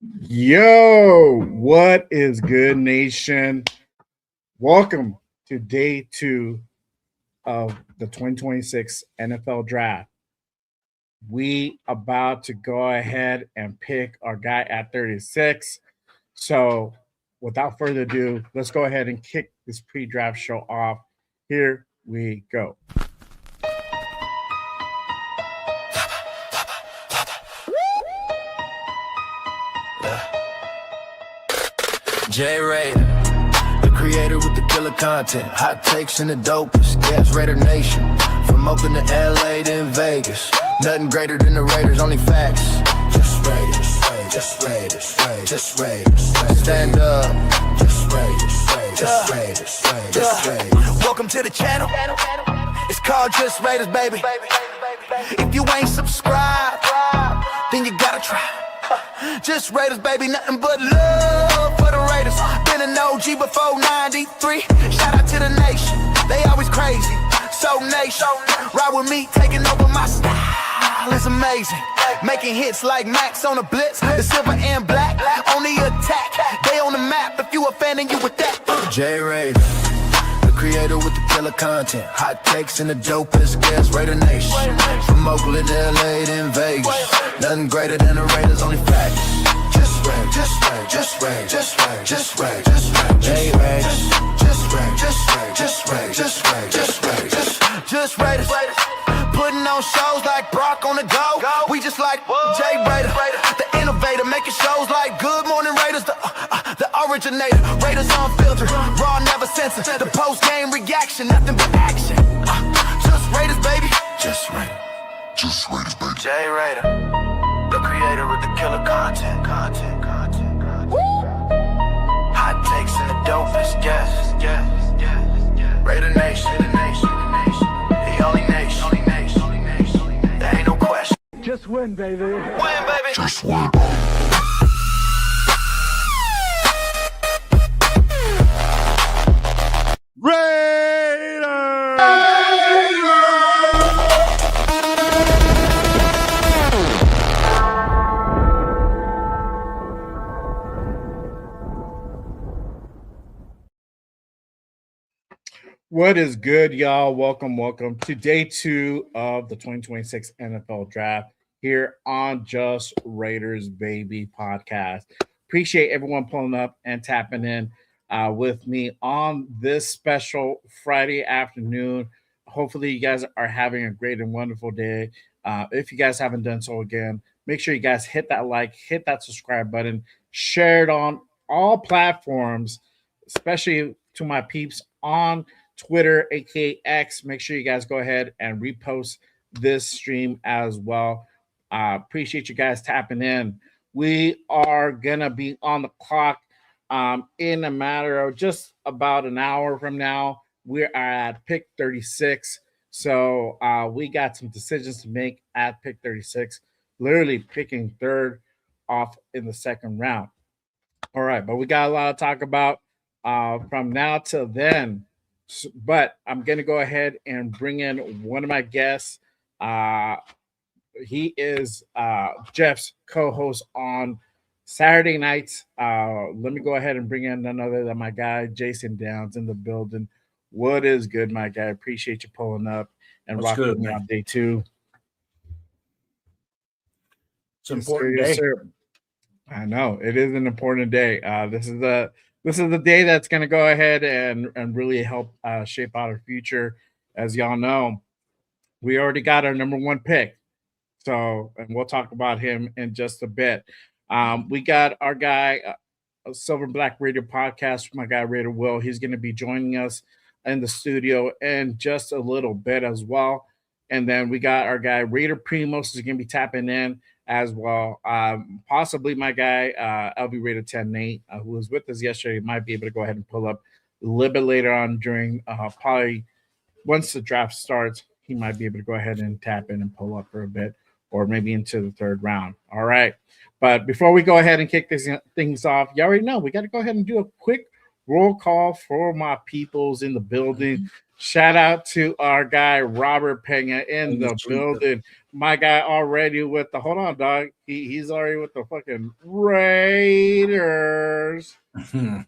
Yo, what is good, nation? Welcome to day two of the 2026 NFL draft. We about to go ahead and pick our guy at 36. So, without further ado, let's go ahead and kick this pre-draft show off. Here we go. J Raider, the creator with the killer content, hot takes and the dopest. Gas Raider Nation, from Oakland to LA to Vegas. Nothing greater than the Raiders, only facts. Just Raiders, just Raiders, just Raiders. Stand up, just Raiders, just Raiders, just Raiders. Welcome to the channel. It's called Just Raiders, baby. If you ain't subscribed, then you gotta try. Just Raiders, baby, nothing but love for the Raiders. Been an OG before 93. Shout out to the nation, they always crazy. So nation, ride with me, taking over my style. It's amazing, making hits like Max on the blitz. The silver and black, on the attack. They on the map, if you a fan and you with that. J Raider, the creator with the killer content, hot takes and the dopest. Gas Raider Nation, from Oakland to LA to Vegas. Nothing greater than the Raiders, only facts. Just Raiders, just Raiders, just Raiders, just Raiders, just Raiders, J Raiders, just Raiders, just Raiders, just Raiders, just Raiders, just Raiders. Putting on shows like Brock on the go. We just like J Raider, the innovator, making shows like Good Morning Raiders, the originator. Raiders Unfiltered, raw, never censored. The post-game reaction, nothing but action. Just Raiders, baby. Just Raiders. Just Raiders, baby. J Raider, the creator with the killer content. Hot takes and the dopest, yes. Raider Nation, the only nation. There ain't no question. Just win, baby. Win, baby. Just win. What is good, y'all? Welcome to day two of the 2026 NFL Draft here on Just Raiders Baby podcast. Appreciate everyone pulling up and tapping in with me on this special Friday afternoon. Hopefully, you guys are having a great and wonderful day. If you guys haven't done so again, make sure you guys hit that like, hit that subscribe button, share it on all platforms, especially to my peeps on Twitter, aka X. Make sure you guys go ahead and repost this stream as well. Appreciate you guys tapping in. We are gonna be on the clock in a matter of just about an hour from now. We are at pick 36. So we got some decisions to make at pick 36, literally picking third off in the second round. All right, but we got a lot to talk about from now till then. But I'm going to go ahead and bring in one of my guests. He is Jeff's co-host on Saturday nights. Let me go ahead and bring in none other than my guy, Jason Downs, in the building. What is good, my guy? Appreciate you pulling up and rocking with me on day two. It's an important day. Sir. I know it is an important day. This is the day that's going to go ahead and really help shape out our future. As y'all know, we already got our number one pick. So, and we'll talk about him in just a bit. We got our guy, Silver Black Radio podcast, my guy, Raider Will. He's going to be joining us in the studio in just a little bit as well. And then we got our guy, Raider Primos, is going to be tapping in as well. Possibly my guy, LB Raider 10 Nate, who was with us yesterday, might be able to go ahead and pull up a little bit later on during probably once the draft starts. He might be able to go ahead and tap in and pull up for a bit, or maybe into the third round. All right. But before we go ahead and kick things off, you already know we got to go ahead and do a quick Roll call for my peoples in the building. Shout out to our guy Robert Pena in the building. My guy already with the hold on, dog. He's already with the fucking Raiders. Raiders.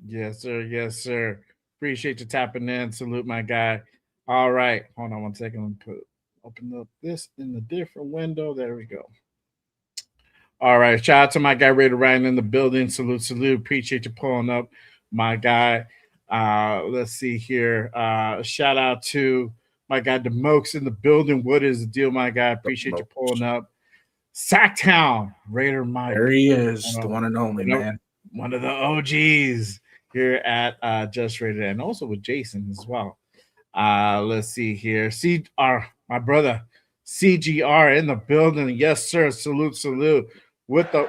Yes, sir. Yes, sir. Appreciate you tapping in. Salute my guy. All right. Hold on one second. Open up this in a different window. There we go. All right. Shout out to my guy Raider Ryan in the building. Salute, salute. Appreciate you pulling up, my guy. Let's see here. Shout out to my guy Demokes in the building. What is the deal, my guy? Appreciate you pulling up. Sacktown Raider Mike. There he is, the one and only, man. One of the OGs here at Just Rated, and also with Jason as well. Let's see here. My brother CGR in the building. Yes, sir. Salute, salute. With the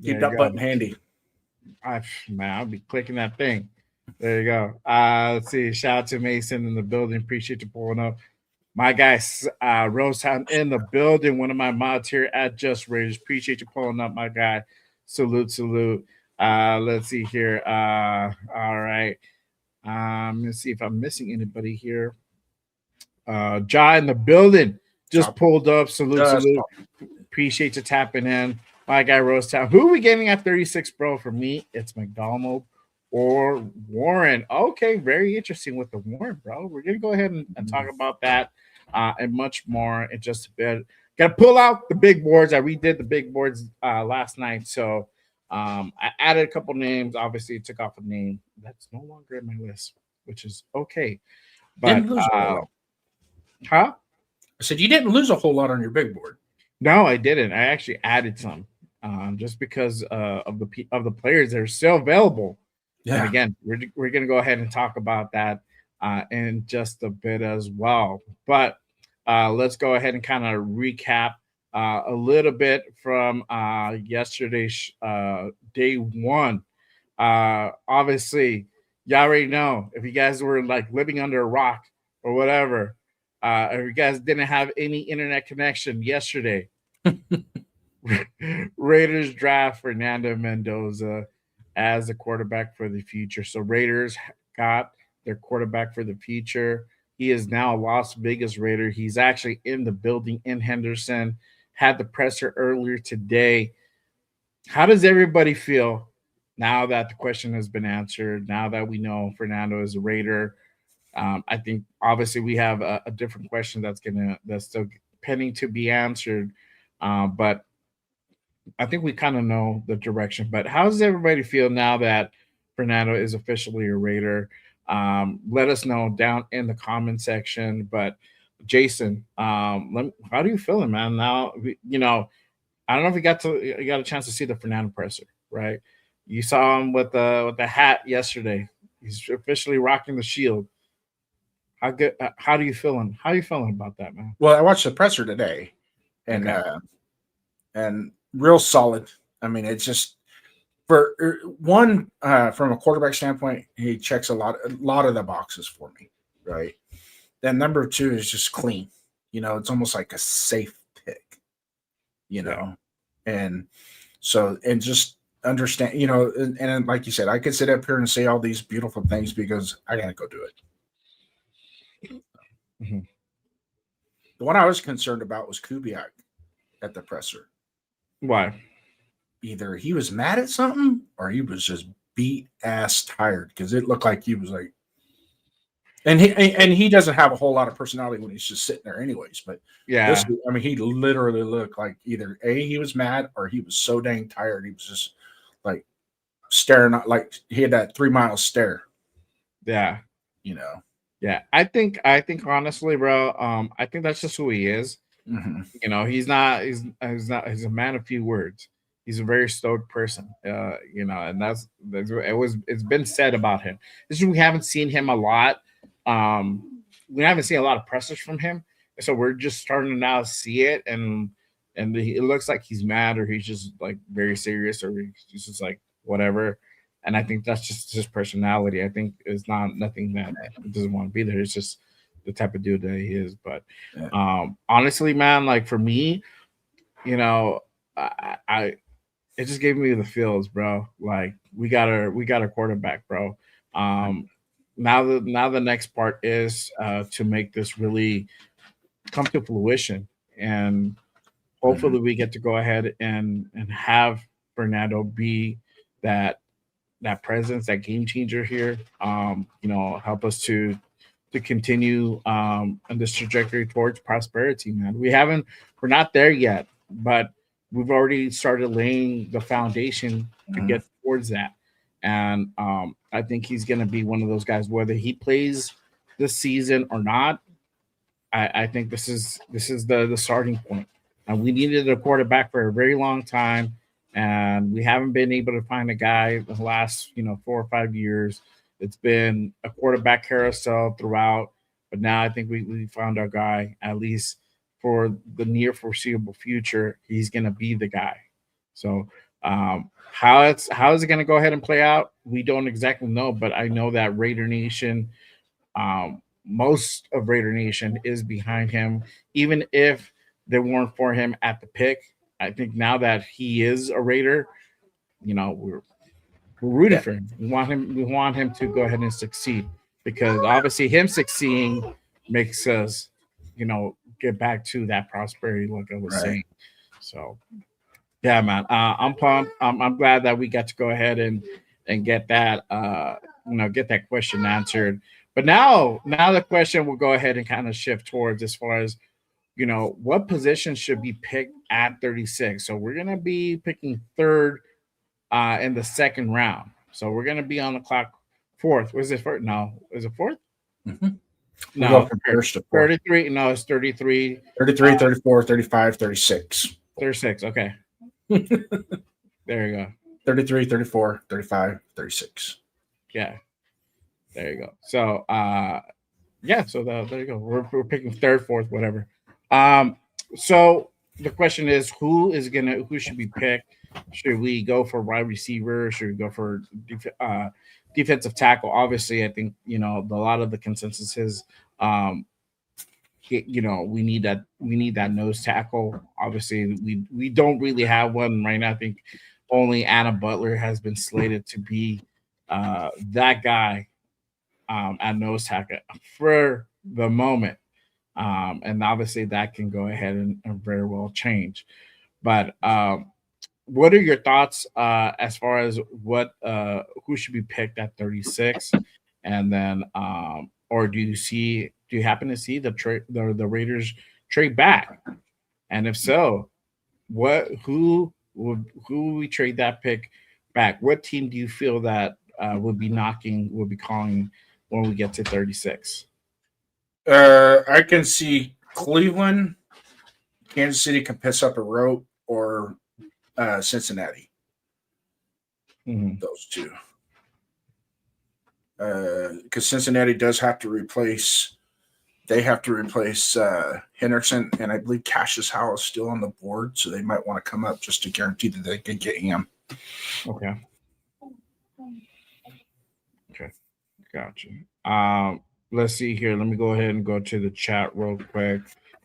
Keep that button handy. I'll be clicking that thing. There you go. Let's see. Shout out to Mason in the building. Appreciate you pulling up. My guy Rosetown in the building. One of my mods here at Just Raiders. Appreciate you pulling up, my guy. Salute, salute. Let's see here. All right. Let's see if I'm missing anybody here. Ja in the building. Just pulled up. Salute, salute. Appreciate you tapping in. My guy Rosetown. Who are we getting at 36, bro? For me, it's McDonald or Warren. Okay, very interesting with the Warren, bro. We're going to go ahead and talk about that and much more in just a bit. Got to pull out the big boards. I redid the big boards last night. So I added a couple names. Obviously, took off a name that's no longer in my list, which is okay. But, huh? I said you didn't lose a whole lot on your big board. No, I didn't. I actually added some just because of the players that are still available. Yeah. And again, we're going to go ahead and talk about that in just a bit as well. But let's go ahead and kind of recap a little bit from yesterday's day one. Obviously, y'all already know if you guys were like living under a rock or whatever, or you guys didn't have any internet connection yesterday, Raiders draft Fernando Mendoza as the quarterback for the future. So Raiders got their quarterback for the future. He is now a Las Vegas Raider. He's actually in the building in Henderson. Had the presser earlier today. How does everybody feel now that the question has been answered? Now that we know Fernando is a Raider, I think obviously we have a different question that's still pending to be answered. But I think we kind of know the direction. But how does everybody feel now that Fernando is officially a Raider? Let us know down in the comment section. But Jason, how do you feel, man? Now, I don't know if you got a chance to see the Fernando presser, right? You saw him with the hat yesterday. He's officially rocking the shield. How good? How do you feeling? How are you feeling about that, man? Well, I watched the presser today, and and real solid. I mean, it's just for one from a quarterback standpoint, he checks a lot of the boxes for me, right? Then number two is just clean. It's almost like a safe pick, and so and just understand, and like you said, I could sit up here and say all these beautiful things because I gotta go do it. Mm-hmm. The one I was concerned about was Kubiak at the presser. Why? Either he was mad at something or he was just beat ass tired because it looked like he was like, and he doesn't have a whole lot of personality when he's just sitting there anyways. But yeah, he literally looked like either he was mad or he was so dang tired he was just like staring, like he had that 3 mile stare. Yeah, Yeah, I think honestly, bro, I think that's just who he is. Mm-hmm. He's a man of few words. He's a very stoked person. And it's been said about him. This is we haven't seen him a lot. We haven't seen a lot of pressers from him. So we're just starting to now see it, and it looks like he's mad or he's just like very serious or he's just like whatever. And I think that's just his personality. I think it's nothing that doesn't want to be there. It's just the type of dude that he is. But honestly, man, like for me, you know, I it just gave me the feels, bro. Like we got a quarterback, bro. Um, now the next part is to make this really come to fruition, and hopefully we get to go ahead and have Fernando be that presence, that game changer here. Help us to continue on this trajectory towards prosperity, man. We're not there yet, but we've already started laying the foundation to get towards that. And I think he's going to be one of those guys, whether he plays this season or not. I think this is the starting point. And we needed a quarterback for a very long time, and we haven't been able to find a guy the last 4 or 5 years. It's been a quarterback carousel throughout, but now I think we found our guy. At least for the near foreseeable future, he's going to be the guy. So how is it going to go ahead and play out? We don't exactly know, but I know that Raider Nation, most of Raider Nation is behind him, even if they weren't for him at the pick. I think now that he is a Raider, we're rooting for him. We want him to go ahead and succeed, because obviously him succeeding makes us, get back to that prosperity, like I was saying. So yeah, man, I'm pumped. I'm glad that we got to go ahead and get that get that question answered. But now the question will go ahead and kind of shift towards, as far as what position should be picked at 36. So we're gonna be picking third in the second round. So we're gonna be on the clock fourth. Was it first? No, is it 4th? Mm-hmm. No, from first to 33. No, it's 33. 33, 34, 35, 36. 36. Okay. There you go. 33, 34, 35, 36. Yeah. There you go. So there you go. We're picking third, fourth, whatever. So the question is, who should be picked? Should we go for wide receiver? Should we go for defensive tackle? Obviously, I think a lot of the consensus is we need that nose tackle. Obviously, we don't really have one right now. I think only Anna Butler has been slated to be that guy at nose tackle for the moment. And obviously that can go ahead and very well change. But what are your thoughts as far as who should be picked at 36? And then or do you happen to see the Raiders trade back? And if so, who would we trade that pick back? What team do you feel that would be calling when we get to 36? I can see Cleveland, Kansas City can piss up a rope, or Cincinnati. Mm-hmm. Those two. Because Cincinnati does have to replace. They have to replace Henderson, and I believe Cassius Howell is still on the board, so they might want to come up just to guarantee that they can get him. Okay. Gotcha. Let's see here. Let me go ahead and go to the chat real quick.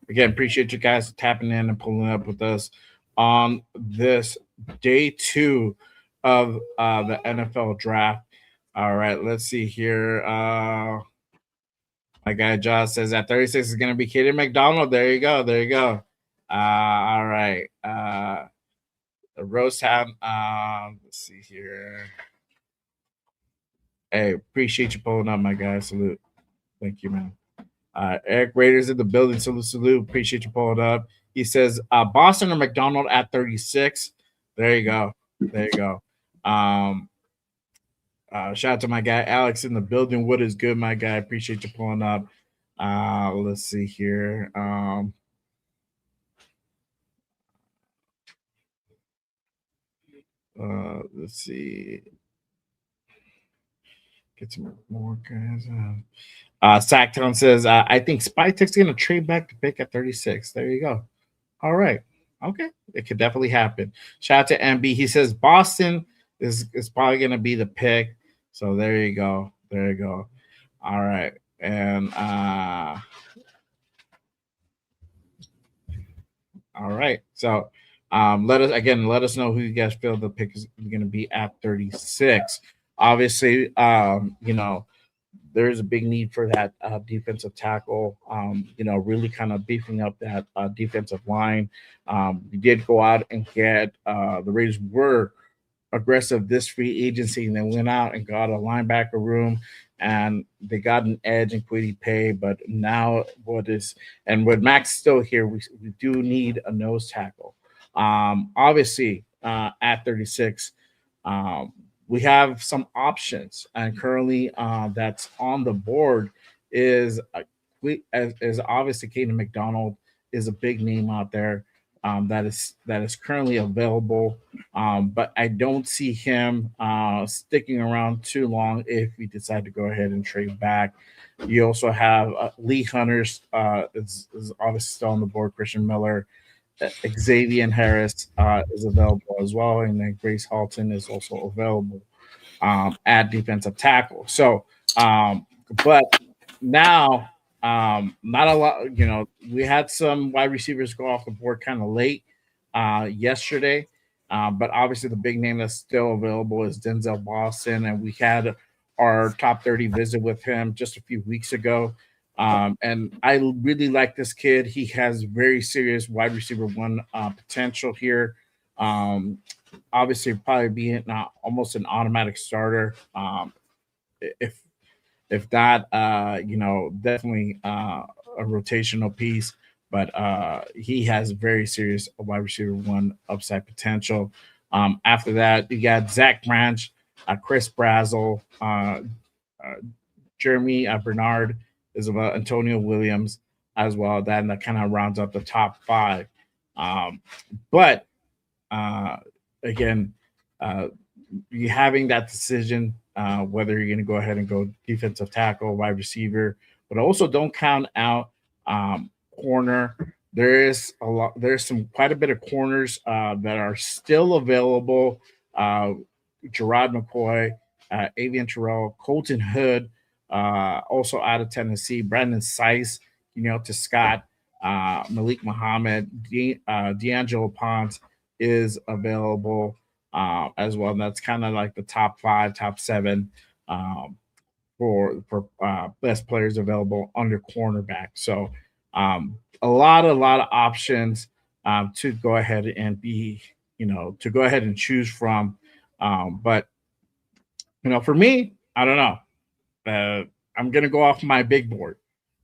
Again, appreciate you guys tapping in and pulling up with us on this day 2 of the NFL draft. All right, let's see here. My guy Josh says at 36 is going to be Kaden McDonald. There you go. All right. The Rose Town. Let's see here. Hey, appreciate you pulling up, my guy. Salute. Thank you, man. Eric Raiders in the building. Salute. Appreciate you pulling up. He says Boston or McDonald at 36. There you go. Shout out to my guy Alex in the building. What is good, my guy? Appreciate you pulling up. Let's see here. Let's see. Get some more guys. Sacktown says, I think Spytek's going to trade back the pick at 36. There you go. All right. Okay. It could definitely happen. Shout out to MB. He says Boston is probably going to be the pick. So there you go. All right. And all right. So let us know who you guys feel the pick is going to be at 36. Obviously, there's a big need for that defensive tackle. Really kind of beefing up that defensive line. We did go out and get the Raiders were aggressive this free agency, and then went out and got a linebacker room, and they got an edge in Quiddy Pay. But now, with Max still here, we do need a nose tackle. Obviously, at 36, we have some options, and currently that's on the board is obviously Caden McDonald is a big name out there that is currently available, but I don't see him sticking around too long if we decide to go ahead and trade back. You also have Lee Hunters is obviously still on the board. Christian Miller, Xavier Harris is available as well, and then Grace Halton is also available at defensive tackle. So, but now, not a lot. We had some wide receivers go off the board kind of late yesterday, but obviously the big name that's still available is Denzel Boston, and we had our top 30 visit with him just a few weeks ago. And I really like this kid. He has very serious wide receiver one potential here. Obviously, probably being almost an automatic starter. If that, definitely a rotational piece. But he has very serious wide receiver one upside potential. After that, you got Zach Branch, Chris Brazel, Jeremy Bernard, is about Antonio Williams as well. That kind of rounds up the top five. But again, you having that decision whether you're going to go ahead and go defensive tackle, wide receiver, but also don't count out corner. There's quite a bit of corners that are still available. Gerard McCoy, Avian Terrell, Colton Hood, also out of Tennessee, Brandon Sice, to Scott, Malik Muhammad, D'Angelo Ponce is available as well. And that's kind of like the top 5, top 7 for best players available under cornerback. So a lot of options to go ahead and choose from. But for me, I don't know. I'm gonna go off my big board,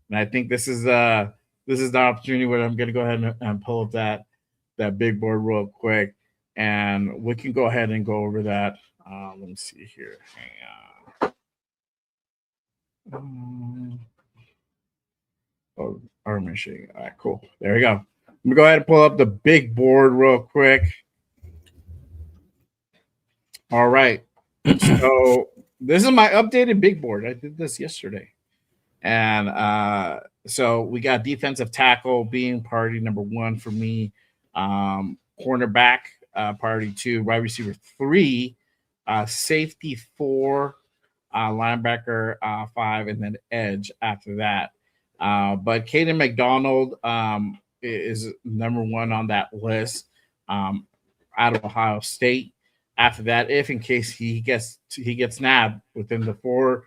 and I think this is the opportunity where I'm gonna go ahead and pull up that big board real quick, and we can go ahead and go over that. Let me see here. Hang on. Our machine. All right, cool. There we go. I'm gonna go ahead and pull up the big board real quick. All right. So this is my updated big board. I did this yesterday. And so we got defensive tackle being priority number 1 for me. Cornerback, priority 2, wide receiver 3, safety 4, linebacker 5, and then edge after that. But Caden McDonald is number 1 on that list out of Ohio State. After that, if in case he gets nabbed within the 4,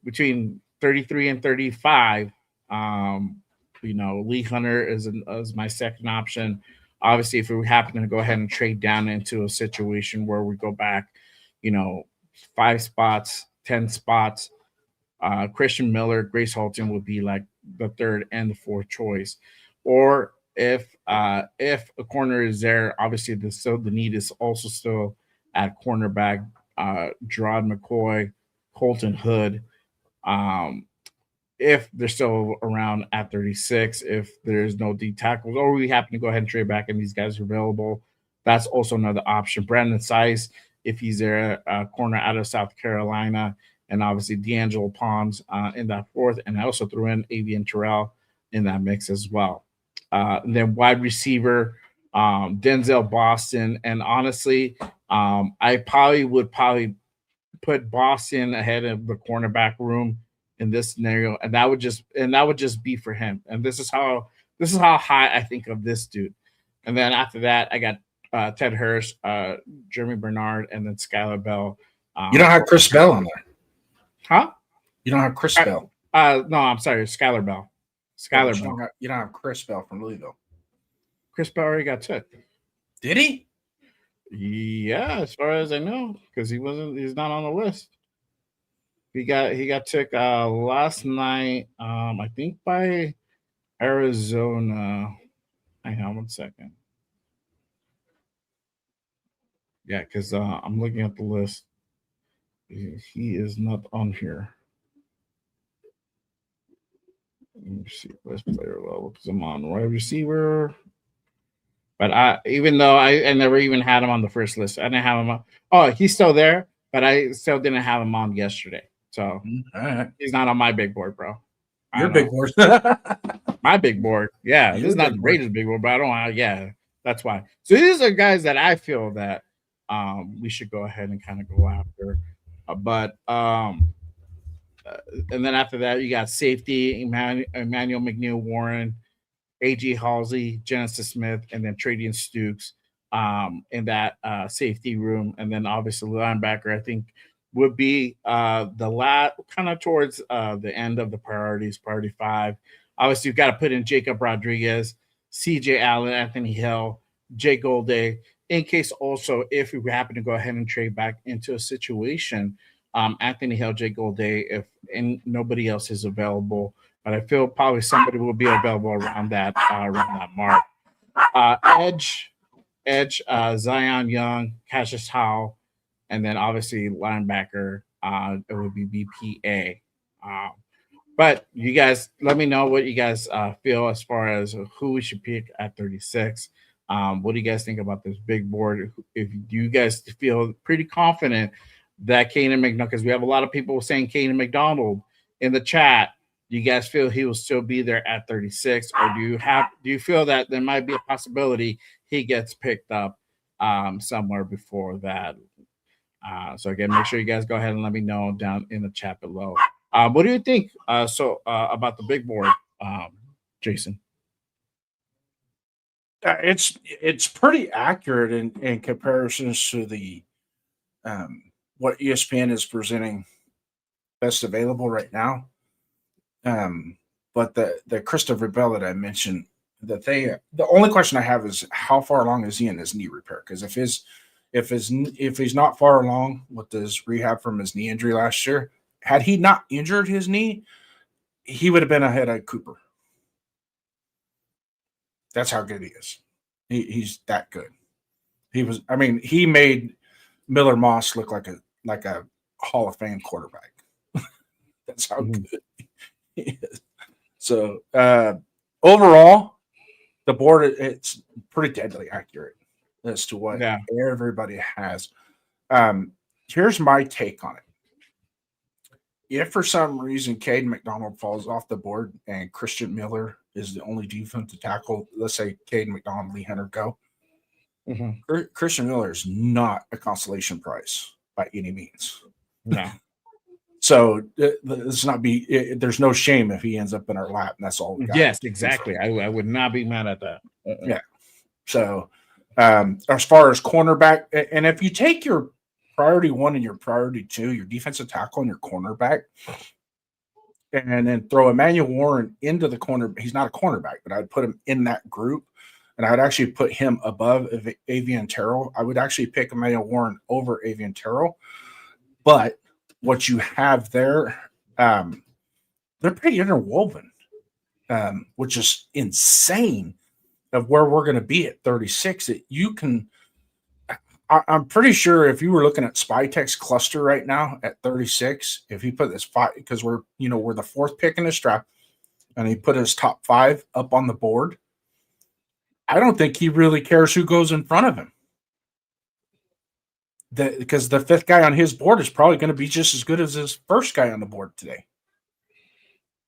between 33 and 35, Lee Hunter is my second option. Obviously, if we happen to go ahead and trade down into a situation where we go back, 5 spots, 10 spots, Christian Miller, Grace Halton would be like the 3rd and the 4th choice. Or if a corner is there, obviously the need is also still at cornerback. Gerard McCoy, Colton Hood. If they're still around at 36, if there's no D tackles, or we happen to go ahead and trade back and these guys are available, that's also another option. Brandon Sice, if he's there, corner out of South Carolina, and obviously D'Angelo Ponce in that 4th, and I also threw in Avian Terrell in that mix as well. And then wide receiver, Denzel Boston, and honestly, I would put Boston ahead of the cornerback room in this scenario, and that would just be for him. And this is how high I think of this dude. And then after that, I got Ted Hurst, Jeremy Bernard, and then Skylar Bell. You don't have Chris Bell on there, huh? You don't have Chris Bell. No, I'm sorry, Skylar Bell. Skylar Bell. You don't have Chris Bell from Louisville. Chris Bell already got took. Did he? Yeah, as far as I know, because he's not on the list. He got took last night, I think by Arizona. Hang on 1 second. Yeah, because I'm looking at the list. He is not on here. Let me see. Let's player level because I'm on wide receiver. But even though I never even had him on the first list, I didn't have him on. Oh, he's still there, but I still didn't have him on yesterday. So he's not on my big board, bro. Your big board. My big board. Yeah, this is not the Raiders' big board, but I don't. Yeah, that's why. So these are guys that I feel that we should go ahead and kind of go after. And then after that, you got safety, Emmanuel McNeil Warren, A.G. Halsey, Genesis Smith, and then Tradian Stokes in that safety room. And then obviously linebacker, I think, would be the last kind of towards the end of the priorities, priority 5. Obviously, you've got to put in Jacob Rodriguez, C.J. Allen, Anthony Hill, Jay Golday, in case also if we happen to go ahead and trade back into a situation, Anthony Hill, Jay Golday, if nobody else is available. But I feel probably somebody will be available around that mark. Edge, Zion Young, Cassius Howell, and then obviously linebacker, it would be BPA. But you guys, let me know what you guys feel as far as who we should pick at 36. What do you guys think about this big board? If you guys feel pretty confident that Kaden McDonald, because we have a lot of people saying Kaden McDonald in the chat, do you guys feel he will still be there at 36, or do you feel that there might be a possibility he gets picked up somewhere before that? So again, make sure you guys go ahead and let me know down in the chat below. What do you think about the big board, Jason? It's pretty accurate in comparisons to the what ESPN is presenting best available right now. But the Christopher Bell that I mentioned, the only question I have is how far along is he in his knee repair? Because if he's not far along with his rehab from his knee injury last year, had he not injured his knee, he would have been ahead of Cooper. That's how good he is. He's that good. He made Miller Moss look like a Hall of Fame quarterback. That's how good he is. So overall, the board, it's pretty deadly accurate as to what everybody has. Here's my take on it. If for some reason Caden McDonald falls off the board and Christian Miller is the only defensive tackle, let's say Caden McDonald, Lee Hunter go, Christian Miller is not a consolation prize by any means. No. So let's not be. There's no shame if he ends up in our lap, and that's all. Yes, exactly. I would not be mad at that. Yeah. So as far as cornerback, and if you take your priority 1 and your priority 2, your defensive tackle and your cornerback, and then throw Emmanuel Warren into the corner. He's not a cornerback, but I'd put him in that group, and I'd actually put him above Avian Terrell. I would actually pick Emmanuel Warren over Avian Terrell, but what you have there, they're pretty interwoven, which is insane of where we're going to be at 36. That you can, I'm pretty sure if you were looking at Spytek's cluster right now at 36, if he put this 5, because we're the 4th pick in his draft, and he put his top 5 up on the board, I don't think he really cares who goes in front of him. Because the 5th guy on his board is probably going to be just as good as his first guy on the board today.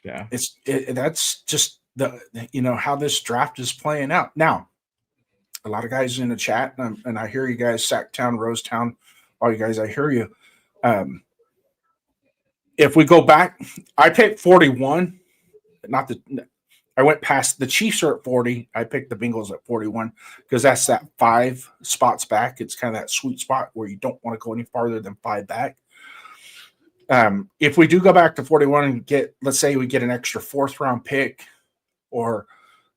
Yeah, that's just how this draft is playing out. Now, a lot of guys in the chat, and I hear you guys, Sacktown, Rosetown, all you guys, I hear you. if we go back, I picked 41. I went past the Chiefs are at 40. I picked the Bengals at 41 because that's that 5 spots back. It's kind of that sweet spot where you don't want to go any farther than 5 back. If we do go back to 41 and let's say we get an extra 4th round pick, or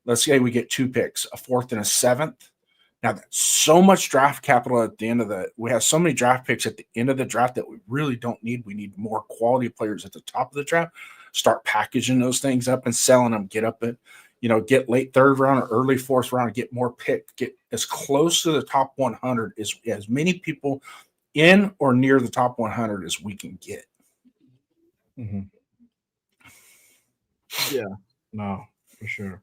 let's say we get 2 picks, a 4th and a 7th. Now that's so much draft capital at the end of we have so many draft picks at the end of the draft that we really don't need. We need more quality players at the top of the draft. Start packaging those things up and selling them. Get up at, get late 3rd round or early 4th round, get more pick, get as close to the top 100 as many people in or near the top 100 as we can get. Mm-hmm. Yeah, no, for sure.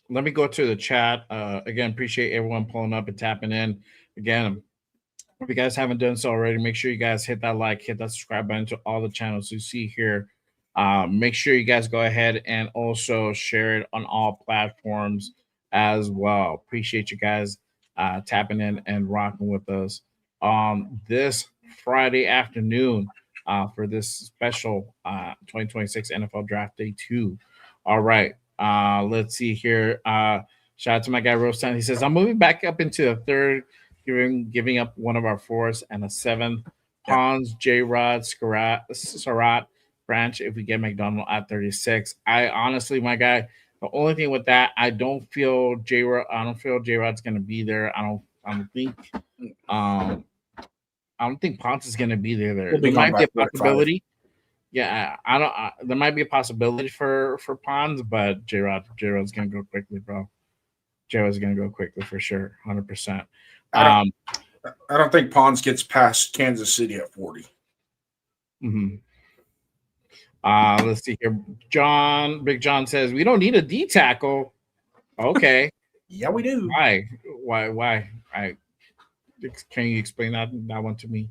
Let me go to the chat. Again, appreciate everyone pulling up and tapping in. Again, if you guys haven't done so already, make sure you guys hit that like, hit that subscribe button to all the channels you see here. Make sure you guys go ahead and also share it on all platforms as well. Appreciate you guys tapping in and rocking with us this Friday afternoon for this special 2026 NFL Draft Day 2. All right. Let's see here. Shout out to my guy Rosestown. He says, I'm moving back up into the 3rd, giving up one of our 4s and a 7th. Pons, J-Rod, Surratt, Branch if we get McDonald at 36. I honestly, my guy, the only thing with that, I don't feel J-Rod's gonna be there. I don't think Ponce is gonna be there. There might be a possibility. Yeah, I don't. There might be a possibility for Pons, but J-Rod's gonna go quickly, bro. J-Rod's gonna go quickly for sure, 100%. I don't think Pons gets past Kansas City at 40. Mm-hmm. Let's see here. Big John says we don't need a D tackle. Okay. Yeah, we do. Why? Can you explain that one to me?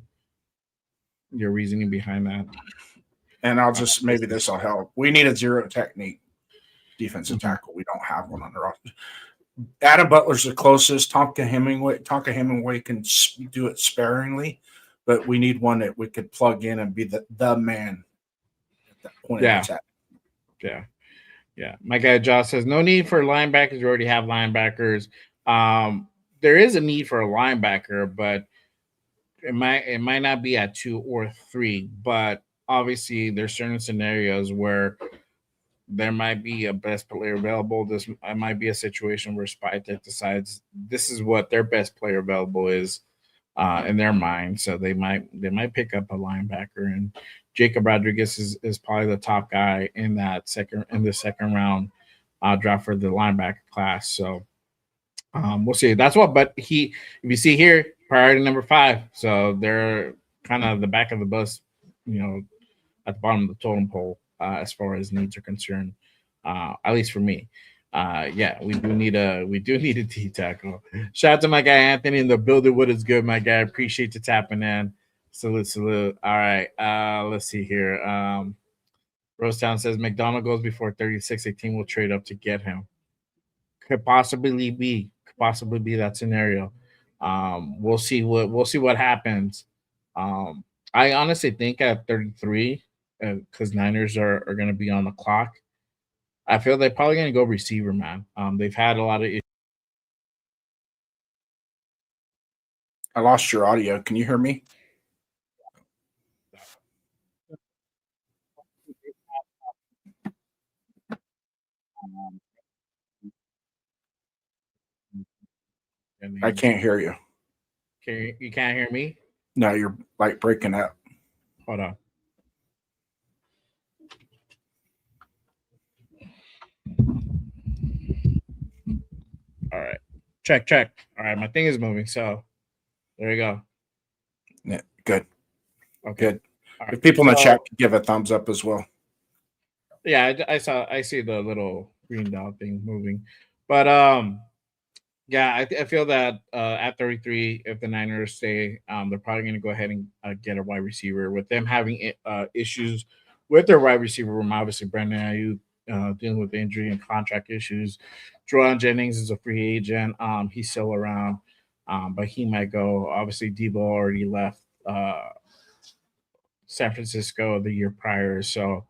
Your reasoning behind that. And I'll just maybe this will help. We need a zero technique defensive tackle. We don't have one on the roster. Adam Butler's the closest. Tonka Hemingway can do it sparingly, but we need one that we could plug in and be the man at that point of attack. Yeah. My guy Josh says no need for linebackers. You already have linebackers. There is a need for a linebacker, but it might not be at 2 or 3. But obviously, there's certain scenarios where there might be a best player available. This might be a situation where Spytek decides this is what their best player available is in their mind. So they might pick up a linebacker, and Jacob Rodriguez is probably the top guy in the second round draft for the linebacker class. So we'll see. That's what. But if you see here, priority number 5. So they're kind of the back of the bus, at the bottom of the totem pole as far as needs are concerned. At least for me. We do need a D tackle. Shout out to my guy Anthony in the building. What is good, my guy? Appreciate you tapping in. Salute. All right. Let's see here. Rosetown says McDonald goes before 36. A team will trade up to get him. Could possibly be that scenario. We'll see what happens. I honestly think at 33, because Niners are going to be on the clock. I feel they're probably going to go receiver, man. They've had a lot of issues. I lost your audio. Can you hear me? I can't hear you. You can't hear me? No, you're like breaking up. Hold on. All right. Check. All right, my thing is moving, so there you go. Yeah, good. Okay. Good. Right. If people in the chat can give a thumbs up as well. Yeah, I see the little green dot thing moving. But I feel that at 33, if the Niners stay, they're probably going to go ahead and get a wide receiver. With them having issues with their wide receiver room, obviously Brandon Ayuk dealing with injury and contract issues. Jordan Jennings is a free agent. He's still around, but he might go. Obviously, Debo already left San Francisco the year prior. So,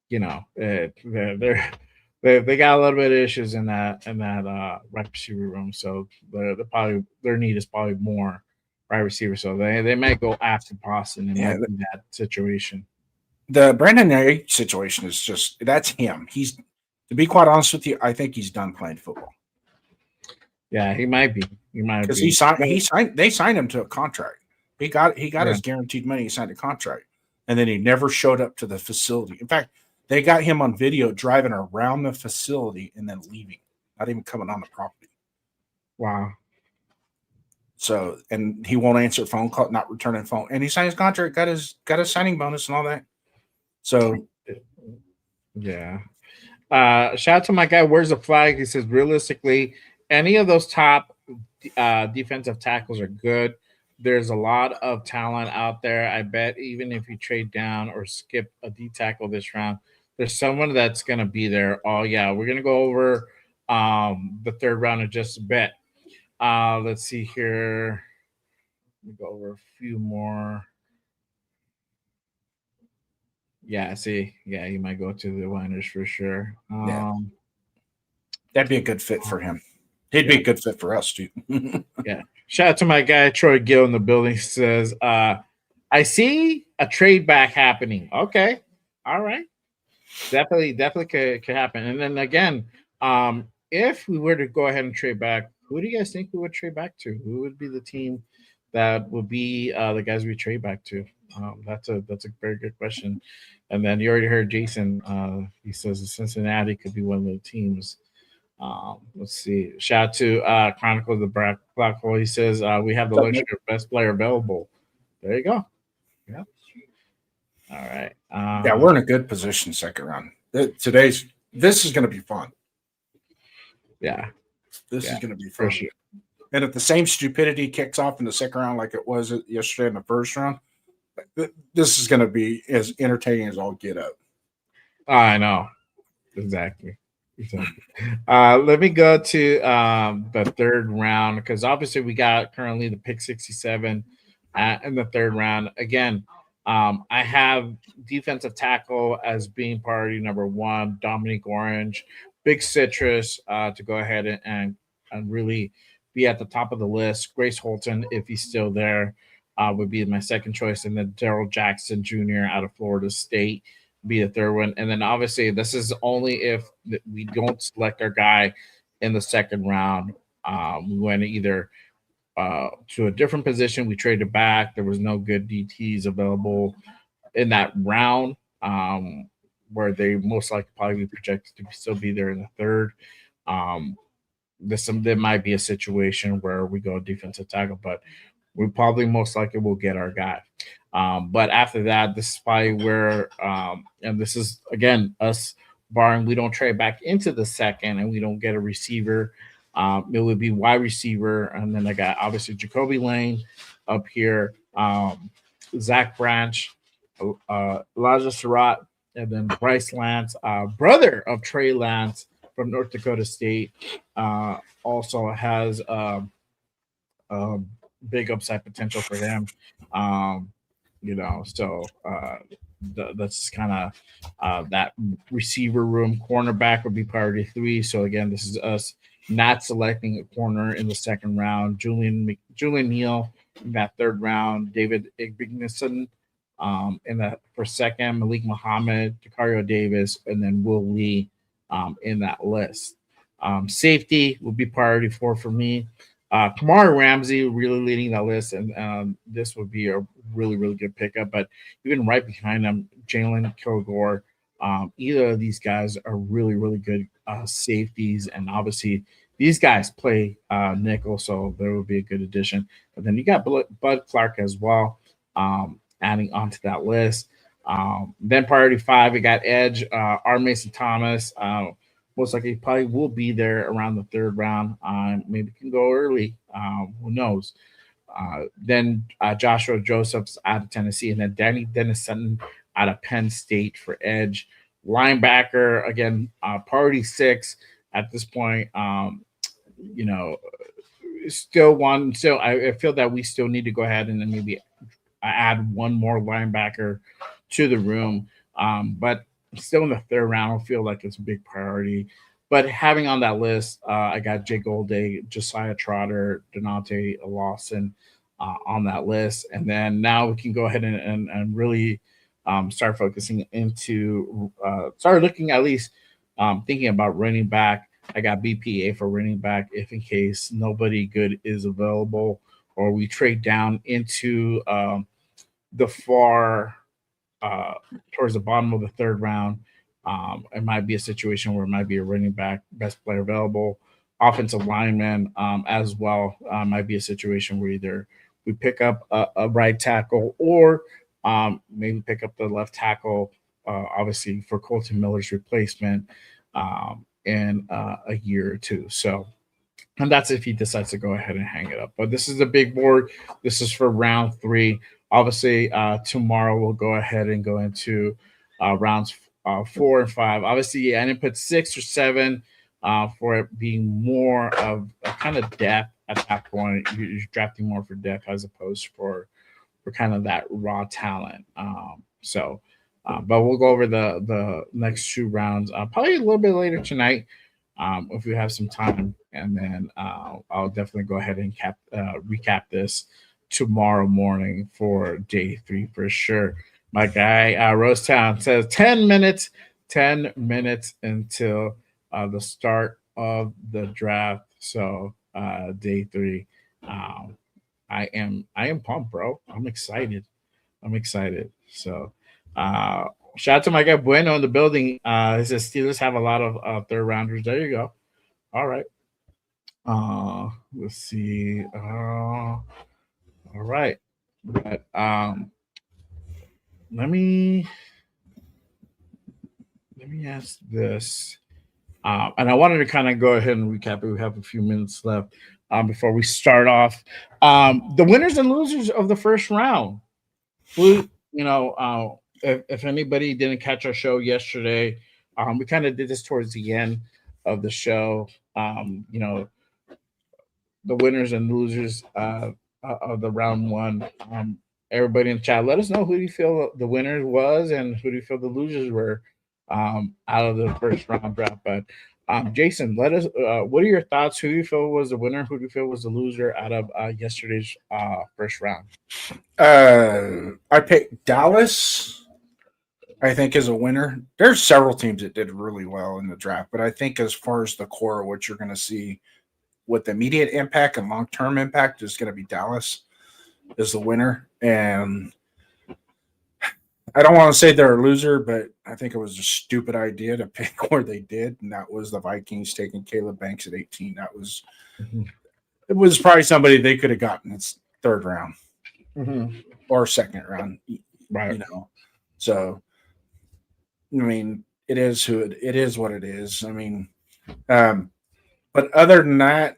you know, they got a little bit of issues in that wide receiver room. So their need is probably more wide receiver. So they might go after Boston and might be that situation. The Brandon Ayuk situation is just that's him. He's, to be quite honest with you, I think he's done playing football. Yeah, he might be. He might because be. he signed. They signed him to a contract. He got his guaranteed money. He signed a contract, and then he never showed up to the facility. In fact, they got him on video driving around the facility and then leaving, not even coming on the property. Wow. So, and he won't answer phone call, not returning phone, and he signed his contract, got his signing bonus and all that. So, yeah. Shout out to my guy. Where's the flag? He says, realistically, any of those top defensive tackles are good. There's a lot of talent out there. I bet even if you trade down or skip a D tackle this round, there's someone that's going to be there. Oh, yeah. We're going to go over the third round in just a bit. Let's see here. Let me go over a few more. Yeah, see. Yeah, you might go to the winners for sure. That'd be a good fit for him. He'd be a good fit for us, too. Yeah. Shout out to my guy, Troy Gill, in the building. He says, I see a trade back happening. Okay. All right. Definitely could happen. And then again, if we were to go ahead and trade back, who do you guys think we would trade back to? Who would be the team that would be the guys we trade back to? That's a very good question. And then you already heard Jason. He says Cincinnati could be one of the teams. Let's see. Shout out to Chronicles of the Black Hole. He says we have the luxury of best player available. There you go. Yeah. All right. Yeah, we're in a good position second round. This is going to be fun. Yeah. This is going to be fun. For sure. And if the same stupidity kicks off in the second round like it was yesterday in the first round, this is going to be as entertaining as all get up. I know. Exactly. Let me go to the third round because obviously we got currently the pick 67 in the third round. Again, I have defensive tackle as being priority number one, Dominique Orange, big citrus to go ahead and really be at the top of the list. Grace Holton, if he's still there, would be my second choice. And then Daryl Jackson Jr. out of Florida State be the third one. And then obviously this is only if we don't select our guy in the second round. We went either to a different position. We traded back. There was no good DTs available in that round where they most likely probably be projected to still be there in the third. There might be a situation where we go defensive tackle, but we probably most likely will get our guy. But after that, this is probably where, and this is, again, us barring we don't trade back into the second and we don't get a receiver. It would be wide receiver. And then I got, obviously, Jacoby Lane up here, Zach Branch, Elijah Surratt, and then Bryce Lance, brother of Trey Lance from North Dakota State, also has big upside potential for him. So that's kind of that receiver room. Cornerback would be priority 3. So again, this is us not selecting a corner in the second round. Julian Neal in that third round. David Igbenson in that for second. Malik Muhammad, Dakario Davis, and then Will Lee in that list. Safety would be priority 4 for me. Kamari Ramsey really leading that list, and this would be a really, really good pickup. But even right behind them, Jalen Kilgore, either of these guys are really, really good safeties, and obviously these guys play nickel, so there would be a good addition. But then you got Bud Clark as well, adding onto that list. Then priority 5, we got Edge, R. Mason Thomas. Most likely probably will be there around the third round. Maybe can go early. Who knows? Then Joshua Josephs out of Tennessee, and then Danny Dennison out of Penn State for edge. Linebacker, again, priority 6 at this point. Still one. So I feel that we still need to go ahead and then maybe add one more linebacker to the room. But still in the third round, I feel like it's a big priority. But having on that list, I got Jake Golday, Josiah Trotter, Donante Lawson on that list. And then now we can go ahead and really start focusing into, start looking at least thinking about running back. I got BPA for running back if in case nobody good is available or we trade down into the far towards the bottom of the third round. It might be a situation where it might be a running back, best player available, offensive lineman as well. Might be a situation where either we pick up a right tackle or maybe pick up the left tackle, obviously for Colton Miller's replacement in a year or two. So, and that's if he decides to go ahead and hang it up. But this is a big board. This is for round 3. Obviously, tomorrow we'll go ahead and go into rounds 4 and 5. Obviously, yeah, I didn't put 6 or 7 for it being more of a kind of depth at that point. You're drafting more for depth as opposed for kind of that raw talent. But we'll go over the next 2 rounds probably a little bit later tonight if we have some time, and then I'll definitely go ahead and recap this tomorrow morning for day 3 for sure. My guy Rosetown says 10 minutes until the start of the draft. So day 3. I am pumped, bro. I'm excited. So shout out to my guy Bueno in the building. He says Steelers have a lot of third rounders. There you go. All right. Let's see. All right. But let me ask this. And I wanted to kind of go ahead and recap it. We have a few minutes left before we start off. The winners and losers of the first round. Who, if anybody didn't catch our show yesterday, we kind of did this towards the end of the show. The winners and losers of the round 1. Everybody in the chat, let us know who do you feel the winners was and who do you feel the losers were out of the first round draft. But Jason, let us. What are your thoughts? Who do you feel was the winner? Who do you feel was the loser out of yesterday's first round? I picked Dallas. I think as a winner. There's several teams that did really well in the draft, but I think as far as the core, what you're going to see with immediate impact and long-term impact is going to be Dallas is the winner. And I don't want to say they're a loser, but I think it was a stupid idea to pick where they did, and that was the Vikings taking Caleb Banks at 18. That was it was probably somebody they could have gotten its third round or second round, right? So I mean, it is what it is. I mean, but other than that,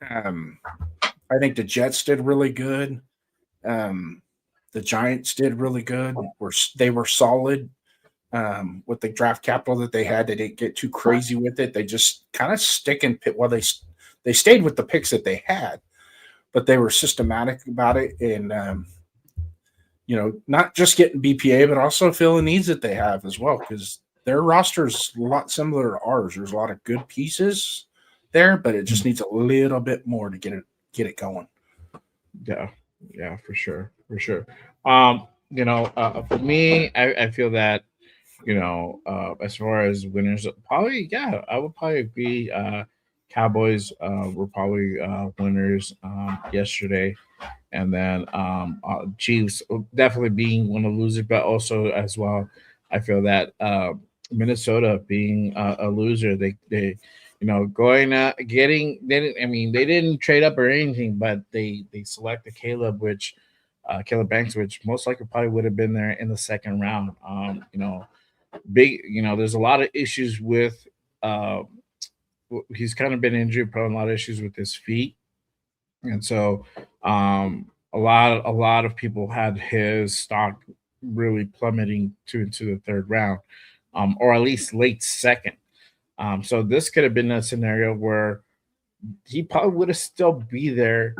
I think the Jets did really good. The Giants did really good. They were solid with the draft capital that they had. They didn't get too crazy with it. They just kind of stick and pick. Well, they stayed with the picks that they had, but they were systematic about it and not just getting BPA, but also filling needs that they have as well, because their roster is a lot similar to ours. There's a lot of good pieces there, but it just needs a little bit more to get it going. Yeah, for sure. For me, I feel that as far as winners, probably I would probably agree. Cowboys were probably winners yesterday, and then Chiefs definitely being one of the losers, but also as well, I feel that Minnesota being a loser, they going getting they didn't trade up or anything, but they selected Caleb Banks, which most likely probably would have been there in the second round. There's a lot of issues with he's kind of been injury prone, a lot of issues with his feet, and so a lot of people had his stock really plummeting into the third round, or at least late second. So this could have been a scenario where he probably would have still be there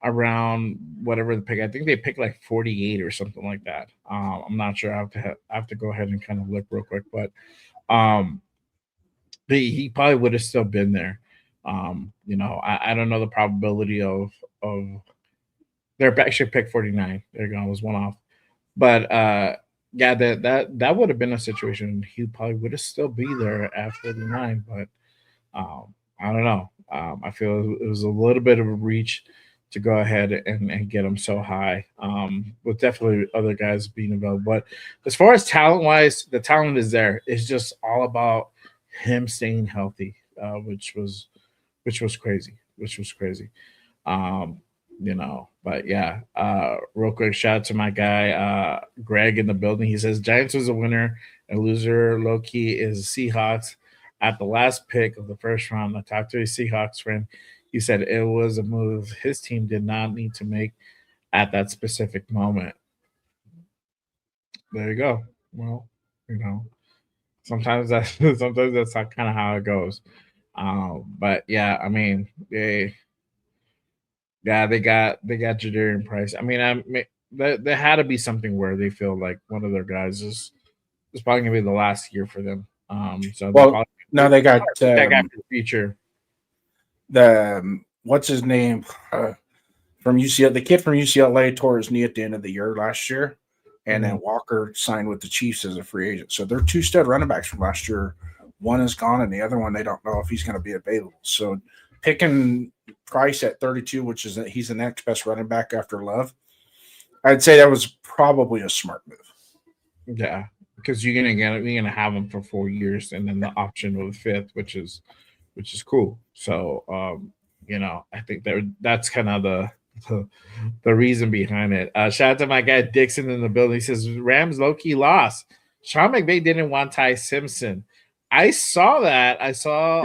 around whatever the pick. I think they picked like 48 or something like that. I'm not sure. I have to go ahead and kind of look real quick, but um, he probably would have still been there. I don't know the probability of they're actually pick 49. There you go, I was one off. But yeah, that would have been a situation. He probably would have still be there at 49, but I don't know. I feel it was a little bit of a reach to go ahead and get him so high. With definitely other guys being available. But as far as talent wise, the talent is there. It's just all about him staying healthy, which was crazy. Which was crazy. Um, but yeah, real quick shout out to my guy Greg in the building. He says Giants was a winner and loser low key is Seahawks at the last pick of the first round. I talked to a Seahawks friend. He said it was a move his team did not need to make at that specific moment. There you go. Well, sometimes that's sometimes that's kind of how it goes. But yeah, I mean, they got Jadarian Price. I mean, there had to be something where they feel like one of their guys is probably gonna be the last year for them. So they Well, probably now they got that guy for the future. the what's his name from UCLA. The kid from UCLA tore his knee at the end of the year last year, and then Walker signed with the Chiefs as a free agent. So they're two stud running backs from last year. One is gone, and the other one they don't know if he's going to be available. So picking Price at 32, which is he's the next best running back after Love, I'd say that was probably a smart move. Yeah, because you're gonna have him for 4 years, and then the option of the fifth, which is cool. So I think that's kind of the reason behind it. Shout out to my guy Dixon in the building. He says Rams low key lost. Sean McVay didn't want Ty Simpson. I saw that. I saw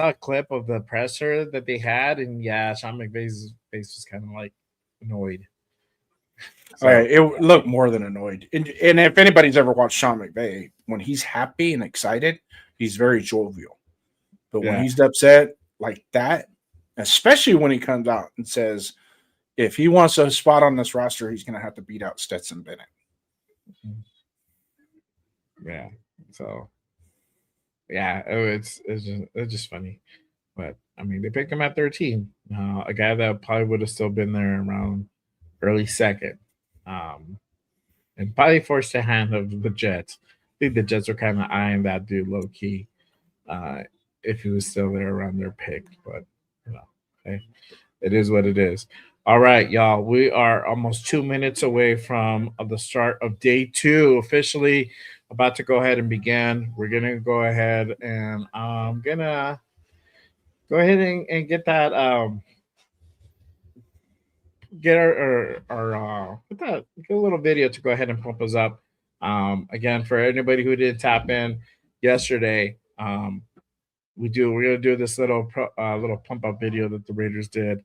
a clip of the presser that they had, and yeah, Sean McVay's face was kind of like annoyed. So, it looked more than annoyed. And if anybody's ever watched Sean McVay, when he's happy and excited, he's very jovial. But when he's upset like that, especially when he comes out and says, if he wants a spot on this roster, he's going to have to beat out Stetson Bennett. Yeah. So, yeah, it's just funny. But, I mean, they picked him at 13. A guy that probably would have still been there around early second. And probably forced the hand of the Jets. I think the Jets were kind of eyeing that dude low key if he was still there around their pick. But, hey, it is what it is. All right, y'all. We are almost 2 minutes away from the start of day 2, officially about to go ahead and begin. We're going to go ahead and I'm going to go ahead and get that get get a little video to go ahead and pump us up. Again, for anybody who didn't tap in yesterday, we're gonna do this little pump up video that the Raiders did,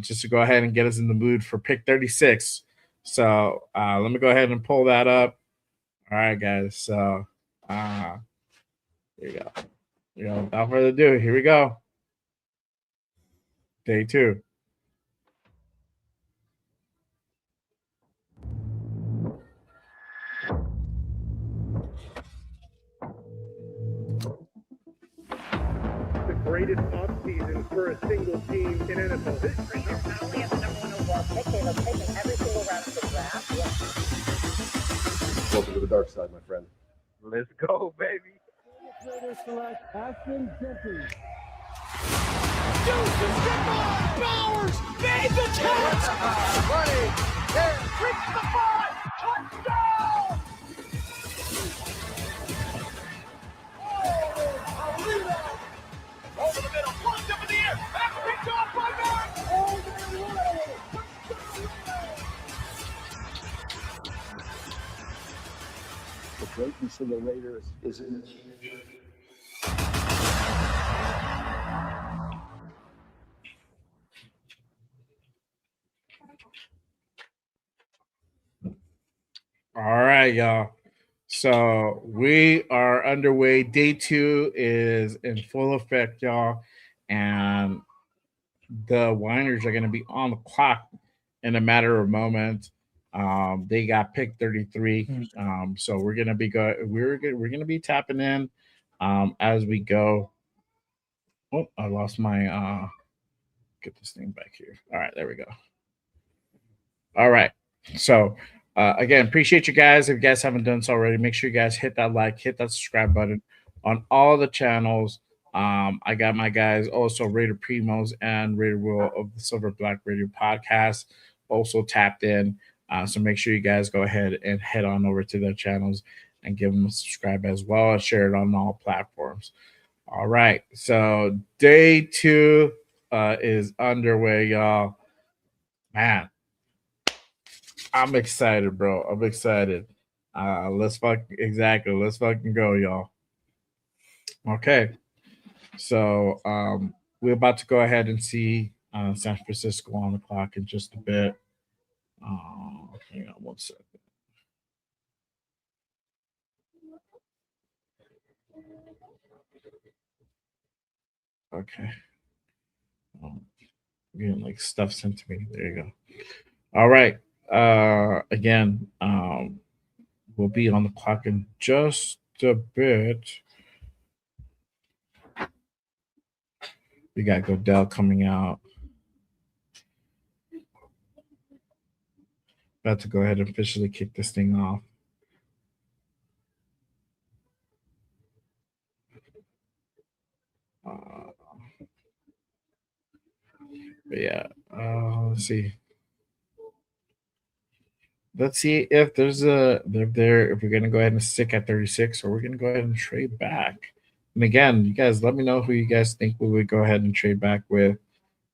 just to go ahead and get us in the mood for pick 36. So let me go ahead and pull that up. All right, guys. So here you go. Without further ado, here we go. Day 2. The greatest offseason for a single team in NFL history. Not only have the number 1 overall pick, they have taken every single round of the draft. Welcome to the dark side, my friend. Let's go, baby. Raiders select Ashton Jenkins. Deuces, goodbye, Bowers, made the catch! Running, there, reach the 5, touchdown! Over the middle, plunged up in the air, and picked off by Bowers! The greatness of the Raiders is in its All right, y'all. So we are underway. Day 2 is in full effect, y'all. And the Winers are going to be on the clock in a matter of moments. They got pick 33. So we're gonna be we're gonna be tapping in as we go. Oh, I lost my get this thing back here. All right, there we go. All right. So again, appreciate you guys. If you guys haven't done so already, make sure you guys hit that like, hit that subscribe button on all the channels. I got my guys also Raider Primos and Raider Will of the Silver Black Radio podcast also tapped in. So make sure you guys go ahead and head on over to their channels and give them a subscribe as well and share it on all platforms. All right. So day 2 is underway, y'all. Man, I'm excited, bro. I'm excited. Let's fucking go, y'all. Okay. So we're about to go ahead and see San Francisco on the clock in just a bit. Hang on 1 second. Okay. Getting like stuff sent to me. There you go. All right. Again, we'll be on the clock in just a bit. We got Godell coming out. About to go ahead and officially kick this thing off. But yeah, let's see. Let's see if there's if we're gonna go ahead and stick at 36 or we're gonna go ahead and trade back. And again, you guys let me know who you guys think we would go ahead and trade back with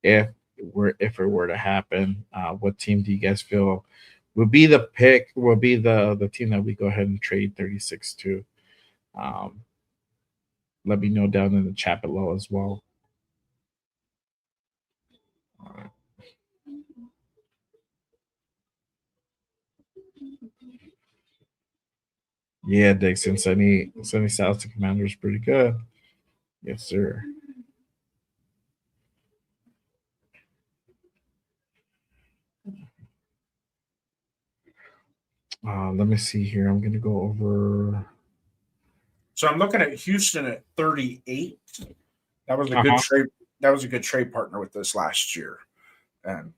if it were to happen. What team do you guys feel would be the pick? Will be the team that we go ahead and trade 36 to? Let me know down in the chat below as well. All right. Yeah, Dixon, Sunny South Commander is pretty good. Yes, sir. Let me see here. I'm going to go over. So I'm looking at Houston at 38. That was a good trade. That was a good trade partner with us last year, and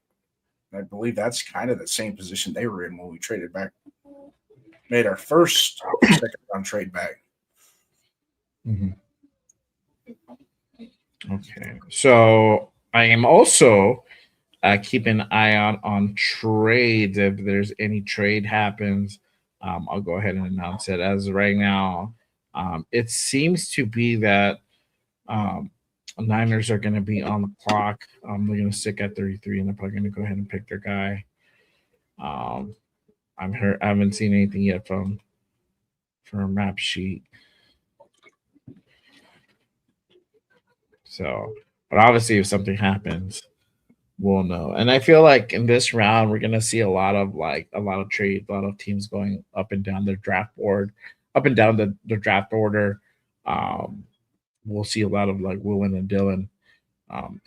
I believe that's kind of the same position they were in when we traded back. Made our first second round trade back. Mm-hmm. Okay, so I am also keeping an eye out on trades. If there's any trade happens, I'll go ahead and announce it. As of right now, it seems to be that Niners are going to be on the clock. They're going to stick at 33, and they're probably going to go ahead and pick their guy. I haven't seen anything yet from a map sheet. So, but obviously, if something happens, we'll know. And I feel like in this round, we're gonna see a lot of trades, a lot of teams going up and down their draft board, up and down the draft order. We'll see a lot of like Willen and Dylan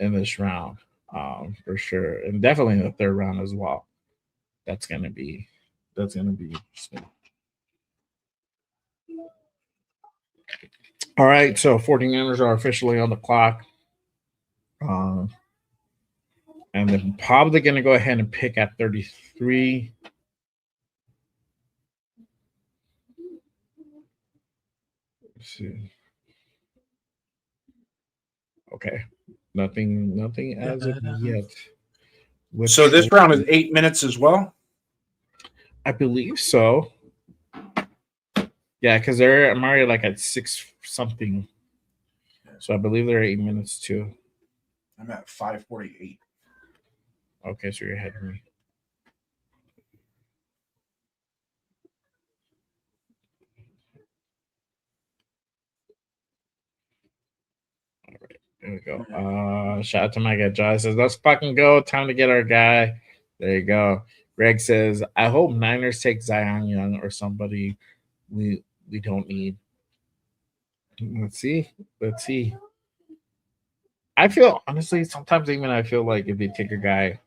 in this round for sure, and definitely in the third round as well. That's gonna be interesting. All right, so 49ers are officially on the clock. And they're probably going to go ahead and pick at 33. Let's see. Okay. Nothing as of yet. So this round is 8 minutes as well? I believe so. Yeah, because I'm already like at 6 something. So I believe they're 8 minutes too. I'm at 5:48. Okay, so you're ahead of me. All right, there we go. Shout out to my guy Josh says, let's fucking go. Time to get our guy. There you go. Greg says, I hope Niners take Zion Young or somebody we don't need. Let's see. I feel honestly sometimes even I feel like if they take a guy,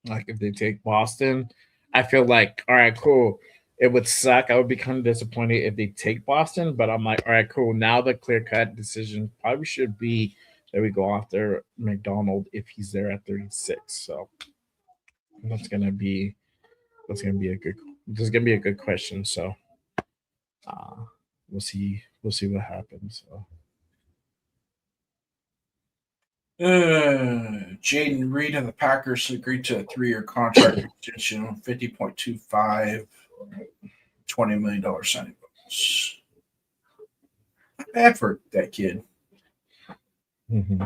like if they take Boston, I feel like all right, cool. It would suck. I would be kind of disappointed if they take Boston, but I'm like, all right, cool. Now the clear cut decision probably should be that we go after McDonald if he's there at 36. So that's gonna be a good this is gonna be a good question. So uh we'll see what happens. So Jaden Reed of the Packers agreed to a 3-year contract extension, $50.25, $20 million signing bonus. Not bad for that kid. mhm.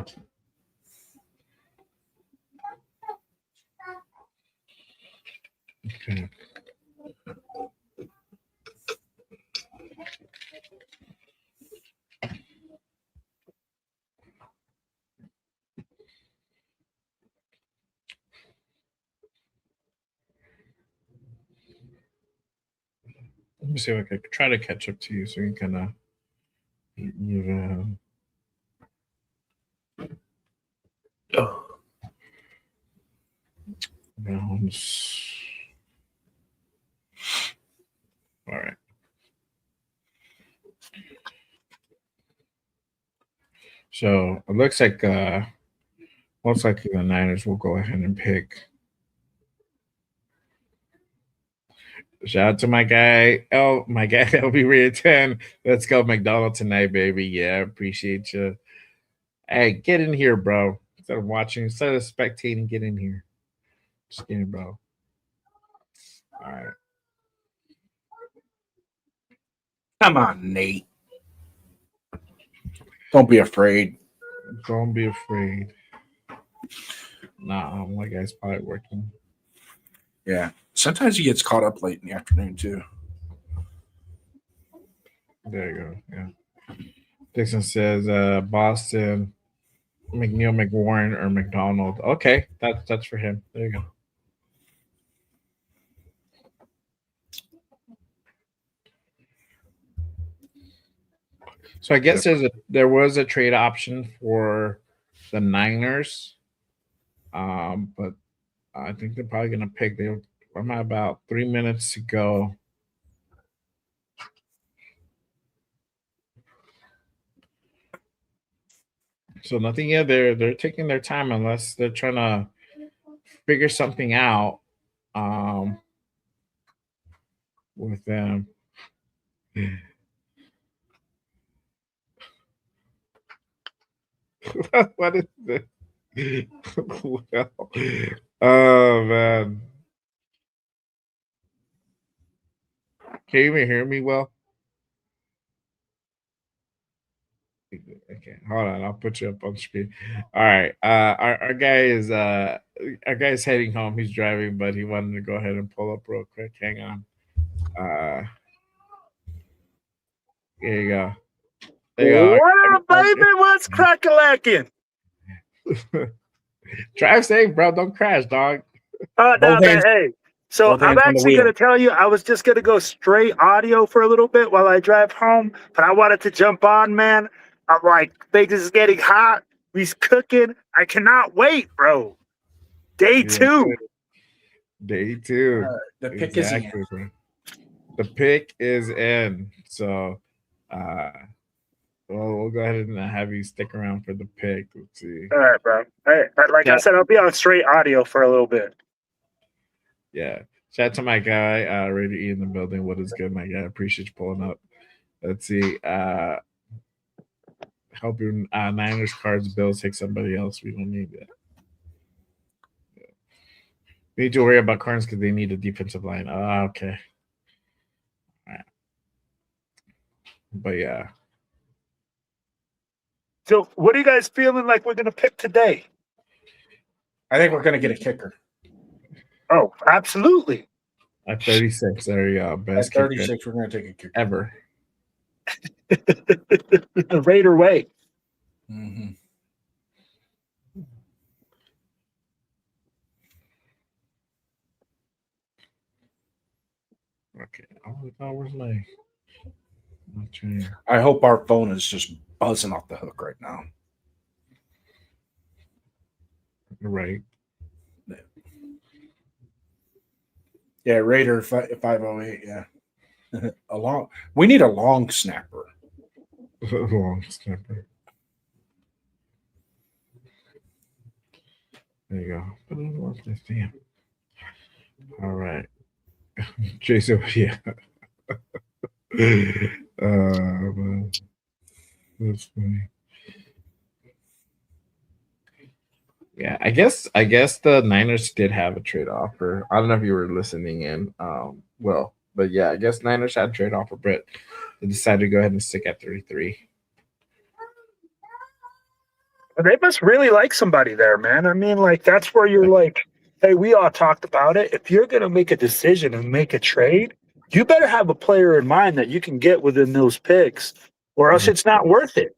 Okay. Let me see if I could try to catch up to you so you can you bounce. All right. So it looks like most likely the Niners will go ahead and pick. Shout out to my guy, my guy LB Ray 10. Let's go McDonald tonight, baby. Yeah, appreciate you. Hey, get in here, bro. Instead of watching, instead of spectating, get in here. Just get in, bro. All right. Come on, Nate. Don't be afraid. Don't be afraid. Nah, my guy's probably working. Yeah. Sometimes he gets caught up late in the afternoon, too. There you go. Yeah. Dixon says Boston, McNeil, McWarren, or McDonald. Okay, that's for him. There you go. So I guess there was a trade option for the Niners, but I think they're probably gonna pick. I'm at about 3 minutes to go. So nothing yet. They're taking their time unless they're trying to figure something out with them. What is this? Well, oh man. Can you even hear me well? Okay, hold on. I'll put you up on screen. All right. Our guy is heading home. He's driving, but he wanted to go ahead and pull up real quick. Hang on. Here you go. There you What up, baby? What's crack-a-lacking? go. Drive safe, bro. Don't crash, dog. No, man, hey. So I'm actually going to tell you, I was just going to go straight audio for a little bit while I drive home, but I wanted to jump on, man. I'm like, things is getting hot. He's cooking. I cannot wait, bro. Day two. Day two. The pick is in. Bro. The pick is in. So we'll go ahead and have you stick around for the pick. Let's see. All right, bro. Hey, like I said, I'll be on straight audio for a little bit. Yeah. Shout out to my guy, Raider E in the building. What is good, my guy? Appreciate you pulling up. Let's see. Help your Niners, Cards, Bills take somebody else. We don't need that. Yeah. We need to worry about Cards because they need a defensive line. Oh, okay. All right. But yeah. So what are you guys feeling like we're going to pick today? I think we're going to get a kicker. Oh, absolutely. At 36, there you go. Best at 36, we're going to take a kicker. Ever. The Raider way. Mm-hmm. Okay. Oh, where's my chain? I hope our phone is just buzzing off the hook right now. Right. Yeah, Raider 508. Yeah, We need a long snapper. Long snapper. There you go. All right. Jason, yeah. That's funny. Yeah, I guess the Niners did have a trade offer. I don't know if you were listening in. But yeah, I guess Niners had a trade offer, but they decided to go ahead and stick at 33. They must really like somebody there, man. I mean, like, that's where you're like, hey, we all talked about it. If you're going to make a decision and make a trade, you better have a player in mind that you can get within those picks, or else it's not worth it.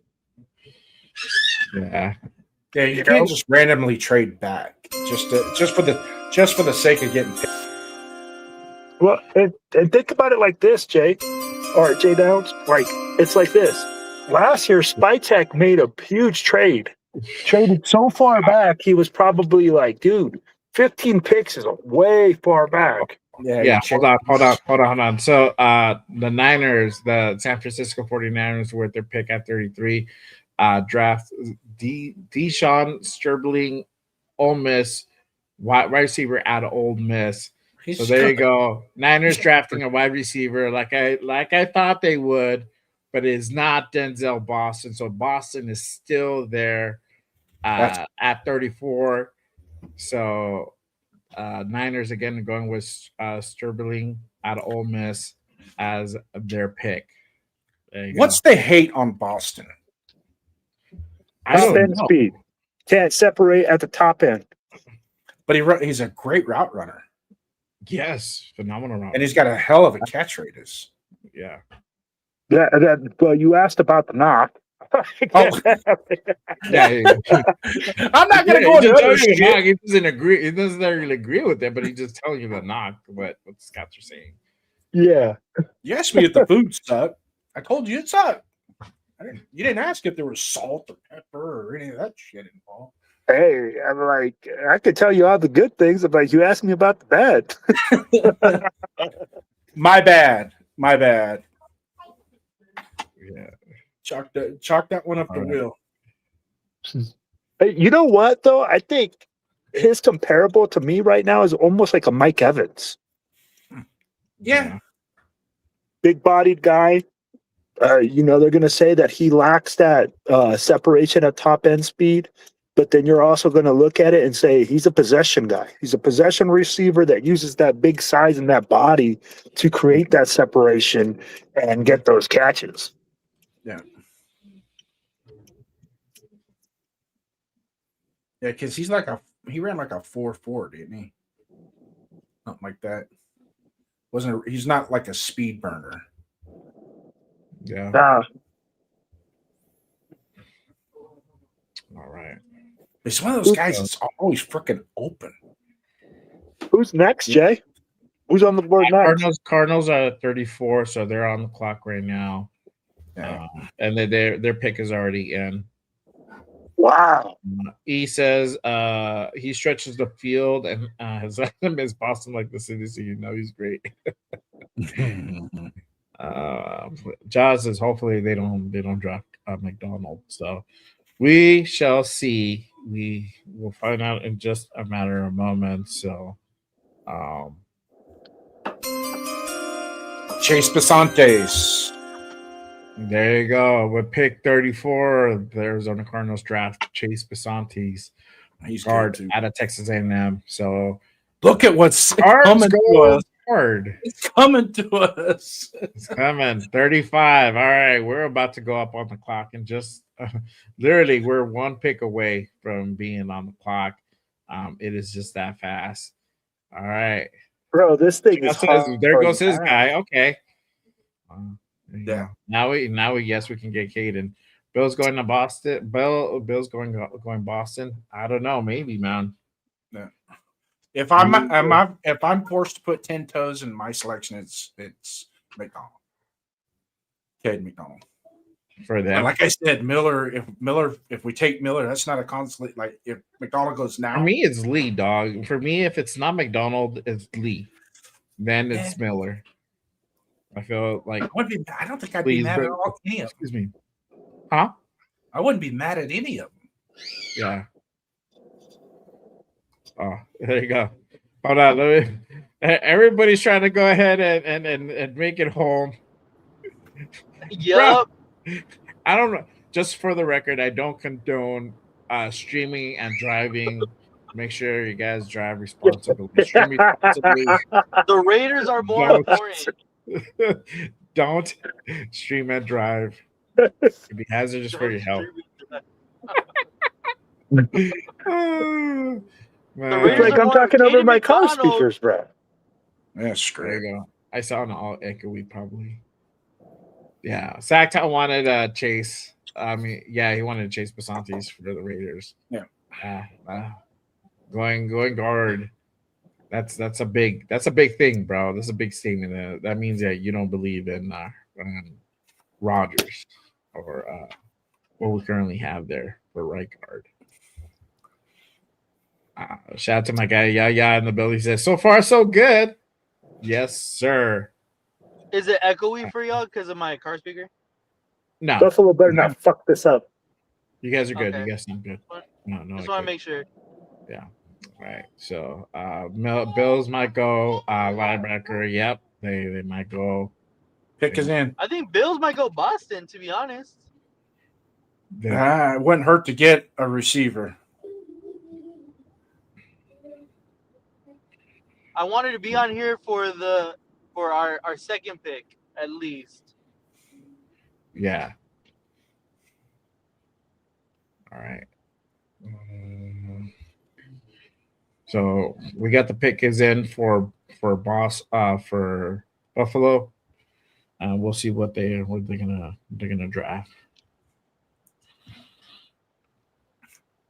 Yeah. Yeah, you can't just randomly trade back just for the sake of getting picked. Well, and think about it like this, Jay, or Jay Downs. Like, it's like this. Last year, Spytek made a huge trade. Traded so far back, he was probably like, dude, 15 picks is way far back. Yeah, hold on. So the Niners, the San Francisco 49ers were at their pick at 33. Draft Deshaun Sterling, Ole Miss, wide receiver out of Ole Miss. So there you go. Niners drafting a wide receiver like I thought they would, but it's not Denzel Boston. So Boston is still there at 34. So Niners again going with Sterling out of Ole Miss as their pick. What's the hate on Boston? Top end speed. Can't separate at the top end. But he's a great route runner. Yes, phenomenal route. And he's got a hell of a catch radius. Yeah. Well, you asked about the knock. Yeah. I'm not going to go into other shit. He doesn't agree. He doesn't really agree with it, but he's just telling you the knock, what the scouts are saying. Yeah. You asked me if the food sucked. I told you it sucked. You didn't ask if there was salt or pepper or any of that shit involved. Hey, I'm like, I could tell you all the good things, but you asked me about the bad. My bad. Yeah. Chalk that one up the wheel. Hey, you know what, though? I think his comparable to me right now is almost like a Mike Evans. Yeah. Big-bodied guy. They're going to say that he lacks that separation at top-end speed, but then you're also going to look at it and say he's a possession guy. He's a possession receiver that uses that big size and that body to create that separation and get those catches. Yeah. Yeah, because he ran like a 4.4, didn't he? Something like that. He's not like a speed burner. Yeah. All right. He's one of those guys that's always freaking open. Who's next, Jay? Who's on the board next? Cardinals are at 34, so they're on the clock right now. Yeah. And their pick is already in. Wow. He says he stretches the field and has Miss Boston like the city, so you know he's great. Jaws says hopefully they don't draft McDonald. So we shall see. We will find out in just a matter of moments. So Chase Basantes. There you go. With pick 34, the Arizona Cardinals draft Chase Basantes. He's guard out of Texas A&M. So look at what's coming to us. Hard. It's coming to us. It's coming. 35. All right. We're about to go up on the clock and just literally we're one pick away from being on the clock. It is just that fast. All right. Bro, this thing is hard. There goes his guy. Okay. Yeah. Now we yes we can get Caden. Bill's going to Boston. Bill's going Boston. I don't know. Maybe, man. Yeah. If I'm forced to put 10 toes in my selection, it's McDonald. Cade McDonald. for them. Like I said, if we take Miller, that's not a conflict. Like if McDonald goes now, For me, it's Lee, dog. For me, if it's not McDonald, it's Lee. Then it's Miller. I feel like I don't think I'd be mad at any of them. Excuse me. Huh? I wouldn't be mad at any of them. Yeah. Oh, there you go. Hold on. Everybody's trying to go ahead and make it home. Yup. I don't know. Just for the record, I don't condone streaming and driving. Make sure you guys drive responsibly. Stream responsibly. The Raiders are more important. Don't stream and drive. It'd be hazardous for your health. The Raiders like I'm talking over my car speakers, bro. That's great. There you go. I saw an all echoey probably. Yeah, Sacktown wanted Chase. I mean, yeah, he wanted Chase Basantes for the Raiders. Yeah. Going guard. That's a big thing, bro. That's a big statement. That means that you don't believe in Rodgers or what we currently have there for right guard. Shout out to my guy Yaya in the building. He says, "So far, so good." Yes, sir. Is it echoey for y'all because of my car speaker? No. Buffalo better not fuck this up. You guys are good. Okay. You guys seem good. No. Just want to make sure. Yeah. All right. So Bills might go linebacker. Yep. They might go. Pick is in. I think Bills might go Boston, to be honest. It wouldn't hurt to get a receiver. I wanted to be on here for our second pick, at least. Yeah. All right. So we got the pick is in for Buffalo. We'll see what they're gonna draft.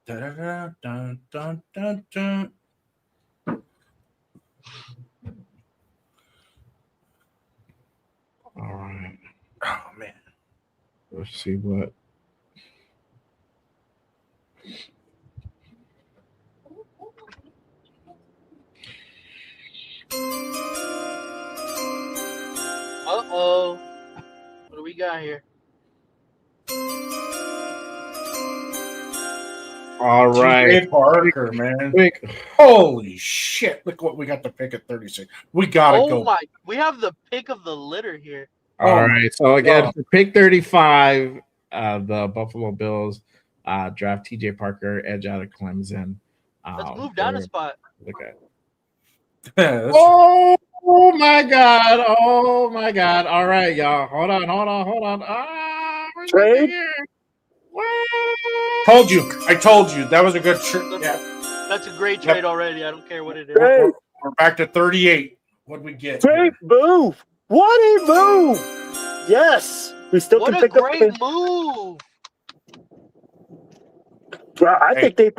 Dun, dun, dun, dun, dun, dun. All right. Oh man. Let's see what. Uh-oh. What do we got here? All right. GM Parker, man. Quick. Holy shit. Look what we got to pick at 36. We gotta go. Oh my, we have the pick of the litter here. All right. So again, for pick 35, the Buffalo Bills draft TJ Parker, edge out of Clemson. Let's move down a spot. Look at. Oh my God! Oh my God! All right, y'all. Hold on. Trade? I told you that was a good trade. Yeah. That's a great trade already. I don't care what it is. We're back to 38. What'd we get? Great move! What a move! Yes, we still What can a pick up. great move! Well, I think they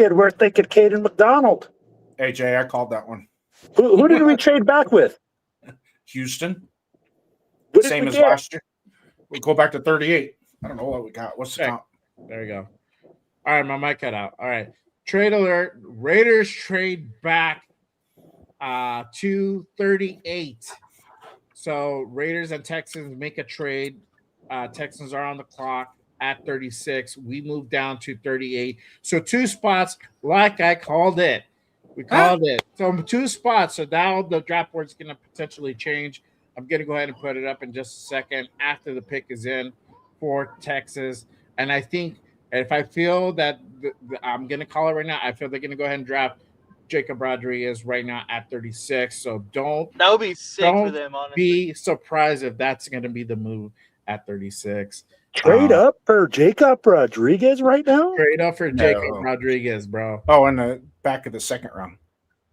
were thinking Caden McDonald. Hey Jay, I called that one. Who did we trade back with? Houston. What did Same we as get? last year. We go back to 38. I don't know what we got. What's the count? There we go. All right, my mic cut out. All right. Trade alert. Raiders trade back to 38. So Raiders and Texans make a trade. Texans are on the clock at 36. We move down to 38. So 2 spots, like I called it. We called it. So 2 spots. So now the draft board is going to potentially change. I'm going to go ahead and put it up in just a second after the pick is in for Texas. And I think if I feel that I'm going to call it right now, I feel they're going to go ahead and draft Jacob Rodriguez right now at 36. So that would be sick for them, honestly. Be surprised if that's going to be the move at 36. Trade up for Jacob Rodriguez right now? Trade up for Jacob Rodriguez, bro. Oh, in the back of the second round.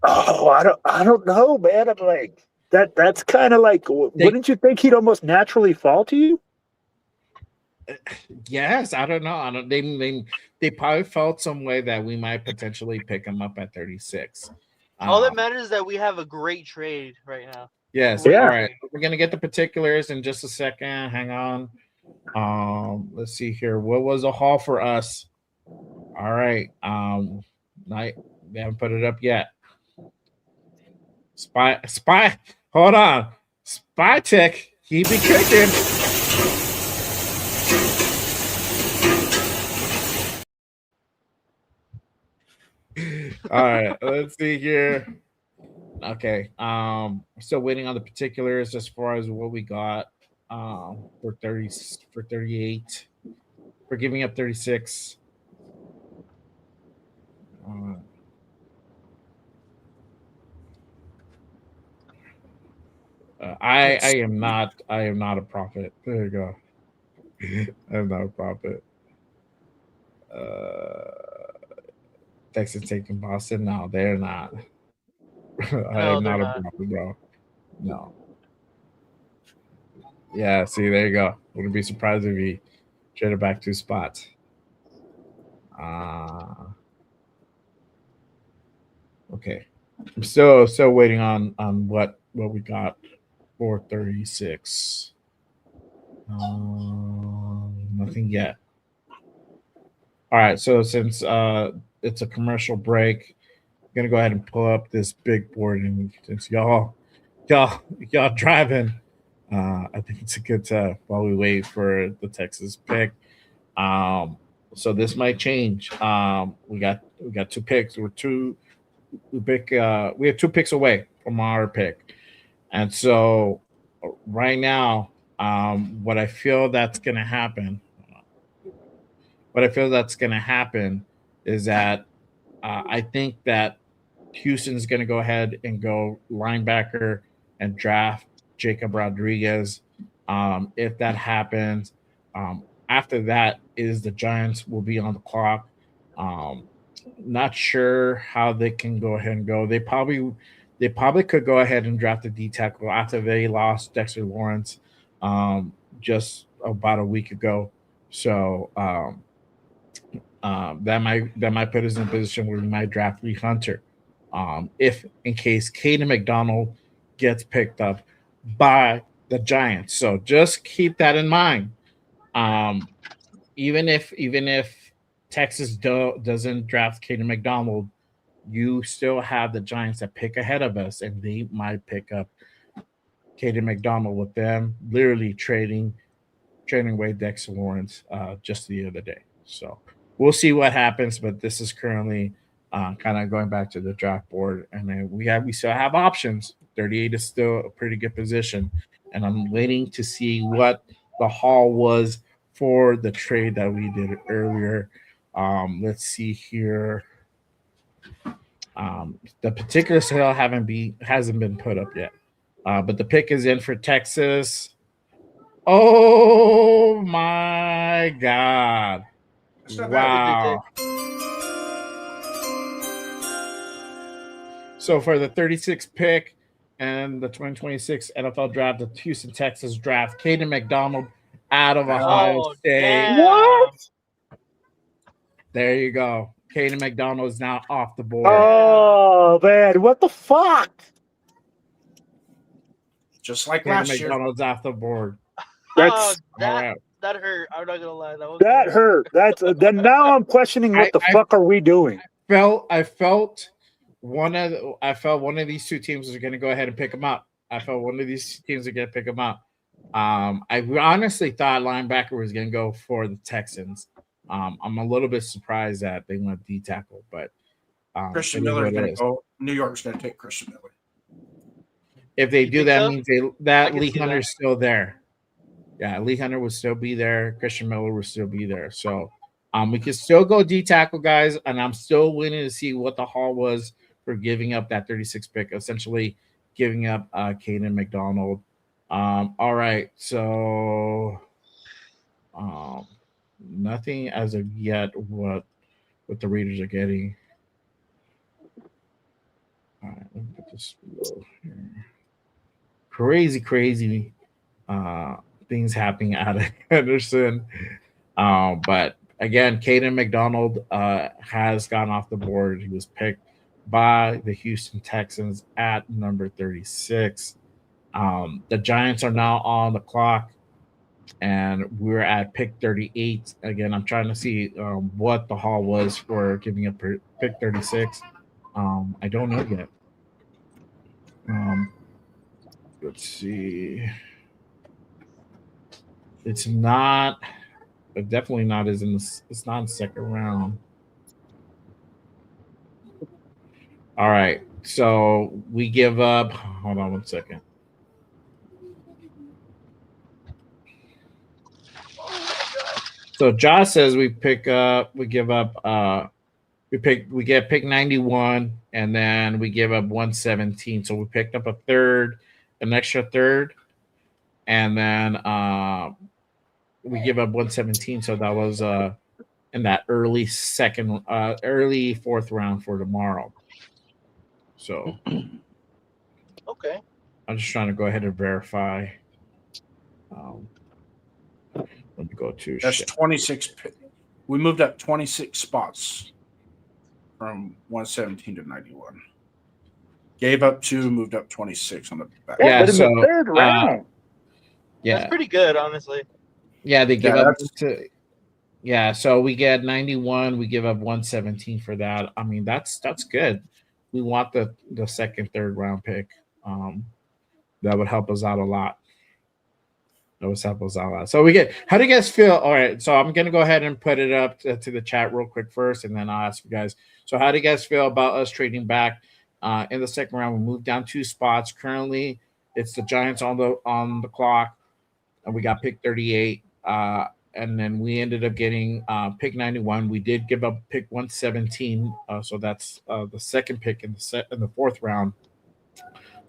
Oh, I don't know, man. I'm like that's kind of like. Wouldn't you think he'd almost naturally fall to you? Yes, I don't know. They probably felt some way that we might potentially pick him up at 36. All that matters is that we have a great trade right now. Yes. Yeah. All right. We're gonna get the particulars in just a second. Hang on. Let's see here. What was a haul for us? All right. They haven't put it up yet. Spy. Hold on. Spytek. Keep it kicking. All right. Let's see here. Okay. Still waiting on the particulars as far as what we got. For 38. For giving up 36. I am not a prophet. There you go. I'm not a prophet. Texas taking Boston. No, they're not. I No, am they're not a not. prophet, bro. No. Yeah, see, there you go. Wouldn't be surprised if he traded back 2 spots. Okay. I'm still waiting on what we got for 36. Nothing yet. All right, so since it's a commercial break, I'm gonna go ahead and pull up this big board, and since y'all driving, I think it's a good time while we wait for the Texas pick. So this might change. We got 2 picks. We have 2 picks away from our pick, and so right now, what I feel that's gonna happen. What I feel that's gonna happen is that I think that Houston's going to go ahead and go linebacker and draft Jacob Rodriguez. If that happens, after that is the Giants will be on the clock. Not sure how they can go ahead and go. They probably could go ahead and draft a D tackle after they lost Dexter Lawrence just about a week ago. So that might put us in a position where we might draft Lee Hunter. If in case Caden McDonald gets picked up by the Giants. So just keep that in mind. Even if Texas doesn't draft Caden McDonald, you still have the Giants that pick ahead of us, and they might pick up Caden McDonald with them literally trading away Dexter Lawrence just the other day. So we'll see what happens, but this is currently kind of going back to the draft board, and then we still have options. 38 is still a pretty good position, and I'm waiting to see what the haul was for the trade that we did earlier. Let's see here. The particular sale hasn't been put up yet, but the pick is in for Texas. Oh my God! Wow. So for the 36th pick and the 2026 NFL draft, the Houston Texas draft, Caden McDonald out of Ohio State. Damn. What? There you go. Caden McDonald is now off the board. Oh man, what the fuck? Just like Caden last year. McDonald's off the board. That's that hurt. I'm not gonna lie. that hurt. That's then now I'm questioning what the fuck are we doing? I felt one of these 2 teams was going to go ahead and pick him up. I felt one of these teams are going to pick him up. I honestly thought linebacker was going to go for the Texans. I'm a little bit surprised that they went D tackle, but Christian Miller is going to go. New York's going to take Christian Miller. If they do, that means Lee Hunter's that. still there. Yeah, Lee Hunter would still be there. Christian Miller would still be there. So we can still go D tackle, guys, and I'm still waiting to see what the haul was for giving up that 36 pick, essentially giving up Caden McDonald. All right, so nothing as of yet what the Raiders are getting. All right, let me put this below here. Crazy things happening out of Henderson. But again, Caden McDonald has gone off the board. He was picked by the Houston Texans at number 36. The Giants are now on the clock. and we're at pick 38. Again, I'm trying to see what the haul was for giving up pick 36. I don't know yet. Let's see. It's not. It definitely not is in the. It's not in the second round. All right. So we give up. Hold on 1 second. So Josh says we pick up. We give up. We get pick 91, and then we give up 117. So we picked up a third, an extra third, and then we give up 117. So that was in that early fourth round for tomorrow. So Okay. I'm just trying to go ahead and verify. Let me go to. That's 26. We moved up 26 spots from 117 to 91. Gave up 2, moved up 26 on the back. Yeah, but in so, the third round. Yeah, That's pretty good, honestly. Yeah, they give up to. Yeah, so we get 91. We give up 117 for that. I mean, that's good. We want the second, third round pick. That would help us out a lot. So we get. How do you guys feel? All right, so I'm gonna go ahead and put it up to the chat real quick first, and then I'll ask you guys. So how do you guys feel about us trading back in the second round? We moved down 2 spots. Currently, it's the Giants on the clock, and we got pick 38. And then we ended up getting pick 91. We did give up pick 117, so that's the second pick in the fourth round.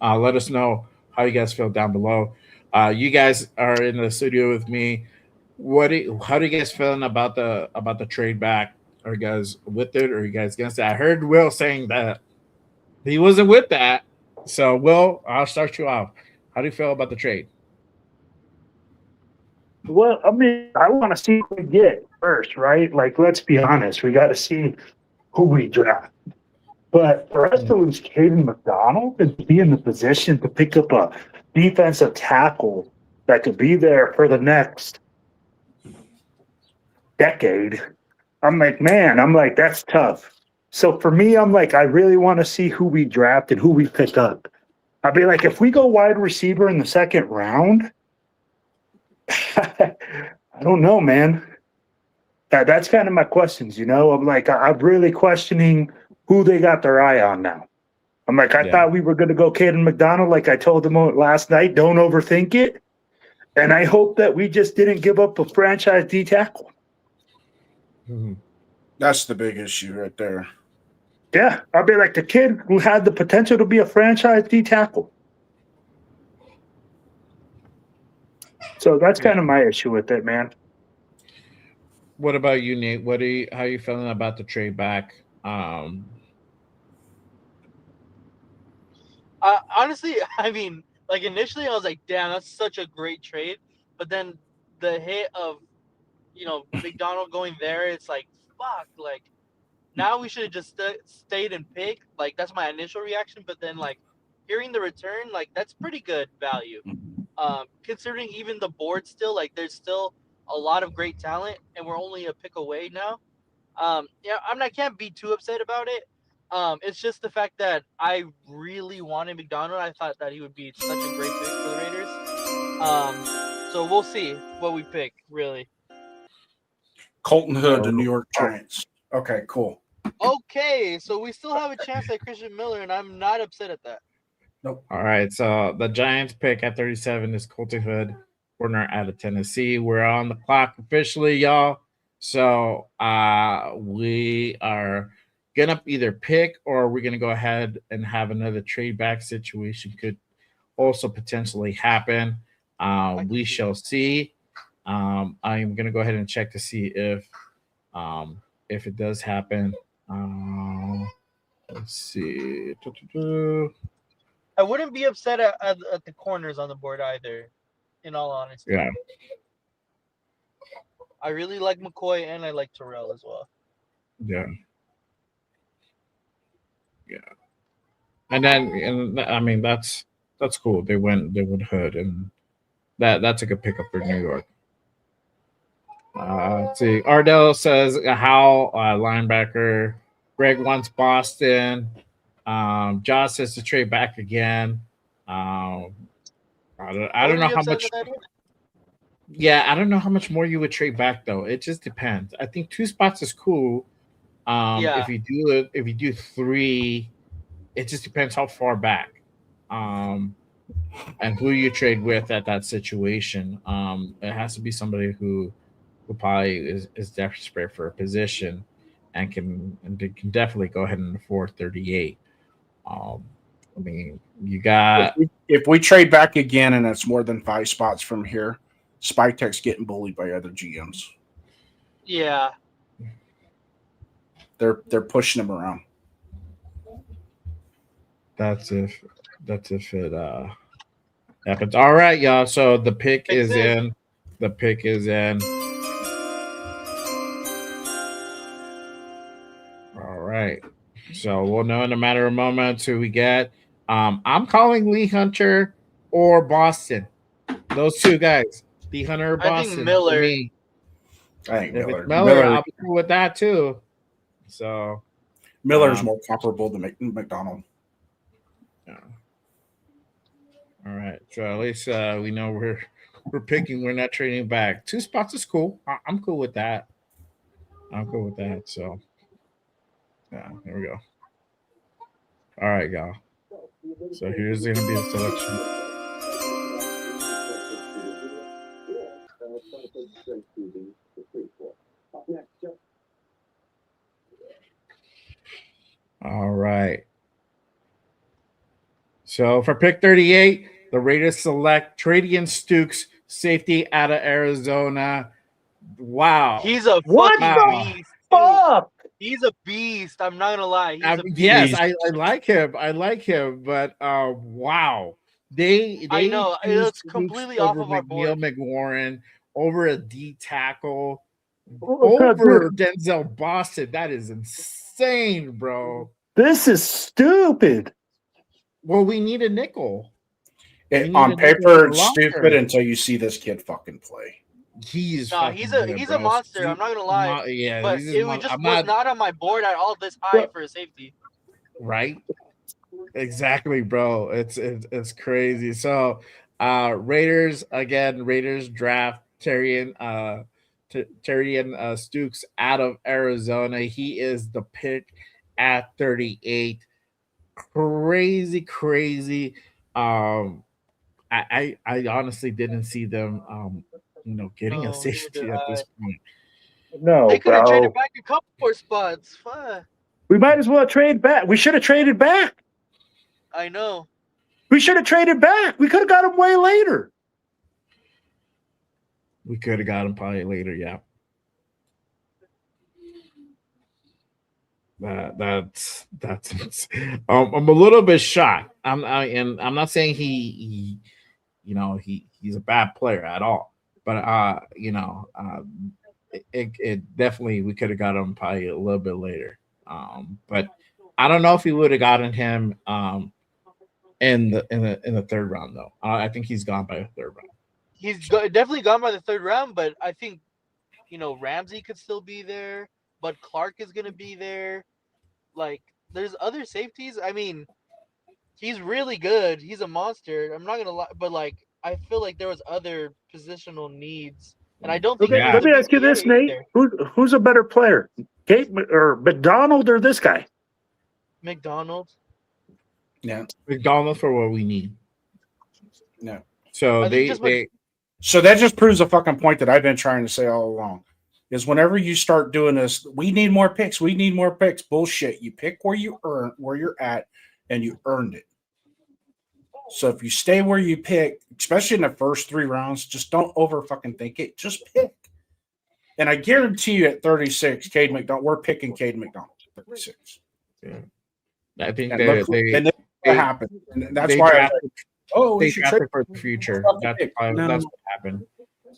Let us know how you guys feel down below. You guys are in the studio with me. How do you guys feeling about the trade back? Are you guys with it, or are you guys against it? I heard Will saying that he wasn't with that. So Will, I'll start you off. How do you feel about the trade? Well, I mean, I want to see who we get first, right? Like, let's be honest. We got to see who we draft. But for us to lose Caden McDonald and be in the position to pick up a defensive tackle that could be there for the next decade, I'm like, that's tough. So for me, I'm like, I really want to see who we draft and who we pick up. I'd be like, if we go wide receiver in the second round, I don't know, man. That's kind of my questions, I'm like, I'm really questioning who they got their eye on now. I'm like, I thought we were going to go Caden McDonald, like I told them last night. Don't overthink it. And I hope that we just didn't give up a franchise D tackle. Mm-hmm. That's the big issue right there. Yeah, I'll be like the kid who had the potential to be a franchise D tackle. So that's kind of my issue with it, man. What about you, Nate? How are you feeling about the trade back? Honestly, I mean, like initially I was like, damn, that's such a great trade. But then the hit of, McDonald going there, it's like, fuck, like now we should have just stayed and picked. Like that's my initial reaction. But then like hearing the return, like that's pretty good value. Considering even the board still, like there's still a lot of great talent and we're only a pick away now. I can't be too upset about it. It's just the fact that I really wanted McDonald. I thought that he would be such a great pick for the Raiders. So we'll see what we pick, really. Colton Hood, the New York Giants. Okay, cool. Okay, so we still have a chance at Christian Miller, and I'm not upset at that. Nope. All right, so the Giants pick at 37 is Colton Hood, corner out of Tennessee. We're on the clock officially, y'all. So we are gonna either pick or we're gonna go ahead and have another trade back situation. Could also potentially happen. We shall see. I'm gonna go ahead and check to see if it does happen. Let's see. I wouldn't be upset at the corners on the board either, in all honesty. Yeah. I really like McCoy and I like Terrell as well. Yeah. Yeah. And I mean that's cool. They went Hood, and that's a good pickup for New York. Let's see. Ardell says how linebacker. Greg wants Boston. Josh says to trade back again. I don't know how much. Yeah, I don't know how much more you would trade back though. It just depends. I think 2 spots is cool. If you do 3, it just depends how far back, and who you trade with at that situation. It has to be somebody who probably is desperate for a position and can definitely go ahead and afford 38. I mean, you got if we trade back again and it's more than 5 spots from here, Spytek's getting bullied by other GMs. Yeah. They're pushing him around. That's if it happens. All right, y'all. So the pick is in. The pick is in. All right. So we'll know in a matter of moments who we get. I'm calling Lee Hunter or Boston. Those 2 guys. Lee Hunter or Boston. I think Miller. Me. I think If Miller. it's Miller, I'll be cool with that too. So Miller's more comparable to McDonald. Yeah. All right. So at least we know we're picking. We're not trading back. 2 spots is cool. I'm cool with that. I'm cool with that. So yeah, there we go. All right, y'all. So here's going to be the selection. All right. So for pick 38, the Raiders select Tradian Stokes, safety out of Arizona. Wow. He's a fucking beast. Fuck. He's a beast. I'm not gonna lie. He's a beast. Yes, I like him. I like him, but wow. I know it's completely off of our board. McLaurin over a D tackle over Denzel Boston. That is insane, bro. This is stupid. Well, we need a nickel. On paper, it's stupid until you see this kid fucking play. He's a monster. I'm not gonna lie. But it was not on my board at all this high for a safety. Right. Exactly, bro. It's crazy. So Raiders draft Tradian Stokes out of Arizona. He is the pick at 38. Crazy. I honestly didn't see them getting a safety at this point. No, they could have traded back a couple more spots. Fuck. We might as well trade back. We should have traded back. I know. We should have traded back. We could have got him way later. We could have got him probably later, yeah. That's I'm a little bit shocked. I'm not saying he's a bad player at all, but it definitely we could have got him probably a little bit later. But I don't know if we would have gotten him in the 3rd round though. I think he's gone by the 3rd round. He's definitely gone by the 3rd round, but I think Ramsey could still be there. But Clark is gonna be there. Like, there's other safeties. I mean, he's really good. He's a monster. I'm not gonna lie, but like, I feel like there was other positional needs, and I don't think. Okay, let me ask you this, Nate: who's a better player, Kate or McDonald, or this guy? McDonald. Yeah, McDonald for what we need. No. So So that just proves a fucking point that I've been trying to say all along. Is whenever you start doing this, we need more picks. We need more picks. Bullshit. You pick where you're at, and you earned it. So if you stay where you pick, especially in the first 3 rounds, just don't over fucking think it. Just pick. And I guarantee you at 36, Cade McDonald, we're picking Cade McDonald at 36. Yeah. I think they happened. And that's why they drafted for the future. That's what happened.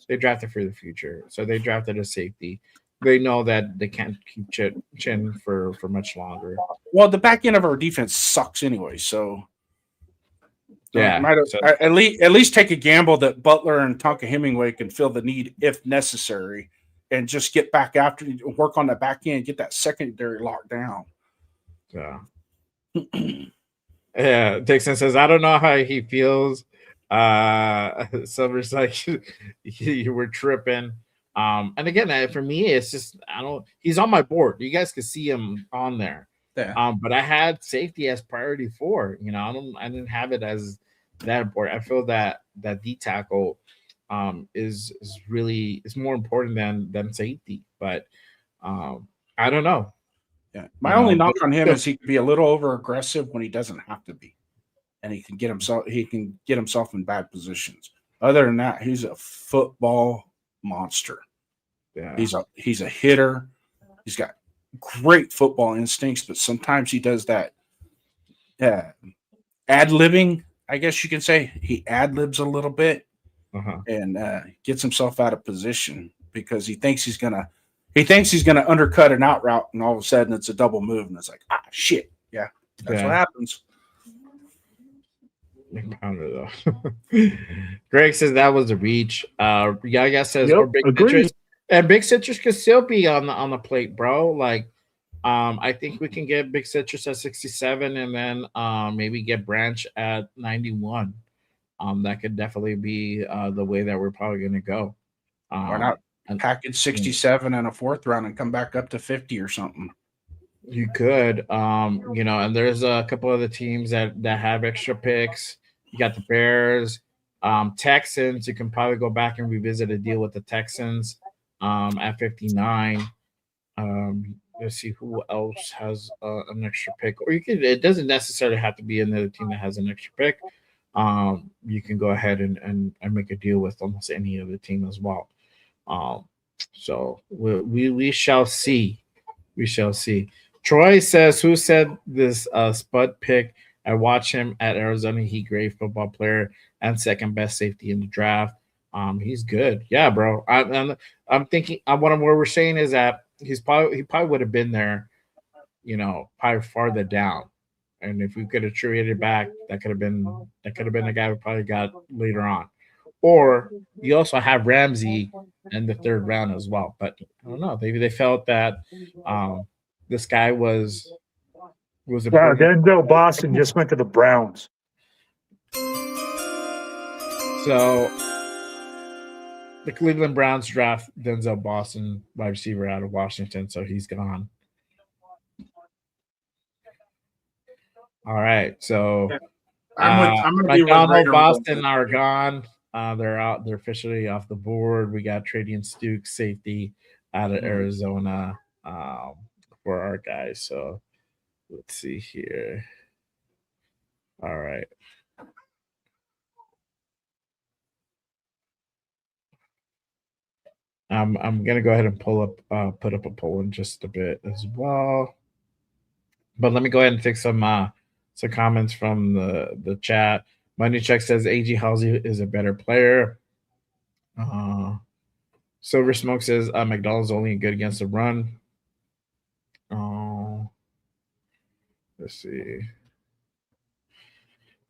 They drafted for the future. So they drafted a safety. They know that they can't keep Chin for much longer. Well, the back end of our defense sucks anyway. So yeah, at least take a gamble that Butler and Tonka Hemingway can fill the need if necessary, and just get back after, work on the back end, get that secondary locked down. Yeah. Yeah. Dixon says, I don't know how he feels. Silver's like, you were tripping. And again, for me, it's just, he's on my board. You guys can see him on there. Yeah. But I had safety as priority 4. I didn't have it as that important. I feel that D tackle is more important than safety. But I don't know. Yeah. My only knock on him is he can be a little over aggressive when he doesn't have to be. And he can get himself in bad positions. Other than that, he's a football monster. Yeah. He's a hitter. He's got great football instincts, but sometimes he does that ad-libbing, I guess you can say. He ad-libs a little bit and gets himself out of position because he thinks he's gonna undercut an out route, and all of a sudden it's a double move, and it's like, shit. Yeah, that's what happens. Pounder though. Greg says that was a reach. Yaga says or Big Citrus. And Big Citrus could still be on the plate, bro. Like, I think we can get Big Citrus at 67 and then maybe get Branch at 91. That could definitely be the way that we're probably gonna go. Why not package 67 and a 4th round and come back up to 50 or something? You could, and there's a couple other teams that have extra picks. You got the Bears, Texans. You can probably go back and revisit a deal with the Texans at 59. Let's see who else has an extra pick, or it doesn't necessarily have to be another team that has an extra pick. You can go ahead and make a deal with almost any other team as well. So we shall see. We shall see. Troy says, who said this Spud pick? I watched him at Arizona. He great football player and second best safety in the draft. He's good. Yeah, bro. I'm thinking what we're saying is that he probably would have been there, probably farther down. And if we could have traded back, that could have been a guy we probably got later on. Or you also have Ramsey in the 3rd round as well. But I don't know. Maybe they felt that this guy was a Denzel Boston just went to the Browns. So the Cleveland Browns draft Denzel Boston, wide receiver out of Washington, so he's gone. All right, so McDonald, Boston are gone. They're out. They're officially off the board. We got Tradian Stokes, safety out of Arizona for our guys. So let's see here. All right. I'm gonna go ahead and put up a poll in just a bit as well. But let me go ahead and take some comments from the chat. Money Check says A.G. Halsey is a better player. Silver Smoke says McDonald's only good against the run. Let's see.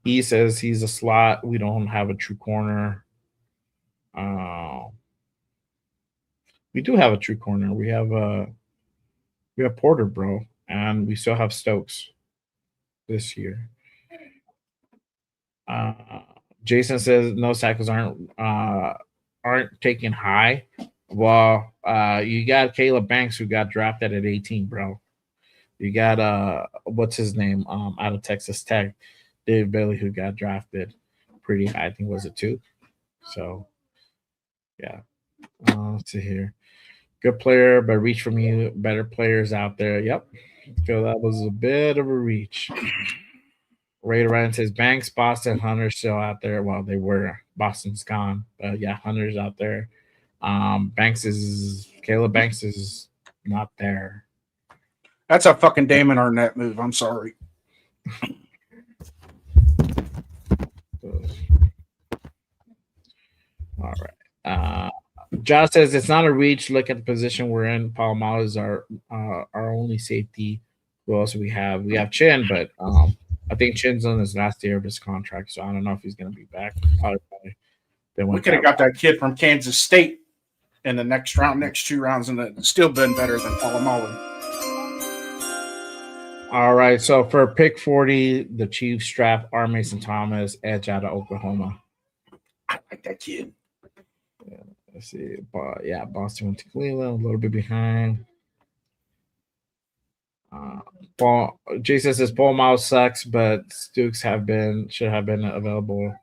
E says he's a slot. We don't have a true corner. We do have a true corner. We have Porter, bro, and we still have Stokes this year. Jason says no tackles aren't taken high. Well, you got Caleb Banks who got drafted at 18, bro. You got what's his name out of Texas Tech, Dave Bailey, who got drafted pretty high. I think was it 2. So yeah. Let's see here. Good player, but reach from you. Better players out there. Yep. I feel that was a bit of a reach. Ray Ryan says Banks, Boston, Hunter's still out there. Well, they were. Boston's gone. But yeah, Hunter's out there. Caleb Banks is not there. That's a fucking Damon Arnett move. I'm sorry. All right. Josh says it's not a reach. Look at the position we're in. Palpable is our only safety. Who else do we have? We have Chin, but I think Chin's on his last year of his contract, so I don't know if he's going to be back. Probably we could have got that kid from Kansas State. in the next two rounds, and it's still been better than palpable. All right, so for pick 40, the Chiefs draft R. Mason Thomas, edge out of Oklahoma. I like that kid. Yeah, let's see. But yeah, Boston went to Cleveland, a little bit behind. Jason says Paul Miles sucks, but Stokes should have been available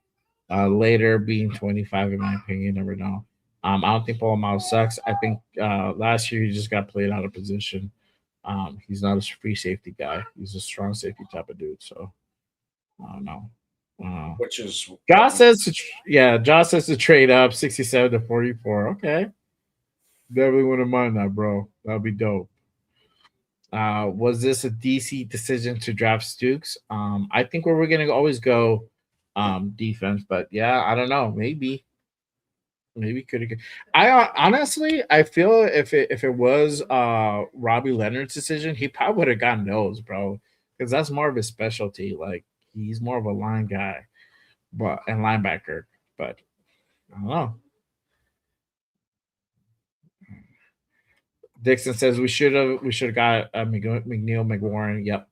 later, being 25 in my opinion. Never know. I don't think Paul Miles sucks. I think last year he just got played out of position. He's not a free safety guy. He's a strong safety type of dude. So I don't know. Which is Josh says to trade up 67 to 44. Okay. Definitely wouldn't mind that, bro. That'd be dope. Was this a DC decision to draft Stokes? I think we're gonna always go defense, but yeah, I don't know. Maybe could. I honestly, I feel if it was Robbie Leonard's decision, he probably would have gotten those, bro, because that's more of his specialty. Like he's more of a line guy, and linebacker. But I don't know. Dixon says we should have got McNeil McWarren. Yep.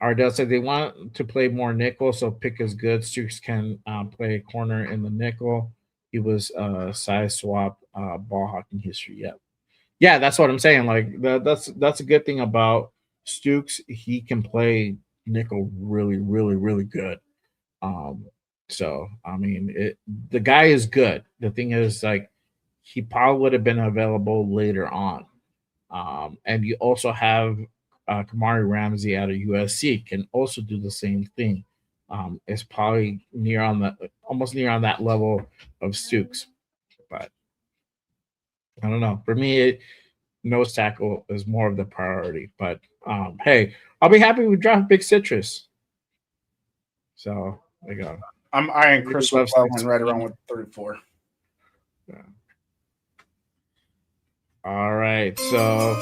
Ardell said they want to play more nickel, so pick is good. Stokes can play a corner in the nickel. He was size swap ball hawking history. Yep. Yeah, that's what I'm saying. Like that's a good thing about Stokes. He can play nickel really, really, really good. So I mean, the guy is good. The thing is, like, he probably would have been available later on. And you also have Kamari Ramsey out of USC can also do the same thing. It's probably almost near on that level of Stokes, but I don't know. For me, nose tackle is more of the priority. But hey, I'll be happy we draft Big Citrus. So there you go. I'm eyeing Chris McClellan right around with 34. Yeah. All right, so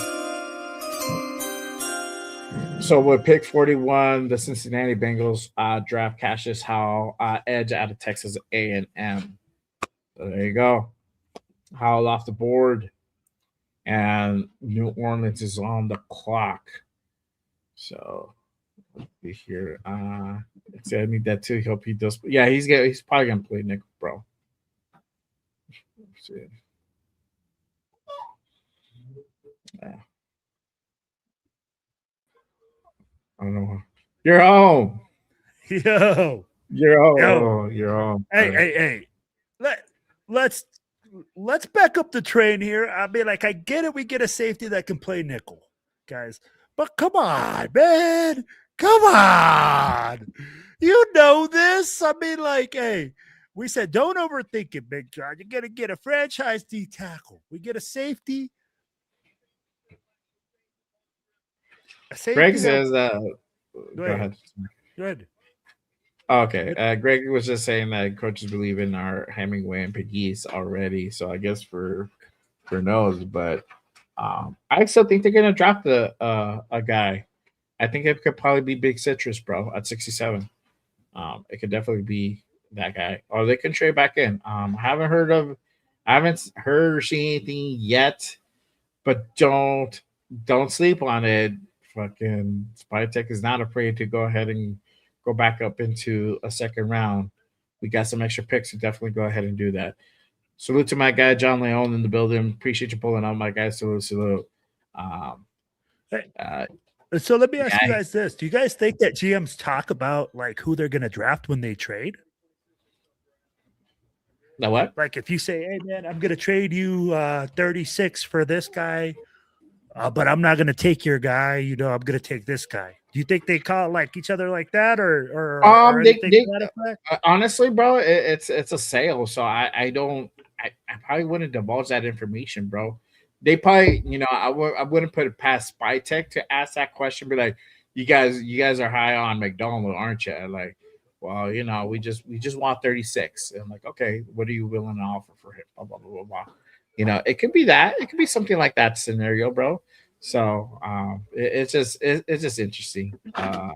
with pick 41, the Cincinnati Bengals draft Cassius Howell, edge out of Texas A&M. So there you go. Howell off the board, and New Orleans is on the clock. So let's see here. I need that too. Hope he does. Yeah, he's probably gonna play nickel, bro. Let's see. Yeah. I don't know. You're home. Yo. You're home. You're home. Hey. Let's back up the train here. I mean, like, I get it. We get a safety that can play nickel, guys. But come on, man. Come on. You know this. I mean, like, hey, we said don't overthink it, Big John. You're going to get a franchise D tackle. We get a safety. Greg says, go ahead. Go ahead. Okay. Greg was just saying that coaches believe in our Hemingway and Pegues already. So I guess for nose, but I still think they're gonna drop a guy. I think it could probably be Big Citrus, bro, at 67. It could definitely be that guy. Or they can trade back in. I haven't heard or seen anything yet, but don't sleep on it. Fucking Spytek is not afraid to go ahead and go back up into a second round. We got some extra picks to definitely go ahead and do that. Salute to my guy John Leone in the building. Appreciate you pulling on, my guy. Salute. So let me ask you guys this: do you guys think that GMs talk about like who they're going to draft when they trade? Now what? Like if you say, "Hey man, I'm going to trade you 36 for this guy." But I'm not going to take your guy. You know, I'm going to take this guy. Do you think they call like each other like that, or honestly, bro, it's a sale. So I probably wouldn't divulge that information, bro. They probably, I wouldn't put it past Spytek to ask that question. Be like, you guys are high on McDonald, aren't you? And like, well, we just want 36. And I'm like, okay, what are you willing to offer for him? Blah blah blah blah blah. It could be that. It could be something like that scenario, bro. So it's just interesting.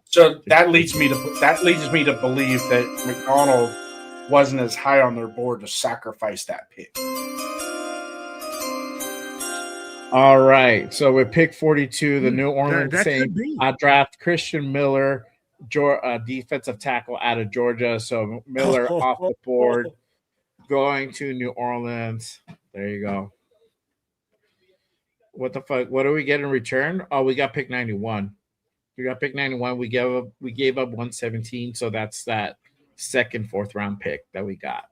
So that leads me to believe that McDonald wasn't as high on their board to sacrifice that pick. All right. So with pick 42, the New Orleans that Saints draft Christian Miller, defensive tackle out of Georgia. So Miller off the board, going to New Orleans. There you go. What the fuck? What do we get in return? Oh, we got pick 91. We got pick 91. We gave up 117. So that's that second, fourth round pick that we got.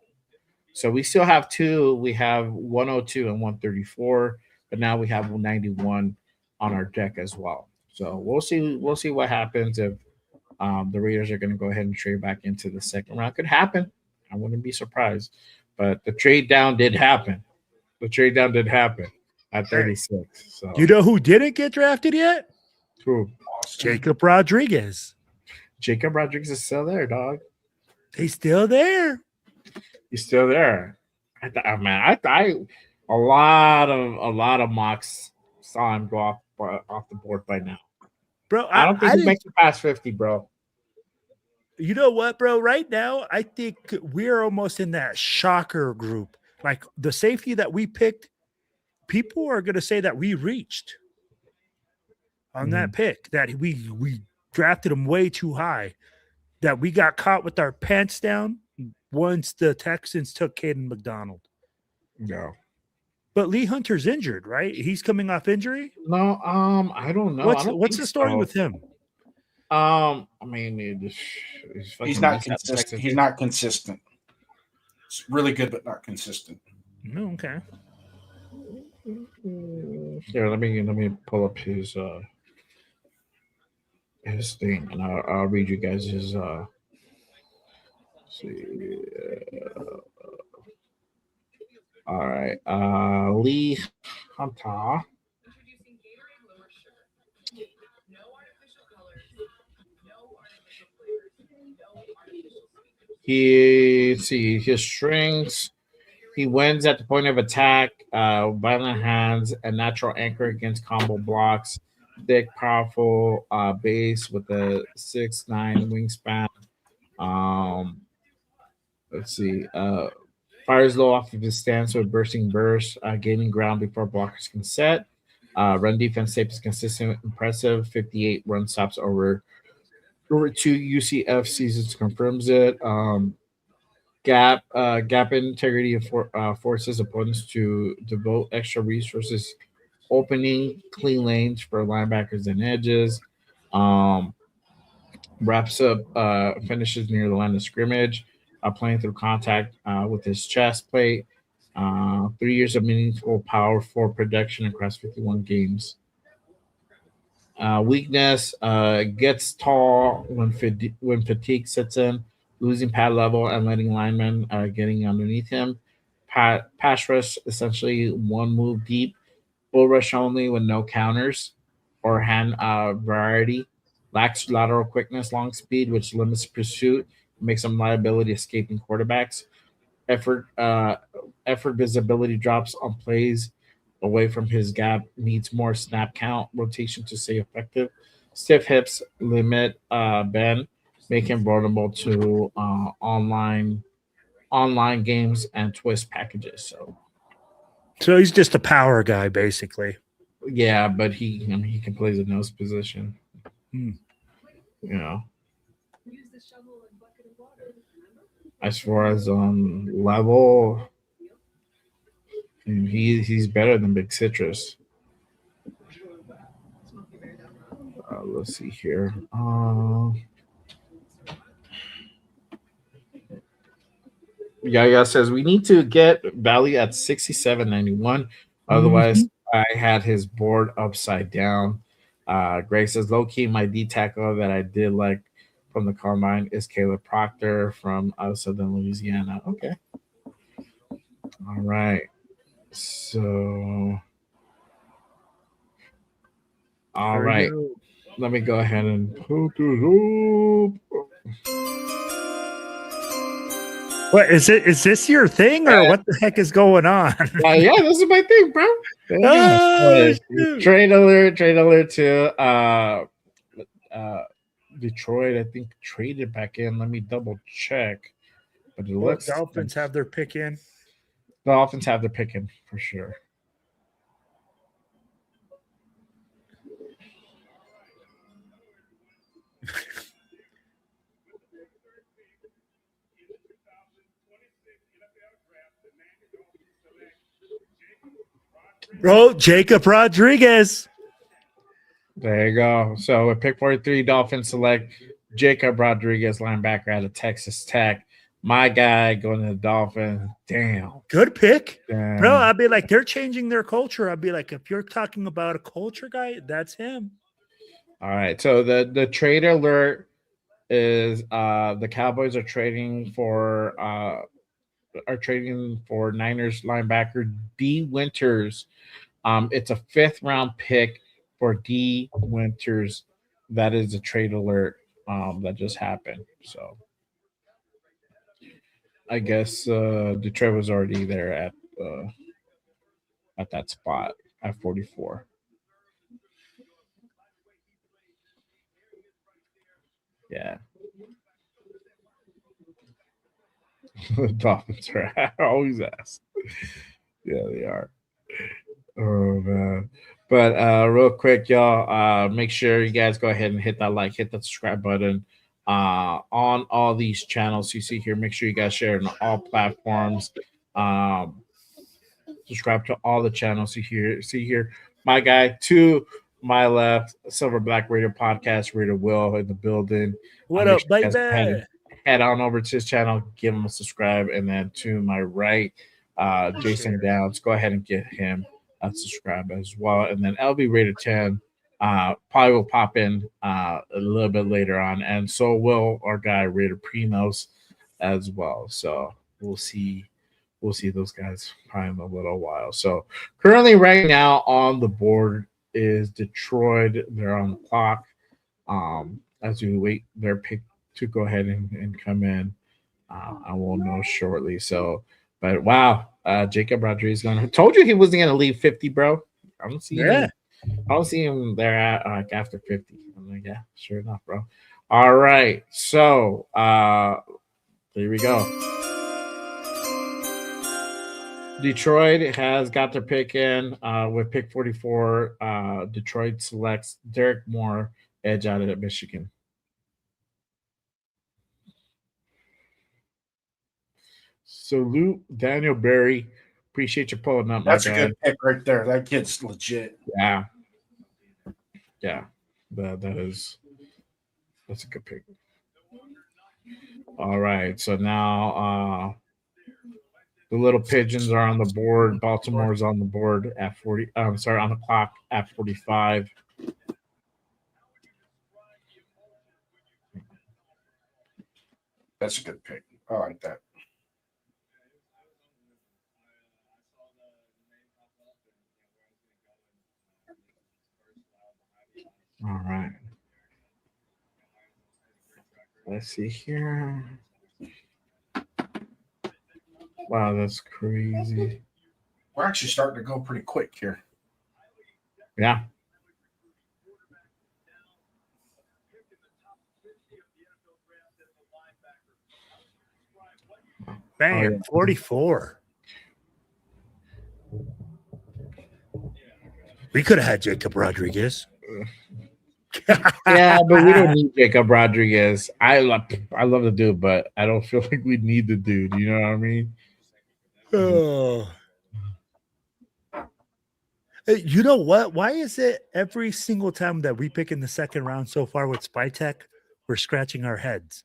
So we still have two. We have 102 and 134, but now we have 91 on our deck as well. So we'll see. We'll see what happens if the Raiders are going to go ahead and trade back into the second round. Could happen. I wouldn't be surprised. But the trade down did happen. The trade down did happen at 36. So you know who didn't get drafted yet? Who? Jacob Rodriguez. Jacob Rodriguez is still there, dog. He's still there. He's still there. I a lot of mocks saw him go off the board by now. Bro, I don't think he makes it past 50, bro. You know what, bro? Right now, I think we're almost in that shocker group. Like the safety that we picked, people are going to say that we reached on that pick, that we drafted him way too high, that we got caught with our pants down once the Texans took Caden McDonald. No. But Lee Hunter's injured, right? He's coming off injury? No, I don't know. What's the story with him? I mean, he's not consistent. He's not consistent. It's really good, but not consistent. No, okay. Here, let me pull up his thing, and I'll read you guys his. See. All right. Lee Hunter. His strengths. He wins at the point of attack, violent hands, a natural anchor against combo blocks, thick, powerful base with a 6'9" wingspan. Let's see. Fires low off of his stance with bursting burst, gaining ground before blockers can set. Run defense tape is consistent, impressive. 58 run stops over 2 UCF seasons confirms it. Gap integrity forces opponents to devote extra resources, opening clean lanes for linebackers and edges. Wraps up finishes near the line of scrimmage, playing through contact with his chest plate. 3 years of meaningful power for production across 51 games. Weakness, gets tall when fatigue sets in, losing pad level and letting linemen getting underneath him. Pass rush, essentially one move deep. Bull rush only with no counters or hand variety. Lacks lateral quickness, long speed, which limits pursuit, makes him liability escaping quarterbacks. Effort visibility drops on plays away from his gap, needs more snap count rotation to stay effective. Stiff hips limit bend, make him vulnerable to online games and twist packages. So he's just a power guy, basically. Yeah, but he can play the nose position. You know. As far as level, he's better than Big Citrus. Let's see here. Yaya says we need to get value at 67.91. Otherwise, I had his board upside down. Greg says low key my D tackle that I did like from the combine is Caleb Proctor from Southern Louisiana. Okay. All right. So, all right. Let me go ahead and put this up. What is it? Is this your thing, or what the heck is going on? Yeah, this is my thing, bro. Trade alert to Detroit. I think traded back in. Let me double check. But it Well, looks Dolphins have their pick in. the Dolphins have their pick in for sure. Bro, Jacob Rodriguez. There you go. So at pick 43, Dolphins select Jacob Rodriguez, linebacker out of Texas Tech. My guy going to the Dolphins. Damn. Good pick. Damn. Bro, I'd be like, they're changing their culture. I'd be like, if you're talking about a culture guy, that's him. All right. So the trade alert is the Cowboys are trading for Niners linebacker D Winters. It's a 5th round pick for D Winters. That is a trade alert that just happened. So I guess Detroit was already there at that spot at 44. Yeah. The Dolphins are always ass. Yeah, they are. Oh man. But real quick, y'all, make sure you guys go ahead and hit that like, hit that subscribe button on all these channels you see here. Make sure you guys share it on all platforms. Subscribe to all the channels you see here. My guy to my left, Silver Black Raider Podcast, Raider Will in the building. What Make up, sure you guys baby? head on over to his channel, give him a subscribe, and then to my right, Jason Downs. Go ahead and get him a subscribe as well. And then LB Raider 10 probably will pop in a little bit later on, and so will our guy Raider Primos as well. So we'll see those guys probably in a little while. So currently right now on the board is Detroit. They're on the clock as we wait their pick to go ahead and come in. I will know shortly. So, but wow, Jacob Rodriguez going. Told you he wasn't going to leave 50, bro. I don't see him. I don't see him there at like after 50. I'm like, yeah, sure enough, bro. All right, so there we go. Detroit has got their pick in with pick 44. Detroit selects Derek Moore, edge out of Michigan. Salute Daniel Berry. Appreciate you pulling up. That's a good pick right there. That kid's legit. Yeah. Yeah. That's a good pick. All right. So now the little pigeons are on the board. Baltimore's on the board at 40. I'm sorry, on the clock at 45. That's a good pick. I like that. All right. Let's see here. Wow, that's crazy. We're actually starting to go pretty quick here. Yeah. Bam, 44. We could have had Jacob Rodriguez. Yeah, but we don't need Jacob Rodriguez. I love the dude, but I don't feel like we need the dude. You know what I mean? Oh. Hey, you know what? Why is it every single time that we pick in the second round so far with Spytek, we're scratching our heads?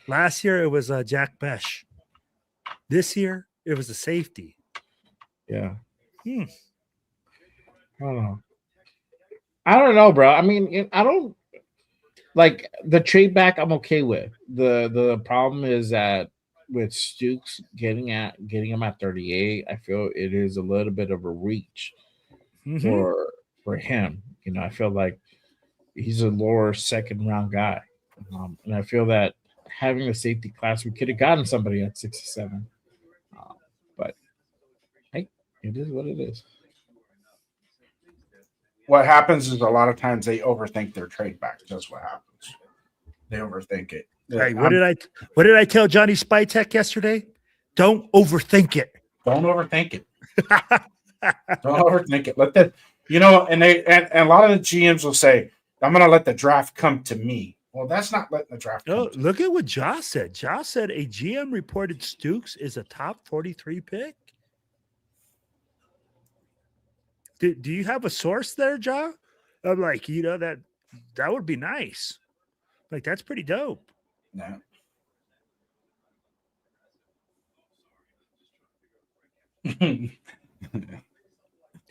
Last year it was Jack Besh. This year it was a safety. Yeah. I don't know, bro. I mean, I don't like the trade back. I'm okay with. The problem is that with Stokes getting him at 38, I feel it is a little bit of a reach for him. You know, I feel like he's a lower second round guy, and I feel that having a safety class, we could have gotten somebody at 67. But hey, it is what it is. What happens is a lot of times they overthink their trade back. That's what happens. They overthink it. Hey, what did I tell Johnny Spytek yesterday? Don't overthink it. Don't overthink it. Don't overthink it. Let that, and a lot of the GMs will say, I'm going to let the draft come to me. Well, that's not letting the draft come to look at what Josh said. Josh said a GM reported Stokes is a top 43 pick. Do you have a source there, Josh? I'm like, that would be nice. Like, that's pretty dope. No. He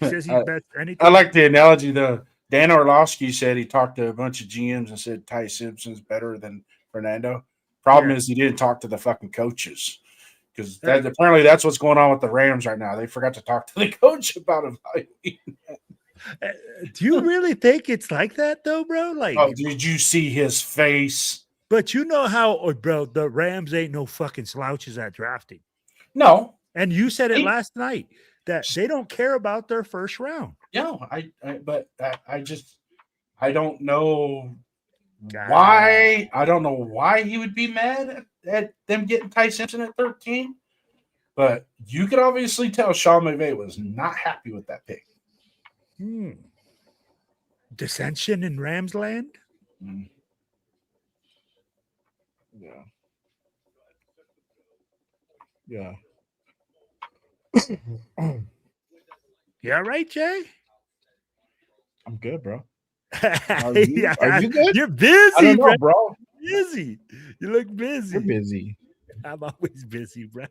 says he bets anything. I like the analogy, though. Dan Orlovsky said he talked to a bunch of GMs and said Ty Simpson's better than Fernando. Problem is he didn't talk to the fucking coaches because apparently that's what's going on with the Rams right now. They forgot to talk to the coach about evaluating. Do you really think it's like that, though, bro? Like, did you see his face? But you know how, bro, the Rams ain't no fucking slouches at drafting. No. And you said it last night that they don't care about their first round. No, I don't know why. I don't know why he would be mad at them getting Ty Simpson at 13. But you could obviously tell Sean McVay was not happy with that pick. Dissension in Rams land? Yeah. Yeah. Yeah, right, Jay? I'm good, bro. Are you good? You're busy, I don't know, bro. Busy. You look busy. You're busy. I'm always busy, bro.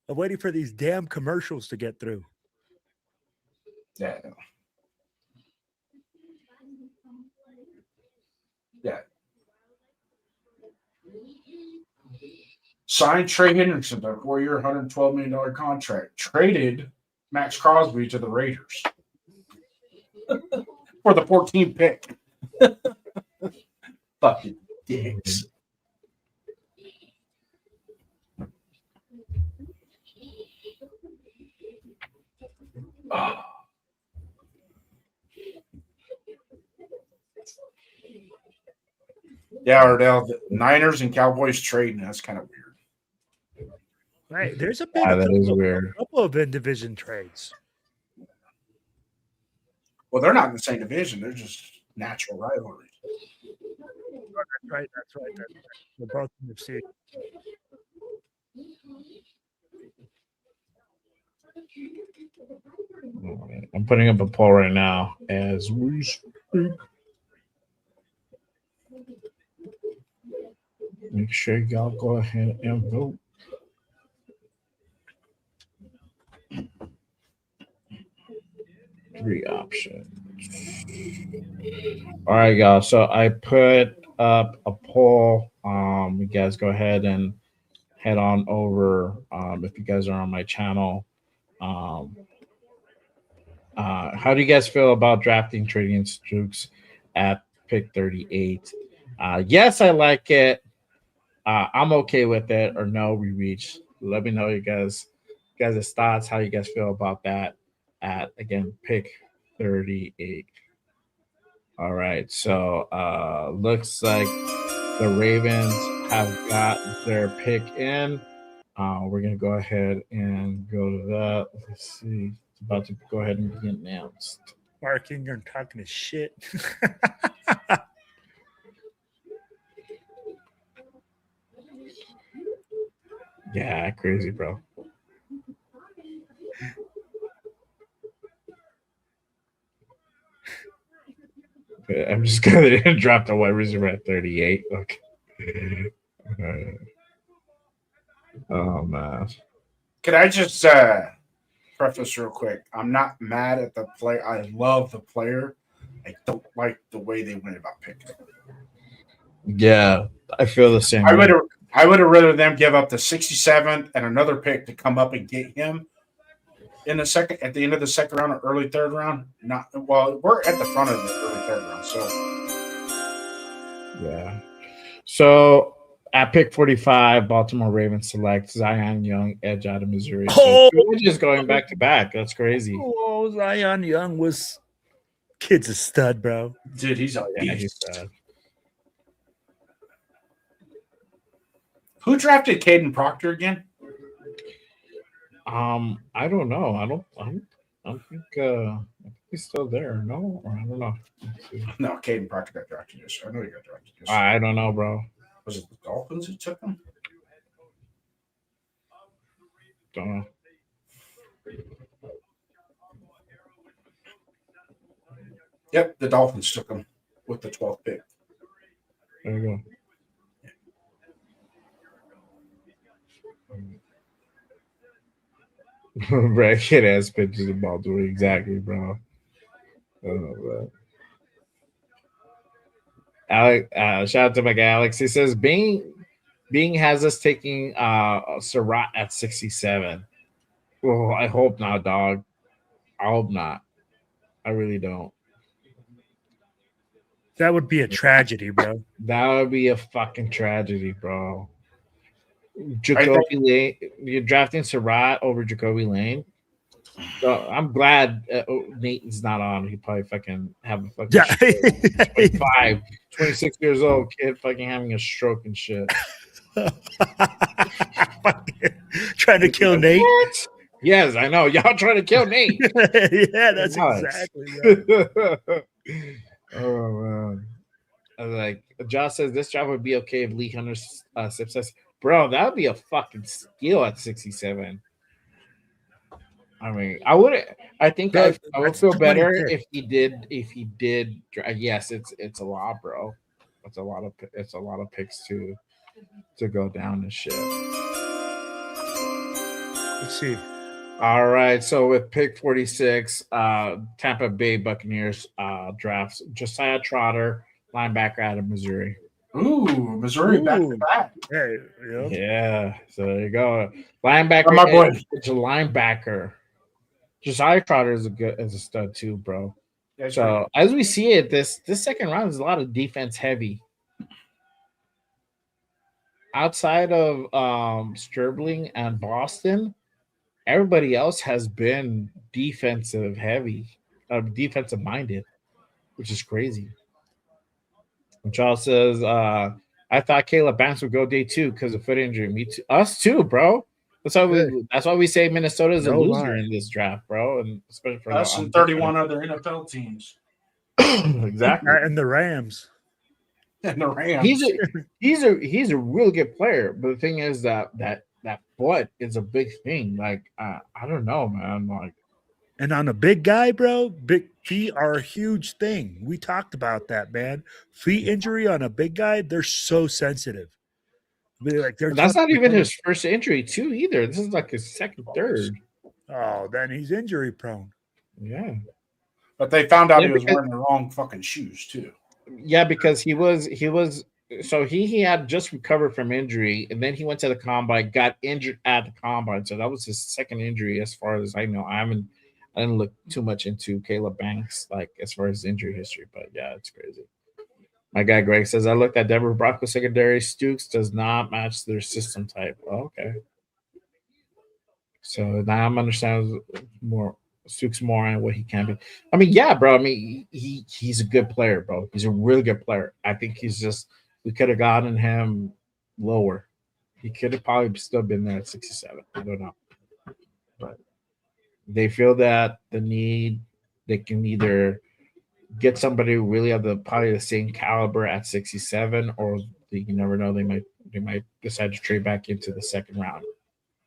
I'm waiting for these damn commercials to get through. Yeah. Yeah. Signed Trey Hendrickson to a 4-year, $112 million contract. Traded Max Crosby to the Raiders for the 14th pick. Fucking dicks. Oh. Yeah, Ardell, the Niners and Cowboys trading. That's kind of weird. Right. There's a big couple of in-division trades. Well, they're not in the same division. They're just natural rivalries. That's right. They're both in the city. I'm putting up a poll right now as we speak. Make sure y'all go ahead and vote. Three options. All right, y'all. So I put up a poll. You guys go ahead and head on over if you guys are on my channel. How do you guys feel about drafting Tradian Stokes at pick 38? Yes, I like it. I'm okay with it, or no, we reach. Let me know you guys' thoughts, how you guys feel about that at, again, pick 38. All right, so looks like the Ravens have got their pick in. We're going to go ahead and go to that. Let's see. It's about to go ahead and be announced. Barking and talking to shit. Yeah, crazy, bro. I'm just going to drop the wide receiver at 38. Okay. Oh, man. Can I just preface real quick? I'm not mad at the player. I love the player. I don't like the way they went about picking him. Yeah, I feel the same. I would have rather them give up the 67th and another pick to come up and get him in the second, at the end of the second round or early third round. We're at the front of the early third round, so yeah. So at pick 45, Baltimore Ravens select Zion Young, edge out of Missouri. So just going back to back. That's crazy. Oh, Zion Young kid's a stud, bro. Dude, he's a beast. He's Who drafted Caden Proctor again? I don't know. I don't think he's still there. No, or I don't know. Let's see. No, Caden Proctor got drafted yesterday. I know he got drafted yesterday. I don't know, bro. Was it the Dolphins who took him? Don't know. Yep, the Dolphins took him with the 12th pick. There you go. Right, kid ass pictures of Baltimore. Exactly, bro. Oh, Alex, shout out to my guy Alex. He says Bing has us taking Surratt at 67. Well, I hope not, dog. I hope not. I really don't. That would be a tragedy, bro. That would be a fucking tragedy, bro. Jacoby Lane, you're drafting Surratt over Jacoby Lane. So I'm glad Nathan's not on. He probably fucking have a fucking 26 years old kid fucking having a stroke and shit. Trying to kill Nate. What? Yes, I know. Y'all trying to kill Nate. Yeah, that's exactly right. Oh man. Like Josh says, this job would be okay if Lee Hunter sips us. Bro, that would be a fucking steal at 67. I mean, I would feel better if he did. Yes, it's a lot, bro. It's a lot of picks to go down and shit. Let's see. All right, so with pick 46, Tampa Bay Buccaneers drafts Josiah Trotter, linebacker out of Missouri. Ooh, Missouri back to back. Hey, yeah. So there you go. Linebacker. Oh, my boy. It's a linebacker. Josiah Trotter is a stud too, bro. Yeah, so right. As we see it, this second round is a lot of defense heavy. Outside of Stribling and Boston, everybody else has been defensive heavy, defensive minded, which is crazy. And Charles says, I thought Caleb Banks would go day 2 because of foot injury. Me too. Us too, bro. That's why we say Minnesota is a loser in this draft, bro. And especially for us and 31 other NFL teams. Exactly. And the Rams. And the Rams. He's a really good player, but the thing is that foot is a big thing. Like I don't know, man. Like, and on a big guy, bro, big feet are a huge thing. We talked about that, man. Feet injury on a big guy, they're so sensitive. That's not even his first injury, too, either. This is like his second, third. Oh, then he's injury prone. Yeah. But they found out he was wearing the wrong fucking shoes, too. Yeah, because he had just recovered from injury, and then he went to the combine, got injured at the combine. So that was his second injury, as far as I know. I didn't look too much into Caleb Banks, like as far as injury history, but yeah, it's crazy. My guy Greg says, I looked at Denver Broncos secondary. Stokes does not match their system type. Oh, okay. So now I'm understanding more Stokes more on what he can be. I mean, yeah, bro. I mean, he's a good player, bro. He's a really good player. I think we could have gotten him lower. He could have probably still been there at 67. I don't know. But they feel that they can either get somebody really of probably the same caliber at 67, or you never know, they might decide to trade back into the second round.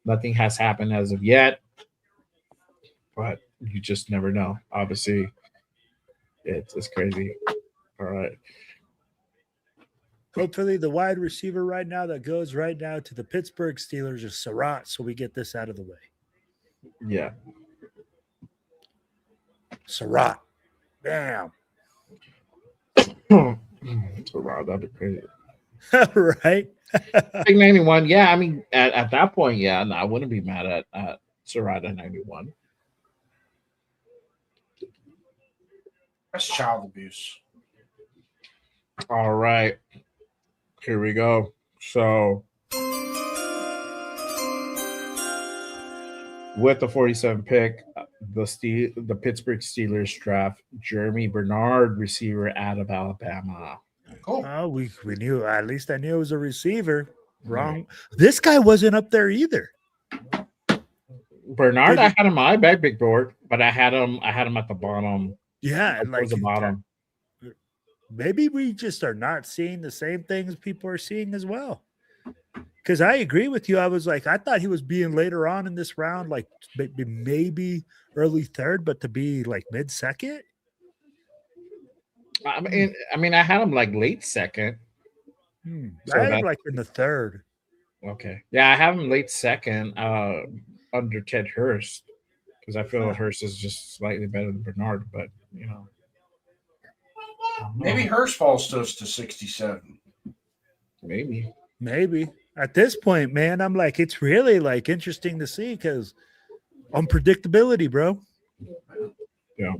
Nothing has happened as of yet, but you just never know. Obviously, it's crazy. All right. Hopefully, the wide receiver right now that goes right now to the Pittsburgh Steelers is Surratt, so we get this out of the way. Yeah. Surratt. Damn. Surratt, that'd be crazy. Right? Big 91. Yeah, I mean, at that point, yeah, no, I wouldn't be mad at Surratt at 91. That's child abuse. All right. Here we go. So with the 47 pick, the Pittsburgh Steelers draft Jeremy Bernard, receiver out of Alabama. Cool. Oh, we knew. At least I knew it was a receiver. Wrong. This guy wasn't up there either. Bernard, I had him on my back big board, but I had him at the bottom. Yeah, like the bottom. Maybe we just are not seeing the same things people are seeing as well. Because I agree with you. I was like, I thought he was being later on in this round, like maybe early third, but to be like mid second. I mean, I had him like late second. So I had him like in the third. Okay, yeah, I have him late second, under Ted Hurst, because I feel Hurst is just slightly better than Bernard, but you know, maybe Hurst falls to us to 67. Maybe. At this point, man, I'm like, it's really like interesting to see because unpredictability, bro. Yeah.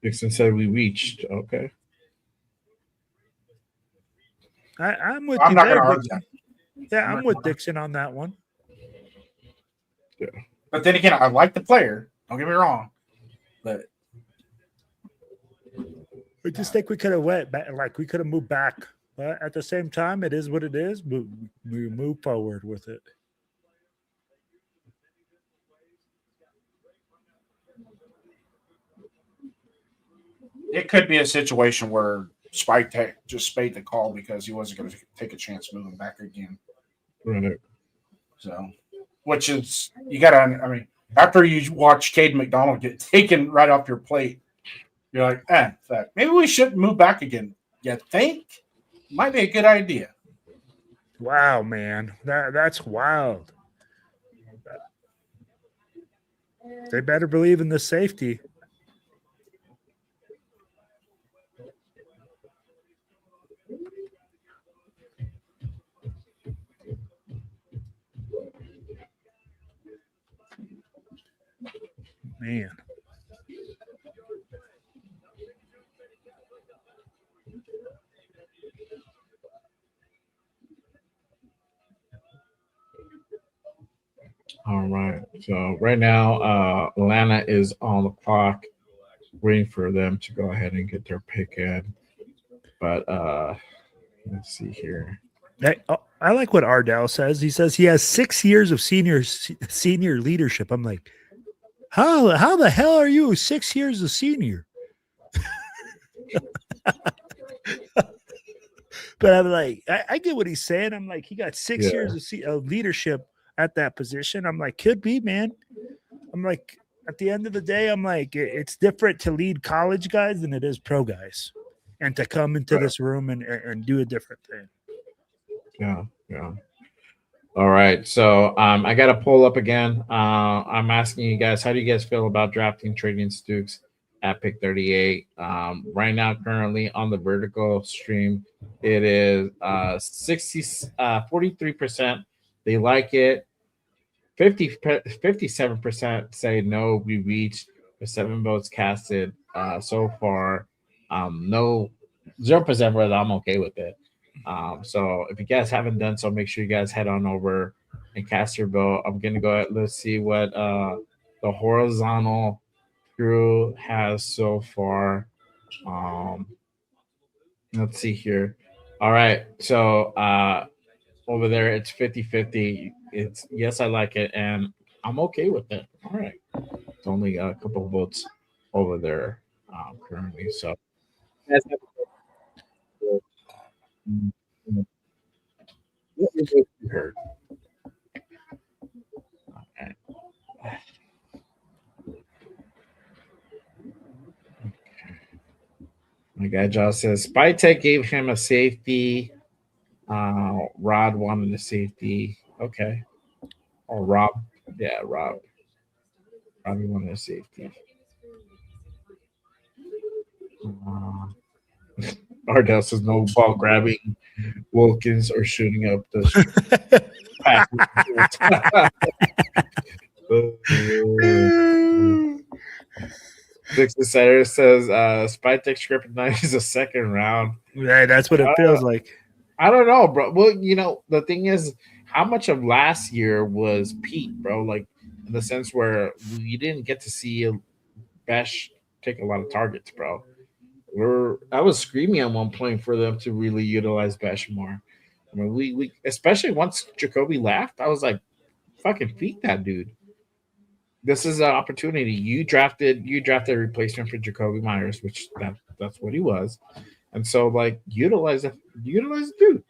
Dixon said we reached. Okay. I'm with I'm you not there, gonna argue. Yeah, I'm with Dixon on that one. Yeah. But then again, I like the player. Don't get me wrong. But I just think we could have went back, like we could have moved back. But at the same time, it is what it is. We move forward with it. it could be a situation where Spytek just spade the call because he wasn't going to take a chance moving back again. Right. So, which is, you got to, I mean, after you watch Cade McDonald get taken right off your plate, you're like, fuck, maybe we should move back again. You think? Might be a good idea. Wow, man. That's wild. They better believe in the safety. Man. All right. So right now, Atlanta is on the clock, waiting for them to go ahead and get their pick in. But let's see here. I like what Ardell says. He says he has 6 years of senior leadership. I'm like, how the hell are you 6 years a senior? But I'm like, I get what he's saying. I'm like, he got 6 years of leadership at that position. I'm like, could be, man. I'm like, at the end of the day, I'm like, it's different to lead college guys than it is pro guys, and to come into this room and do a different thing. Yeah. All right. So I got to pull up again. I'm asking you guys, how do you guys feel about drafting Tradian Stokes at pick 38? Right now, currently on the vertical stream, it is 43%. They like it. 57% say no. We reached with 7 votes casted so far. No, 0% whether I'm okay with it. So if you guys haven't done so, make sure you guys head on over and cast your vote. I'm gonna go ahead. Let's see what the horizontal crew has so far. Let's see here. All right. So over there, it's 50-50. It's yes, I like it, and I'm okay with it. All right. It's only a couple of votes over there currently. So you heard. Okay. My guy Josh says Spytek gave him a safety. Rod wanted a safety. Okay. Or Rob. Yeah, Rob. Robbie wanted a safety. Ardell says no ball grabbing Wilkins or shooting up the pack. Dixon Center says Spytek Script is a second round. Yeah, that's what it feels like. I don't know, bro. Well, you know, the thing is, how much of last year was Pete, bro? Like, in the sense where we didn't get to see Besh take a lot of targets, bro. I was screaming at one point for them to really utilize Besh more. I mean, we especially once Jacoby left, I was like, fucking feed that dude. This is an opportunity. You drafted a replacement for Jacoby Myers, which that's what he was. And so like utilize the dude.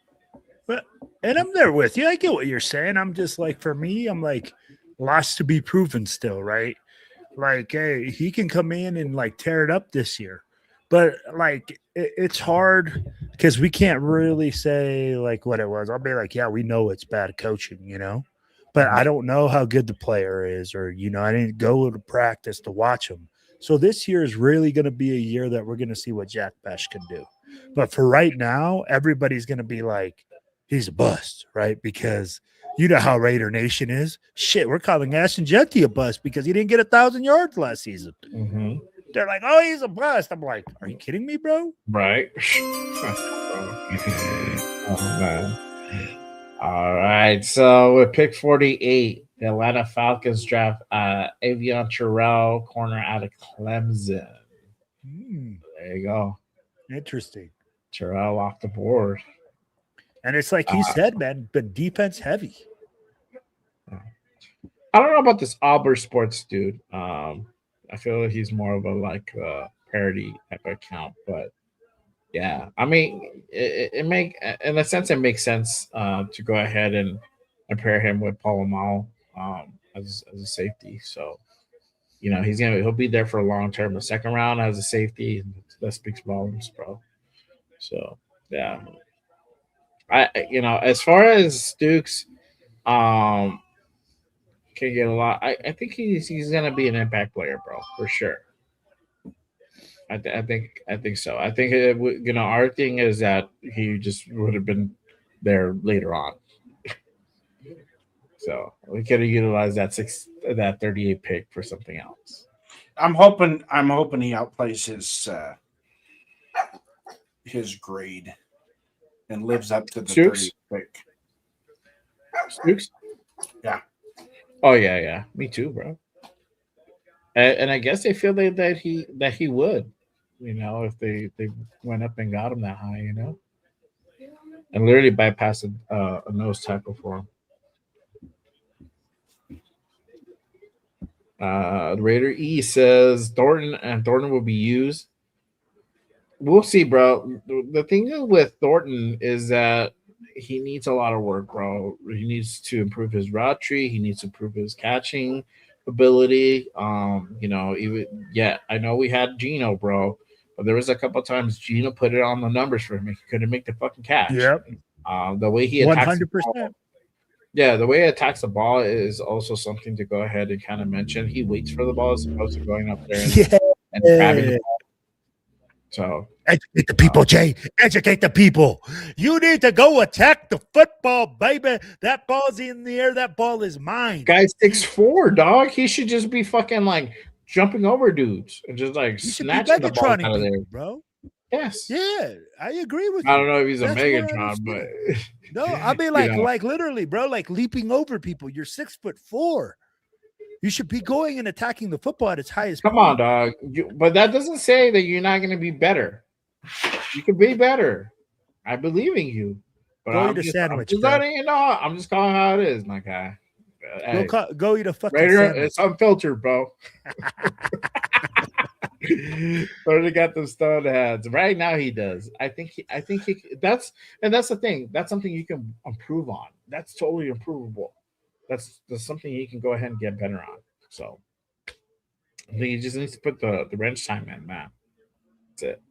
But and I'm there with you. I get what you're saying. I'm just like, for me, I'm like, lots to be proven still, right? Like, hey, he can come in and like tear it up this year. But like it's hard because we can't really say like what it was. I'll be like, yeah, we know it's bad coaching, you know, but I don't know how good the player is, or I didn't go to practice to watch him. So this year is really going to be a year that we're going to see what Jack Besh can do. But for right now, everybody's going to be like, he's a bust, right? Because you know how Raider Nation is. Shit, we're calling Ashton Jeanty a bust because he didn't get 1,000 yards last season. Mm-hmm. They're like, oh, he's a bust. I'm like, are you kidding me, bro? Right. Oh, man. All right. So with pick 48, the Atlanta Falcons draft Avion Terrell, corner out of Clemson. There you go. Interesting. Terrell off the board. And it's like you said, man, but defense heavy. I don't know about this Auburn Sports dude. I feel like he's more of a like parody type of account, but yeah, I mean, it make in a sense it makes sense to go ahead and pair him with Palpable as a safety. So he'll be there for a long term. The second round as a safety, that speaks volumes, bro. So yeah, as far as Stokes, can get a lot. I think he's gonna be an impact player, bro, for sure. I think so. I think our thing is that he just would have been there later on. So we could have utilized that 38 pick for something else. I'm hoping he outplays his grade and lives up to the Stokes? 30 pick. Stokes? Yeah. Oh yeah. Me too, bro. And I guess they feel that he would, if they went up and got him that high, and literally bypassed a nose tackle for him. Raider E says Thornton will be used. We'll see, bro. The thing with Thornton is that he needs a lot of work, bro. He needs to improve his route tree. He needs to improve his catching ability. I know we had Gino, bro, but there was a couple times Gino put it on the numbers for him. He couldn't make the fucking catch. Yep. The way he attacks 100%. Yeah, the way he attacks the ball is also something to go ahead and kind of mention. He waits for the ball as opposed to going up there and grabbing the ball. So educate the people, Jay. Educate the people. You need to go attack the football, baby. That ball's in the air. That ball is mine. Guy's 6'4", dog. He should just be fucking like jumping over dudes and just like snatching the ball out of there, bro. Yes. Yeah, I agree with you. I don't know if he's a Megatron, but no, I mean like literally, bro, like leaping over people. You're 6'4". You should be going and attacking the football at its highest Come point. on, dog. But that doesn't say that you're not going to be better. You can be better. I believe in you. But I'm just letting you know. I'm just calling how it is, my guy. Hey, go eat a fucking Raider, sandwich. it's unfiltered, bro. Already got them stone heads. Right now he does. I think he that's the thing. That's something you can improve on. That's totally improvable. That's something he can go ahead and get better on. So I think he just needs to put the wrench time in, man. That's it.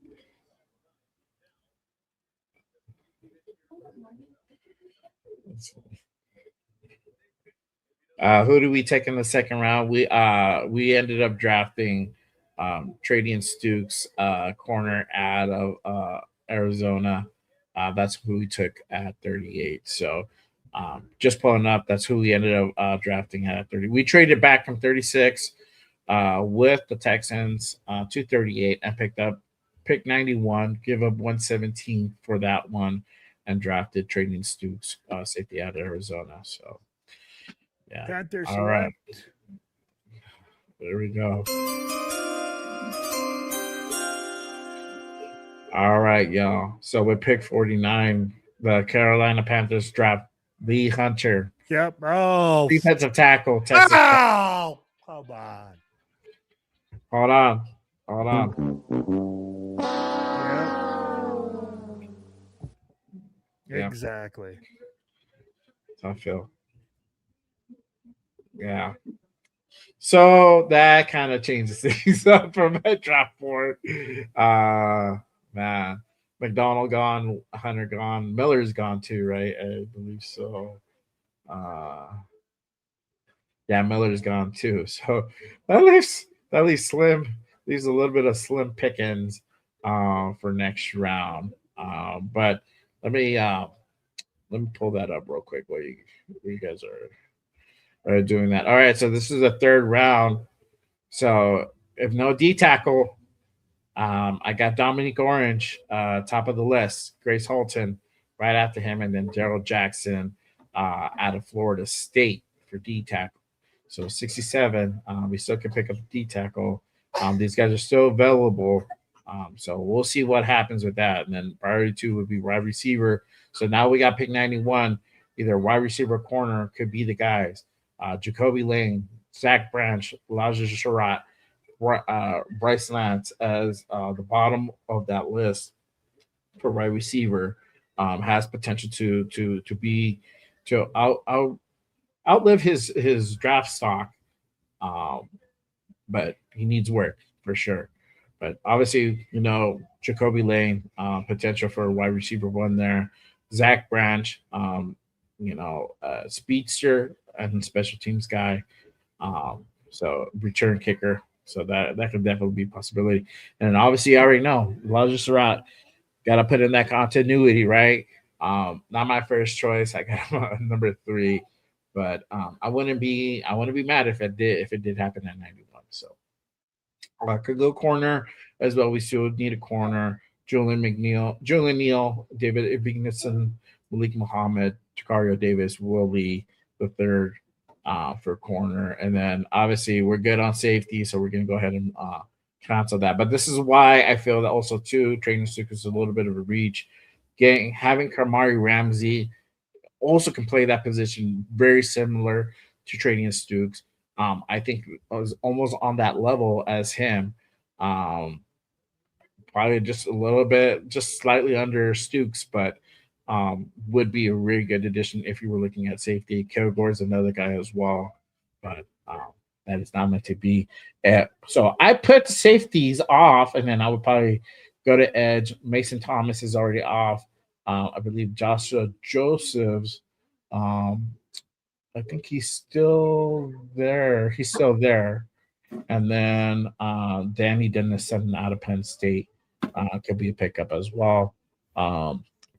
Who do we take in the second round? We ended up drafting Tradian Stokes, corner out of Arizona. That's who we took at 38. So just pulling up, that's who we ended up drafting at 30. We traded back from 36 with the Texans to 38 and picked up pick 91, give up 117 for that one, and drafted Tradian Stokes, safety out of Arizona. So yeah. Panthers all right. There we go. All right, y'all. So with pick 49, the Carolina Panthers draft Lee Hunter, Yep. Oh. defensive tackle, Texas. Oh, come on. Hold on. Yep. Exactly. I feel. Yeah. So that kind of changes things up from a draft board. Man. McDonald gone, Hunter gone, Miller's gone too, right? I believe so. Yeah, Miller's gone too. So that leaves slim. Leaves a little bit of slim pickings for next round. But let me pull that up real quick while you guys are doing that. All right, so this is the third round. So if no D tackle, I got Dominique Orange, top of the list. Grace Holton right after him, and then Daryl Jackson out of Florida State for D tackle. So 67, we still can pick up D tackle. These guys are still available. So we'll see what happens with that. And then priority 2 would be wide receiver. So now we got pick 91. Either wide receiver, corner could be the guys. Jacoby Lane, Zach Branch, Elijah Sherratt, Bryce Lance as the bottom of that list for wide receiver has potential to outlive his draft stock, but he needs work for sure. But obviously, Jacoby Lane, potential for wide receiver 1 there. Zach Branch, speedster and special teams guy. So return kicker. So that could definitely be a possibility. And obviously, I already know Elijah Surratt, got to put in that continuity, right? Not my first choice. I got him on number 3, but I wouldn't be mad if it did happen at 91. So could go corner as well. We still need a corner. Julian Neal, David Ignason, Malik Muhammad, Takario Davis, Will Lee the third for corner. And then obviously we're good on safety, so we're going to go ahead and cancel that. But this is why I feel that also too, Tradian Stokes is a little bit of a reach. Having Kamari Ramsey also can play that position very similar to Tradian Stokes. I think I was almost on that level as him. Probably just a little bit, just slightly under Stokes, but would be a really good addition if you were looking at safety. Kilgore is another guy as well, but that is not meant to be. So I put the safeties off, and then I would probably go to edge. Mason Thomas is already off. I believe Joshua Josephs. I think he's still there. He's still there. And then Danny Dennison out of Penn State could be a pickup as well.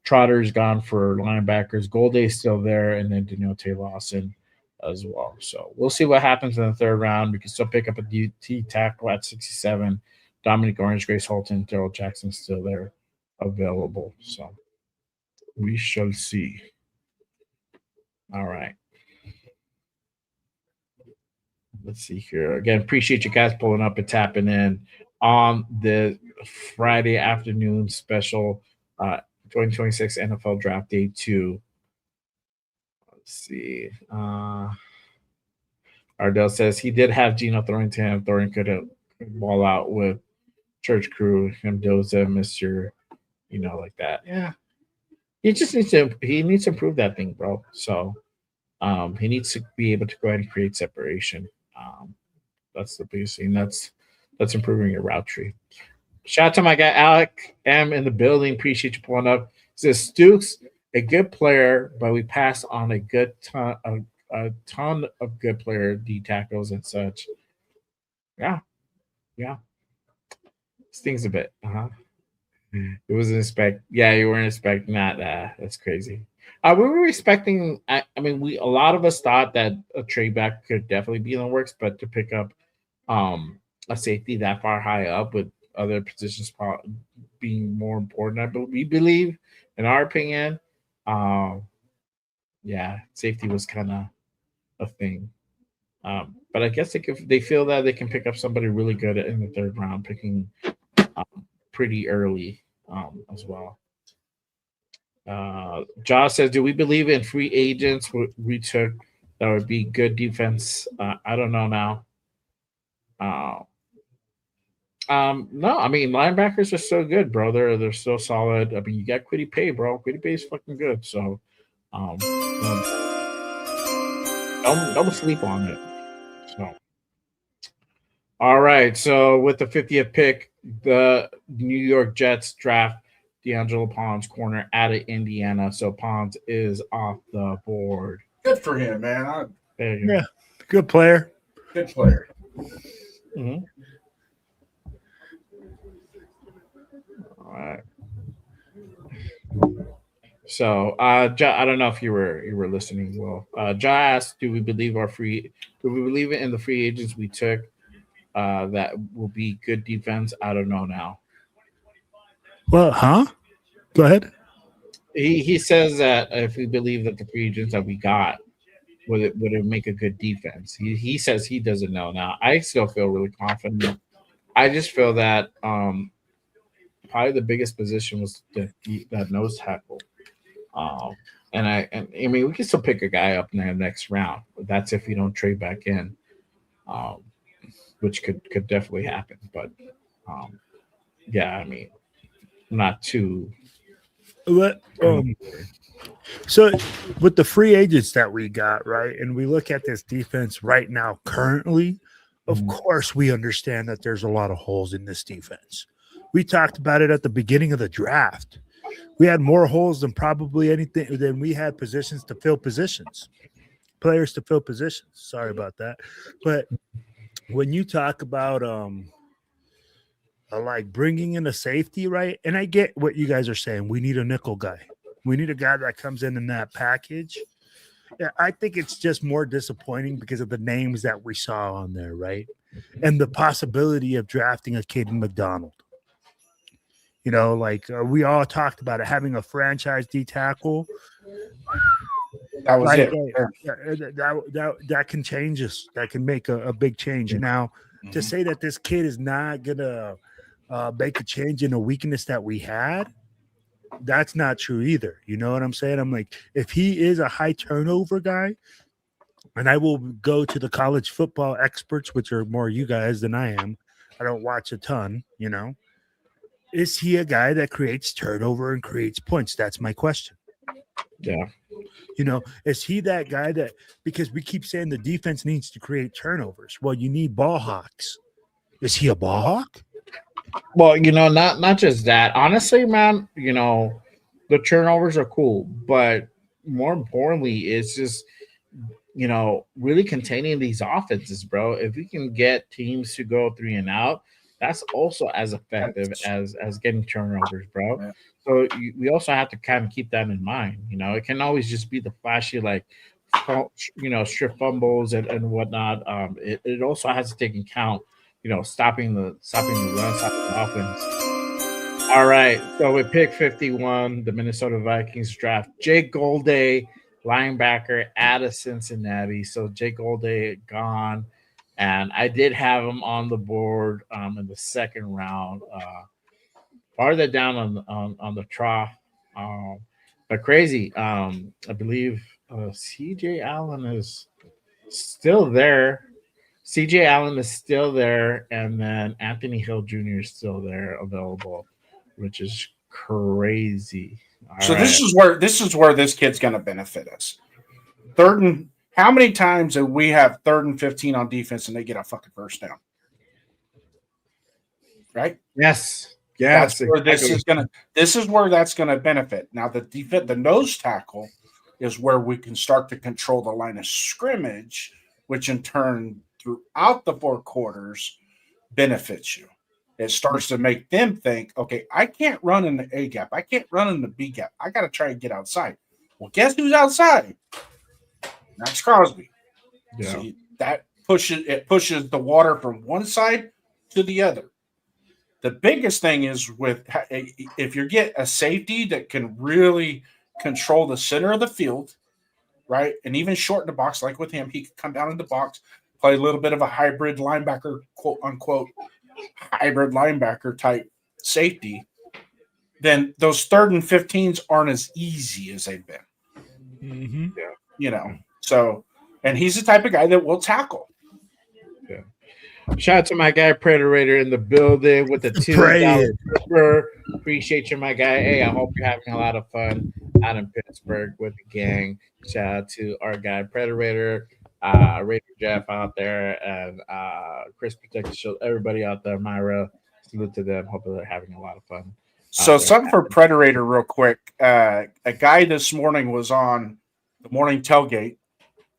Trotter's gone for linebackers. Golday's still there, and then Deontay Lawson as well. So we'll see what happens in the third round. We can still pick up a DT tackle at 67. Dominic Orange, Grace Holton, Daryl Jackson still there available. So we shall see. All right. Let's see here. Again, appreciate you guys pulling up and tapping in on the Friday afternoon special 2026 NFL Draft Day 2. Let's see. Ardell says he did have Gino throwing to him. Thorin could ball out with Church Crew, Mendoza, Mr. Like that. Yeah. He just needs to improve that thing, bro. So he needs to be able to go ahead and create separation. That's the biggest thing. That's improving your route tree. Shout out to my guy Alec M in the building. Appreciate you pulling up. Says Stokes, a good player, but we passed on a ton of good player D tackles and such. Yeah. Stings a bit. It wasn't you weren't expecting that. That's crazy. We were expecting. A lot of us thought that a trade back could definitely be in the works, but to pick up a safety that far high up with other positions being more important, we believe, in our opinion, safety was kind of a thing. But I guess they feel that they can pick up somebody really good in the third round, picking pretty early as well. Josh says, "Do we believe in free agents we took that would be good defense?" I don't know now. Uh, no, I mean linebackers are so good, bro. They're so solid. I mean, you got Quiddy Pay, bro. Quiddy Pay is fucking good. So, don't sleep on it. So, all right. So with the 50th pick, the New York Jets draft D'Angelo Pons, corner out of Indiana. So Pons is off the board. Good for him, man. There you go. Yeah, good player. Good player. Mm-hmm. All right. So, I don't know if you were listening. Well, Ja asked, "Do we believe in the free agents we took that will be good defense?" I don't know now. Well, huh? Go ahead. He says that if we believe that the free agents that we got would it make a good defense. He says he doesn't know now. I still feel really confident. I just feel that probably the biggest position was that nose tackle. And I mean we can still pick a guy up in the next round. But that's if you don't trade back in, um, which could definitely happen. But yeah, I mean, not too. What? So with the free agents that we got, right, and we look at this defense right now, currently, of course, we understand that there's a lot of holes in this defense. We talked about it at the beginning of the draft. We had more holes than probably anything than we had positions to fill positions, players to fill positions. Sorry about that. But when you talk about like bringing in a safety, right? And I get what you guys are saying. We need a nickel guy. We need a guy that comes in that package. Yeah, I think it's just more disappointing because of the names that we saw on there, right? And the possibility of drafting a Caden McDonald. You know, like we all talked about it, having a franchise D tackle. That was like, it. That can change us. That can make a big change. Now, to say that this kid is not gonna make a change in a weakness that we had, that's not true either. You know what I'm saying? I'm like, if he is a high turnover guy, and I will go to the college football experts, which are more you guys than I am. I don't watch a ton, you know. Is he a guy that creates turnover and creates points? That's my question. Yeah. You know, is he that guy that, because we keep saying the defense needs to create turnovers? Well, you need ball hawks. Is he a ball hawk? Well, you know, not just that. Honestly, man, you know, the turnovers are cool, but more importantly, it's just, you know, really containing these offenses, bro. If we can get teams to go 3 and out, that's also as effective as getting turnovers, bro. Yeah. So we also have to kind of keep that in mind. You know, it can always just be the flashy, like, you know, strip fumbles and whatnot. It also has to take into account, you know, stopping the run, stopping the offense. All right, so with pick 51, the Minnesota Vikings draft Jake Golday, linebacker out of Cincinnati. So Jake Golday gone, and I did have him on the board in the second round, farther down on the trough. But crazy, I believe CJ Allen is still there. CJ Allen is still there, and then Anthony Hill Jr. is still there, available, which is crazy. So this is where this kid's going to benefit us. How many times do we have 3rd and 15 on defense and they get a fucking first down? Right? Yes. That's where this is where that's going to benefit. Now the nose tackle is where we can start to control the line of scrimmage, which in turn throughout the 4 quarters benefits you. It starts to make them think, okay, I can't run in the A gap. I can't run in the B gap. I got to try and get outside. Well, guess who's outside? Max Crosby. Yeah. See, that pushes the water from one side to the other. The biggest thing is if you get a safety that can really control the center of the field, right, and even shorten the box, like with him, he could come down in the box, play a little bit of a hybrid linebacker, quote unquote, hybrid linebacker type safety. then those 3rd and 15s aren't as easy as they've been. Mm-hmm. Yeah, you know. So, and he's the type of guy that will tackle. Yeah. Shout out to my guy Predator in the building with the $2 super. Appreciate you, my guy. Hey, I hope you're having a lot of fun out in Pittsburgh with the gang. Shout out to our guy Predator, Raider Jeff out there, and Chris Protect Show. Everybody out there, Myra. Salute to them. Hope they're having a lot of fun. So something for Predator real quick. A guy this morning was on the morning tailgate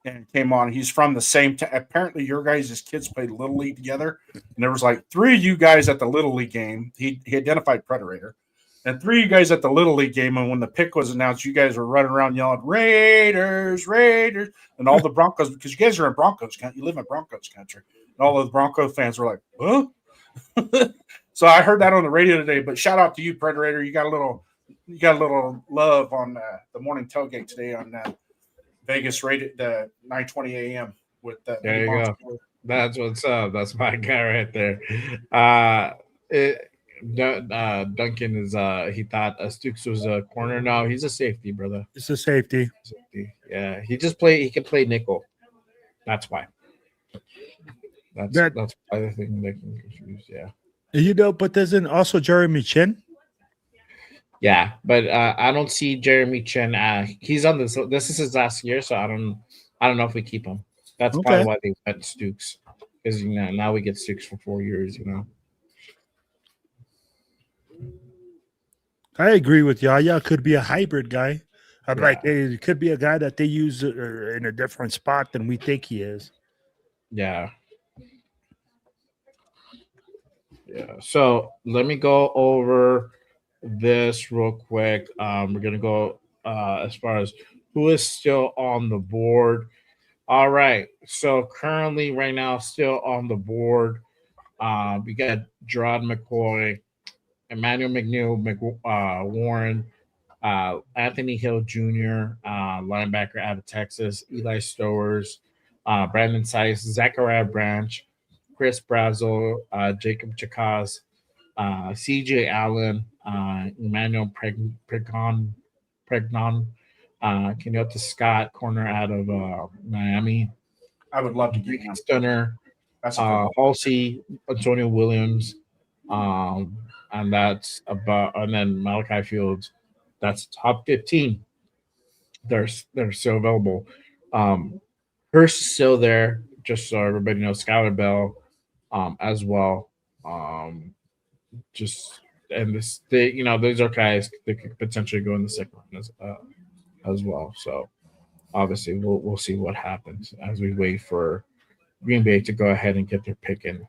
and came on. He's from the same apparently your guys' kids played Little League together. And there was like 3 of you guys at the Little League game. He identified Predator. And 3 of you guys at the Little League game. And when the pick was announced, you guys were running around yelling, Raiders, Raiders, and all the Broncos, because you guys are in Broncos country. You live in Broncos country. And all the Bronco fans were like, huh? So I heard that on the radio today, but shout out to you, Predator. You got a little love on the morning tailgate today on Vegas rated the 9:20 a.m. with the. There you go. That's what's up. That's my guy right there. Duncan is he thought Stokes was a corner. No, he's a safety, brother. It's a safety. Yeah, he can play nickel. That's why. That's why the thing they can confuse. Yeah. You know, but doesn't also Jeremy Chin? Yeah, but I don't see Jeremy Chin. He's on this. This is his last year, so I don't know if we keep him. That's probably why they went Stokes, because now we get Stokes for 4 years. I agree with Yaya. Could be a hybrid guy. I'm like, it could be a guy that they use in a different spot than we think he is. Yeah. Yeah. So let me go over this real quick. We're gonna go as far as who is still on the board. All right. So currently, right now, still on the board, we got Gerard McCoy, Emmanuel McNeil, Warren, Anthony Hill Jr., linebacker out of Texas, Eli Stowers, Brandon Sice, Zachariah Branch, Chris Brazel, Jacob Chakaz, CJ Allen, Emmanuel Pregnon, Kenyatta Scott, corner out of Miami. I would love to get him. Stunner, Halsey, Antonio Williams, and that's about, and then Malachi Fields. That's top 15. They're still available. Hurst is still there, just so everybody knows. Skylar Bell, as well. Those are guys that could potentially go in the second round as well. So obviously we'll see what happens as we wait for Green Bay to go ahead and get their pick in.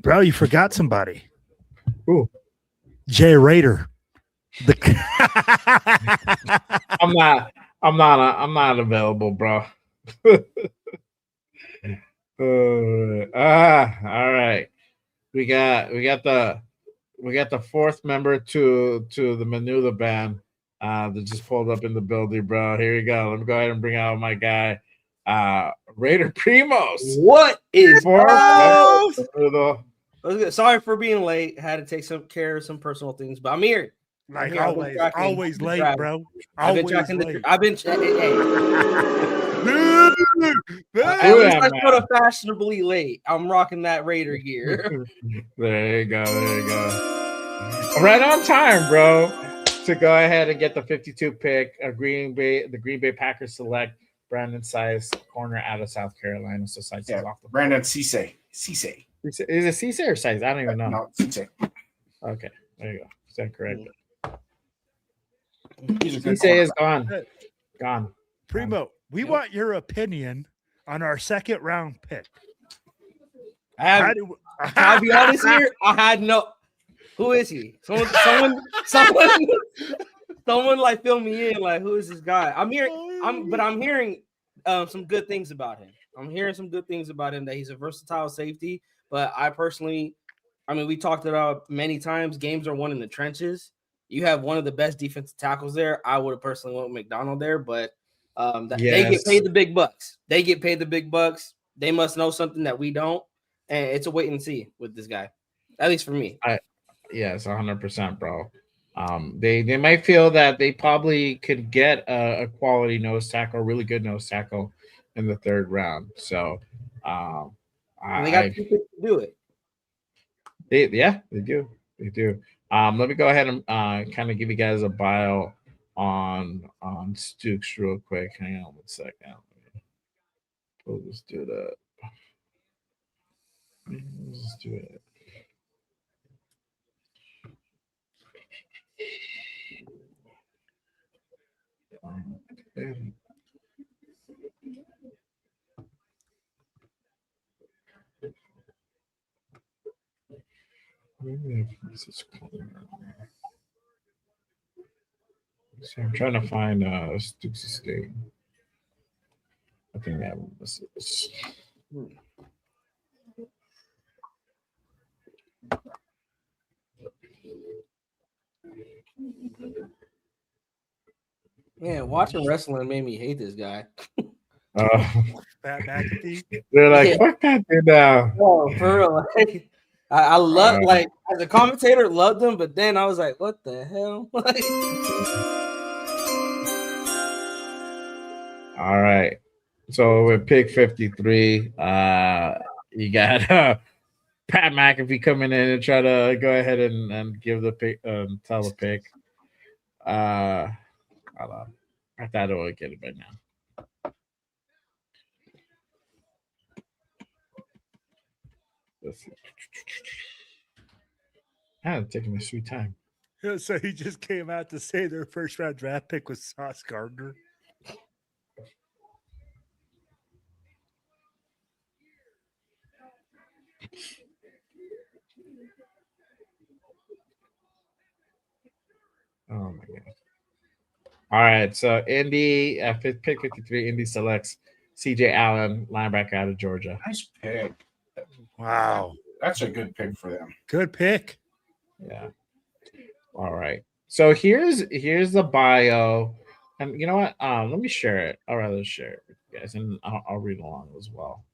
Bro, you forgot somebody. Who? Jay Raider. I'm not available, bro. All right. We got the fourth member to the Manula band that just pulled up in the building, bro. Here we go. Let me go ahead and bring out my guy, Raider Primos. What is up? Sorry for being late. Had to take care of some personal things, but I'm here. Like always late, bro. I've been tracking I go to fashionably late. I'm rocking that Raider gear. There you go. Right on time, bro. To go ahead and get the 52 pick. The Green Bay Packers select Brandon Sice, corner out of South Carolina. So Sice is off the board. Brandon Cisse. Is it Cisse or Sice? I don't even know. No, Cisse. Okay, there you go. Is that correct? Cisse is gone. Primo, we want your opinion on our second round pick. I'll be honest here. I had no. Who is he? Someone like fill me in. Like, who is this guy? I'm hearing some good things about him. That he's a versatile safety. But we talked about many times. Games are won in the trenches. You have one of the best defensive tackles there. I would have personally went McDonald there, but they get paid the big bucks. They must know something that we don't, and it's a wait and see with this guy. At least for me. Yes, 100%, bro. They might feel that they probably could get a quality nose tackle, a really good nose tackle in the third round. So And they got two picks to do it. They do. They do. Let me go ahead and kind of give you guys a bio on Stokes real quick. Hang on 1 second. We'll just do that. Let's just do it. So I'm trying to find Stokes' state. I think that was this. Man, watching wrestling made me hate this guy. Pat McAfee. They're like, fuck that dude now. Oh, for real. Like, I love like as a commentator, loved him, but then I was like, what the hell? All right. So with pick 53, you got Pat McAfee coming in and try to go ahead and give the pick, tell the pick. Hold on. I thought I would get it by now. Let's see. I'm taking a sweet time. So he just came out to say their first round draft pick was Sauce Gardner. Oh my god. All right, so Indy pick 53. Indy selects CJ Allen, linebacker out of Georgia. Nice pick. Wow, that's a good pick for them. Good pick. Yeah. All right. So here's the bio, and you know what? Let me share it. I'd rather share it with you guys, and I'll read along as well.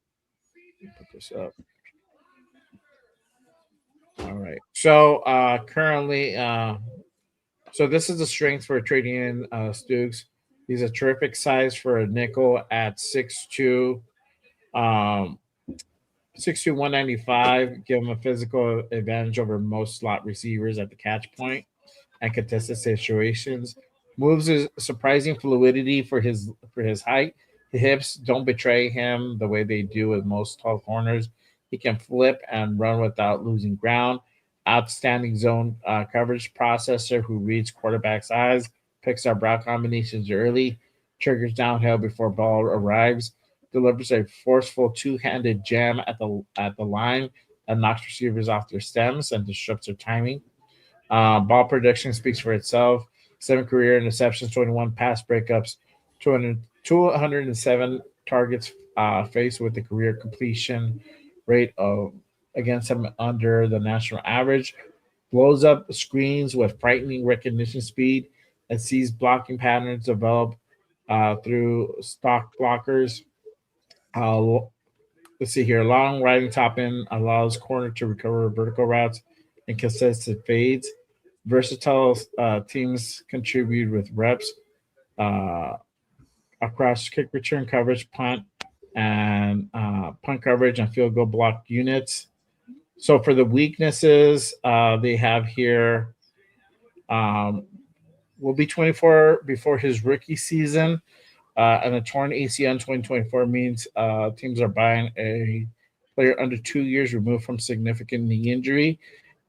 Put this up. All right. So currently, so this is the strength for Tradian Stokes. He's a terrific size for a nickel at 6'2", 6'2", 195. Give him a physical advantage over most slot receivers at the catch point and contested situations. Moves his surprising fluidity for his height. The hips don't betray him the way they do with most tall corners. He can flip and run without losing ground. Outstanding zone coverage processor who reads quarterback's eyes, picks up route combinations early, triggers downhill before ball arrives, delivers a forceful two-handed jam at the line that knocks receivers off their stems and disrupts their timing. Ball prediction speaks for itself. 7 career interceptions, 21 pass breakups, 207 targets faced with a career completion rate of against him under the national average. Blows up screens with frightening recognition speed and sees blocking patterns develop through stock blockers. Let's see here. Long riding top end allows corner to recover vertical routes and consistent fades. Versatile teams contribute with reps across kick return coverage, punt, and punt coverage and field goal block units. So for the weaknesses, they have here will be 24 before his rookie season. And a torn ACL in 2024 means teams are buying a player under 2 years removed from significant knee injury.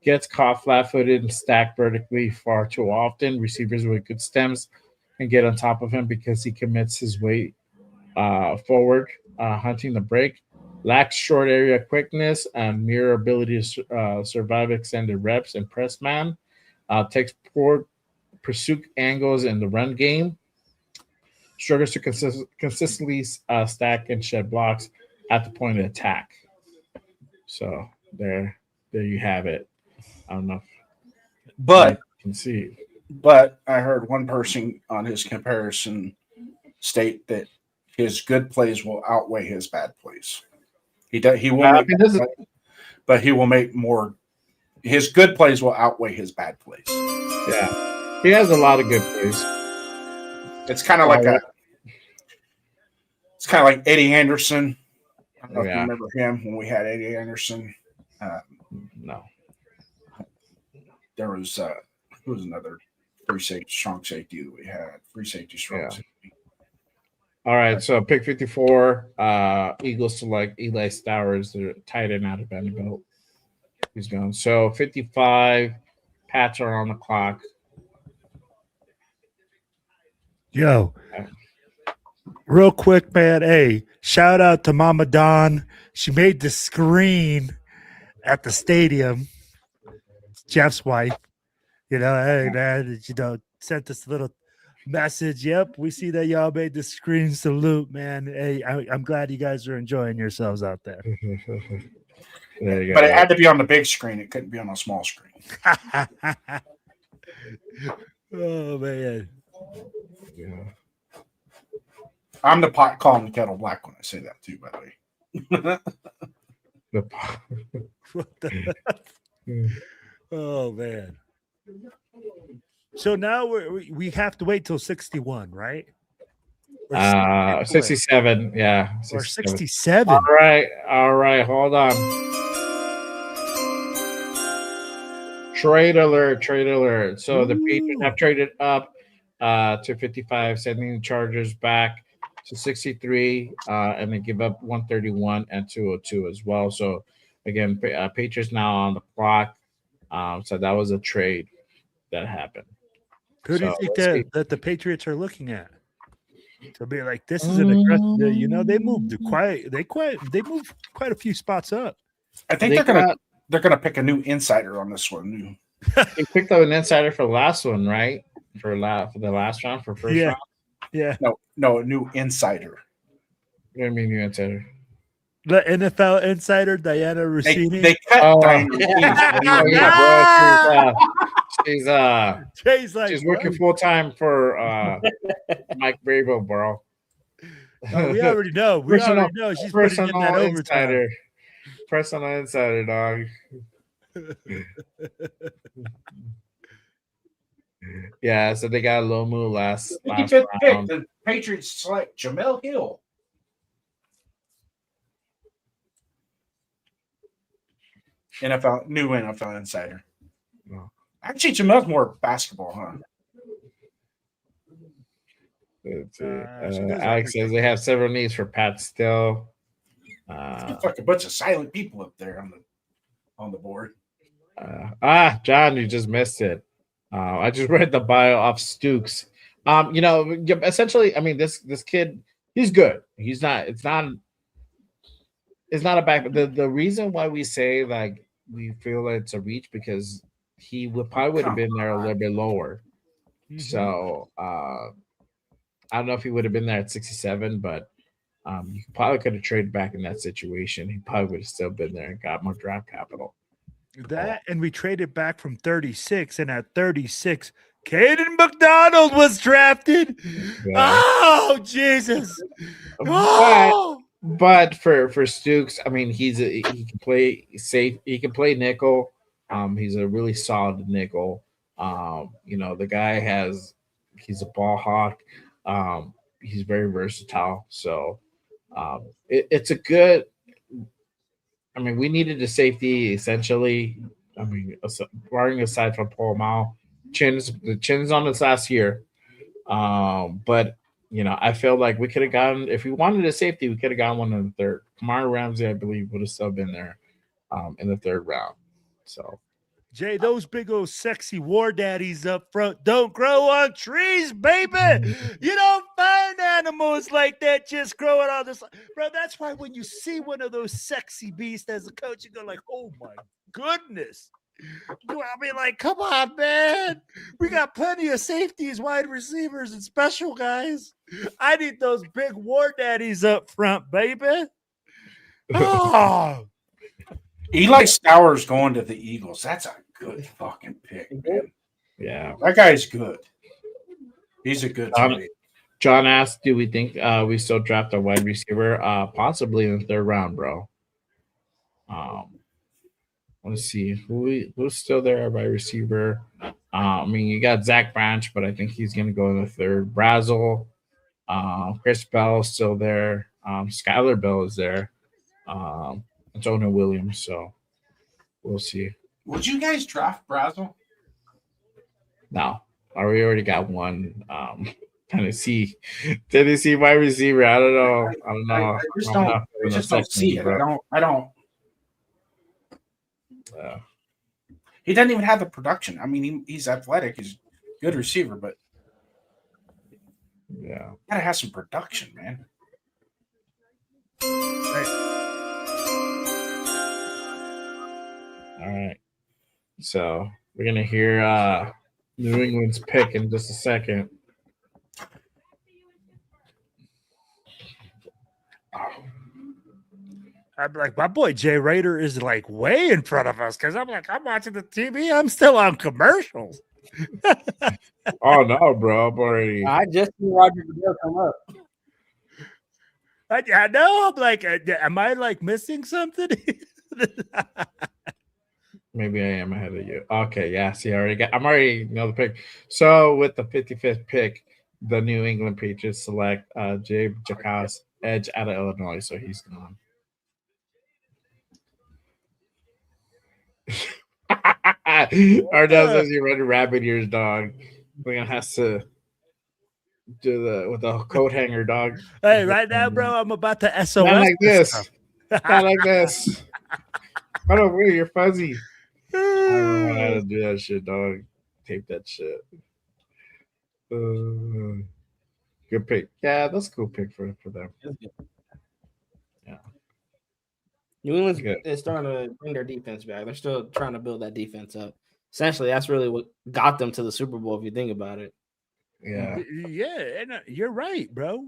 Gets caught flat-footed and stacked vertically far too often. Receivers with good stems can get on top of him because he commits his weight forward, hunting the break. Lacks short area quickness and mere ability to survive extended reps and press man. Takes poor pursuit angles in the run game. Struggles to consistently stack and shed blocks at the point of attack. So there you have it. I don't know if but you can see. But I heard one person on his comparison state that his good plays will outweigh his bad plays. He will but he will make more. His good plays will outweigh his bad plays. Yeah, he has a lot of good plays. It's kind of like Eddie Anderson. I don't know if you remember him when we had Eddie Anderson. No. There was who was another free safety, strong safety that we had. Free safety, strong safety. All right, so pick 54. Eagles select Eli Stowers, the tight end out of Vanderbilt. He's going. So 55. Pats are on the clock. Yo, real quick, man. Hey, shout out to Mama Don. She made the screen at the stadium. Jeff's wife. You know, hey man, sent us a little message. Yep, we see that y'all made the screen. Salute, man. Hey, I'm glad you guys are enjoying yourselves out there. There you But go. it had to be on the big screen. It couldn't be on a small screen. Oh man. Yeah. I'm the pot calling the kettle black when I say that too, by the way. What the oh man. So now we have to wait till 61, right? 67. Yeah. 67. Or 67. All right. Hold on. Trade alert. So the Patriots have traded up to 55, sending the Chargers back to 63, and they give up 131 and 202 as well. So again, Patriots now on the clock. So that was a trade that happened. Who do you think that the Patriots are looking at? To be like, this is an aggressive. You know, they moved quite a few spots up. I think they're gonna pick a new insider on this one. They picked up an insider for the last one, right? For the last round, for first round. Yeah. No, a new insider. What do you mean new insider? The NFL insider Diana Rossini. They cut Diana Rossini. She's working full time for Mike Bravo, bro. We already know. She's putting in that overtime. Personal insider, dog. Yeah, so they got Lomu last round. The Patriots select Jamel Hill. New NFL insider. No. Actually, Jamel's more basketball, huh? Alex says they have several needs for Pat still. Fuck a bunch of silent people up there on the board. John, you just missed it. I just read the bio of Stokes. Essentially, I mean, this kid, he's good. He's not. It's not a back. The reason why we say like we feel that it's a reach because he would have been there a little bit lower. Mm-hmm. So I don't know if he would have been there at 67, but you probably could have traded back in that situation. He probably would have still been there and got more draft capital. And we traded back from 36, and at 36, Caden McDonald was drafted. Yeah. Oh, Jesus. But for Stokes, I mean, he can play safe. He can play nickel. He's a really solid nickel. The guy he's a ball hawk. He's very versatile. So it's a good. I mean, we needed a safety essentially. I mean, barring aside from Paul Mao, the chin's on this last year. But I feel like we could have gotten, if we wanted a safety, we could have gotten one in the third. Kamara Ramsey, I believe, would have still been there in the third round. So, Jay, those big old sexy war daddies up front don't grow on trees, baby. You don't find animals like that just growing on this. Bro, that's why when you see one of those sexy beasts as a coach, you go like, oh my goodness. I'll be like, come on, man. We got plenty of safeties, wide receivers, and special guys. I need those big war daddies up front, baby. Oh. Eli Stowers going to the Eagles. That's a good fucking pick, man. Yeah. That guy's good. He's a good trade. John asked, do we think we still draft a wide receiver? Possibly in the third round, bro. Let's see. Who's still there? Wide receiver. I mean, you got Zach Branch, but I think he's going to go in the third. Brazel, Chris Bell is still there. Skylar Bell is there. Antonio Williams. So we'll see. Would you guys draft Brazel? No, we already got one. Tennessee wide receiver. I don't know. I just don't see it. I don't. He doesn't even have the production. I mean, he's athletic. He's a good receiver, but yeah, gotta have some production, man. All right. So we're gonna hear New England's pick in just a second. I'm like, my boy Jay Rader is like way in front of us because I'm watching the TV. I'm still on commercials. Oh no, bro! I'm already. I just see Roger Goodell come up. I know. I'm like, am I like missing something? Maybe I am ahead of you. Okay, yeah. See, I'm already know the pick. So with the 55th pick, the New England Patriots select Jay Jacas, edge out of Illinois. So he's gone. Ardell says you're running rabbit ears, dog. We're gonna have to do with the coat hanger, dog. Hey, right now, bro, I'm about to SOS. Not like this. Not like this. Hold on, wait, you're fuzzy. I don't know how to do that shit, dog. Tape that shit. Good pick. Yeah, that's a cool pick for them. Yeah. New England is starting to bring their defense back. They're still trying to build that defense up. Essentially, that's really what got them to the Super Bowl, if you think about it. Yeah. Yeah, and you're right, bro.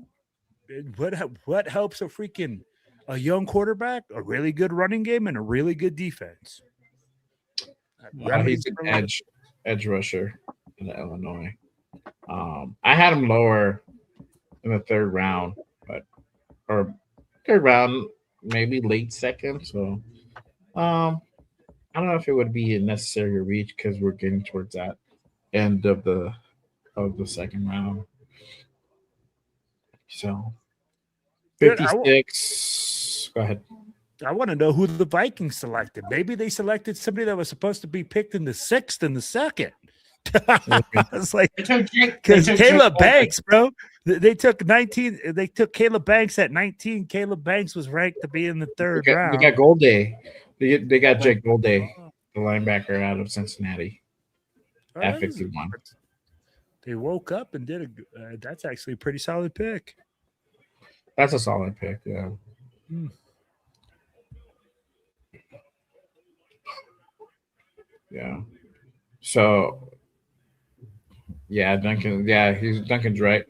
What helps a young quarterback? A really good running game and a really good defense. He's an edge rusher in Illinois. I had him lower in the third round, or third round, maybe late second. So I don't know if it would be a necessary reach because we're getting towards that end of the second round. So 56. Go ahead. I want to know who the Vikings selected. Maybe they selected somebody that was supposed to be picked in the 6th and the 2nd. It's like because Caleb Banks, bro. They took 19. They took Caleb Banks at 19. Caleb Banks was ranked to be in the third round. They got Golday. They got Jake Golday, the linebacker out of Cincinnati, at 51. They woke up and did that's actually a pretty solid pick. That's a solid pick, yeah. Yeah. So, yeah, Duncan. Yeah, Duncan's right.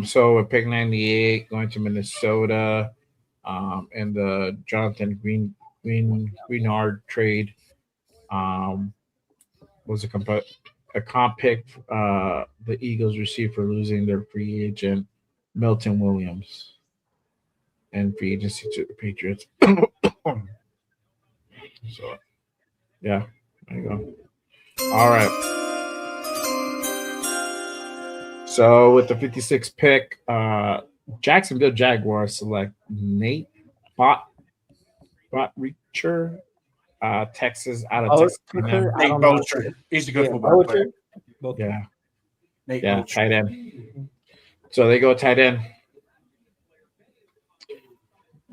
So with pick 98 going to Minnesota, and the Jonathan Greenard trade, was a comp pick the Eagles received for losing their free agent Milton Williams and free agency to the Patriots. So, yeah, there you go. All right. So with the 56th pick, Jacksonville Jaguars select Nate Botreacher, Texas, out of Texas. Nate Bolster. He's a good football player. Yeah. Nate Bolster. Tight end. So they go tight end.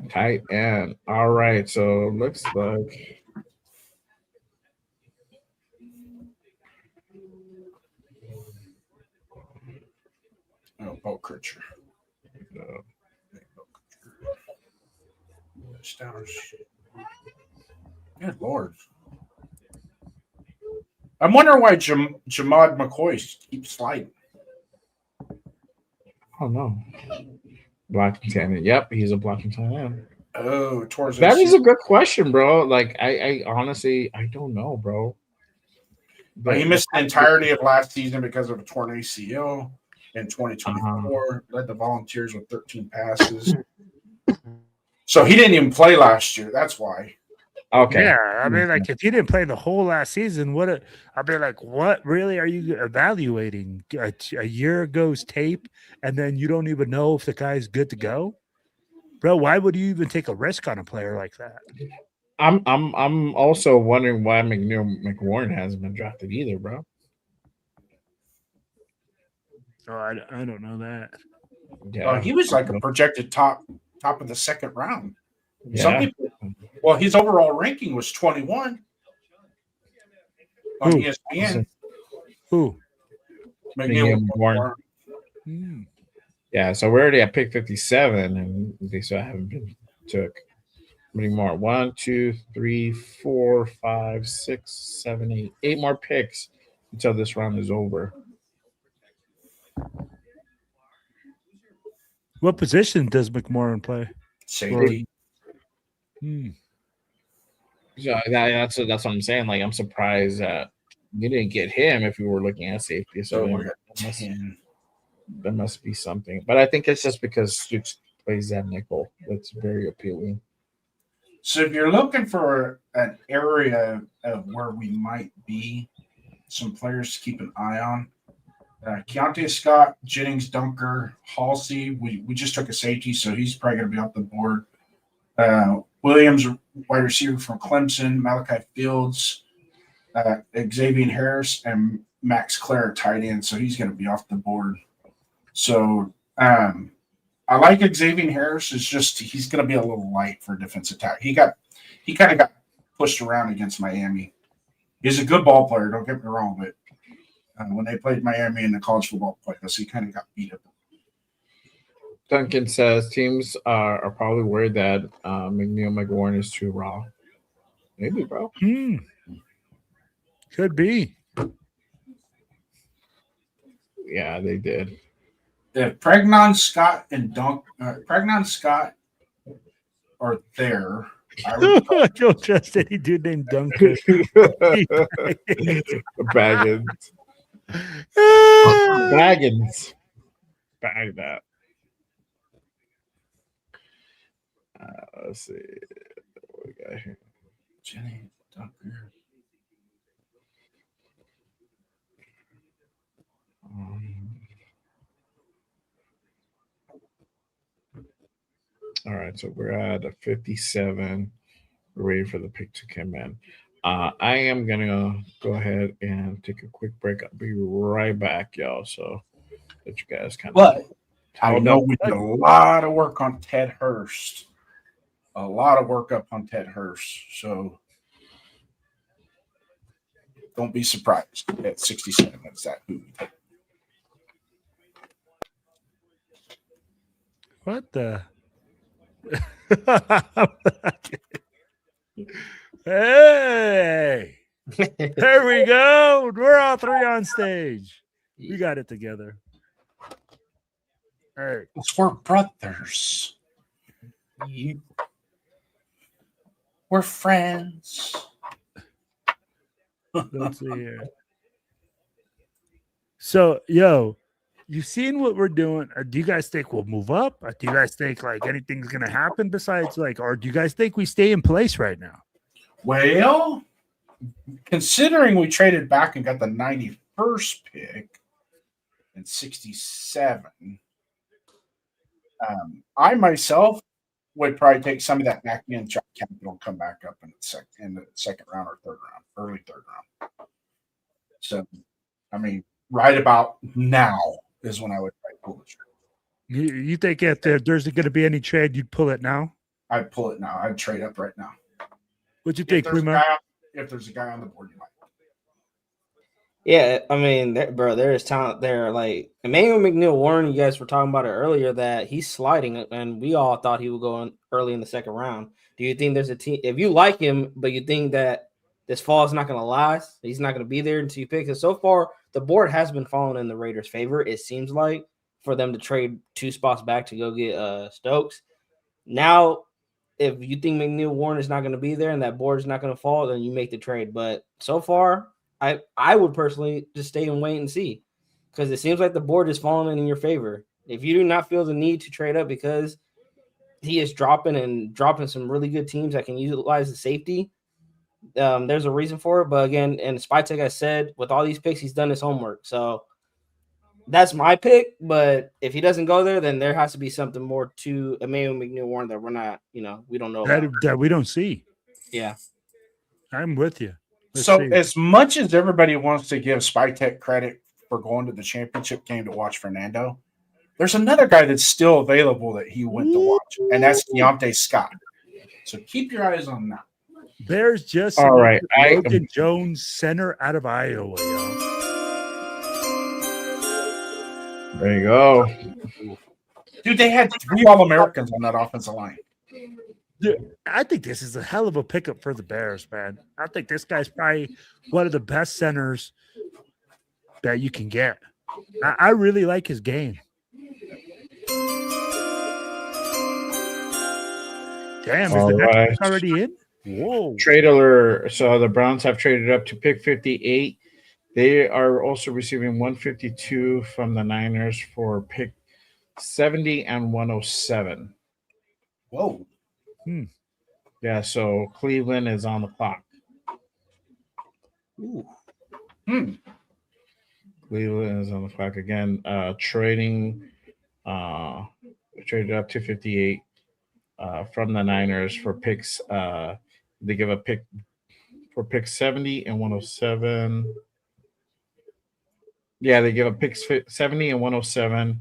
Tight end. All right. So looks like Bo Kutcher. Good Lord. I'm wondering why Jamad McCoy keeps sliding. Oh no. Blocking tight end. Yep, he's a blocking tight end. Oh, towards that is a good question, bro. Like I honestly don't know, bro. But he missed the entirety of last season because of a torn ACL. In 2024, led the Volunteers with 13 passes. So he didn't even play last year. That's why. Okay. Yeah, I mean, like if you didn't play the whole last season, I'd be like, what really are you evaluating? A year ago's tape, and then you don't even know if the guy's good to go, bro. Why would you even take a risk on a player like that? I'm also wondering why McWarren hasn't been drafted either, bro. Oh, I don't know that. Yeah, he was like a projected top of the second round. Yeah. Some people, well, his overall ranking was 21 on ESPN. Who? McWarren. Yeah, so we're already at pick 57, and they still haven't been took. How many more? 1, 2, 3, 4, 5, 6, 7, 8. 8 more picks until this round is over. What position does McMorrin play? Safety. So that's what I'm saying. Like, I'm surprised that you didn't get him if we were looking at safety. So there must be something. But I think it's just because Stokes plays that nickel. That's very appealing. So if you're looking for an area of where we might be, some players to keep an eye on, Keontae Scott, Jennings, Dunker, Halsey. We just took a safety, so he's probably going to be off the board. Williams, wide receiver from Clemson, Malachi Fields, Xavier Harris, and Max Clare, tight end, so he's going to be off the board. So I like Xavier Harris. It's just he's going to be a little light for defensive tackle. He kind of got pushed around against Miami. He's a good ball player, don't get me wrong, but when they played Miami in the college football playoffs, he kind of got beat up. Duncan says teams are probably worried that McWarren is too raw. Maybe, bro. Could be. Yeah, they did. If Pregnon, Scott, and Pregnon, Scott are there, I would Joe trust any dude named Duncan. Baggins. Baggins. Bag that. Let's see what we got here. Jenny Dunker. All right, so we're at a 57. We're ready for the pick to come in. I am gonna go ahead and take a quick break. I'll be right back, y'all. So that you guys kind of. But I know we did a lot of work on Ted Hurst. A lot of work up on Ted Hurst. So don't be surprised at 67. That's that who we take. What the? Hey, there we go. We're all three on stage. We got it together. All right. We're brothers. We're friends. Let's see here. So, yo, you seen what we're doing? Or do you guys think we'll move up? Or do you guys think like anything's gonna happen besides like, or do you guys think we stay in place right now? Well, considering we traded back and got the 91st pick in 67, I myself would probably take some of that back in, drop capital, and come back up in the second round or third round, early third round. So, I mean, right about now is when I would probably pull the trade. You think if there's going to be any trade, you'd pull it now? I'd pull it now. I'd trade up right now. What'd you think, Primo? If there's a guy on the board, you might. Yeah, I mean, there is talent there. Like Emmanuel McNeil-Warren, you guys were talking about it earlier that he's sliding, and we all thought he would go in early in the second round. Do you think there's a team if you like him, but you think that this fall is not going to last? He's not going to be there until you pick. Because so far, the board has been falling in the Raiders' favor. It seems like for them to trade 2 spots back to go get Stokes. Now, if you think McNeil-Warren is not going to be there and that board is not going to fall, then you make the trade. But so far, I would personally just stay and wait and see because it seems like the board is falling in your favor. If you do not feel the need to trade up because he is dropping some really good teams that can utilize the safety, There's a reason for it, but again, and Spytek has said with all these picks, he's done his homework. So that's my pick. But if he doesn't go there, then there has to be something more to Emmanuel McNeil-Warren that we're not, we don't know about. That we don't see. Yeah, I'm with you. Let's So, see. as much as everybody wants to give Spytek credit for going to the championship game to watch Fernando, there's another guy that's still available that he went to watch, and that's Deontay Scott. So keep your eyes on that. There's just all right. Logan Jones, center out of Iowa. Yo. There you go. Dude, they had 3 All-Americans on that offensive line. Dude, I think this is a hell of a pickup for the Bears, man. I think this guy's probably one of the best centers that you can get. I really like his game. Damn, is the next pick already in? Whoa. Trade alert. So the Browns have traded up to pick 58. They are also receiving 152 from the Niners for pick 70 and 107. Whoa. Yeah, so Cleveland is on the clock. Ooh. Cleveland is on the clock again. Traded up to 58 from the Niners for picks. They give a pick for pick 70 and 107. Yeah, they give a pick 70 and 107,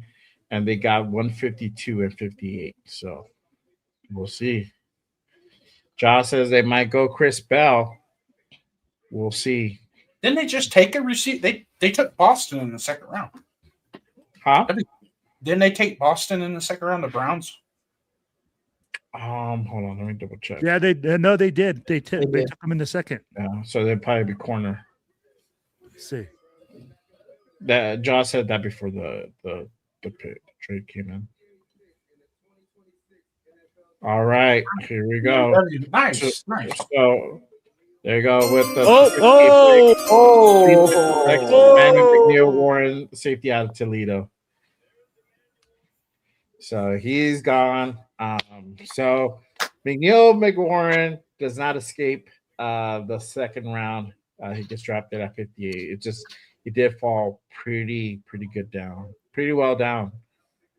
and they got 152 and 58. So we'll see. Josh says they might go Chris Bell. We'll see. Didn't they just take a receipt? They took Boston in the second round. Huh? Didn't they take Boston in the second round, the Browns? Hold on, let me double check. Yeah, they did. They took him in the second. Yeah, so they'd probably be corner. Let's see. That Josh said that before the trade came in. All right, here we go. Nice. So there you go with the McNeil Warren safety out of Toledo. So he's gone. So McNeil McWarren does not escape the second round. He gets drafted at 58. He did fall pretty good down, pretty well down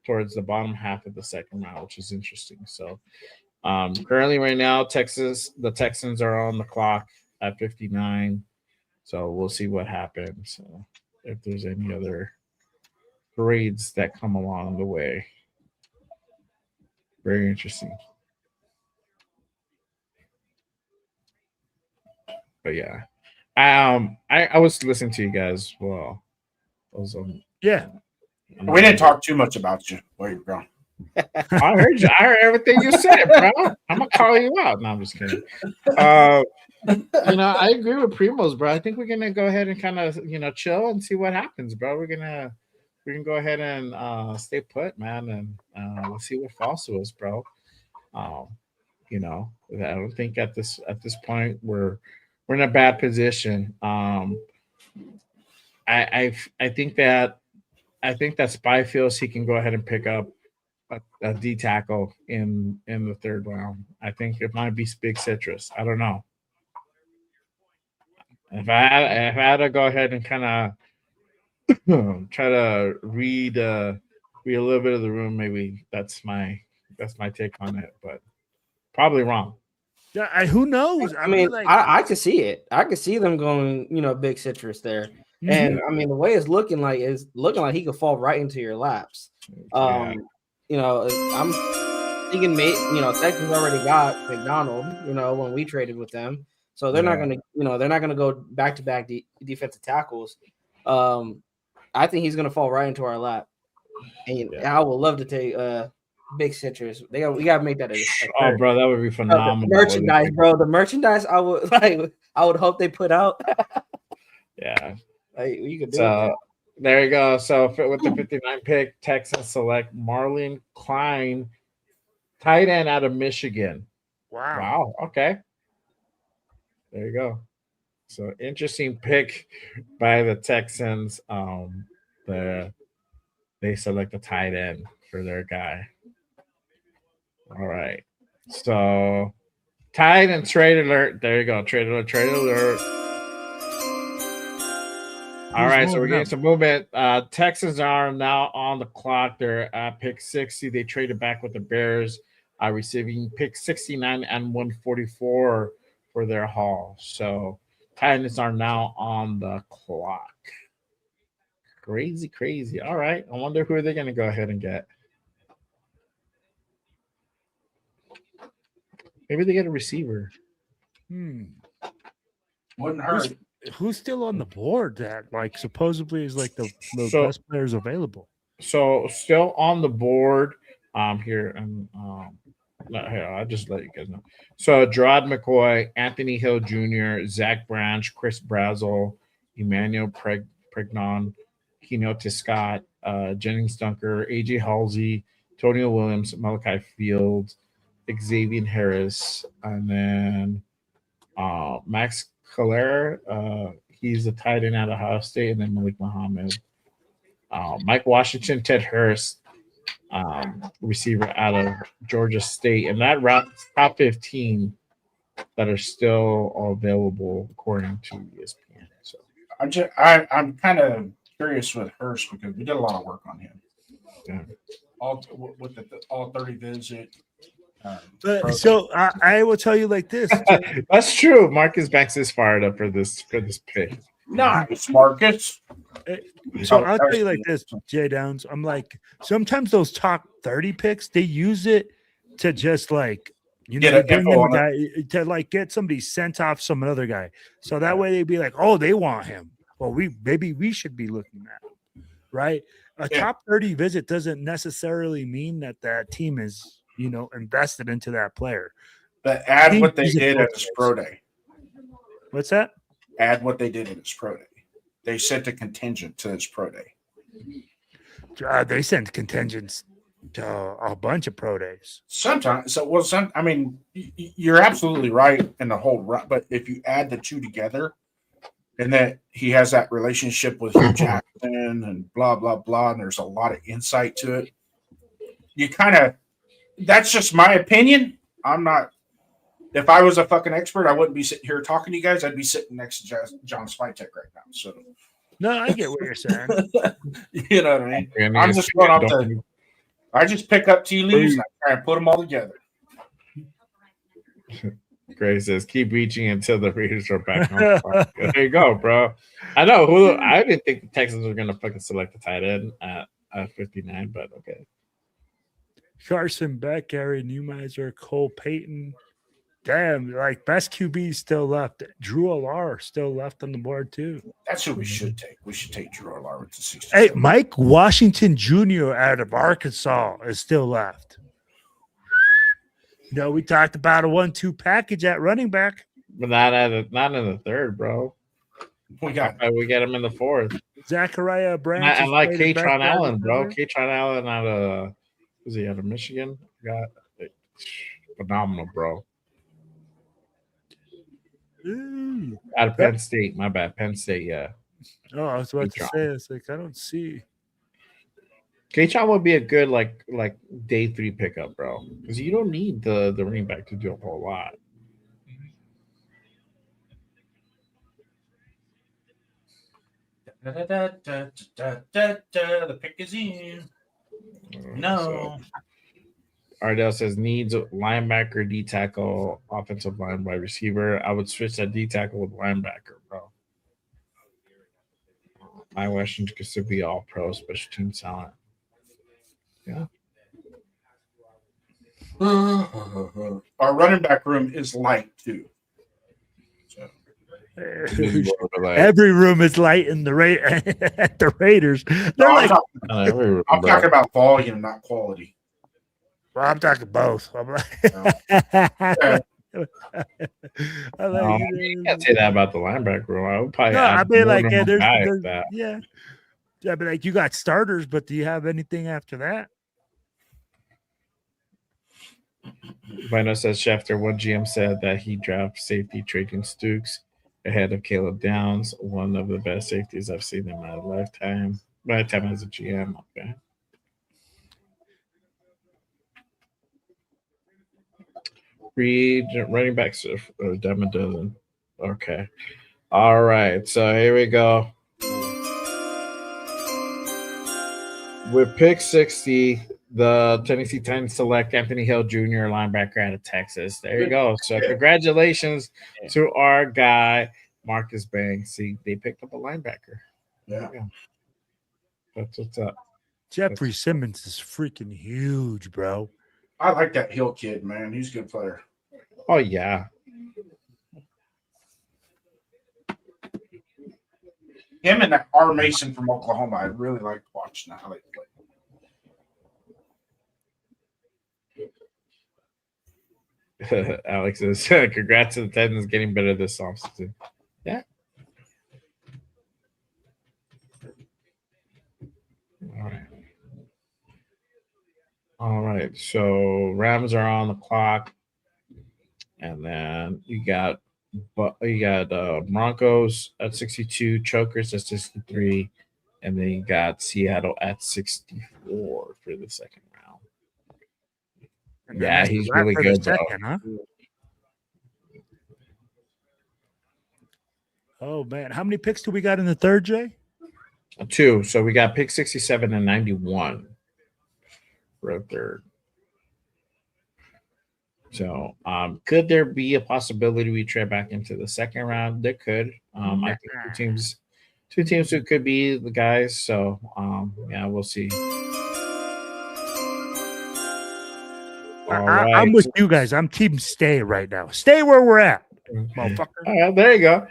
towards the bottom half of the second round, which is interesting. So currently right now, the Texans are on the clock at 59. So we'll see what happens. If there's any other grades that come along the way. Very interesting. But yeah. I was listening to you guys. Well, yeah. We didn't talk too much about you. Where you going? I heard you. I heard everything you said, bro. I'm gonna call you out. No, I'm just kidding. I agree with Primos, bro. I think we're gonna go ahead and kind of chill and see what happens, bro. We can go ahead and stay put, man, and we'll see what falls to us, bro. I don't think at this point we're in a bad position. I think that Spy feels he can go ahead and pick up a D tackle in the third round. I think it might be Big Citrus. I don't know. If I had to go ahead and kind of try to read a little bit of the room, maybe that's my take on it, but probably wrong. Yeah, who knows? I mean, I could see it. I could see them going, Big Citrus there. Mm-hmm. And I mean, the way it's looking like he could fall right into your laps. I'm thinking, Texans already got McDonald, when we traded with them, so they're not gonna go back to back defensive tackles. I think he's gonna fall right into our lap, and I would love to take Big Citrus. We gotta make that oh, bro, that would be phenomenal. Merchandise, bro. The merchandise I would hope they put out. Yeah. You could do it. There you go. So with the 59 pick, Texans select Marlon Klein, tight end out of Michigan. Wow. Okay. There you go. So interesting pick by the Texans. They select a tight end for their guy. All right. So Tied and trade alert. There you go. Trade alert. Trade alert. All right, so we're getting some movement. Texans are now on the clock. They're at pick 60. They traded back with the Bears, receiving pick 69 and 144 for their haul. So Titans are now on the clock. Crazy, crazy. All right, I wonder who are they going to go ahead and get. Maybe they get a receiver. Wouldn't hurt. Who's still on the board that like supposedly is like the best players available? So still on the board here and here, I'll just let you guys know. So Gerard McCoy, Anthony Hill Jr., Zach Branch, Chris Brazel, Emmanuel Pregnon, Kenote Scott, Jennings Dunker, AJ Halsey, Tonio Williams, Malachi Fields, Xavier Harris, and then Max Calera, he's a tight end out of Ohio State, and then Malik Muhammad, Mike Washington, Ted Hurst, receiver out of Georgia State, and that routes top 15 that are still available according to ESPN. So I'm kind of curious with Hurst because we did a lot of work on him. Yeah. With the all 30 visit. So I will tell you like this. That's true. Marcus Banks is fired up for this pick. Nice, Marcus. So I'll tell you like this, Jay Downs. I'm like, sometimes those top 30 picks, they use it to just like, you know, bring in a guy to like get somebody sent off some other guy. So that way they'd be like, oh, they want him. Well, maybe we should be looking at him, right? A top 30 visit doesn't necessarily mean that team is, you know, invested into that player. But add what they did at his pro day. What's that? Add what they did at his pro day. They sent a contingent to his pro day. They sent contingents to a bunch of pro days. Sometimes, I mean, you're absolutely right in the whole run. But if you add the two together, and that he has that relationship with Hugh Jackson and blah blah blah, and there's a lot of insight to it. You kind of. That's just my opinion. I'm not. If I was a fucking expert, I wouldn't be sitting here talking to you guys. I'd be sitting next to John Spytek right now. So, no, I get what you're saying. You know what I mean? I'm just going off the. I just pick up tea leaves and I try and put them all together. Gray says, "Keep reaching until the Raiders are back on." There you go, bro. I know I didn't think the Texans were going to fucking select the tight end at 59, but okay. Carson Beck, Gary Newmiser, Cole Payton. Damn, like best QB still left. Drew Alar still left on the board too. That's who we should take. We should take Drew Alar with the 60. Hey, Mike Washington Jr. out of Arkansas is still left. You know, we talked about a 1-2 package at running back. But not in the third, bro. We get him in the fourth. Zachariah Branch. I like Katron Allen, bro. Katron Allen out of was he out of Michigan? Got phenomenal, bro. Ooh. Out of Penn State, my bad. Penn State, yeah. Oh, I was about to say, it's like I don't see. K-Chon would be a good like day 3 pickup, bro. Because you don't need the running back to do a whole lot. The pick is in. No. Ardell says needs linebacker, D tackle, offensive line, wide receiver. I would switch that D tackle with linebacker, bro. My Washington could still be all pro, special team talent. Yeah. Our running back room is light too. So. Every room is light in the at the Raiders. They're I'm talking about volume, not quality. Well, I'm talking both. I'm like, you can't say that about the linebacker room. I would probably. No, I mean, like, there's yeah. But like, you got starters, but do you have anything after that? Bueno says Schefter, one GM said that he drafted safety Tradian Stokes ahead of Caleb Downs, one of the best safeties I've seen in my lifetime. My time as a GM, okay. Reed, running backs, Devin doesn't. Okay. All right. So here we go. With pick 60, the Tennessee Titans select Anthony Hill Jr., linebacker out of Texas. There you go. So congratulations to our guy, Marcus Banks. See, they picked up a linebacker. Yeah. That's what's up. Jeffrey Simmons is freaking huge, bro. I like that Hill kid, man. He's a good player. Oh, yeah. Him and that R. Mason from Oklahoma, I really like watching how they play. Alex says, congrats to the Titans getting better this offseason. Yeah. All right. So Rams are on the clock. And then you got Broncos at 62, Chokers at 63, and then you got Seattle at 64 for the second round. Yeah, he's really good, bro. Huh? Oh man, how many picks do we got in the third, Jay? 2. So we got pick 67 and 91 for a third. So, could there be a possibility we trade back into the second round? There could. I think two teams who could be the guys. So, yeah, we'll see. I'm with you guys. I'm team stay right now. Stay where we're at, motherfucker. There you go.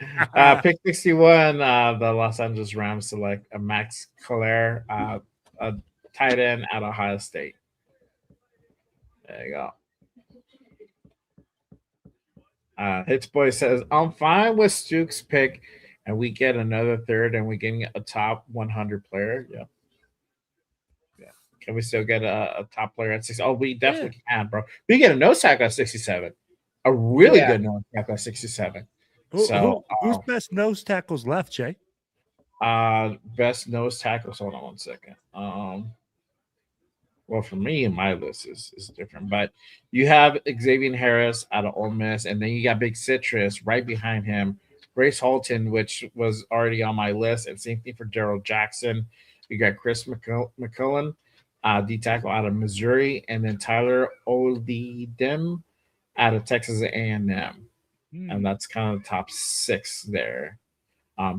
Pick 61. The Los Angeles Rams select a Max Clare, a tight end at Ohio State. There you go. Hits Boy says, I'm fine with Stokes' pick, and we get another third, and we're getting a top 100 player. Yeah. Can we still get a top player at 60? Oh, we definitely can, bro. We get a nose tackle at 67. A really good nose tackle at 67. Who's best nose tackles left, Jay? Best nose tackles. Hold on 1 second. Well, for me, my list is different, but you have Xavier Harris out of Ole Miss, and then you got Big Citrus right behind him, Grace Holton, which was already on my list, and same thing for Daryl Jackson. You got Chris McCullen, D tackle out of Missouri, and then Tyler Oledem out of Texas A&M, and that's kind of the top 6 there.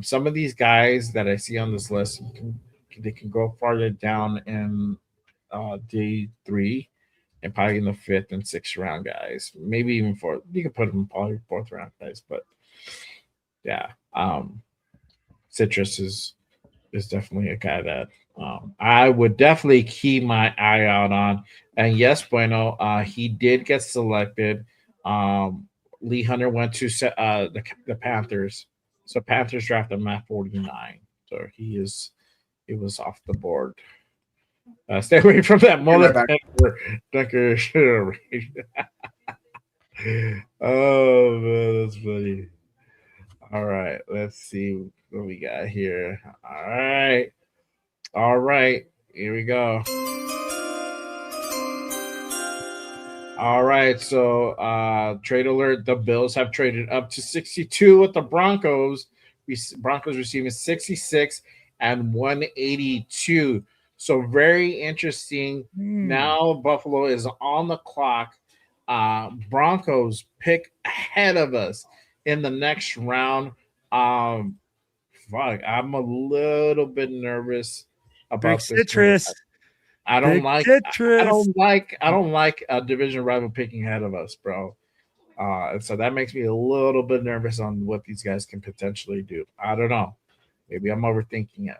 Some of these guys that I see on this list, they can go farther down in day 3 and probably in the 5th and 6th round guys, maybe even 4th. You can put them in probably 4th round guys, but yeah, Citrus is definitely a guy that I would definitely keep my eye out on. And yes, Bueno, he did get selected. Lee Hunter went to the Panthers, so Panthers drafted him at 49, so he was off the board. Stay away from that mullet. Dunker. Oh man, that's funny. All right, let's see what we got here. All right, here we go. All right, so trade alert: the Bills have traded up to 62 with the Broncos. Broncos receiving 66 and 182. So very interesting. Now Buffalo is on the clock. Broncos pick ahead of us in the next round. I'm a little bit nervous about this. Citrus. I don't like a division rival picking ahead of us, bro. And so that makes me a little bit nervous on what these guys can potentially do. I don't know. Maybe I'm overthinking it.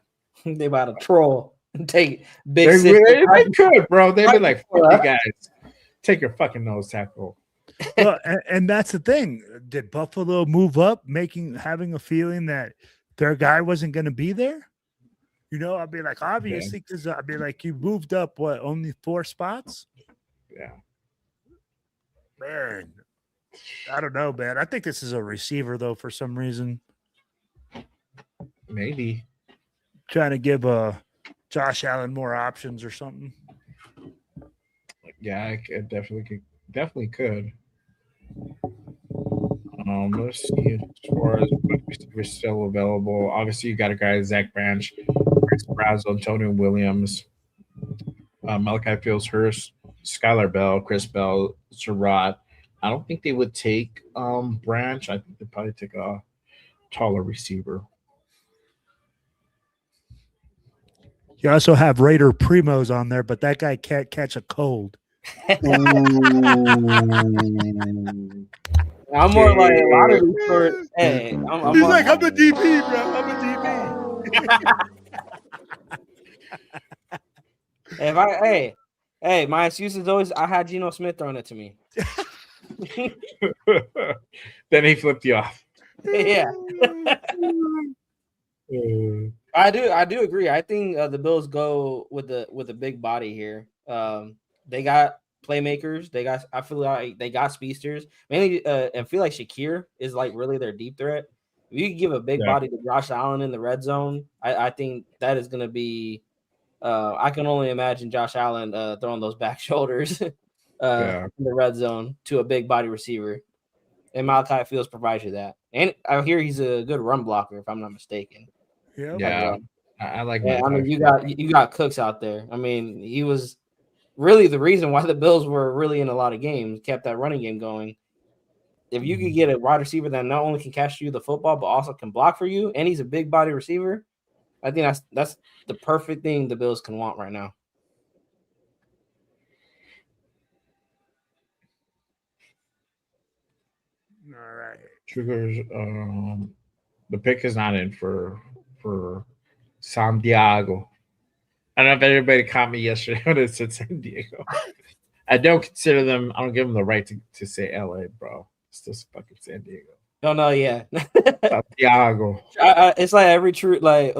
They about to troll. Take big. They could, bro. They'd be like, "Fuck you guys, take your fucking nose tackle." Well, and that's the thing. Did Buffalo move up, having a feeling that their guy wasn't going to be there? You know, I'd be like, obviously, because I'd be like, you moved up only 4 spots? Yeah, man. I don't know, man. I think this is a receiver though, for some reason. Maybe trying to give Josh Allen more options or something. Yeah, I definitely could. Let's see as far as receivers still available. Obviously, you got a guy Zach Branch, Chris Brazo, Antonio Williams, Malachi Fields Hurst, Skylar Bell, Chris Bell, Surratt. I don't think they would take Branch. I think they'd probably take a taller receiver. You also have Raider Primos on there, but that guy can't catch a cold. I'm more like a lot of these short. Hey, He's like, I'm a DP, bro. I'm a DP. Hey, my excuse is always I had Geno Smith throwing it to me. Then he flipped you off. Yeah. I do agree. I think the Bills go with a big body here. They got playmakers. I feel like they got speedsters. Mainly, I feel like Shakir is like really their deep threat. If you could give a big body to Josh Allen in the red zone, I think that is going to be. I can only imagine Josh Allen throwing those back shoulders in the red zone to a big body receiver, and Malachi Fields provides you that. And I hear he's a good run blocker, if I'm not mistaken. Yeah, I like. Yeah, I mean, you got Cooks out there. I mean, he was really the reason why the Bills were really in a lot of games, kept that running game going. If you could get a wide receiver that not only can catch you the football, but also can block for you, and he's a big body receiver, I think that's the perfect thing the Bills can want right now. All right. Triggers. The pick is not in for San Diego. I don't know if everybody caught me yesterday when it said San Diego. I don't consider them. I don't give them the right to say LA, bro. It's just fucking San Diego. No, yeah. Santiago. It's like every true like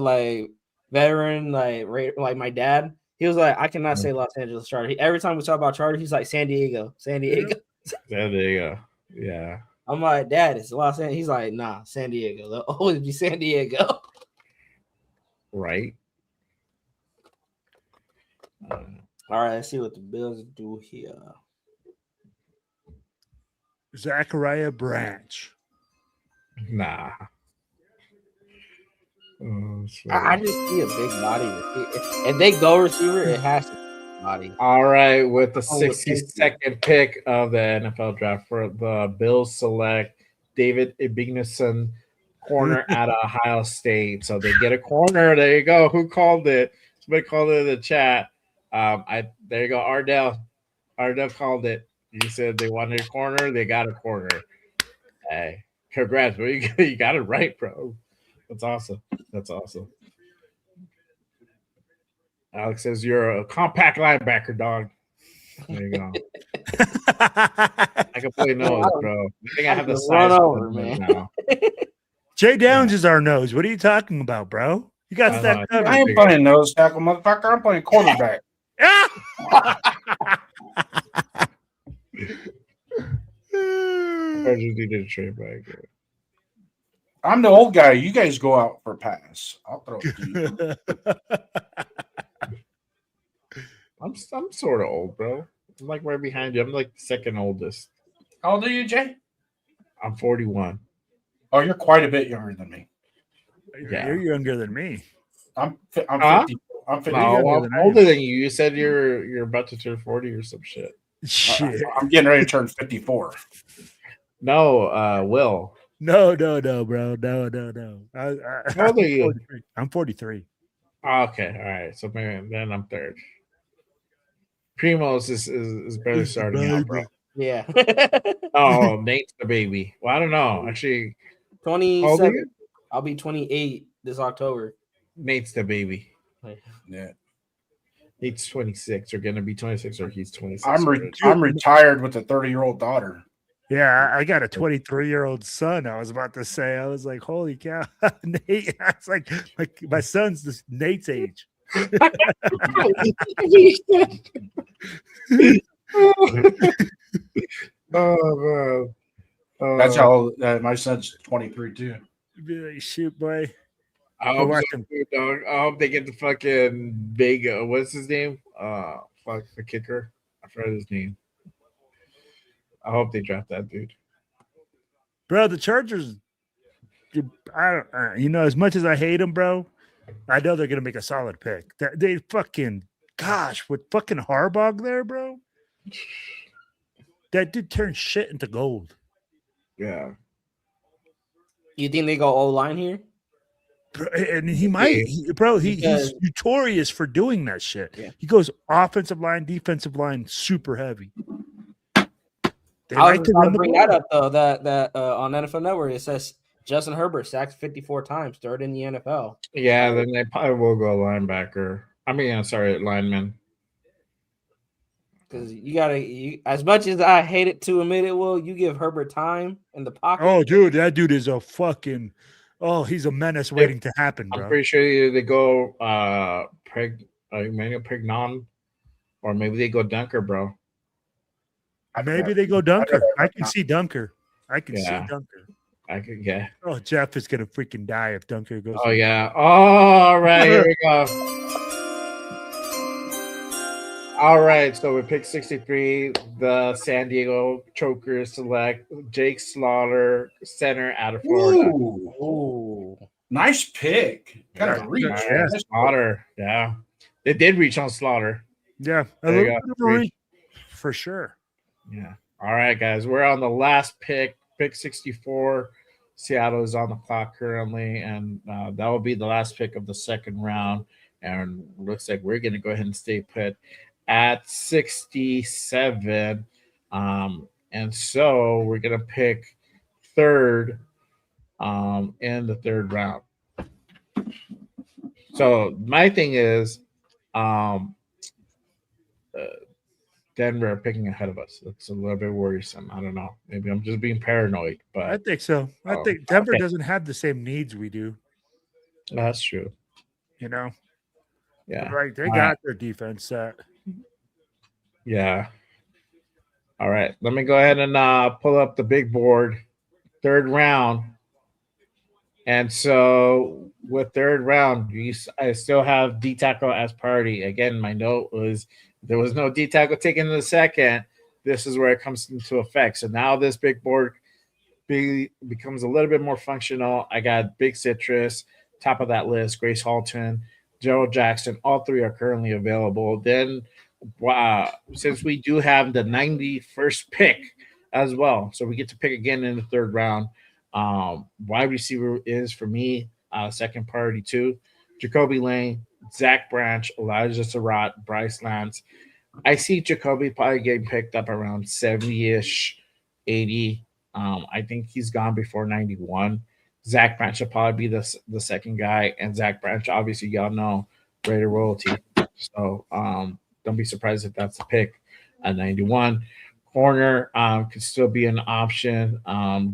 veteran like my dad. He was like, I cannot say Los Angeles Chargers. Every time we talk about Chargers, he's like San Diego. San Diego. Yeah. I'm like, Dad, it's Los Angeles. He's like, nah, San Diego. They'll always be San Diego. Right. All right, let's see what the Bills do here. Zachariah Branch. Nah. I just see a big body. If they go receiver, it has to be body. All right, with the 62nd pick of the NFL draft for the Bills select David Igbinosun, corner at Ohio State. So they get a corner. There you go. Who called it? Somebody called it in the chat. There you go. Ardell called it. He said they wanted a corner. They got a corner. Hey, congrats, bro. You got it right, bro. That's awesome. Alex says you're a compact linebacker, dog. There you go. I can play nose, bro. I think I have the size over, man. Now. Jay Downs is our nose. What are you talking about, bro? You got that covered. I ain't playing nose tackle, motherfucker. I'm playing quarterback. I'm the old guy. You guys go out for a pass. I'll throw it to you. I'm sort of old, bro. I'm like right behind you. I'm like the second oldest. How old are you, Jay? I'm 41. Oh, you're quite a bit younger than me. Yeah. You're younger than me. I'm 50. I'm 50. No, I'm older than you. You said you're about to turn 40 or some shit. Shit. I'm getting ready to turn 54. No, Will. No, bro. No. How old are you? I'm 43. Okay, all right. So maybe then I'm third. Primo's is barely starting out, bro. Yeah. Oh, Nate's the baby. Well, I don't know. Actually, 27. I'll be 28 this October. Nate's the baby. Yeah. Nate's 26 or gonna be 26 or he's 26. I'm retired with a 30-year-old daughter. Yeah, I got a 23-year-old son. I was about to say, I was like, holy cow, Nate. I was like my son's this Nate's age. Oh, man. That's how my son's 23 too. Be like, shoot, boy. I hope they get the fucking big. What's his name? Fuck the kicker. I forgot his name. I hope they draft that dude. Bro, the Chargers, I don't, as much as I hate them, bro, I know they're going to make a solid pick. They fucking, gosh, with fucking Harbaugh there, bro, that dude turned shit into gold. Yeah. You think they go O-line here? And he might, he's notorious for doing that shit. Yeah. He goes offensive line, defensive line, super heavy. They I like was to about run to the bring ball. that up though. That on NFL Network it says Justin Herbert sacked 54 times, third in the NFL. Yeah, then they probably will go linebacker. I mean, lineman. Because you gotta, as much as I hate it to admit it, Will, you give Herbert time in the pocket. Oh, dude, that dude is a fucking. Oh, he's a menace waiting to happen, bro. I'm pretty sure they go Emmanuel Pignon, or maybe they go Dunker, bro. Maybe they go Dunker. I can see Dunker. I can see Dunker. I could, yeah. Oh, Jeff is gonna freaking die if Dunker goes. Oh yeah. All right, here we go. All right, so we picked 63. The San Diego Chokers select Jake Slaughter, center out of Florida. Ooh. Nice pick. Got to reach. Yeah, Slaughter. Yeah, they did reach on Slaughter. Yeah, a little bit of a reach for sure. Yeah. All right, guys, we're on the last pick, pick 64. Seattle is on the clock currently, and that will be the last pick of the second round. And looks like we're going to go ahead and stay put at 67. And so we're going to pick third in the third round. So my thing is Denver are picking ahead of us. It's a little bit worrisome. I don't know. Maybe I'm just being paranoid, but I think so. I think Denver doesn't have the same needs we do. That's true. Yeah. Right. They got their defense set. Yeah. All right. Let me go ahead and pull up the big board. Third round. And so with third round, I still have D tackle as priority. Again, my note was there was no D tackle taken in the second. This is where it comes into effect. So now this big board becomes a little bit more functional. I got Big Citrus, top of that list, Grace Halton, Gerald Jackson. All three are currently available. Then since we do have the 91st pick as well, so we get to pick again in the third round. Wide receiver is, for me, second priority too. Jacoby Lane, Zach Branch, Elijah Surratt, Bryce Lance. I see Jacoby probably getting picked up around 70-ish, 80. I think he's gone before 91. Zach Branch will probably be the second guy, and Zach Branch, obviously, y'all know, Raider royalty. So don't be surprised if that's the pick at 91. Corner could still be an option.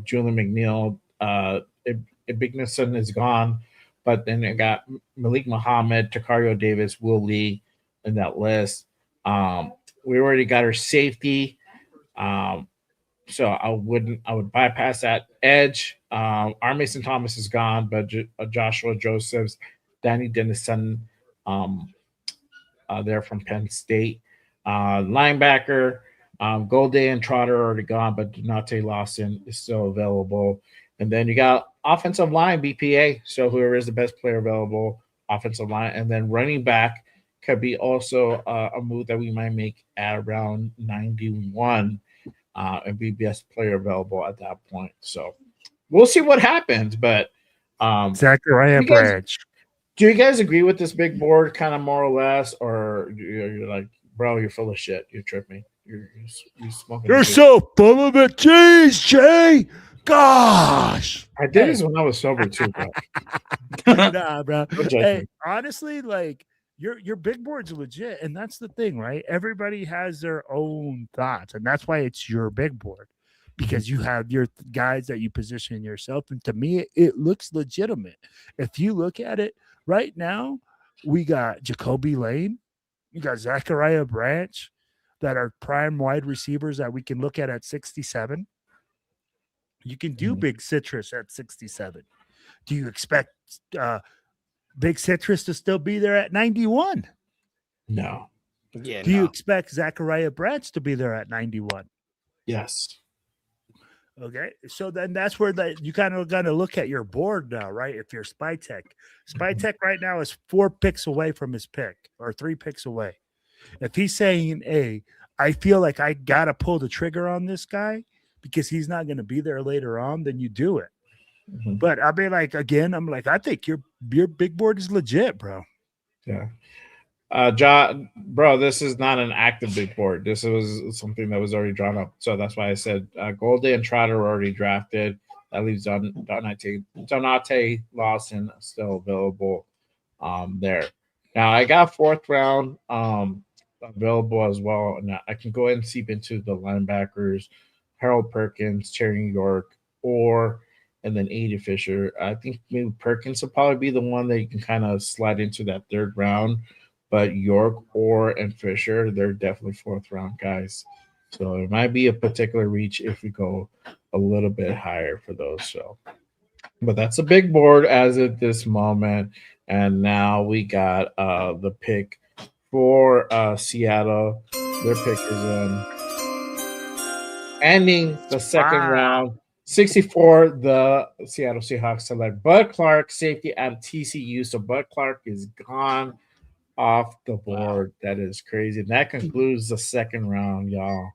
Julian McNeil, Ibignason is gone, but then I got Malik Muhammad, Takario Davis, Will Lee in that list. We already got our safety, so I would bypass that edge. R. Mason Thomas is gone, but Joshua Josephs, Danny Dennison, they're from Penn State. Linebacker. Golday and Trotter are already gone, but Donate Lawson is still available. And then you got offensive line, BPA. So whoever is the best player available, offensive line. And then running back could be also a move that we might make at around 91 and be best player available at that point. So we'll see what happens. But Zachariah Branch. Do you guys agree with this big board kind of more or less? Or you're like, bro, you're full of shit. You're tripping. You're smoking. You're so full of it. Jeez, Jay. Gosh. I did this when I was sober too, bro. Nah, bro. Hey, honestly, like your big board's legit, and that's the thing, right? Everybody has their own thoughts, and that's why it's your big board, because you have your guys that you position yourself. And to me, it looks legitimate. If you look at it right now, we got Jacoby Lane, you got Zachariah Branch, that are prime wide receivers that we can look at 67. You can do Big Citrus at 67. Do you expect Big Citrus to still be there at 91? No. Do you expect Zachariah Branch to be there at 91? Yes. Okay, so then that's where you kind of got to look at your board now, right? If you're Spytek right now is 4 picks away from his pick or 3 picks away. If he's saying, "Hey, I feel like I gotta pull the trigger on this guy because he's not going to be there later on," then you do it. Mhm. But I mean, like again, I'm like, I think your big board is legit, bro. Yeah. John, bro, this is not an active big board. This was something that was already drawn up. So that's why I said Golden and Trotter were already drafted. That leaves Donate Lawson still available there. Now I got 4th round available as well. And I can go ahead and seep into the linebackers, Harold Perkins, Terry York, and then Aiden Fisher. I think maybe Perkins will probably be the one that you can kind of slide into that 3rd round. But York, and Fisher, they're definitely 4th round guys. So it might be a particular reach if we go a little bit higher for those. So, but that's a big board as at this moment. And now we got the pick for Seattle. Their pick is in. Ending the 2nd round. 64, the Seattle Seahawks select Bud Clark, safety out of TCU. So Bud Clark is gone off the board. That is crazy. And that concludes the 2nd round, y'all.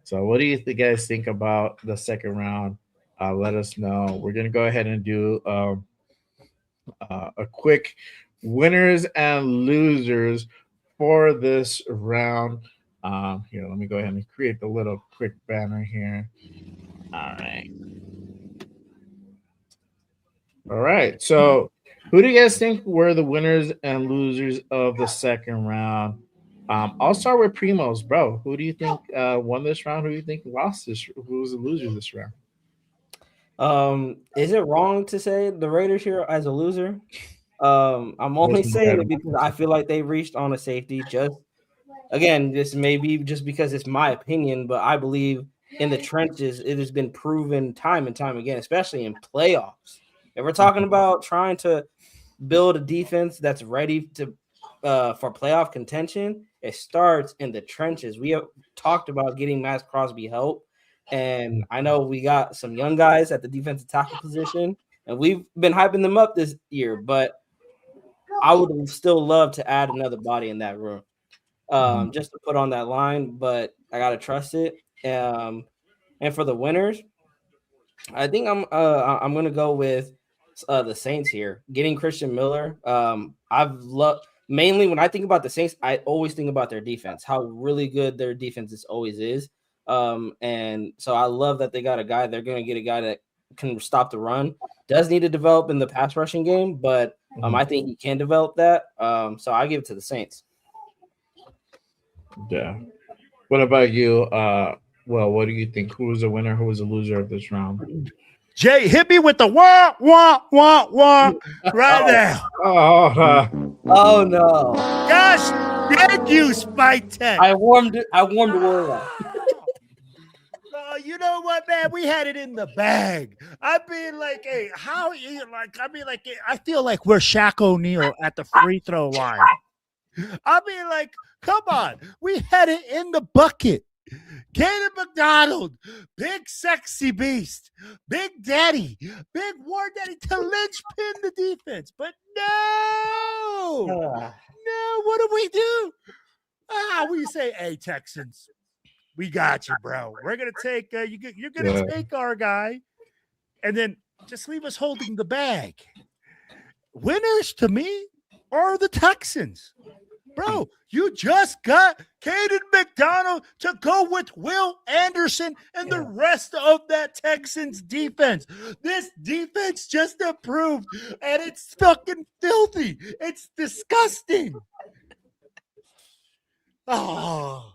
So what do you guys think about the 2nd round? Let us know. We're gonna go ahead and do a quick winners and losers for this round. Here, let me go ahead and create the little quick banner here. All right. So who do you guys think were the winners and losers of the 2nd round? I'll start with Primos, bro. Who do you think won this round? Who do you think lost this? Who was the loser this round? Is it wrong to say the Raiders here as a loser? I'm only saying it because I feel like they reached on a safety. Just again, this may be just because it's my opinion, but I believe in the trenches, it has been proven time and time again, especially in playoffs. If we're talking about trying to build a defense that's ready to for playoff contention, it starts in the trenches. We have talked about getting Max Crosby help, and I know we got some young guys at the defensive tackle position, and we've been hyping them up this year, but I would still love to add another body in that room just to put on that line, but I got to trust it. And for the winners, I think I'm going to go with the Saints here. Getting Christian Miller. I've loved mainly when I think about the Saints, I always think about their defense, how really good their defense always is. And so I love that they got a guy. They're going to get a guy that can stop the run. Does need to develop in the pass rushing game, but I think he can develop that. So I give it to the Saints. Yeah. What about you? Well, what do you think? Who was the winner? Who was the loser of this round? Jay, hit me with the wah, wah, wah, wah right now. Oh no. Gosh, thank you, Spytek. I warmed the word up. You know what, man? We had it in the bag. I mean, like, hey, how you like? I mean, like, I feel like we're Shaq O'Neal at the free throw line. I mean, like, come on, we had it in the bucket. Caden McDonald, big sexy beast, big daddy, big war daddy to linchpin the defense. But no, what do we do? We say, hey, Texans, we got you, bro. We're going to take, you're going to take our guy and then just leave us holding the bag. Winners to me are the Texans. Bro, you just got Caden McDonald to go with Will Anderson and the rest of that Texans defense. This defense just improved, and it's fucking filthy. It's disgusting. Oh.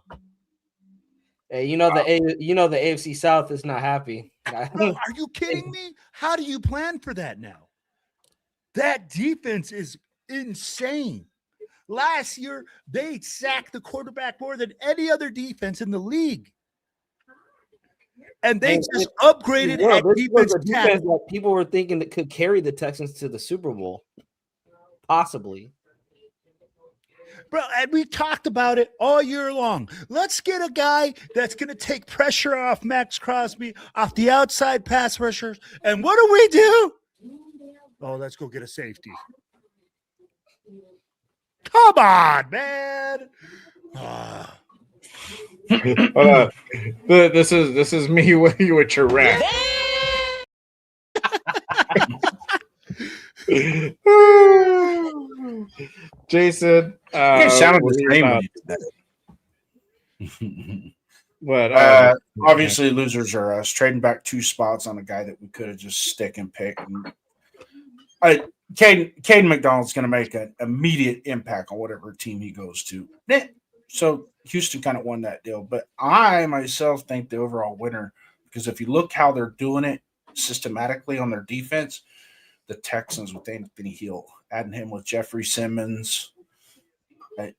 Hey, the AFC South is not happy. Bro, are you kidding me? How do you plan for that now? That defense is insane. Last year, they sacked the quarterback more than any other defense in the league. And they just upgraded at defense that people were thinking that could carry the Texans to the Super Bowl. Possibly. Bro, and we talked about it all year long. Let's get a guy that's going to take pressure off Max Crosby, off the outside pass rushers. And what do? Oh, let's go get a safety. Come on, man. This is me with you with your rant. Jason, it sounded the same when you said it. What? Obviously, losers are us. Trading back 2 spots on a guy that we could have just stick and pick. Caden McDonald's going to make an immediate impact on whatever team he goes to. So Houston kind of won that deal. But I myself think the overall winner, because if you look how they're doing it systematically on their defense, the Texans with Anthony Hill, adding him with Jeffrey Simmons, and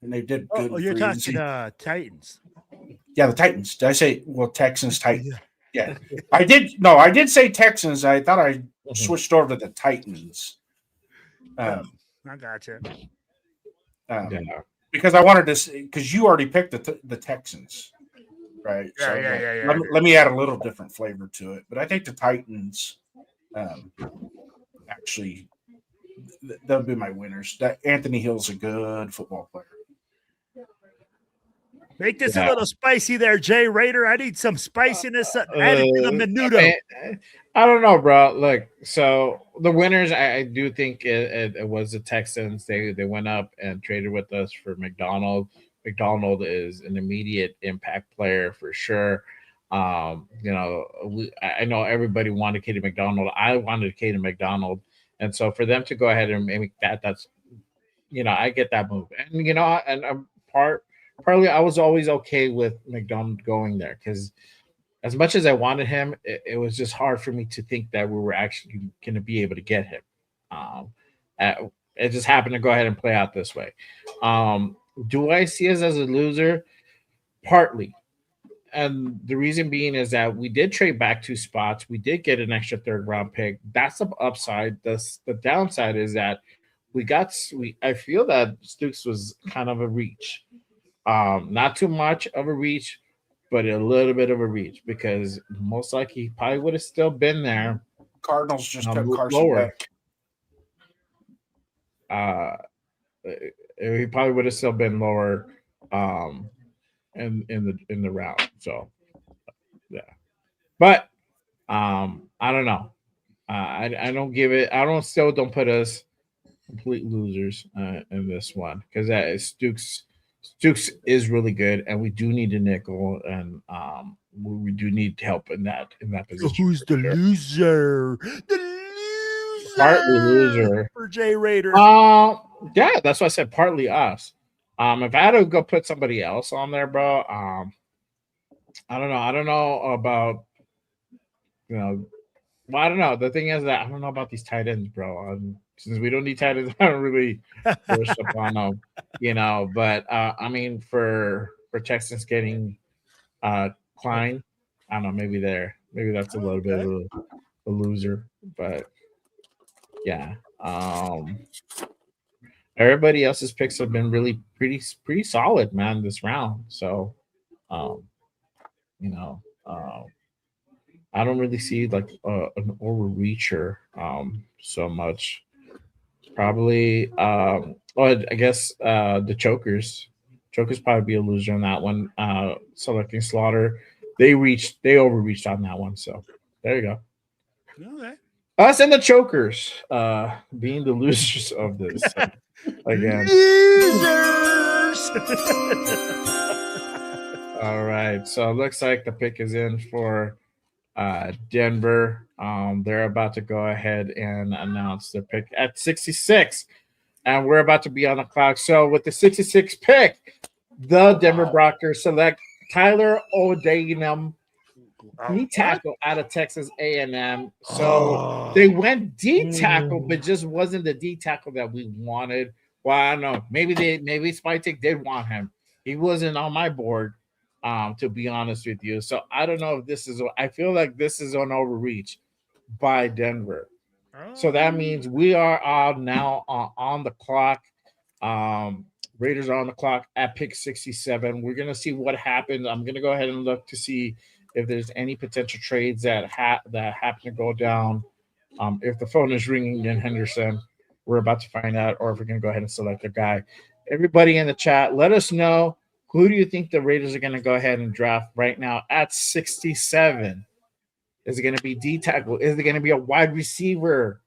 they did good. Oh, you're talking Titans. Yeah, the Titans. Did I say Texans, Titans? Yeah. I did. No, I did say Texans. I thought I switched over to the Titans. I got you. Because I wanted to, because you already picked the Texans, right? Yeah. Let me add a little different flavor to it. But I think the Titans, actually, they'll be my winners. That Anthony Hill's a good football player. Make this a little spicy there, Jay Raider. I need some spiciness added to the menudo. I don't know, bro. Look, so the winners, I do think it was the Texans. They went up and traded with us for McDonald. McDonald is an immediate impact player for sure. I know everybody wanted Katie McDonald. I wanted Katie McDonald, and so for them to go ahead and make that's, I get that move, and partly I was always okay with McDonald going there because as much as I wanted him, it was just hard for me to think that we were actually going to be able to get him. It just happened to go ahead and play out this way. Do I see us as a loser? Partly. And the reason being is that we did trade back 2 spots. We did get an extra 3rd round pick. That's the upside. The downside is that I feel that Stokes was kind of a reach. Not too much of a reach, but a little bit of a reach because most likely he probably would have still been there. Cardinals just took Carson lower. back. He probably would have still been lower in the round. So yeah. But I don't know. I don't give it. Don't put us complete losers in this one because that is Stokes is really good, and we do need a nickel, and we do need help in that position. So who's the loser? Partly loser for Jay Raider. Yeah, that's why I said partly us. If I had to go put somebody else on there, bro, I don't know. I don't know about Well, I don't know. The thing is that I don't know about these tight ends, bro. Since we don't need tight ends, I don't really push up on them, But I mean, for Texans getting Klein, I don't know. Maybe that's a little bit of a loser, but yeah. Everybody else's picks have been really pretty solid, man, this round. So, I don't really see like an overreacher so much. Probably, I guess the Chokers probably be a loser on that one. Selecting Slaughter, they overreached on that one. So there you go. Okay. Us and the Chokers being the losers of this again. Losers. All right, so it looks like the pick is in for Denver. They're about to go ahead and announce their pick at 66, and we're about to be on the clock. So with the 66 pick, the Denver Broncos select Tyler O'Daynam, D tackle out of Texas A&M. So they went D tackle, but just wasn't the D tackle that we wanted. Well, I don't know. Maybe Spytek did want him. He wasn't on my board. To be honest with you. So I don't know if I feel like this is an overreach by Denver. So that means we are now on the clock. Raiders are on the clock at pick 67. We're gonna see what happens. I'm gonna go ahead and look to see if there's any potential trades that happen to go down. If the phone is ringing in Henderson, we're about to find out, or if we're gonna go ahead and select a guy. Everybody in the chat, let us know, who do you think the Raiders are gonna go ahead and draft right now at 67? Is it gonna be D tackle? Is it gonna be a wide receiver?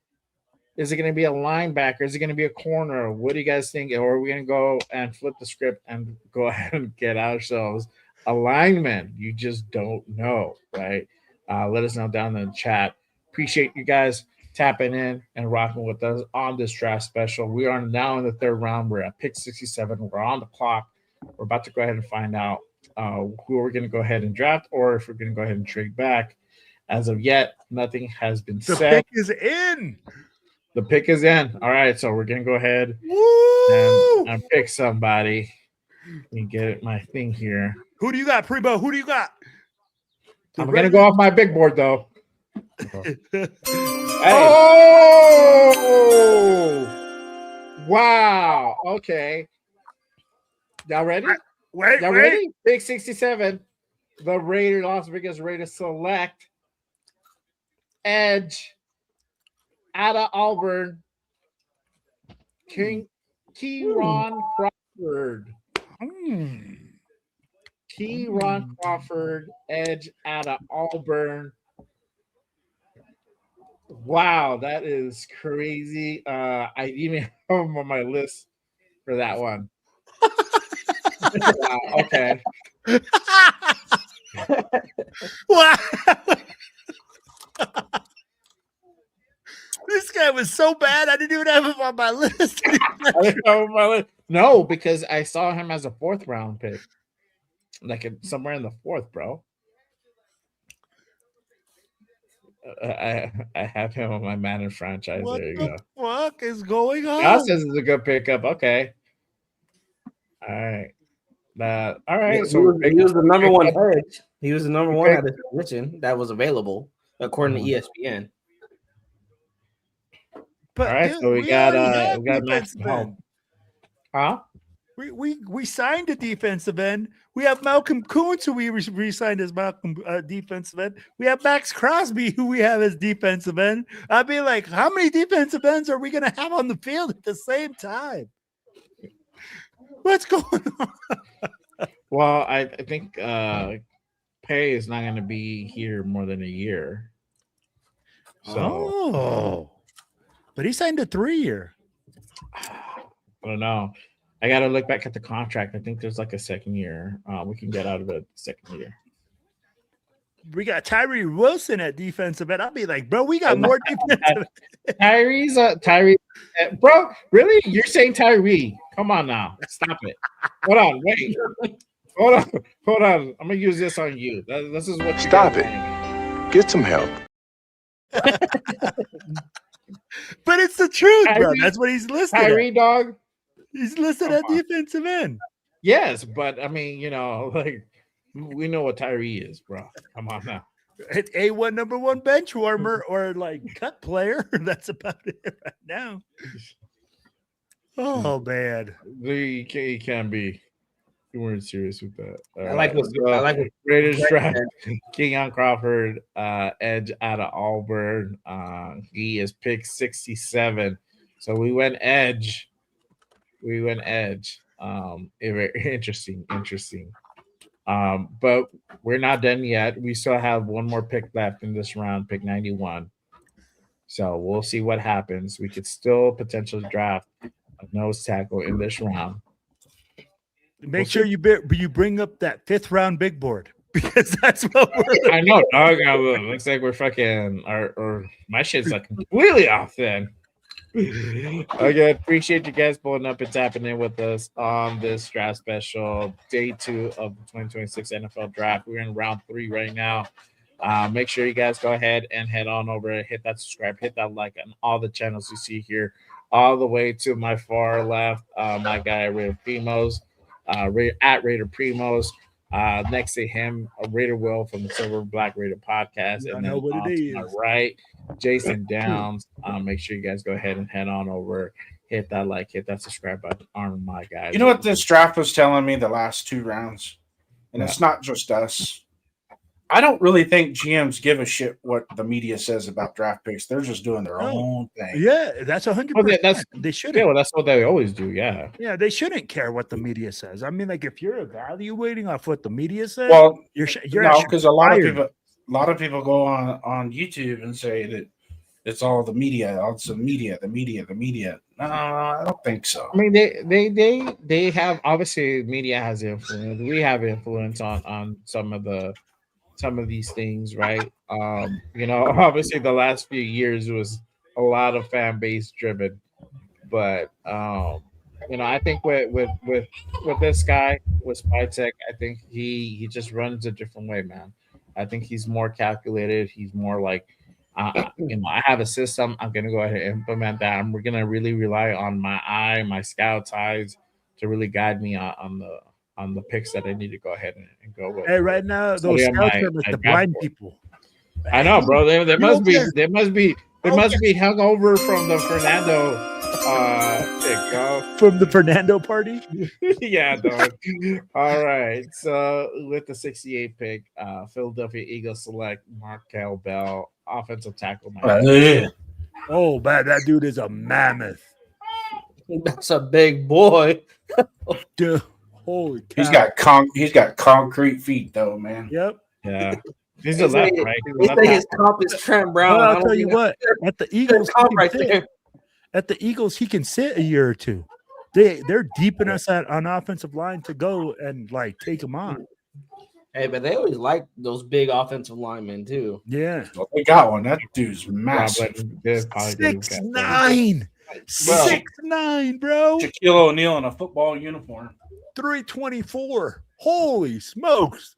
Is it going to be a linebacker? Is it going to be a corner? What do you guys think? Or are we going to go and flip the script and go ahead and get ourselves a lineman? You just don't know, right? Let us know down in the chat. Appreciate you guys tapping in and rocking with us on this draft special. We are now in the third round. We're at pick 67. We're on the clock. We're about to go ahead and find out who we're going to go ahead and draft, or if we're going to go ahead and trade back. As of yet, nothing has been said. The pick is in. The pick is in. All right, so we're gonna go ahead and pick somebody. Let me get my thing here. Who do you got, Primo? Who do you got? I'm gonna go off my big board though. Oh! Wow. Okay. Y'all ready? Y'all ready? Pick 67. The Las Vegas Raiders select edge out of Auburn, Keyron Crawford. Keyron Crawford, edge out of Auburn. Wow, that is crazy. I even have him on my list for that one. Wow, okay. Wow. This guy was so bad, I didn't even have him on my list. No, because I saw him as a 4th round pick. Like somewhere in the 4th, bro. I have him on my Madden franchise. What there you the go. fuck is going on? Josh says it's a good pickup. Okay. All right. All right. Yeah, So he was the number one edge. He was the number one at his position that was available, according to ESPN. But all right, dude, so we got Max end. Huh? We signed a defensive end. We have Malcolm Kuntz, who we re-signed as Malcolm defensive end. We have Max Crosby, who we have as defensive end. I'd be like, how many defensive ends are we going to have on the field at the same time? What's going on? Well, I think Pay is not going to be here more than a year. So, but he signed a 3-year. I don't know. I got to look back at the contract. I think there's like a second year. We can get out of it second year. We got Tyree Wilson at defensive end. I'll be like, bro, we got more defensive. Tyree, bro, really? You're saying Tyree? Come on now, stop it. Hold on, wait. Hold on. I'm gonna use this on you. This is what. Stop it. Get some help. But it's the truth, bro. That's what he's listed. Tyree, dog. He's listed at defensive end. Yes, but I mean, like we know what Tyree is, bro. Come on now. A1 number 1 bench warmer or like cut player. That's about it right now. Oh man, he can be. You weren't serious with that. I like what Raiders draft Keyron Crawford, edge out of Auburn. He is pick 67. So we went edge. Interesting. But we're not done yet. We still have one more pick left in this round, pick 91. So we'll see what happens. We could still potentially draft a nose tackle in this round. Make sure you bring up that 5th round big board, because that's what we're. I know, dog. Looks like we're fucking or my shit's like completely off then. Okay, appreciate you guys pulling up and tapping in with us on this draft special, day 2 of the 2026 NFL draft. We're in round 3 right now. Make sure you guys go ahead and head on over, hit that subscribe, hit that like on all the channels you see here, all the way to my far left, my guy Raider Primos, at Raider Primos. Next to him, Raider Will from the Silver Black Raider podcast, and then on to my right, Jason Downs. Make sure you guys go ahead and head on over, hit that subscribe button on my guys. You know what this draft was telling me the last 2 rounds? And it's not just us. I don't really think GMs give a shit what the media says about draft picks. They're just doing their own thing. Yeah, that's 100%. They shouldn't. Yeah, well, that's what they always do. Yeah. Yeah, they shouldn't care what the media says. I mean, like if you're evaluating off what the media says, Well, you're no, because a lot fired. of people go on YouTube and say that it's all the media, the media. No, I don't think so. I mean, they have, obviously media has influence. We have influence on some of these things, right? You know, obviously the last few years was a lot of fan base driven, but you know, I think with this guy with Spytek, I think he just runs a different way, man. I think he's more calculated. He's more like, you know, I have a system. I'm gonna go ahead and implement that, and we're gonna really rely on my scout's eyes to really guide me on the picks that I need to go ahead and go with. Hey, right now those scouts are like the blind people. I know, bro. They must be hungover from the Fernando pick, bro. From the Fernando party. Yeah, dog. All right. So with the 68 pick, Philadelphia Eagles select Markel Bell, offensive tackle. Oh man, that dude is a mammoth. That's a big boy. Dude, holy cow. He's got concrete feet though, man. Yep. Yeah. He's the left, right? They say his comp is Trent Brown. Well, I'll tell you what, at the Eagles, right there. At the Eagles, he can sit a year or two. They're deeping us on offensive line to go and like take him on. Hey, but they always like those big offensive linemen too. Yeah, well, they got one. That dude's massive. 6'9", 6'9", bro. Shaquille O'Neal in a football uniform. 324. Holy smokes!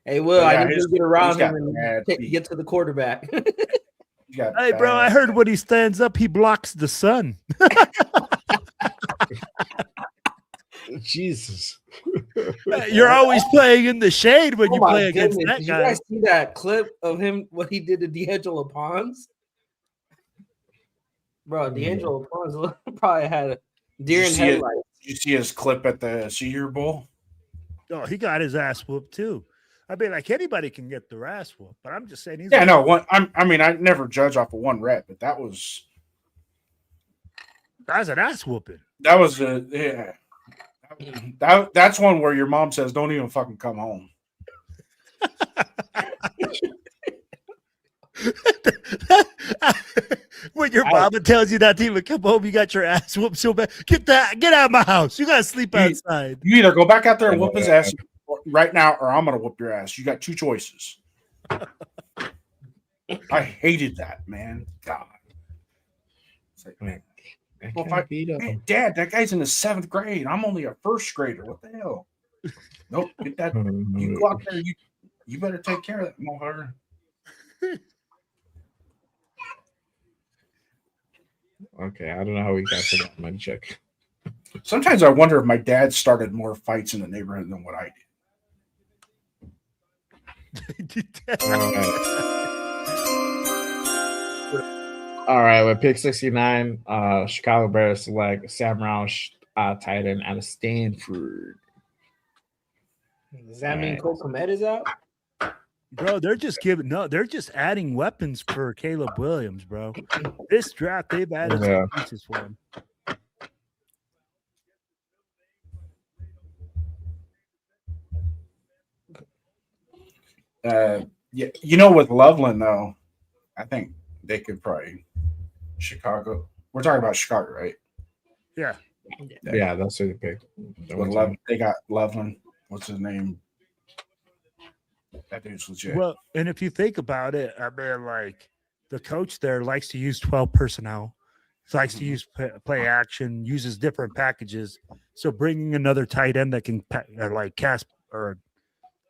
Hey, Will, I need to get around him and get to the quarterback. Hey, bro, I heard when he stands up, he blocks the sun. Jesus. You're always playing in the shade when you play against that Did guy. you guys see that clip of him, what he did to D'Angelo Pons? Bro, D'Angelo Pons probably had a deer in headlights. Did you see his clip at the Senior Bowl? Oh, he got his ass whooped too. I mean, like anybody can get their ass whooped, but I'm just saying he's I mean, I never judge off of one rep, but that's an ass whooping. That was that's one where your mom says, "Don't even fucking come home." When your mama tells you not to even come home, you got your ass whooped so bad. Get out of my house. You gotta sleep outside. You either go back out there and whoop his ass right now, or I'm gonna whoop your ass. You got two choices. I hated that, man. God. It's like, man. Well, hey, Dad, that guy's in the 7th grade. I'm only a 1st grader. What the hell? Nope. Get that. You go out there. You better take care of that motherfucker. Okay, I don't know how we got to that money check. Sometimes I wonder if my dad started more fights in the neighborhood than what I did. All right, with pick 69, Chicago Bears select Sam Roush, tight end out of Stanford. Does that mean Cole Kmet is out? Bro, they're just adding weapons for Caleb Williams, bro. This draft, they've added some pieces for him. Yeah, you know, with Loveland though, I think they could probably Chicago. We're talking about Chicago, right? Yeah. Yeah, that's who they picked. They got Loveland. What's his name? That dude's legit. Well, and if you think about it, I mean, like the coach there likes to use 12 personnel, likes to use play action, uses different packages. So bringing another tight end that can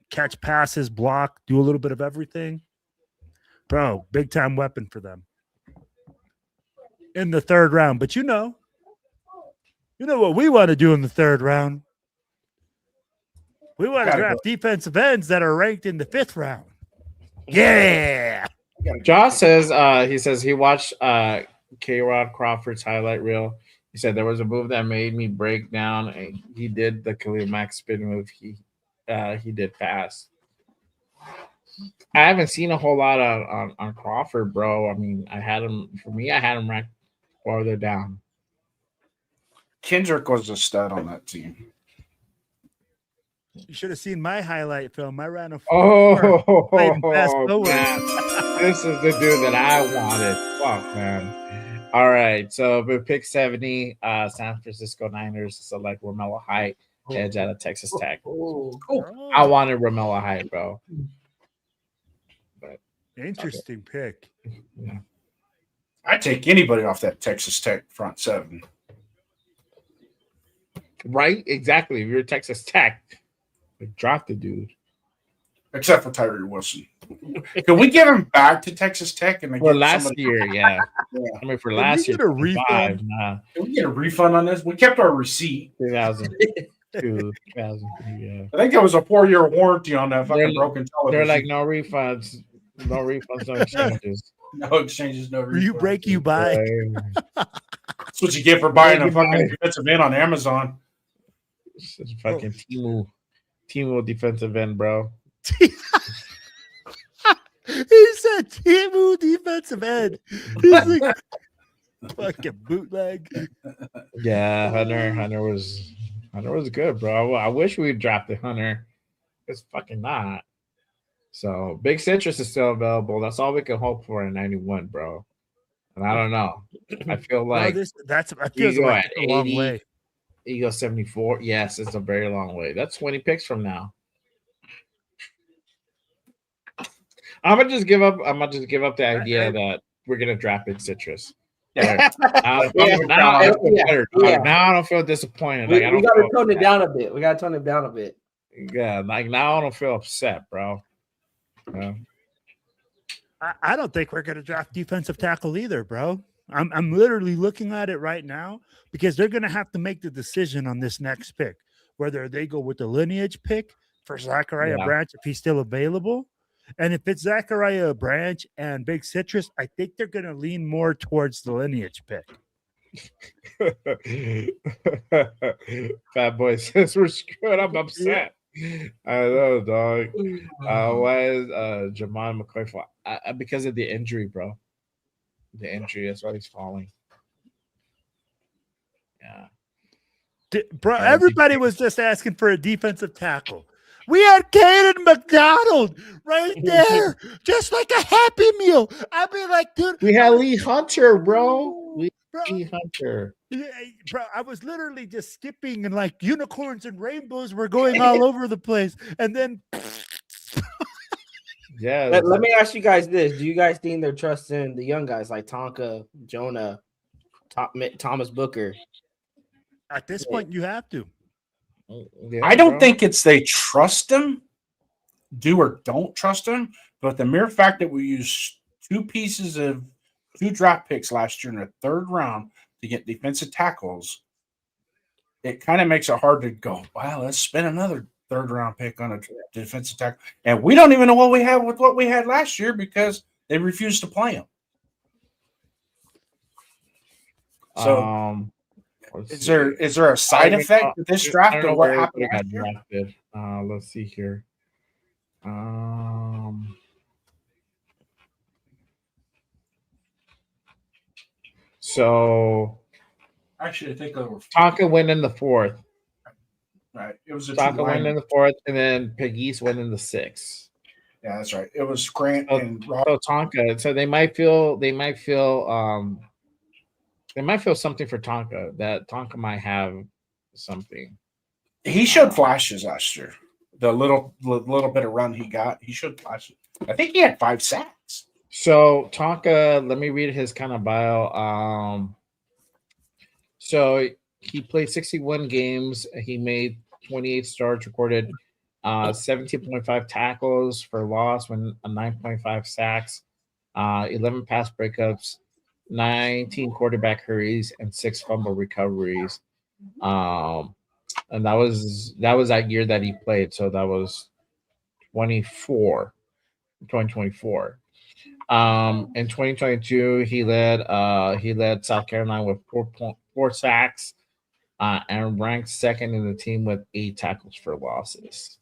catch passes, block, do a little bit of everything, bro, big time weapon for them in the 3rd round. But you know what we want to do in the 3rd round. We want to draft defensive ends that are ranked in the 5th round. Yeah. Josh says he watched K-Rod Crawford's highlight reel. He said there was a move that made me break down. And he did the Khalil Mack spin move. He did fast. I haven't seen a whole lot on Crawford, bro. I mean, I had him ranked farther down. Kendrick was a stud on that team. You should have seen my highlight film. I ran a this is the dude that I wanted. Fuck, man. All right. So with pick 70, San Francisco Niners select Romello Height, edge out of Texas Tech. I wanted Romello Height, bro. But interesting pick. Yeah. I'd take anybody off that Texas Tech front seven. Right? Exactly. If you're Texas Tech, drop the dude. Except for Tyree Wilson. Can we get him back to Texas Tech? And for last year, yeah. I mean, for last year, get a refund? Can we get a refund on this? We kept our receipt. 2002, 2003, yeah. I think there was a 4-year warranty on that fucking broken television. They're like, no refunds, no exchanges. No exchanges, no refunds. You break, you buy. That's what you get for buying a fucking defensive end on Amazon. It's fucking Timu defensive end, bro. He said Timu defensive end. He's like fucking bootleg. Yeah, Hunter was good, bro. I wish we drafted Hunter. It's fucking not. So Big Citrus is still available. That's all we can hope for in 91, bro. And I don't know. I feel like I feel like a long way. Eagle 74. Yes, it's a very long way. That's 20 picks from now. I'm gonna just give up the idea that we're gonna draft Big Citrus. Yeah. Now I don't feel disappointed. We gotta tone it down a bit. Yeah, like now I don't feel upset, bro. I don't think we're gonna draft defensive tackle either, bro. I'm literally looking at it right now because they're gonna have to make the decision on this next pick, whether they go with the lineage pick for Zachariah Branch if he's still available. And if it's Zachariah Branch and Big Citrus, I think they're going to lean more towards the lineage pick. Fat Boy says we're screwed. I'm upset. I know, dog. Why is Jamon McCoy fall? Because of the injury, bro. The injury. That's why he's falling. Yeah. Bro, everybody was just asking for a defensive tackle. We had Caden McDonald right there, just like a Happy Meal. I'd be like, dude. We had Lee Hunter, bro. Lee Hunter. Bro, I was literally just skipping and like unicorns and rainbows were going all over the place. And then. Yeah. Let me ask you guys this. Do you guys think they're trusting the young guys like Tonka, Jonah, Thomas Booker? At this point, you have to. Yeah, I don't think it's they trust him, do or don't trust him, but the mere fact that we used two draft picks last year in the third round to get defensive tackles, it kind of makes it hard to go, wow, let's spend another third round pick on a defensive tackle. And we don't even know what we have with what we had last year because they refused to play him. So is there a side effect to this draft or what happened last year? Drafted. Let's see here. So actually, I think Tonka went in the fourth. Right, it was Tonka went in the fourth, and then Pegues went in the sixth. Yeah, that's right. It was Grant and Tonka. So they might feel something for Tonka, that Tonka might have something. He showed flashes last year. The little bit of run he got, he showed flashes. I think he had 5 sacks. So Tonka, let me read his kind of bio. So he played 61 games. He made 28 starts, recorded 17.5 tackles for loss, 9.5 sacks, 11 pass breakups, 19 quarterback hurries, and 6 fumble recoveries. And that was that year that he played. So that was 2024. In 2022, he led South Carolina with 4 sacks, and ranked second in the team with 8 tackles for losses.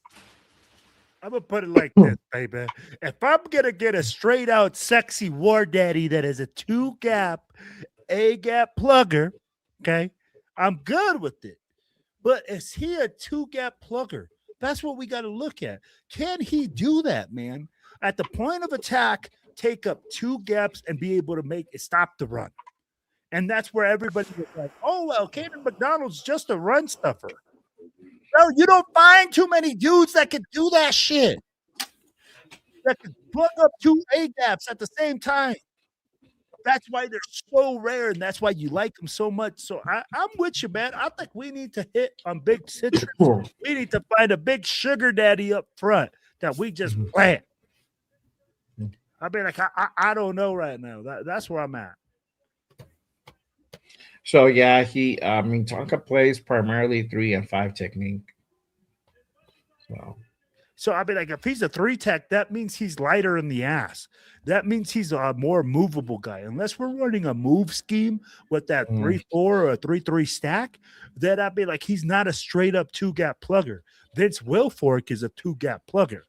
I'm gonna put it like this, baby. If I'm gonna get a straight out sexy war daddy that is a 2-gap, A-gap plugger, okay, I'm good with it. But is he a 2-gap plugger? That's what we got to look at. Can he do that, man? At the point of attack, take up 2 gaps and be able to stop the run. And that's where everybody was like, oh, well, Caden McDonald's just a run stuffer. Bro, you don't find too many dudes that can do that shit. That can plug up 2 A gaps at the same time. That's why they're so rare, and that's why you like them so much. So I'm with you, man. I think we need to hit on big citrus. We need to find a big sugar daddy up front that we just plant. I mean, like I don't know right now. That's where I'm at. So yeah, Tonka plays primarily 3 and 5 technique. So I mean, like if he's a 3 tech, that means he's lighter in the ass. That means he's a more movable guy. Unless we're running a move scheme with that 3-4 or a 3-3 stack, then I'd be like he's not a straight up 2-gap plugger. Vince Wilfork is a 2-gap plugger.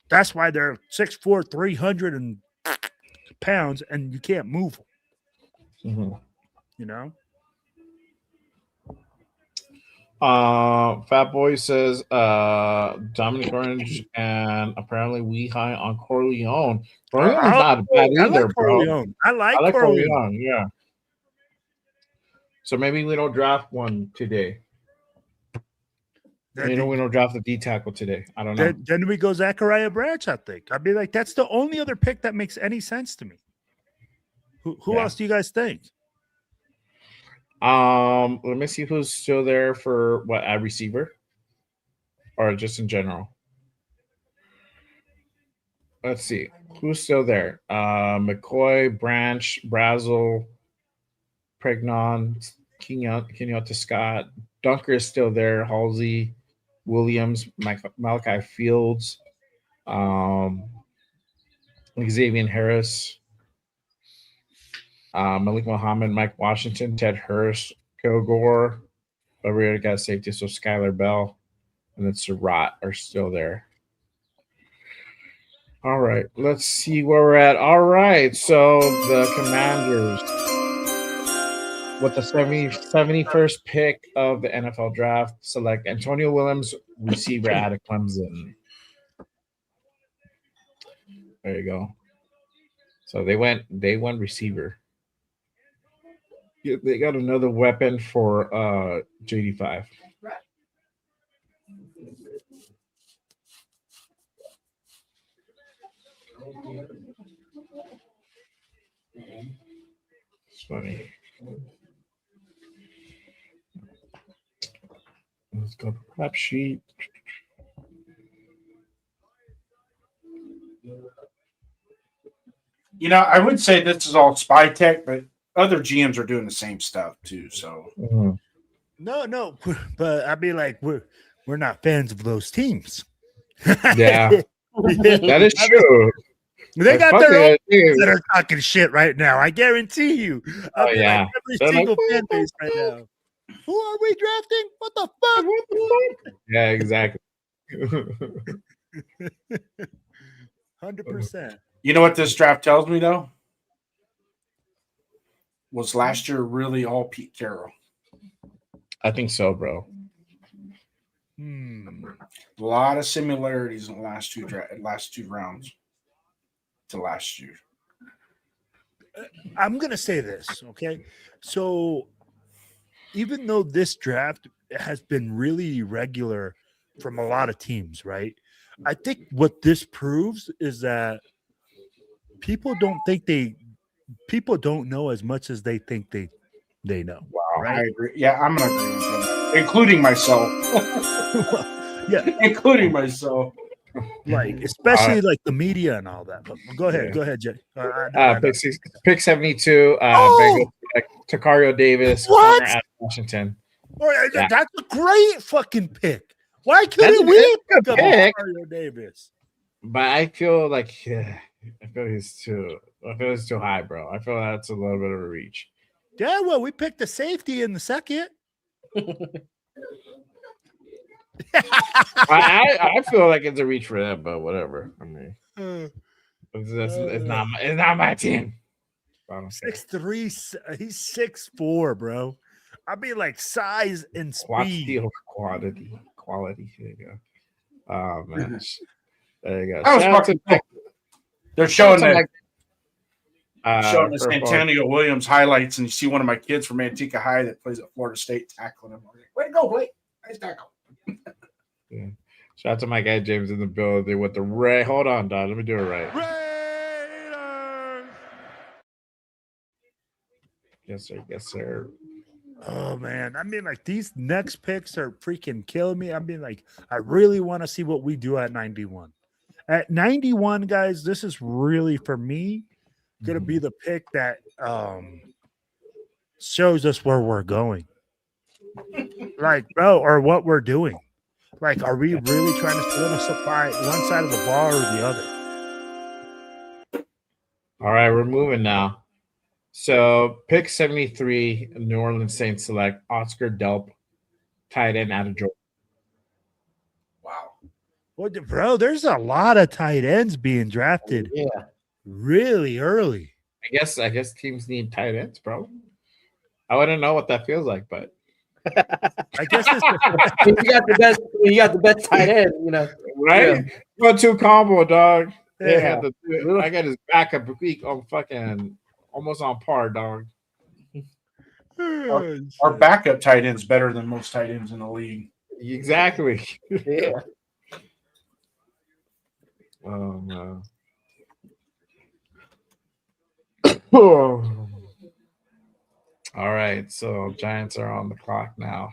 That's why they're 6'4", 300 pounds, and you can't move them. You know. Fat Boy says Dominic Orange and apparently we high on Corleone. Corleone is not bad either, bro. Corleone. I like Corleone. Yeah. So maybe we don't draft one today. We don't draft the D tackle today. I don't know. Then we go Zachariah Branch, I think. I'd be like, that's the only other pick that makes any sense to me. Who else do you guys think? Let me see who's still there for a receiver, or just in general. Let's see who's still there. McCoy, Branch, Brazel, Pregnon, Kenyatta Scott, Dunker is still there. Halsey, Williams, Malachi Fields, Xavier Harris. Malik Muhammad, Mike Washington, Ted Hurst, Kilgore, but we already got safety, so Skylar Bell and then Surratt are still there. All right, let's see where we're at. All right, so the Commanders with the 71st pick of the NFL draft select Antonio Williams, receiver out of Clemson. There you go. So they went receiver. They got another weapon for JD5. It's funny. Let's go to prep sheet. You know, I would say this is all Spytek, but other GMs are doing the same stuff too. So no, but I mean, like we're not fans of those teams. Yeah, that is true. They got their own teams that are talking shit right now. I guarantee you. Oh yeah, every single fan base right now. Who are we drafting? What the fuck? Yeah, exactly. 100%. You know what this draft tells me though? Was last year really all Pete Carroll? I think so, bro. A lot of similarities in the last two rounds to last year. I'm gonna say this, okay? So even though this draft has been really irregular from a lot of teams, right? I think what this proves is that people don't know as much as they think they know. Wow, right? I agree. Yeah, I'm gonna agree with them, including myself. Yeah, including myself. Like especially like the media and all that. But go ahead, Jay. Pick 72. Takario Davis, What? corner at Washington. Yeah. That's a great fucking pick. Why couldn't we pick up Mario Davis? but I feel like I feel he's too. I feel it's too high, bro. I feel that's a little bit of a reach. Yeah, well, we picked the safety in the second. I feel like it's a reach for them, but whatever. I mean, it's not my team. 6'3", he's 6'4", bro. I mean, like size and speed. Quality. There you go. Oh man, there you go. I was fucking. They're showing that. Showing this Purple. Antonio Williams highlights, and you see one of my kids from Antigua High that plays at Florida State tackling him. I'm like, way to go, Blake! Nice tackle. Yeah. Shout out to my guy James in the building with the Ray. Hold on, Don. Let me do it right. Raiders! Yes, sir. Yes, sir. Oh man, I mean, like these next picks are freaking killing me. I mean, like I really want to see what we do at 91. At 91, guys, this is really for me going to be the pick that shows us where we're going. Like, bro, or what we're doing. Like, are we really trying to solidify one side of the ball or the other? All right, we're moving now. So, pick 73, New Orleans Saints select Oscar Delp, tight end out of Georgia. Wow. Well, bro, there's a lot of tight ends being drafted. Yeah. Really early. I guess teams need tight ends, bro. I wouldn't know what that feels like, but I guess you got the best tight end, you know. Right? 1-2 combo, dog. Yeah. I got his backup week on fucking almost on par, dog. Our backup tight end's better than most tight ends in the league. Exactly. Yeah. Oh man. All right, so Giants are on the clock now.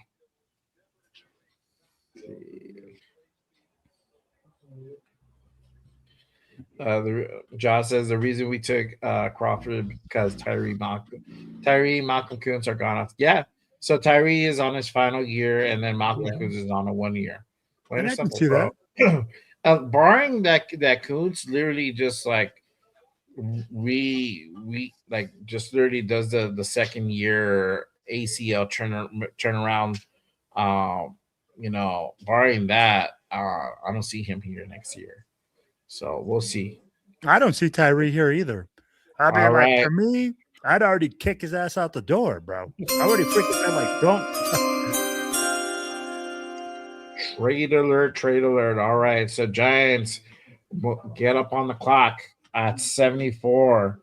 Josh says the reason we took Crawford because Tyree Malcolm Kuntz are gone off. Yeah, so Tyree is on his final year, and then Malcolm Kuntz is on a 1 year. I can see that. Barring that Kuntz literally just like just literally does the second year ACL turnaround. Barring that, I don't see him here next year. So we'll see. I don't see Tyree here either. I mean, All like right. for me, I'd already kick his ass out the door, bro. I already freaking said, like, don't. Trade alert. All right. So Giants get up on the clock at 74.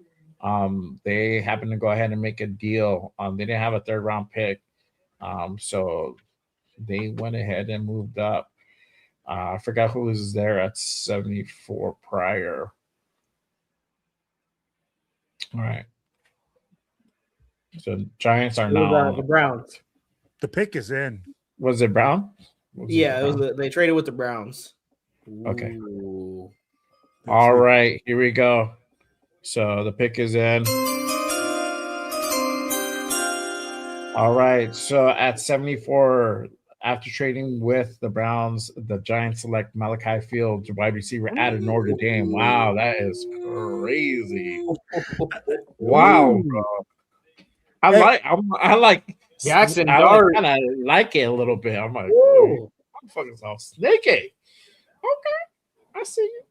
They happen to go ahead and make a deal. They didn't have a third round pick. So they went ahead and moved up. I forgot who was there at 74 prior. All right. So Giants are now the Browns. The pick is in. Was it Brown? They traded with the Browns. Okay. Ooh. All right, here we go. So the pick is in. All right. So at 74, after trading with the Browns, the Giants select Malachi Fields, wide receiver out of Notre Dame. Wow, that is crazy. Wow, bro. I like Jackson I Dart. kind of like it a little bit. I'm like, oh, I'm fucking all snaky. Okay, I see you.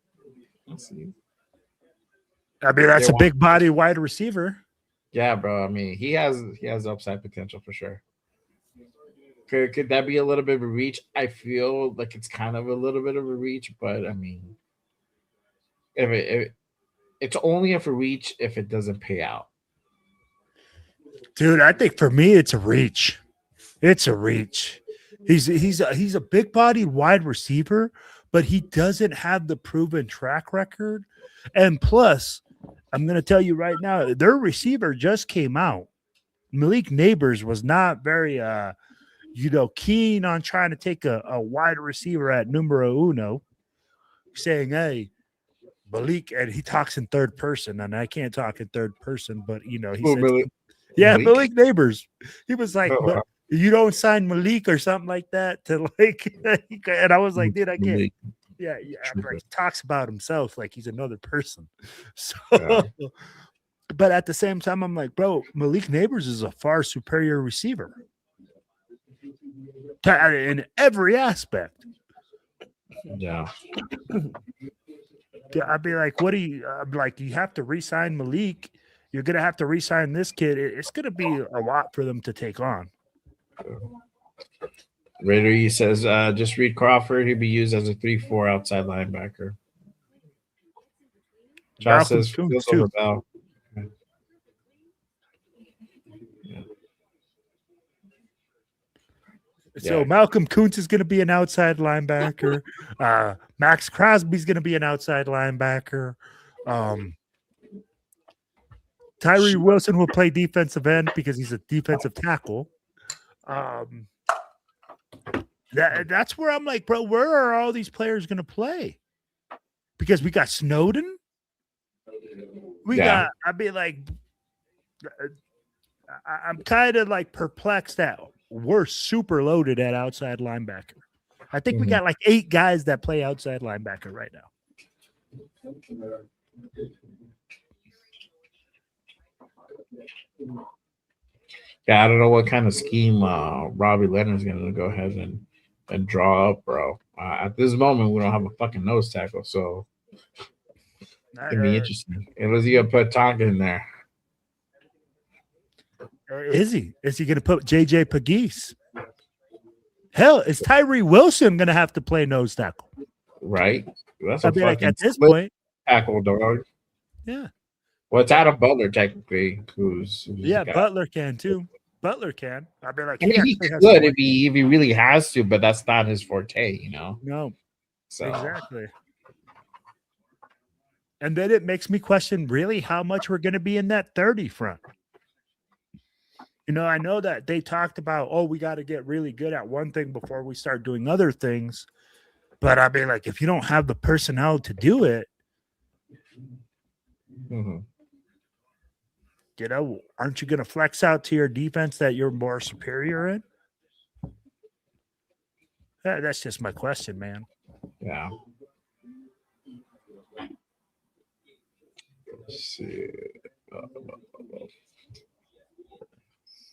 I mean, that's a big body wide receiver. Yeah, bro. I mean, he has upside potential for sure. Could that be a little bit of a reach? I feel like it's kind of a little bit of a reach, but I mean, if it's only a reach if it doesn't pay out. Dude, I think for me it's a reach. It's a reach. He's a big bodied wide receiver, but he doesn't have the proven track record. And plus, I'm gonna tell you right now, their receiver just came out. Malik Neighbors was not very keen on trying to take a wide receiver at numero uno, saying, hey, Malik, and he talks in third person, and I can't talk in third person, but he said, Malik Neighbors. He was like, but you don't sign Malik or something like that to like, and I was like, dude, I can't. Yeah, like he talks about himself like he's another person. So, but at the same time, I'm like, bro, Malik Neighbors is a far superior receiver in every aspect. Yeah. I'd be like, what do you like? You have to re-sign Malik. You're gonna have to re-sign this kid. It's gonna be a lot for them to take on. Raider, he says, just read Crawford. He'd be used as a 3-4 outside linebacker. Josh says, feels over Bell. Okay. Yeah. So Malcolm Kuntz is going to be an outside linebacker. Max Crosby's going to be an outside linebacker. Tyree Wilson will play defensive end because he's a defensive tackle. That's where I'm like, bro, where are all these players going to play? Because we got Snowden. I'd be like, I'm kind of like perplexed that we're super loaded at outside linebacker. I think we got like 8 guys that play outside linebacker right now. Yeah, I don't know what kind of scheme Robbie Leonard's going to go ahead and draw up, bro. At this moment, we don't have a fucking nose tackle, so it's going to be interesting. Unless you going to put Tonka in there. Is he going to put JJ Pegues? Hell, is Tyree Wilson going to have to play nose tackle? Right. That's a fucking at this point tackle, dog. Yeah. Well, it's Adam Butler technically, who's Butler can too. Butler can. I'd be like, I mean, he could if he really has to, but that's not his forte, you know. No. So exactly. And then it makes me question really how much we're going to be in that 30 front. You know, I know that they talked about, we got to get really good at one thing before we start doing other things. But I'd be like, if you don't have the personnel to do it, you know, aren't you going to flex out to your defense that you're more superior in? That's just my question, man. Yeah. Let's see.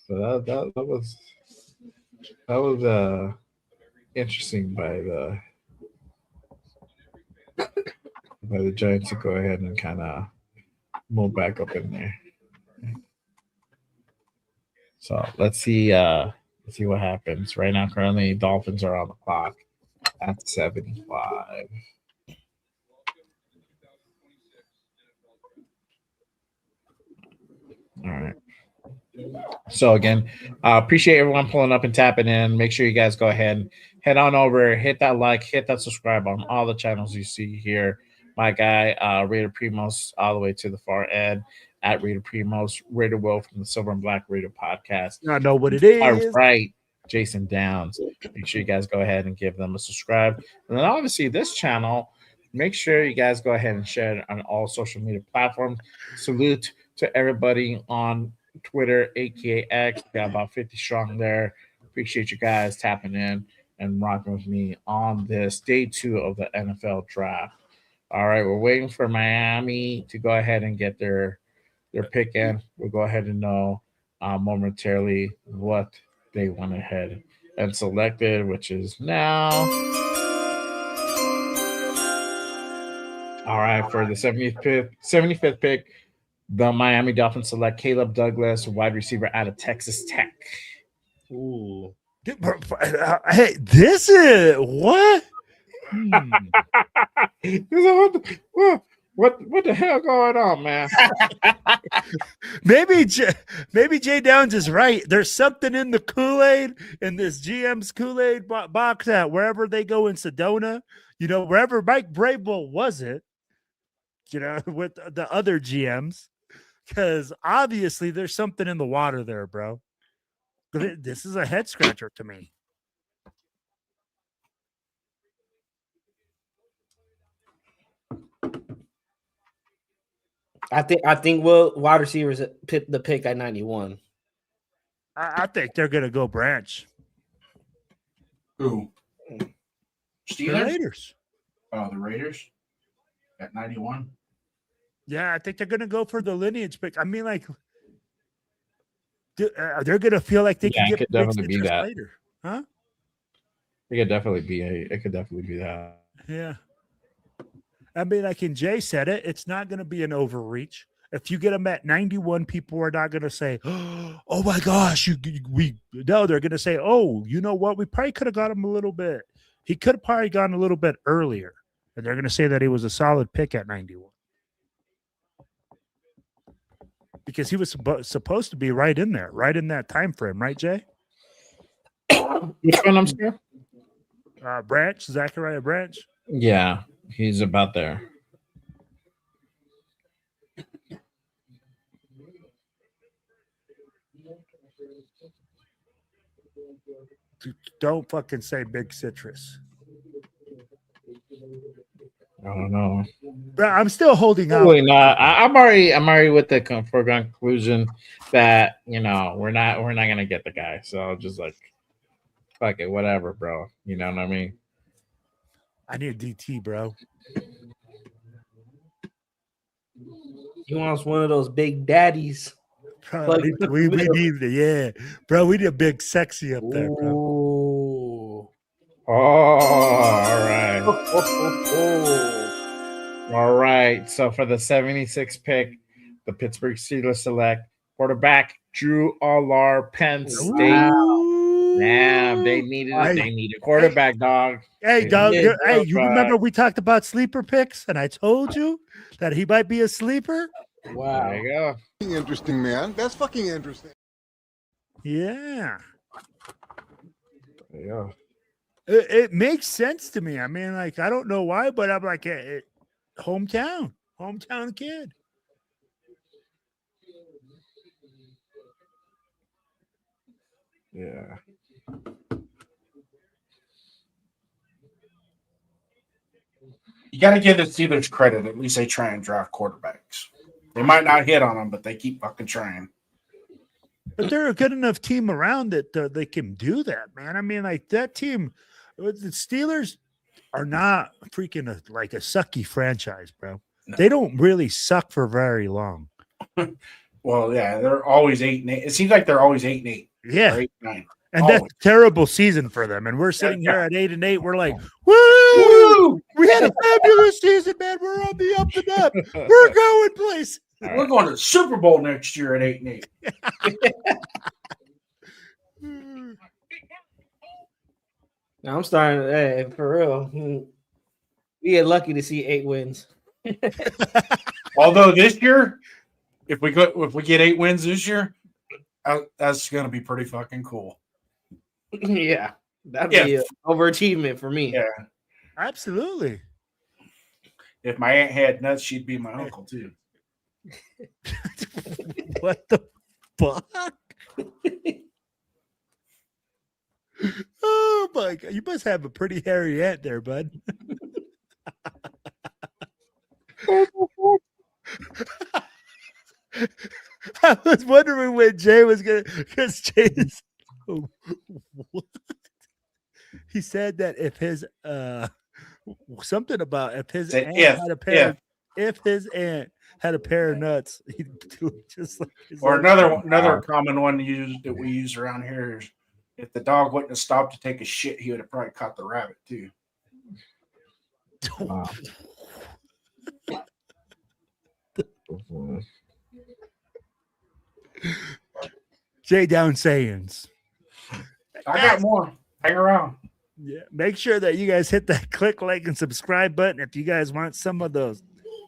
So that was interesting by the Giants to go ahead and kind of move back up in there. So let's see what happens. Right now, currently, Dolphins are on the clock at 75. All right. So again, appreciate everyone pulling up and tapping in. Make sure you guys go ahead and head on over, hit that like, hit that subscribe on all the channels you see here. My guy, Raider Primos, all the way to the far end at Raider Primos, Raider Will from the Silver and Black Raider podcast. I know what it is. All right, Jason Downs. Make sure you guys go ahead and give them a subscribe. And then obviously this channel, make sure you guys go ahead and share it on all social media platforms. Salute to everybody on Twitter, aka X. Got about 50 strong there. Appreciate you guys tapping in and rocking with me on this day 2 of the NFL draft. All right, we're waiting for Miami to go ahead and get their pick in. We'll go ahead and know momentarily what they went ahead and selected, which is now. All right, for the 75th pick, the Miami Dolphins select Caleb Douglas, wide receiver out of Texas Tech. Ooh. Hey, this is what? What the hell going on, man? maybe Jay Downs is right. There's something in the Kool-Aid, in this GM's Kool-Aid box at wherever they go in Sedona, you know, wherever Mike Vrabel was it, you know, with the other GMs, because obviously there's something in the water there, bro. This is a head scratcher to me. I think wide receivers pick the pick at 91. I think they're gonna go Branch. Who? The Raiders. Oh, the Raiders at 91. Yeah, I think they're going to go for the lineage pick. I mean, like, they're going to feel like they can Yeah, it get could big definitely be citrus that. later. Huh? It could definitely be that. Yeah. I mean, like in Jay said it, it's not going to be an overreach. If you get them at 91, people are not going to say, "Oh my gosh, no." They're going to say, "Oh, you know what? We probably could have got him a little bit. He could have probably gone a little bit earlier." And they're going to say that he was a solid pick at 91 because he was supposed to be right in there, right in that time frame, right, Jay? Which one, I'm sorry? Branch, Zachariah Branch. Yeah, he's about there. Don't fucking say big citrus. I don't know. But I'm still holding out. Probably not. I'm already with the foregone conclusion that we're not gonna get the guy. So just like, fuck it, whatever, bro. You know what I mean? I need a DT, bro. He wants one of those big daddies. Bro, we need bro. We need a big sexy up there, bro. Ooh. Oh, all right. All right. So for the 76th pick, the Pittsburgh Steelers select quarterback Drew Allar, Penn State. Damn, they need a quarterback, dog. Hey, dog. Hey, you remember we talked about sleeper picks, and I told you that he might be a sleeper. Wow. There you go. Interesting, man. That's fucking interesting. Yeah. Yeah. It makes sense to me. I mean, like, I don't know why, but I'm like, hometown kid. Yeah. You got to give the Steelers credit. At least they try and draft quarterbacks. They might not hit on them, but they keep fucking trying. But they're a good enough team around that they can do that, man. I mean, like that team, the Steelers are not freaking like a sucky franchise, bro. No. They don't really suck for very long. Well, yeah, they're always 8-8. It seems like they're always 8-8. Yeah, 8-9. And always. That's a terrible season for them. And we're sitting here at 8-8. We're like, woo! We had a fabulous season, man. We're on the up and up. We're going places. We're going to the Super Bowl next year at 8-8. Now I'm starting. Hey, for real, we get lucky to see 8 wins. Although this year, if we get 8 wins this year, that's going to be pretty fucking cool. Yeah, that'd be an overachievement for me. Yeah, absolutely. If my aunt had nuts, she'd be my uncle too. What the fuck? Oh my god, you must have a pretty hairy aunt there, bud. I was wondering when Jay was gonna, because Jay is he said that if his something about if his aunt had a pair if his aunt had a pair of nuts, he'd do it just like or another common one that we use around here is if the dog wouldn't have stopped to take a shit, he would have probably caught the rabbit too. Wow. Jay Down sayings. I got more. Hang around. Yeah, make sure that you guys hit that click, like, and subscribe button if you guys want some of those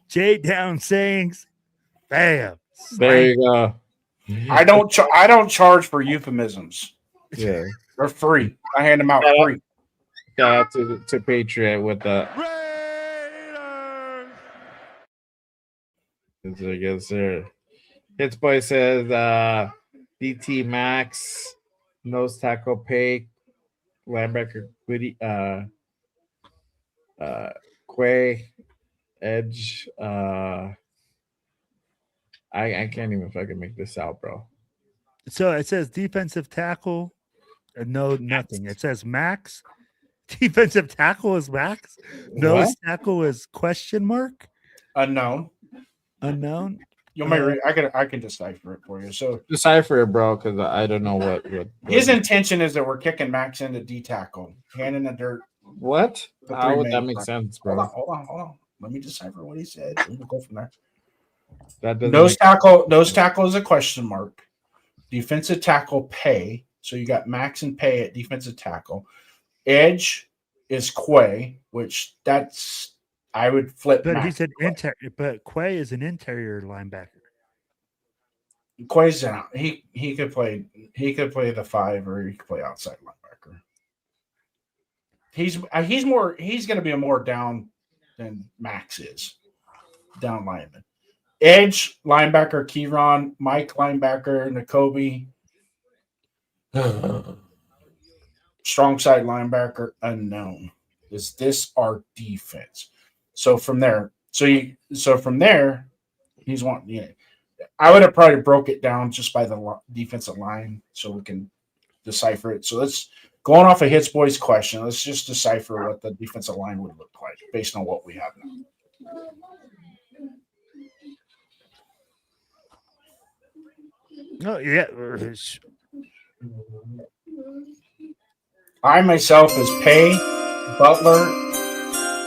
Jay Down sayings. Bam. There you go. I don't charge for euphemisms. Yeah, they're free. I hand them out free. Shout out to Patriot with the. Yes, sir. Hits boy says DT Max, nose tackle Pay, linebacker Quiddy, Quay, Edge. I can't even fucking make this out, bro. So it says defensive tackle. No, nothing. It says Max, Defensive tackle is Max. Nose What? tackle is question mark. Unknown. Unknown. You may I can decipher it for you. So Decipher it, bro, because I don't know what his intention is that we're kicking Max into D tackle, hand in the dirt. What? The How three would that main make front. sense, bro? Hold on. Let me decipher what he said. We'll go from there. That doesn't Nose make tackle. Nose tackle is a question mark. Defensive tackle pay. So you got Max and Pay at defensive tackle. Edge is Quay, which that's I would flip. But Max he's an interior. But Quay is an interior linebacker. Quay's out. He could play the 5 or he could play outside linebacker. He's going to be a more down than Max is. Down lineman. Edge linebacker Kieran, Mike linebacker Nakobe. Strong side linebacker unknown. Is this our defense? So from there, he's wanting. Yeah, I would have probably broke it down just by the defensive line so we can decipher it. So let's going off of Hits Boy's question. Let's just decipher what the defensive line would look like based on what we have now. Oh yeah. I myself is Pay, Butler.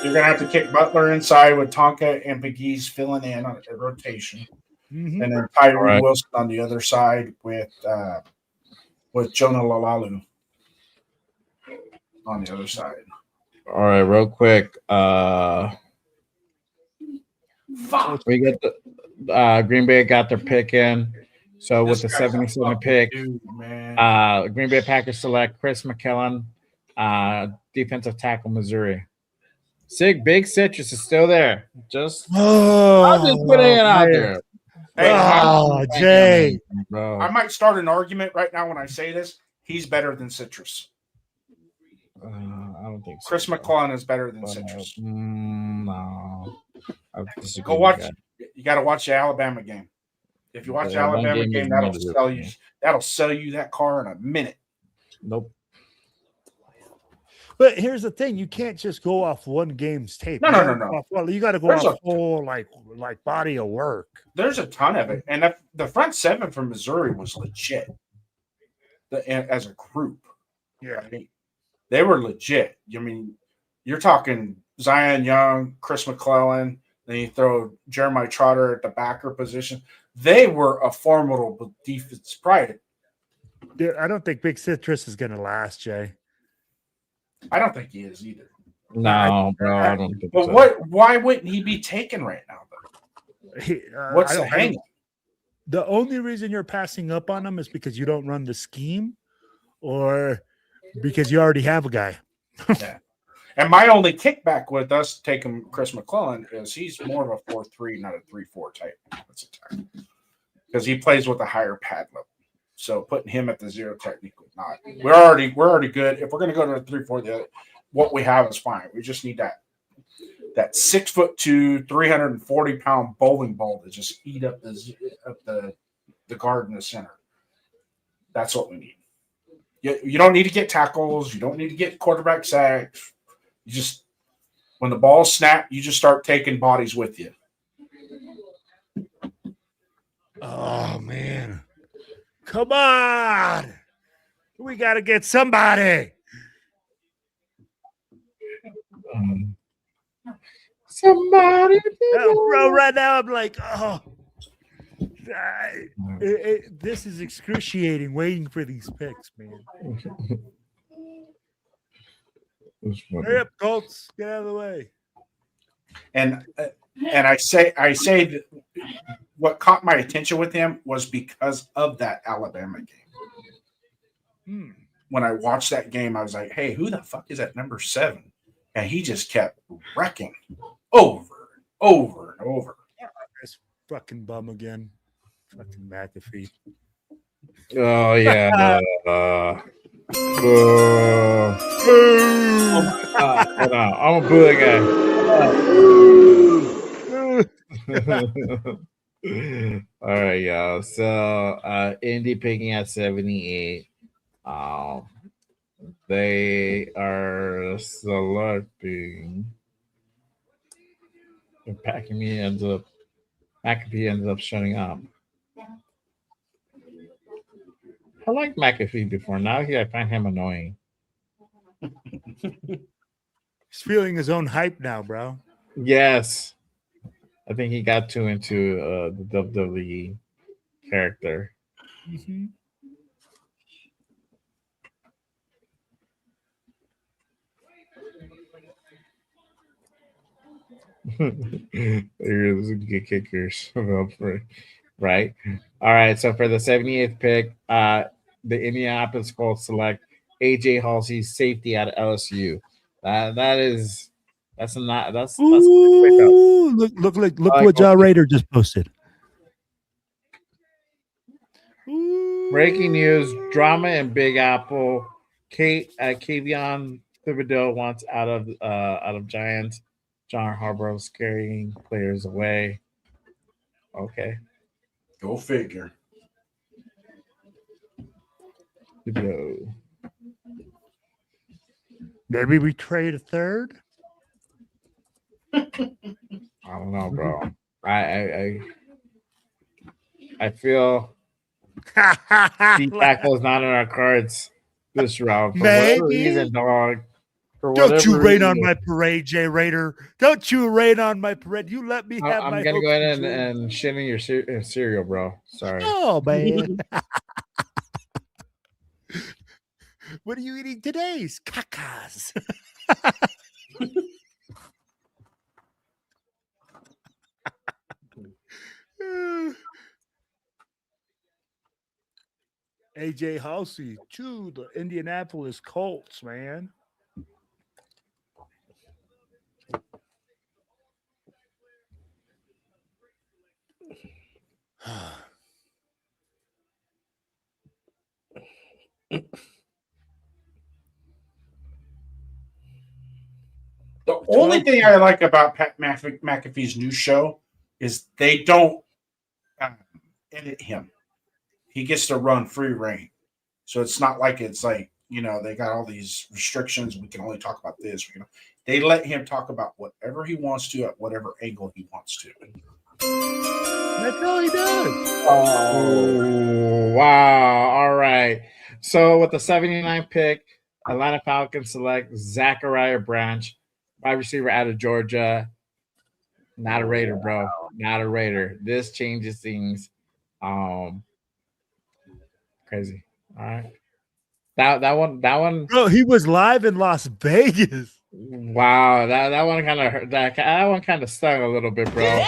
You're gonna have to kick Butler inside with Tonka and Pegues filling in on a rotation, and then Tyree Wilson on the other side with Jonah Lalalu on the other side. All right, real quick. We get the Green Bay got their pick in. So with the 77 pick, Green Bay Packers select Chris McKellen, defensive tackle, Missouri. Big Citrus is still there. I'm just putting it out there. Hey, Jay, bro. I might start an argument right now when I say this. He's better than Citrus. I don't think so. Chris McClellan is better than Citrus. No. Go watch. You got to watch the Alabama game. If you watch the Alabama game, that'll sell you that car in a minute. Nope. But here's the thing: you can't just go off one game's tape. No. Well, you got to go off whole like body of work. There's a ton of it, and the front seven from Missouri was legit. As a group, yeah, they were legit. I mean, you're talking Zion Young, Chris McClellan. Then you throw Jeremiah Trotter at the backer position. They were a formidable defense. Pride. Dude, I don't think Big Citrus is going to last, Jay. I don't think he is either. No, bro, I don't think so. But why wouldn't he be taken right now, though? What's the hang? The only reason you're passing up on him is because you don't run the scheme or because you already have a guy. Yeah. And my only kickback with us taking Chris McClellan is he's more of a 4-3, not a 3-4 type. Because he plays with a higher pad level. So putting him at the 0 technically not. We're already good. If we're going to go to a 3-4, what we have is fine. We just need that 6'2", 340-pound bowling ball to just eat up the guard in the center. That's what we need. You don't need to get tackles. You don't need to get quarterback sacks. You just, when the ball's snapped, you just start taking bodies with you. Oh, man. Come on. We got to get somebody. Somebody. Bro, right now I'm like, this is excruciating waiting for these picks, man. Hurry up, Colts. Get out of the way. And I say that what caught my attention with him was because of that Alabama game. When I watched that game, I was like, hey, who the fuck is that number 7? And he just kept wrecking over and over and over. This fucking bum again. Fucking McAfee. Oh, yeah. Hold on. I'm a boo guy. All right, y'all. So Indy picking at 78. They are selecting. McAfee ends up shutting up. I liked McAfee before. Now I find him annoying. He's feeling his own hype now, bro. Yes. I think he got too into the WWE character. Mm-hmm. Here's good kickers. Right. All right. So for the 78th pick, the Indianapolis Colts select AJ Halsey, safety out of LSU. That's not that's Ooh, look like what John Rader just posted. breaking news: drama in Big Apple. Kavion Thibodeau wants out of Giants. John Harbaugh's carrying players away. Okay. Go figure. Thibodeau. Maybe we trade a third. I don't know, bro. I feel D tackle is not in our cards this round for whatever reason, dog. Don't you rain on my parade, Jay Raider. Don't you rain on my parade. You let me have I'm my gonna go ahead and shit in your cereal, bro. Sorry. Oh, man. What are you eating today? Cacas. AJ Halsey to the Indianapolis Colts, man. The only thing I like about Pat McAfee's new show is they don't edit him. He gets to run free reign. So it's not like it's like, they got all these restrictions. We can only talk about this. They let him talk about whatever he wants to at whatever angle he wants to. That's all he does. Oh, wow. All right. So with the 79 pick, Atlanta Falcons select Zachariah Branch, wide receiver out of Georgia. Not a Raider, bro. Not a Raider. This changes things. Crazy. All right. That one. Bro, he was live in Las Vegas. Wow. That one kind of hurt. That one kind of stung a little bit, bro.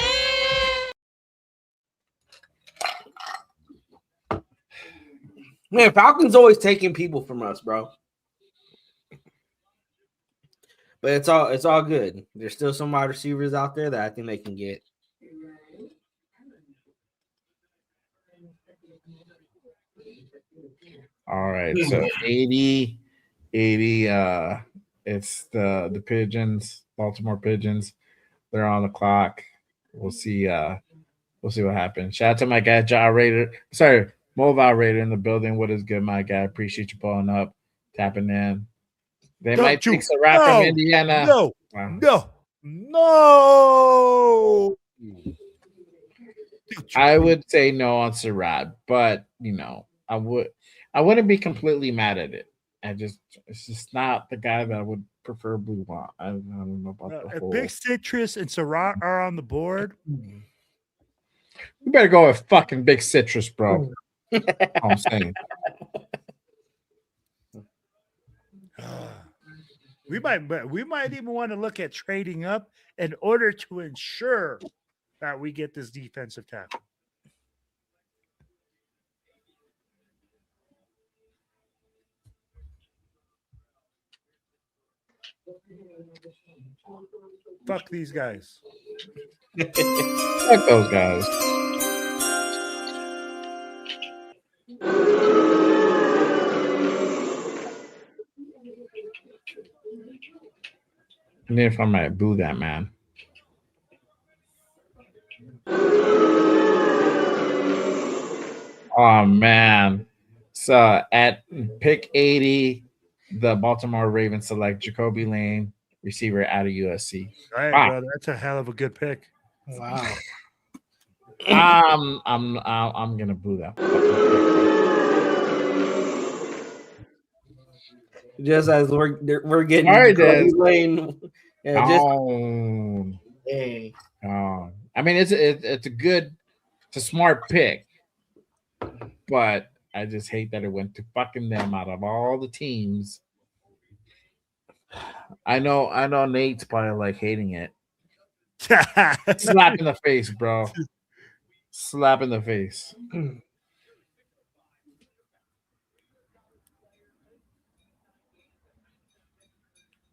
Man, Falcons always taking people from us, bro. But it's all good. There's still some wide receivers out there that I think they can get. All right. So 80, it's the Pigeons, Baltimore Pigeons. They're on the clock. We'll see what happens. Shout out to my guy John Raider. Sorry, Mobile Raider in the building. What is good, my guy? Appreciate you pulling up, tapping in. They might take a rap from Indiana. No. I would say no on Sarad, but I wouldn't be completely mad at it. It's just not the guy that I would preferably want. I don't know about the whole. If Big Citrus and Sarrat are on the board, you better go with fucking Big Citrus, bro. I'm saying. We might even want to look at trading up in order to ensure that we get this defensive tackle. Fuck these guys. Fuck those guys. And if I might boo that man. Oh man. So at pick 80, the Baltimore Ravens select Jacoby Lane, receiver out of USC. All right, bro. That's a hell of a good pick. Wow. I'm gonna boo that. Just as we're getting Sorry, Jacoby Des. Lane. Yeah, just Hey. I mean, it's a smart pick, but I just hate that it went to fucking them out of all the teams. I know Nate's probably like hating it. Slap in the face, bro. Slap in the face.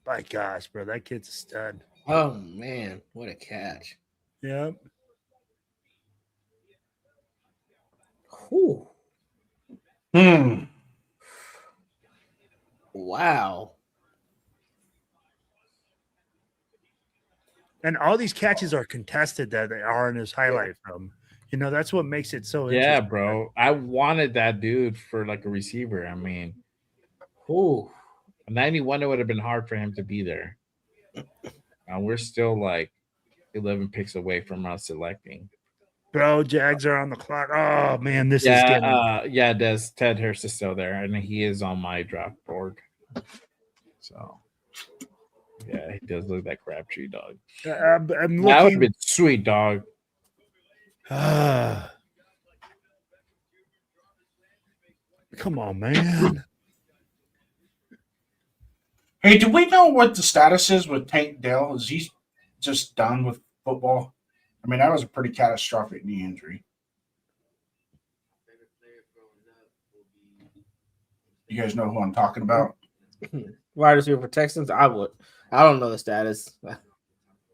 My gosh, bro, that kid's a stud. Oh man, what a catch! Yep. Whew. Hmm. Wow. And all these catches are contested that they are in his highlight film. You know, that's what makes it so Yeah, interesting. bro. I wanted that dude for like a receiver. I mean, Ooh. 91, it would have been hard for him to be there. We're still like 11 picks away from us selecting. Bro, Jags are on the clock. Oh man, this is Yeah, yeah, Ted Hurst is still there, and he is on my draft board. So yeah, he does look like Crabtree, dog. I'm looking. That would have been sweet, dog. Come on, man. Hey, do we know what the status is with Tank Dell? Is he just done with football? I mean, that was a pretty catastrophic knee injury. You guys know who I'm talking about? Wide receiver for Texans. I don't know the status.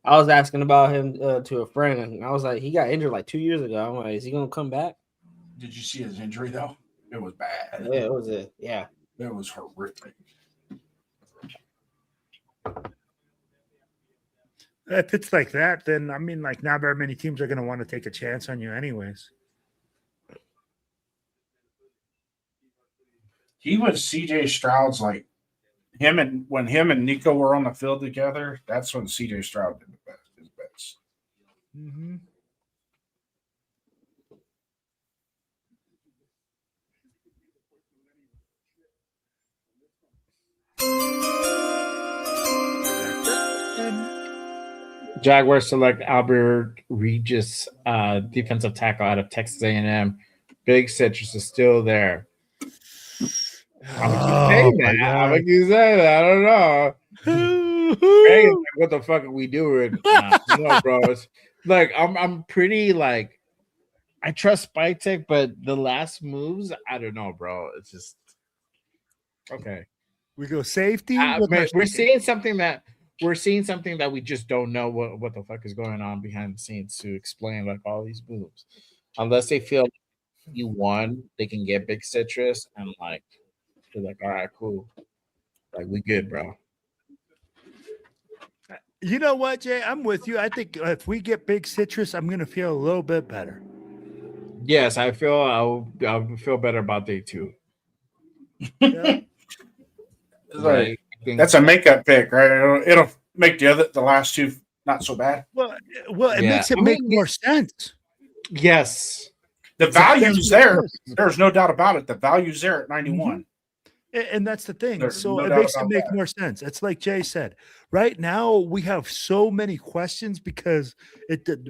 I was asking about him to a friend, and I was like, he got injured like 2 years ago. I'm like, is he gonna come back? Did you see his injury though? It was bad. Yeah, it was it. Yeah, it was horrific. If it's like that, then I mean, like, not very many teams are going to want to take a chance on you, anyways. He was CJ Stroud's like when him and Nico were on the field together. That's when CJ Stroud did his best. Mm-hmm. Jaguars select Albert Regis, defensive tackle out of Texas A&M. Big Citrus is still there. How much you say that? I don't know. Hey, like, what the fuck are we doing? No, bro. It's like I'm pretty like I trust Spytek, but the last moves, I don't know, bro. It's just okay. We go safety. We're seeing something that we just don't know what the fuck is going on behind the scenes to explain like all these moves. Unless they feel you won, they can get Big Citrus and like they're like, all right, cool. Like we good, bro. You know what, Jay? I'm with you. I think if we get Big Citrus, I'm gonna feel a little bit better. Yes, I'll feel better about day 2. Yeah. Right. That's a makeup pick, right? It'll make the last two not so bad. Well, it makes it make more sense. Yes. The value's there. There's no doubt about it. The value's there at 91. Mm-hmm. And that's the thing. There's so no it doubt makes it about make that. more sense. It's like Jay said. Right now, we have so many questions because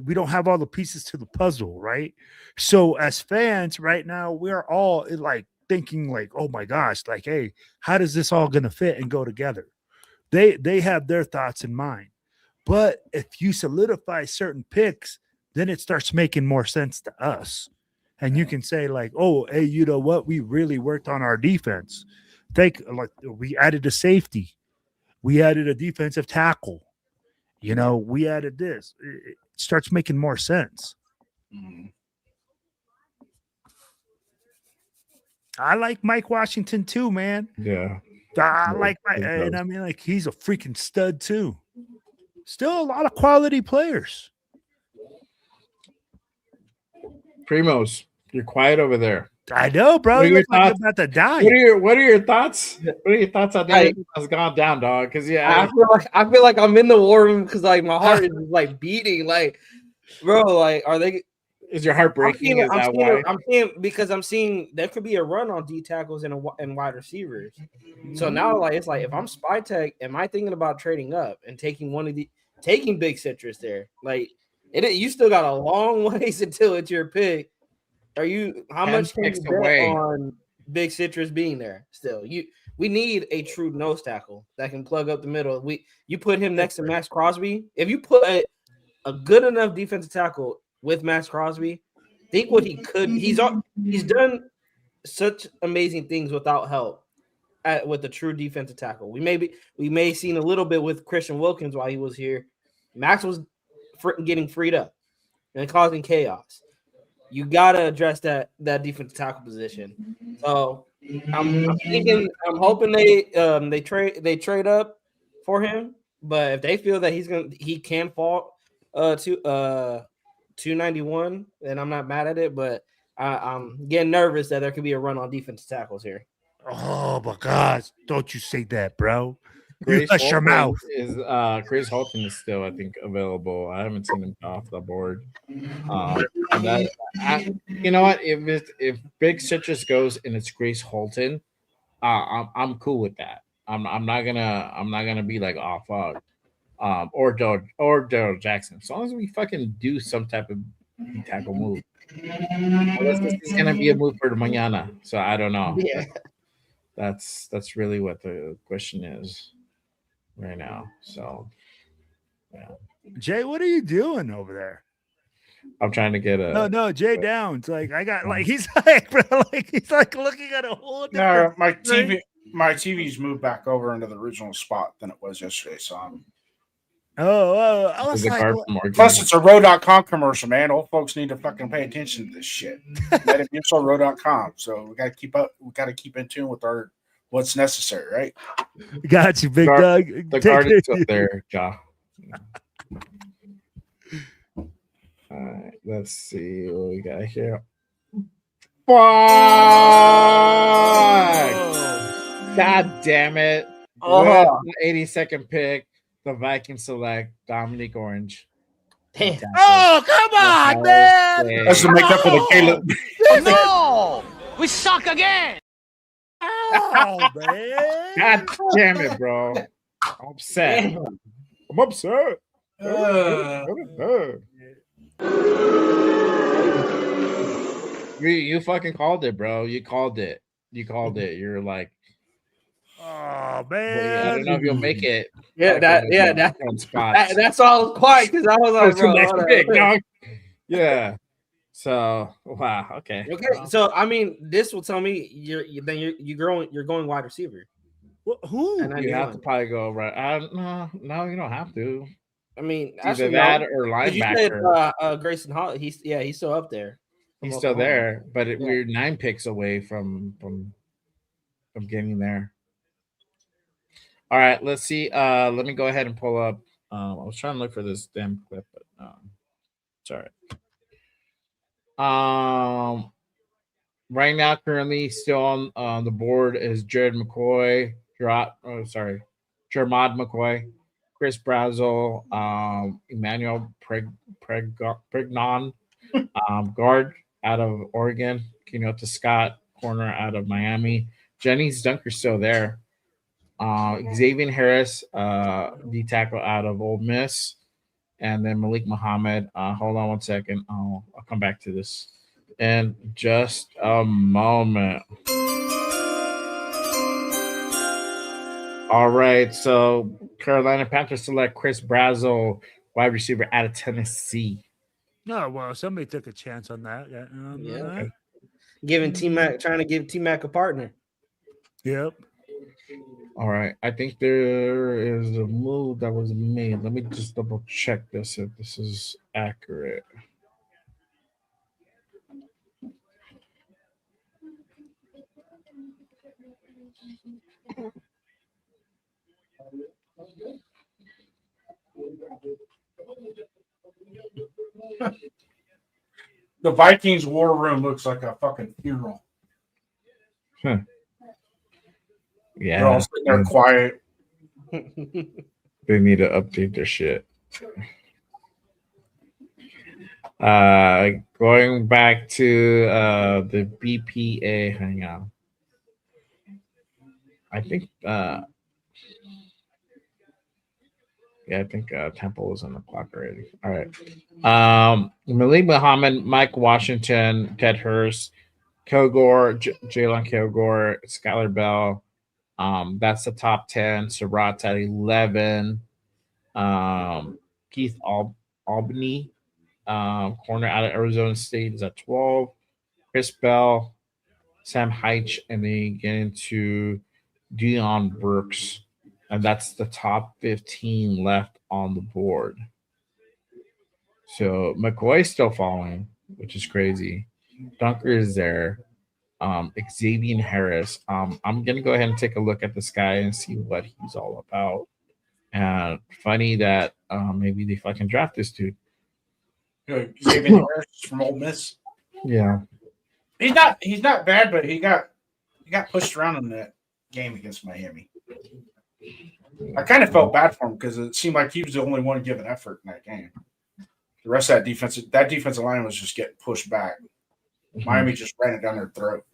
we don't have all the pieces to the puzzle, right? So as fans, right now, we're all like thinking like, oh my gosh, like, hey, how does this all going to fit and go together? They have their thoughts in mind. But if you solidify certain picks, then it starts making more sense to us. And you can say like, oh, hey, you know what? We really worked on our defense. Like we added a safety. We added a defensive tackle. You know, we added this. It starts making more sense. Mm. I like Mike Washington too, man. Yeah. I like and I mean, like, he's a freaking stud too. Still a lot of quality players. Primos, you're quiet over there. I know, bro. What are He your looks like he's thoughts? about to die. What are your thoughts? What are your thoughts on everything that's gone down, dog? Because I feel like I'm in the war room because like my heart is like beating. Like, bro, like are they? Is your heart breaking? Is that why? I'm seeing there could be a run on D tackles and wide receivers. So now like it's like if I'm Spytek, am I thinking about trading up and taking Big Citrus there? Like you still got a long ways until it's your pick. Are you how much can you bet on Big Citrus being there still? We need a true nose tackle that can plug up the middle. You put him next to Max Crosby. If you put a good enough defensive tackle with Max Crosby, think what he could. He's done such amazing things without help with a true defensive tackle. We may have seen a little bit with Christian Wilkins while he was here. Max was getting freed up and causing chaos. You gotta address that defensive tackle position. So I'm hoping they trade up for him. But if they feel that he can fall to 291, then I'm not mad at it. But I'm getting nervous that there could be a run on defensive tackles here. Oh my gosh! Don't you say that, bro. Grace Hush your mouth. Chris Holton is still, I think, available. I haven't seen him off the board. And you know what? If Big Citrus goes and it's Grace Holton, I'm cool with that. I'm not gonna be like, oh fuck, or Daryl Jackson. As long as we fucking do some type of tackle move. Unless this is gonna be a move for the mañana, so I don't know. Yeah. That's really what the question is right now. So yeah. Jay, what are you doing over there? I'm trying to get a no Jay Downs. Like I got like he's like bro, like he's like looking at a whole different my TV's moved back over into the original spot than it was yesterday. So I'm I was like, plus it's a Row.com commercial, man. Old folks need to fucking pay attention to this shit. Let it be so Row.com. So we gotta keep up. We gotta keep in tune with what's necessary, right? Got you, big dog. The guard is up there, Ja. All right, let's see what we got here. Fuck! God damn it! With the 82nd pick, the Vikings select Dominic Orange. Oh, come on, man! That's to make up for the Caleb. No, we suck again. Oh, man! God damn it, bro! I'm upset. I'm upset. You fucking called it, bro. You called it. You're like, oh man, well, I don't know if you'll make it. Yeah, that's all quiet because I was like, bro, next pick, dog. Yeah. So wow. Okay. So I mean, this will tell me you're going wide receiver. Who? You have to probably go right. No, you don't have to. I mean, either that or linebacker. You said, Grayson Hall. He's still up there. He's still there, but we're 9 picks away from getting there. All right, let's see. Let me go ahead and pull up. I was trying to look for this damn clip, but it's all right. Right now, currently still on the board is Jermad McCoy, Chris Brazel, Emmanuel Pregnon, guard out of Oregon, Kenyatta Scott, corner out of Miami. Jennings Dunker's still there. Xavier Harris, D tackle out of Ole Miss, and then Malik Muhammad. Hold on one second. I'll come back to this in just a moment. All right, so Carolina Panthers select Chris Brazel, wide receiver out of Tennessee. No, well, somebody took a chance on that. Yeah. Giving T-Mac, trying to give T-Mac a partner. Yep. All right. I think there is a move that was made. Let me just double check this if this is accurate. The Vikings war room looks like a fucking funeral. Huh. Yeah, They're all sitting there quiet. They need to update their shit. Going back to the BPA. Hang on. I think yeah, I think Temple is on the clock already. All right. Malik Muhammad, Mike Washington, Ted Hurst, Kilgore, Jalen Kilgore, Skylar Bell. That's the top 10. Surratt at 11. Keith Albany, corner out of Arizona State, is at 12. Chris Bell, Sam Heitch, and then you get into Dion Brooks. And that's the top 15 left on the board. So McCoy's still following, which is crazy. Dunker is there. Xavier Harris. I'm gonna go ahead and take a look at this guy and see what he's all about. And funny that maybe they fucking draft this dude. Xavier Harris from Ole Miss. Yeah, he's not bad, but he got pushed around in that game against Miami. I kind of felt bad for him because it seemed like he was the only one giving effort in that game. The rest of that defensive line was just getting pushed back. Miami just ran it down their throat.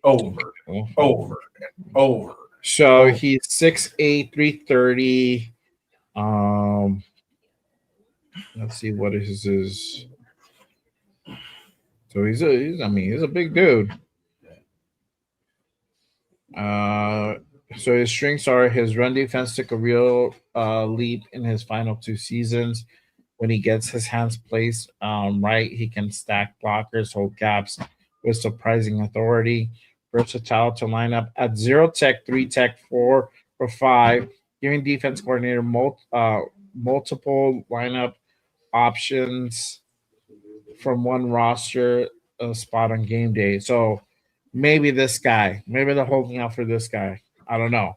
Over. So he's 6'8", 330. Let's see what is his. So he's a big dude. So his strengths are his run defense took a real leap in his final 2 seasons. When he gets his hands placed right, he can stack blockers, hold gaps with surprising authority. Versatile to line up at 0 tech, 3 tech, 4 or 5, giving defense coordinator multiple lineup options from one roster spot on game day. So maybe this guy, maybe they're holding out for this guy. I don't know.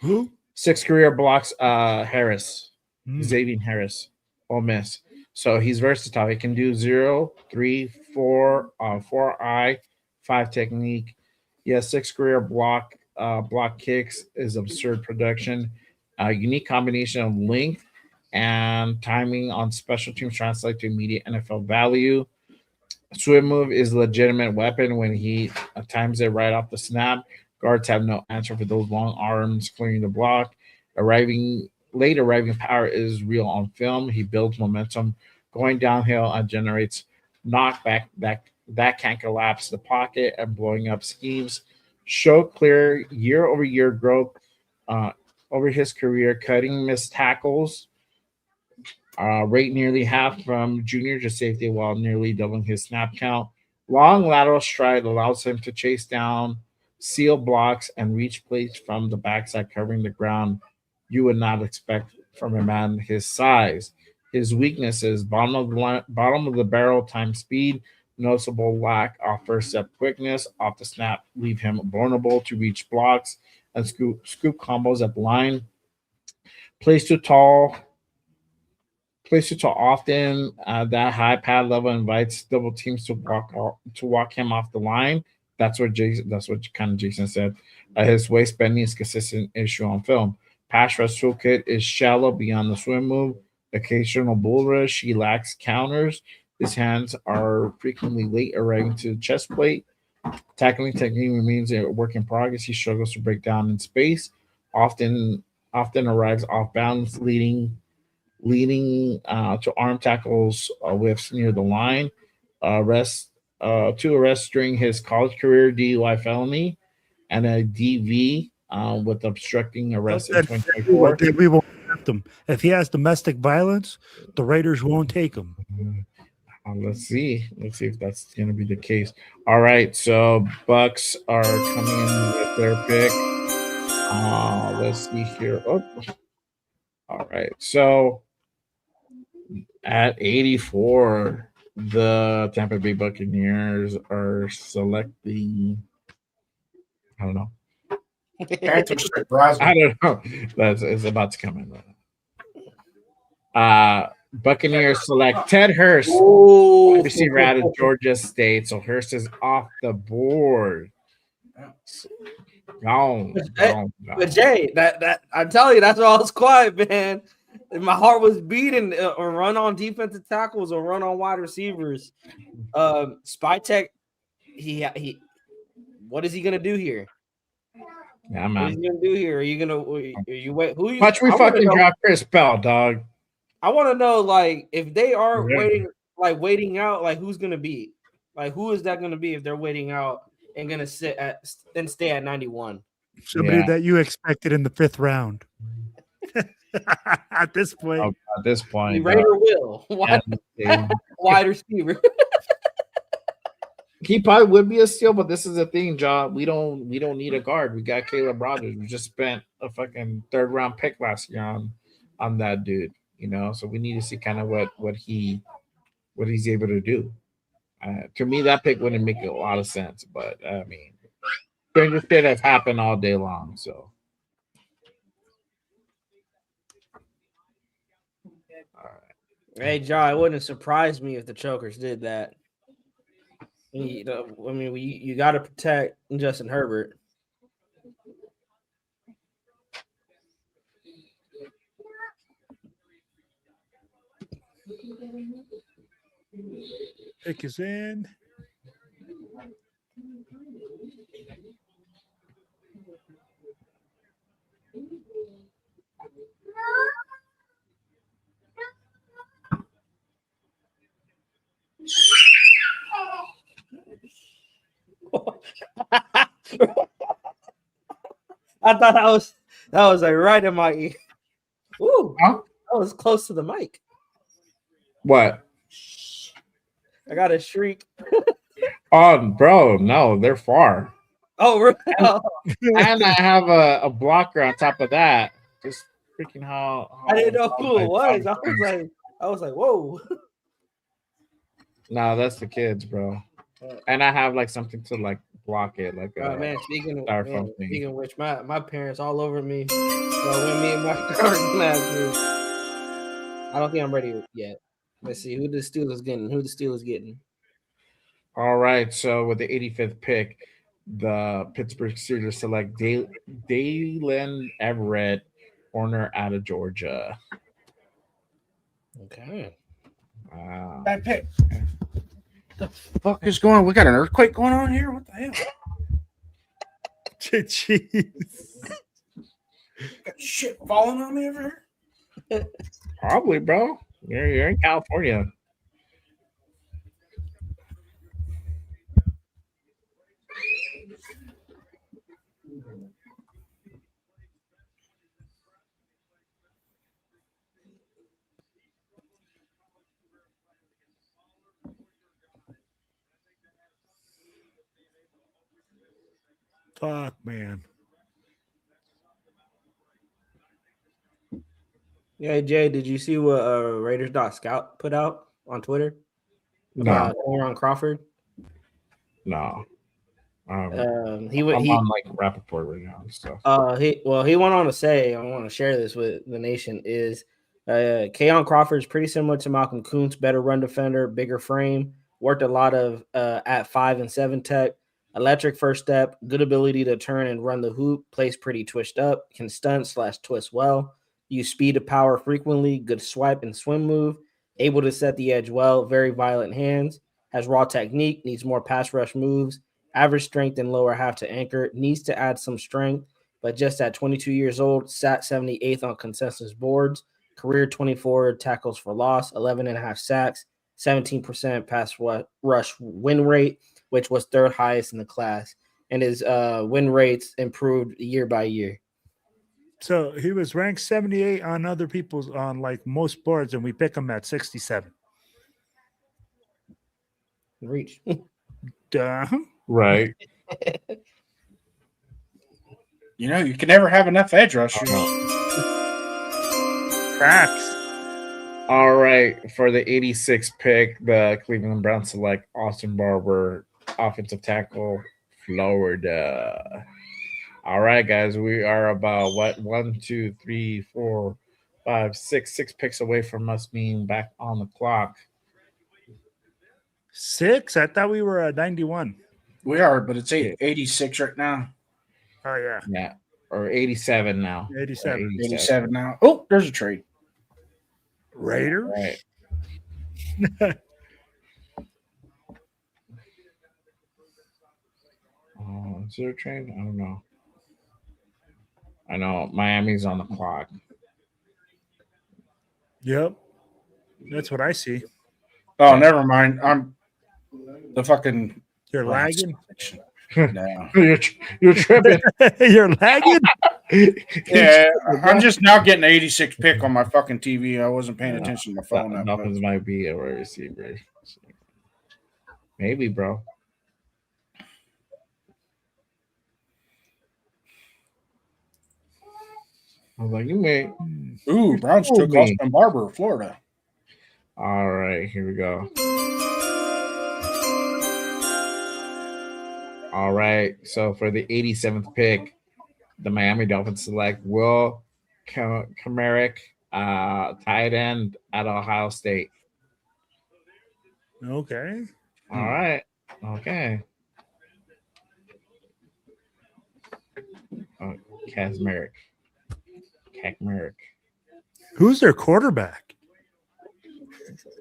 Who? 6 career blocks, Harris, Xavier Harris, Ole Miss. So he's versatile. He can do 0, 3, 4, 4-eye, 5 technique. He has 6 career block kicks, is absurd production. Unique combination of length and timing on special teams translate to immediate NFL value. Swim move is a legitimate weapon when he times it right off the snap. Guards have no answer for those long arms clearing the block. Late arriving power is real on film. He builds momentum going downhill and generates knockback that can collapse the pocket and blowing up schemes. Show clear year-over-year growth over his career, cutting missed tackles. Rate nearly half from junior to safety while nearly doubling his snap count. Long lateral stride allows him to chase down, seal blocks, and reach plays from the backside, covering the ground you would not expect from a man his size. His weaknesses: bottom of the barrel time speed, noticeable lack of first step quickness off the snap, leave him vulnerable to reach blocks and scoop combos at the line. Plays too tall often. That high pad level invites double teams to walk him off the line. That's what Jason said. His waist bending is consistent issue on film. Pass rush toolkit is shallow beyond the swim move. Occasional bull rush. He lacks counters. His hands are frequently late arriving to the chest plate. Tackling technique remains a work in progress. He struggles to break down in space. Often arrives off balance, leading to arm tackles whiffs near the line. Two arrests during his college career, DUI felony, and a DV with obstructing arrest in 2024. We won't accept him. If he has domestic violence, the Raiders won't take him. Let's see if that's going to be the case. All right, so Bucks are coming in with their pick. Let's see here. Oh. All right, so at 84, the Tampa Bay Buccaneers are selecting. I don't know. I don't know. It's about to come in. Buccaneers select Ted Hurst, Ooh. receiver out of Georgia State. So Hurst is off the board. Gone. But Jay, that I'm telling you, that's why I was quiet, man. And my heart was beating. Or run on defensive tackles or run on wide receivers. Spytek, he what is he gonna do here? Yeah, man. What is he gonna do here? Are you wait? Who you? Watch we fucking drop Chris Bell, dog. I want to know, like, if they are waiting out, like, who's gonna be? Like, who is that gonna be if they're waiting out and gonna sit at and stay at 91? Somebody that you expected in the 5th round. At this point. At this point. Raider will. Wide receiver. He probably would be a steal, but this is the thing, John. We don't need a guard. We got Caleb Rogers. We just spent a fucking 3rd round pick last year on that dude, you know. So we need to see kind of what he's able to do. To me, that pick wouldn't make a lot of sense, but I mean, stranger shit has happened all day long. So, all right. Hey, John, it wouldn't surprise me if the Chokers did that. You know, I mean, you got to protect Justin Herbert. Pick is in. I thought that was like right in my ear. Ooh, that was close to the mic. What? I got a shriek. Oh, bro, no, they're far. Oh, really? And I have a blocker on top of that. Just freaking how I didn't know who it was. I was like, whoa. No, that's the kids, bro. And I have like something to like block it, like speaking of which, my parents all over me. So when me and my garden matches, I don't think I'm ready yet. Let's see who the Steelers getting. All right, so with the 85th pick, the Pittsburgh Steelers select Dalen Everett, corner out of Georgia. Okay. Wow. Bad pick. What the fuck is going on? We got an earthquake going on here? What the hell? Jeez. Got shit falling on me over here? Probably, bro. You're in California. Fuck, man. Yeah, Jay, did you see what Raiders.scout put out on Twitter about Aaron Crawford? No. I'm on like Rappaport right now and stuff. He went on to say, I want to share this with the nation, is Keon Crawford is pretty similar to Malcolm Kuntz, better run defender, bigger frame, worked a lot of at 5 and 7 tech, electric first step, good ability to turn and run the hoop, plays pretty twitched up, can stunt/twist well, use speed to power frequently, good swipe and swim move, able to set the edge well, very violent hands, has raw technique, needs more pass rush moves, average strength in lower half to anchor, needs to add some strength, but just at 22 years old, sat 78th on consensus boards, career 24 tackles for loss, 11.5 sacks, 17% pass rush win rate, which was 3rd highest in the class, and his win rates improved year by year. So he was ranked 78 on other people's on like most boards, and we pick him at 67. Reach. Duh. Right. You know, you can never have enough edge rushers. Facts. All right. For the 86th pick, the Cleveland Browns select Austin Barber, offensive tackle, Florida. All right, guys. We are about 1, 2, 3, 4, 5, 6 picks away from us being back on the clock. 6? I thought we were at 91. We are, but it's 86 right now. Oh, yeah. Yeah. Or 87 now. 87. 87 now. Oh, there's a trade. Raiders? Right. Is there a trade? I don't know. I know Miami's on the clock. Yep. That's what I see. Oh, never mind. I'm the fucking. You're lagging? No. You're tripping. You're lagging? Yeah, I'm just now getting an 86 pick on my fucking TV. I wasn't paying attention to my phone. Dolphins might be a wide receiver. Maybe, bro. I was like, you may. Ooh, Browns took Austin Barber, Florida. All right, here we go. All right, so for the 87th pick, the Miami Dolphins select Will Kamarick, tight end at Ohio State. Okay. All right. Okay. Kazmarek. Who's their quarterback?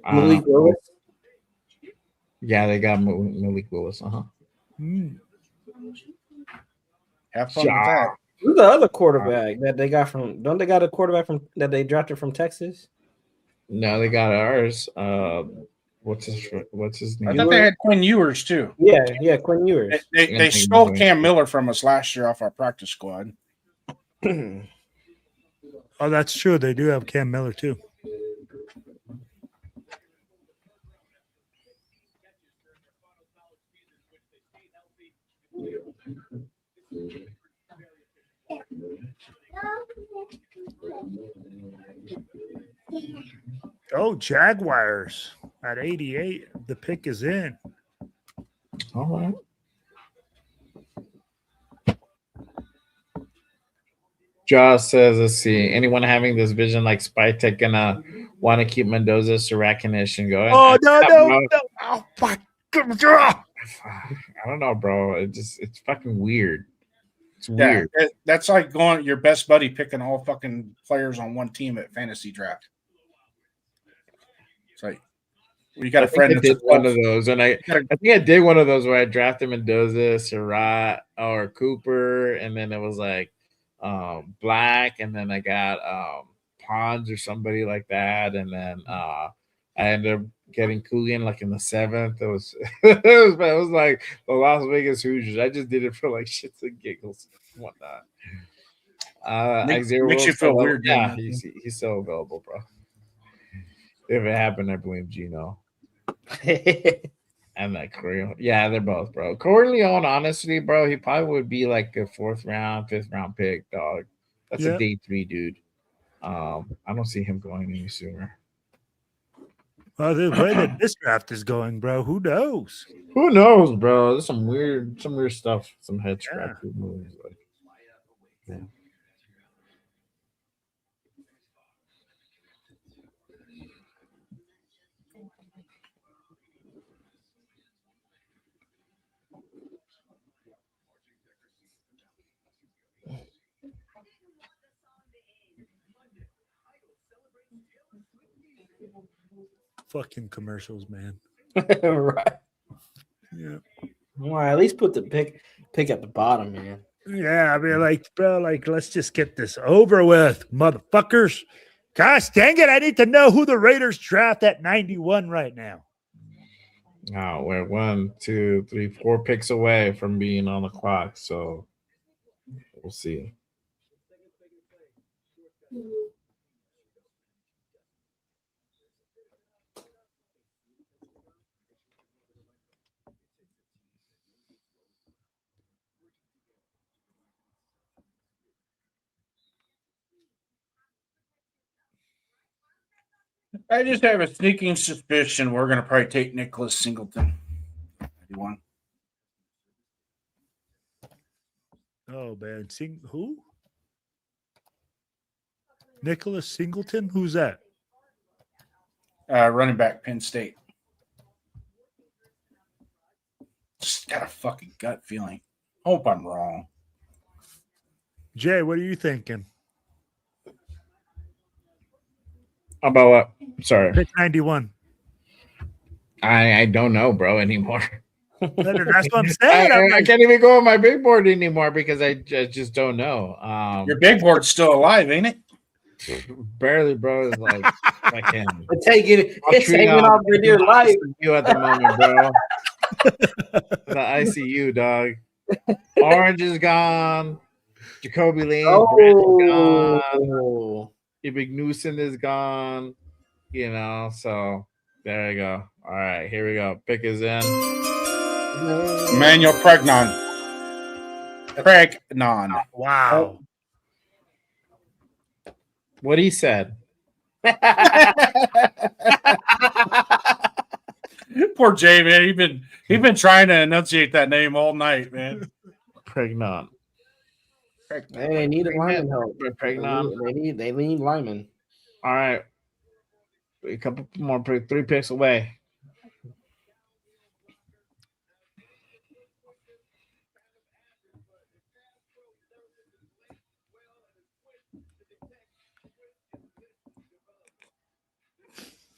Malik Willis. Yeah, they got Malik Willis. Have fun with that. Who's the other quarterback that they got from? Don't they got a quarterback from that they drafted from Texas? No, they got ours. What's his name? I thought they had Quinn Ewers too. Yeah, Quinn Ewers. They stole Cam Miller from us last year off our practice squad. Oh, that's true. They do have Cam Miller too. Oh, Jaguars at 88. The pick is in. All right. Josh says, let's see. Anyone having this vision like Spytek gonna want to keep Mendoza's recognition going? Oh, no. Oh, my God. I don't know, bro. It's fucking weird. It's weird. That's like going your best buddy picking all fucking players on one team at fantasy draft. It's like you got a friend that did one of those, and I think I did one of those where I drafted Mendoza, Surratt, or Cooper, and then it was like Black, and then I got Pons or somebody like that, and then I ended up getting Coolian like in the 7th. It was it was like the Las Vegas Hoosiers. I just did it for like shits and giggles and whatnot. Makes you feel weird. Yeah, he's still available, bro. If it happened, I blame Gino. And that Corleone. Yeah, they're both, bro. Corleone, honestly, bro, he probably would be like a 4th round, 5th round pick, dog. That's a day 3 dude. I don't see him going any sooner. Well, the way that this draft is going, bro, who knows? Who knows, bro? There's some weird stuff, some head scratching moves. Like, yeah. Fucking commercials, man. Right. Yeah. Well, at least put the pick at the bottom, man. Yeah, I mean, like, bro, like, let's just get this over with, motherfuckers. Gosh dang it, I need to know who the Raiders draft at 91 right now. Oh, we're 1, 2, 3, 4 picks away from being on the clock, so we'll see. I just have a sneaking suspicion we're going to probably take Nicholas Singleton. 91. Oh, man. Who? Nicholas Singleton? Who's that? Running back, Penn State. Just got a fucking gut feeling. Hope I'm wrong. Jay, what are you thinking? About what? Sorry. Pick 91. I don't know, bro, anymore. That's what I'm saying. I can't even go on my big board anymore because I just don't know. Your big board's still alive, ain't it? Barely, bro. It's like I can. It's hanging off with your life. You at the moment, bro. The ICU, dog. Orange is gone. Jacoby Lane is gone. Big Newsom is gone. You know, so there you go. All right, here we go. Pick is in. Emmanuel Pregnon. Wow. What he said. Poor Jay, man. He's been trying to enunciate that name all night, man. Pregnon. They need a lineman help. Pregnon. They need linemen. All right. A couple more, 3 picks away.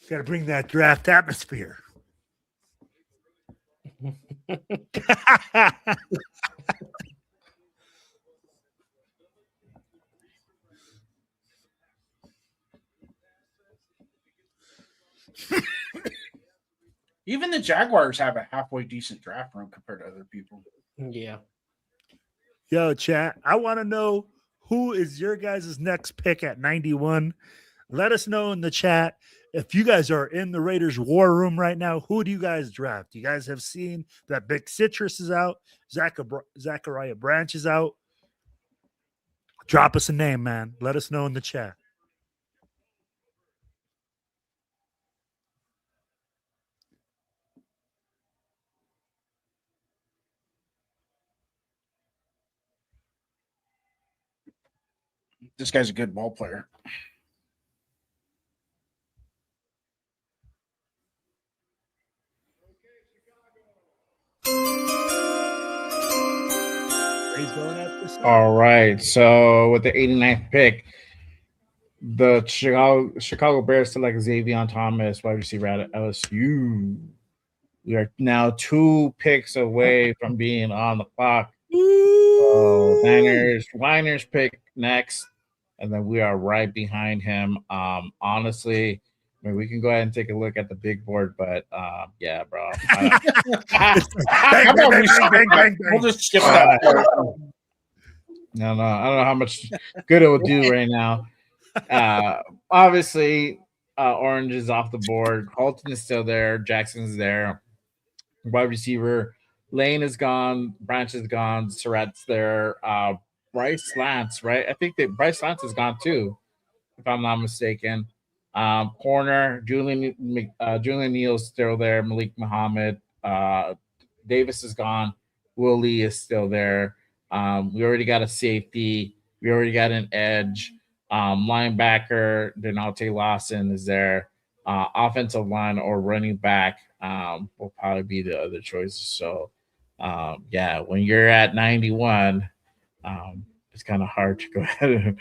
Got to bring that draft atmosphere. Even the Jaguars have a halfway decent draft room compared to other people. Yeah. Yo, chat, I want to know who is your guys' next pick at 91. Let us know in the chat. If you guys are in the Raiders war room right now, who do you guys draft? You guys have seen that Big Citrus is out. Zachariah Branch is out. Drop us a name, man. Let us know in the chat. This guy's a good ball player. All right. So with the 89th pick, the Chicago Bears select Xavier Thomas, wide receiver at LSU. We are now 2 picks away from being on the clock. So Niners pick next, and then we are right behind him. Honestly, I mean, we can go ahead and take a look at the big board, but yeah, bro. We'll just skip that. No, I don't know how much good it will do right now. Obviously, Orange is off the board. Halton is still there. Jackson's there. Wide receiver Lane is gone. Branch is gone. Surratt's there. Bryce Lance, right? I think that Bryce Lance is gone too, if I'm not mistaken. Corner Julian Neal's still there. Malik Muhammad. Davis is gone. Will Lee is still there. We already got a safety. We already got an edge. Linebacker Denalte Lawson is there. Offensive line or running back will probably be the other choices. So, yeah, when you're at 91, it's kind of hard to go ahead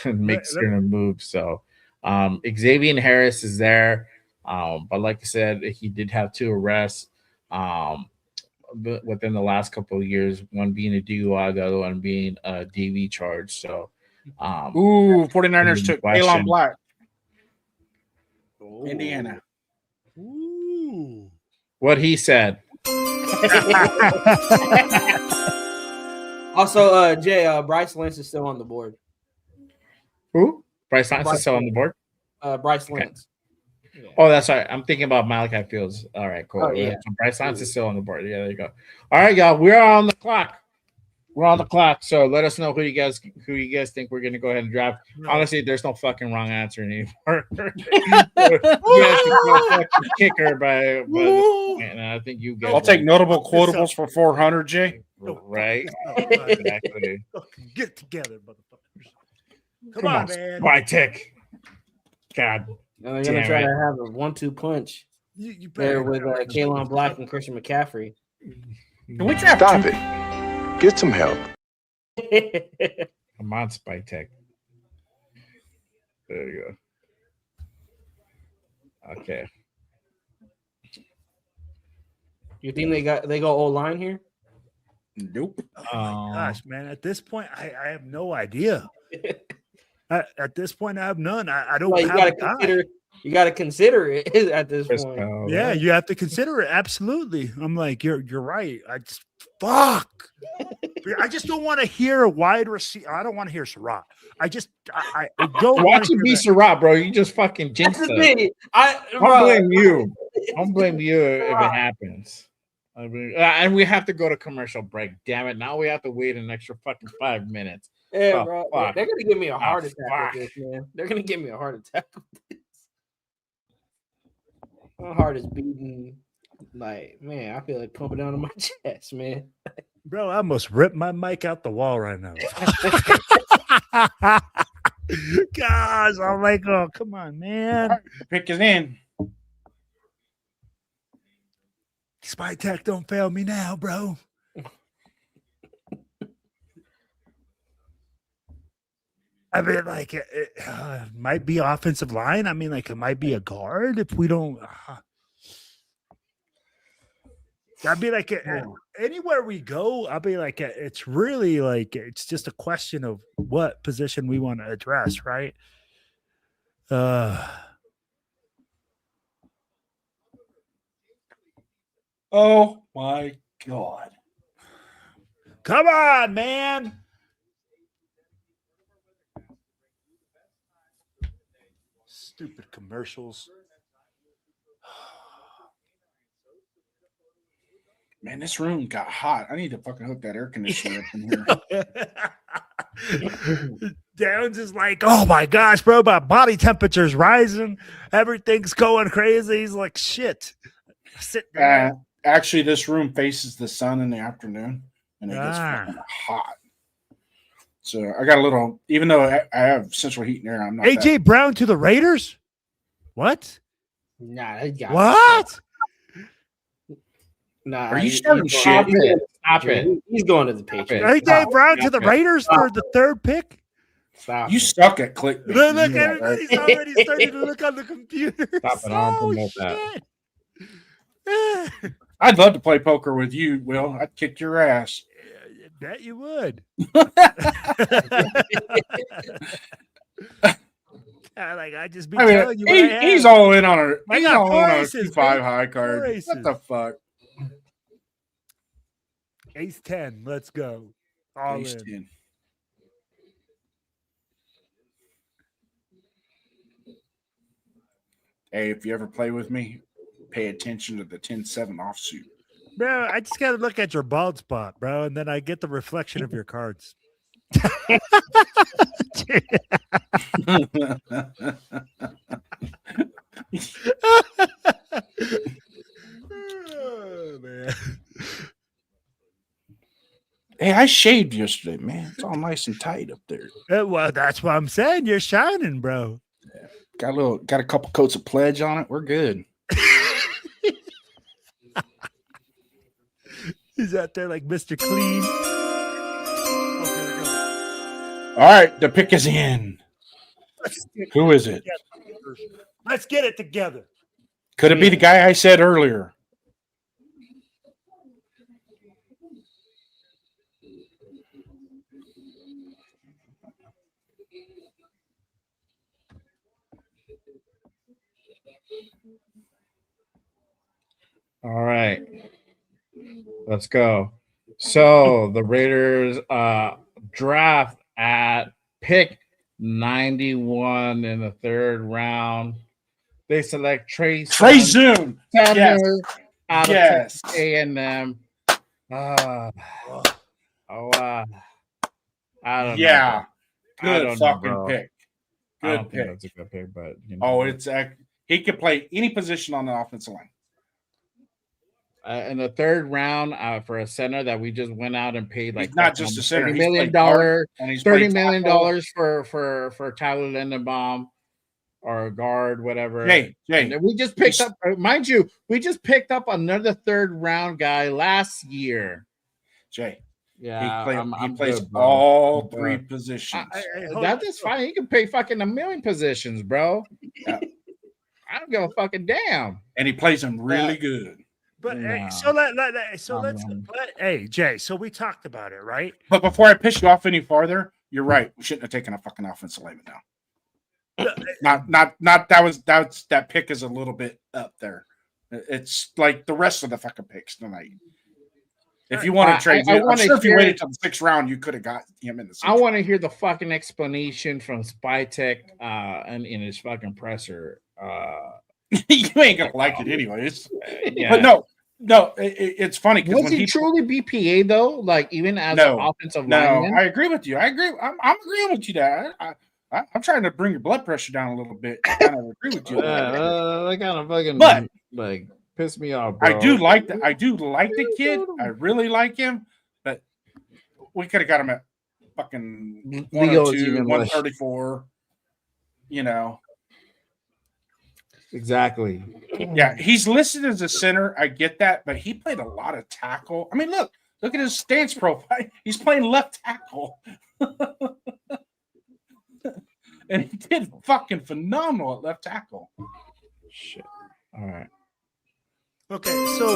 and make certain moves. So, Xavier Harris is there. But like I said, he did have 2 arrests within the last couple of years, one being a DUI, the other one being a DV charge. So, 49ers took Kalon Black. Indiana. Ooh. What he said. Also, Jay, Bryce Lance is still on the board. Who? Bryce Lance is still on the board? Bryce Lance. Yeah. Oh, that's right. I'm thinking about Malachi Fields. All right, cool. Oh, yeah. So Bryce Lance is still on the board. Yeah, there you go. All right, y'all. We're on the clock. We're on the clock. So let us know who you guys think we're gonna go ahead and draft. Honestly, there's no fucking wrong answer anymore. Kicker and I think you guys. I'll take notable quotables for 400, Jay. Right. Exactly. Get together, motherfuckers. Come on, man. Spytek. God. And they're gonna try to have a 1-2 punch You there better with Kalen Black and Christian McCaffrey. Can we draft Stop two? it. Get some help. Come on, Spytek. There you go. Okay. You think they go O-line here? Nope. Oh my gosh, man. At this point, I have no idea. At this point, I have none. I don't Well, have you gotta consider it at this point. Yeah, you have to consider it. Absolutely. I'm like, you're right. Fuck. I just don't want to hear a wide receiver. I don't want to hear Surratt. I don't watch it be Surratt, bro. You just fucking jinxed it. I'll blame you. I'll blame you if it happens. I mean, and we have to go to commercial break. Damn it! Now we have to wait an extra fucking 5 minutes. Yeah, bro. They're gonna give me a heart attack with this, man. They're gonna give me a heart attack with this. My heart is beating. Like, man, I feel like pumping down on my chest, man. Bro, I almost ripped my mic out the wall right now. Gosh, I'm like, oh, come on, man. Right, pick it in. Spytek, don't fail me now, bro. I mean, like, it might be offensive line. I mean, like, it might be a guard if we don't. I'd be like, anywhere we go, I'll be like, it's really like, it's just a question of what position we want to address, right? Oh my God. Come on, man. Stupid commercials. Man, this room got hot. I need to fucking hook that air conditioner up in here. Downs is like, oh my gosh, bro, my body temperature's rising. Everything's going crazy. He's like, shit. Sit down. Actually, this room faces the sun in the afternoon, and it gets fucking hot. So I got a little, even though I have central heat and air, I'm not. AJ Brown to the Raiders? What? Nah, they got what? Nah, are you starting shit? Stop it. He's going to the Patriots. AJ Brown to the Raiders for the third pick? Stop. You suck at clickbait. Look, everybody's already starting to look on the computer. Stop it. I don't promote that. I'd love to play poker with you, Will. I'd kick your ass. I bet you would. I just be telling you. He's all in on a. I He's got all in on a aces, 2-5 man. high card. Four aces. What the fuck? Ace 10. Let's go. All Ace in. 10. Hey, if you ever play with me, pay attention to the 10-7 offsuit. Bro, I just got to look at your bald spot, bro, and then I get the reflection of your cards. Oh, man. Hey, I shaved yesterday, man. It's all nice and tight up there. Well, that's what I'm saying. You're shining, bro. Yeah. Got a couple coats of pledge on it. We're good. He's out there like Mr. Clean. All right, the pick is in. Who is it? Let's get it together. Could it be the guy I said earlier? All right. Let's go. So the Raiders draft at pick 91 in the third round. They select Trey Zoom. Yes. Out of Yes. Texas A&M. I don't know. Yeah. I Good don't know, fucking bro. pick. I Good don't think pick. that's a good pick, but He could play any position on the offensive line. in the third round for a center that we just went out and paid like he's not just a center. $30 He's million, played guard, and he's $30 played million tackle. for Tyler Lindenbaum or a guard, whatever. Jay, and we just picked up, mind you, we just picked up another third round guy last year. Jay, yeah, he plays good, all three positions. That's fine. He can play fucking a million positions, bro. Yeah. I don't give a fucking damn. And he plays them really good. But No. Hey, Jay, so we talked about it, right? But before I piss you off any farther, you're right. We shouldn't have taken a fucking offensive lineman now. That pick is a little bit up there. It's like the rest of the fucking picks tonight. If you want to trade, I'm sure if you waited till the 6th round, you could have got him in the 6th I want to hear the fucking explanation from Spytek and in his fucking presser. You ain't gonna like it anyways. Yeah. But no, it's funny because was he truly BPA though? Like even as an offensive lineman? I agree with you. I agree. I'm agreeing with you there. I'm trying to bring your blood pressure down a little bit. I kind of agree with you. That kind of fucking like piss me off, bro. I do like the kid. I really like him, but we could have got him at fucking 102, 134. You know. Exactly. Yeah, he's listed as a center. I get that, but he played a lot of tackle. I mean, look at his stance profile. He's playing left tackle. And he did fucking phenomenal at left tackle. Shit. All right. Okay, so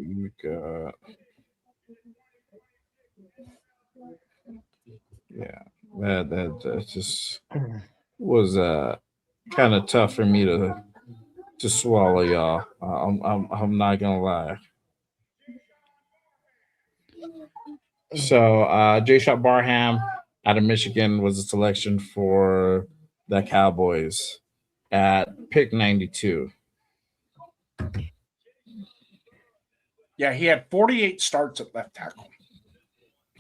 you got that just was kind of tough for me to swallow, y'all. I'm not gonna lie. So J. Shot Barham out of Michigan was a selection for the Cowboys at pick 92. Yeah, he had 48 starts at left tackle,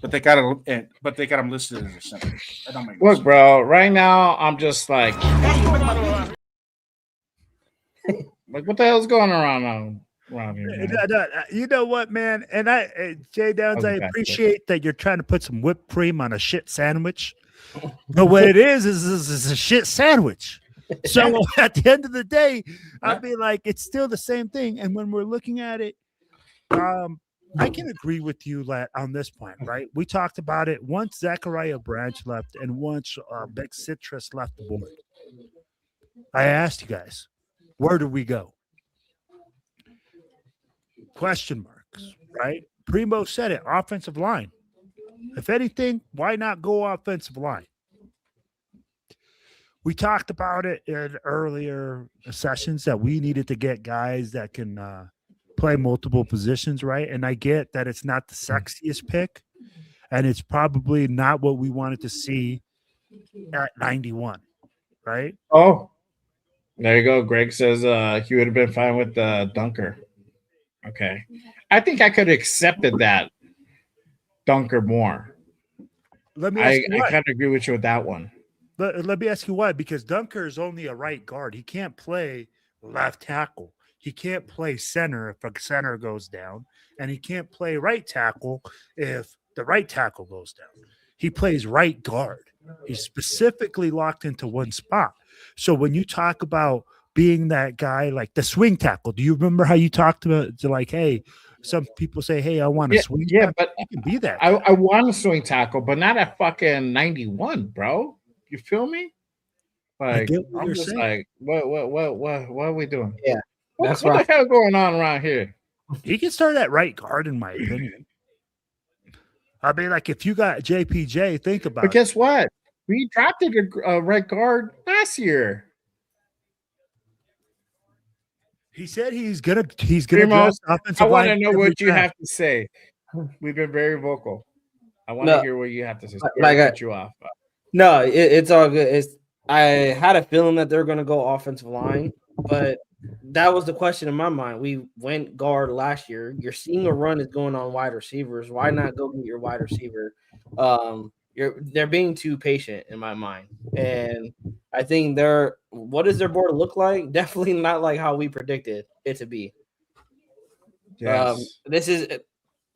but they got him listed as a center. Look, bro, right now I'm just like what the hell's going around here? You know what, man? And Jay Downs, I appreciate that you're trying to put some whipped cream on a shit sandwich. But what it is a shit sandwich. So at the end of the day, I'll be like, it's still the same thing. And when we're looking at it, I can agree with you on this point, right? We talked about it once Zachariah Branch left and once Big Citrus left the board. I asked you guys, where do we go? Question marks, right? Primo said it, offensive line. If anything, why not go offensive line? We talked about it in earlier sessions that we needed to get guys that can play multiple positions, right? And I get that it's not the sexiest pick, and it's probably not what we wanted to see at 91, right? Oh, there you go. Greg says he would have been fine with Dunker. Okay. I think I could have accepted that Dunker more. Let me ask you I kind of agree with you with that one. Let me ask you why. Because Dunker is only a right guard. He can't play left tackle. He can't play center if a center goes down. And he can't play right tackle if the right tackle goes down. He plays right guard. He's specifically locked into one spot. So when you talk about being that guy, like the swing tackle, do you remember how you talked to like, hey, some people say, hey, I want to swing tackle. Yeah, but you can be that. I want to swing tackle, but not at fucking 91, bro. You feel me? Like, I'm just saying. Like, what are we doing? Yeah. What the hell going on around here? He can start at right guard, in my opinion. I mean, like, if you got JPJ, think about it. But guess what? We drafted a right guard last year. He said he's gonna Primo, offensive I want to line know every what you draft. have to say. We've been very vocal. I want to hear what you have to say. Like cut you off. No, it's all good. I had a feeling that they're going to go offensive line, but that was the question in my mind. We went guard last year. You're seeing a run is going on wide receivers. Why not go get your wide receiver? they're being too patient in my mind. And I think what does their board look like? Definitely not like how we predicted it to be. Yes. This is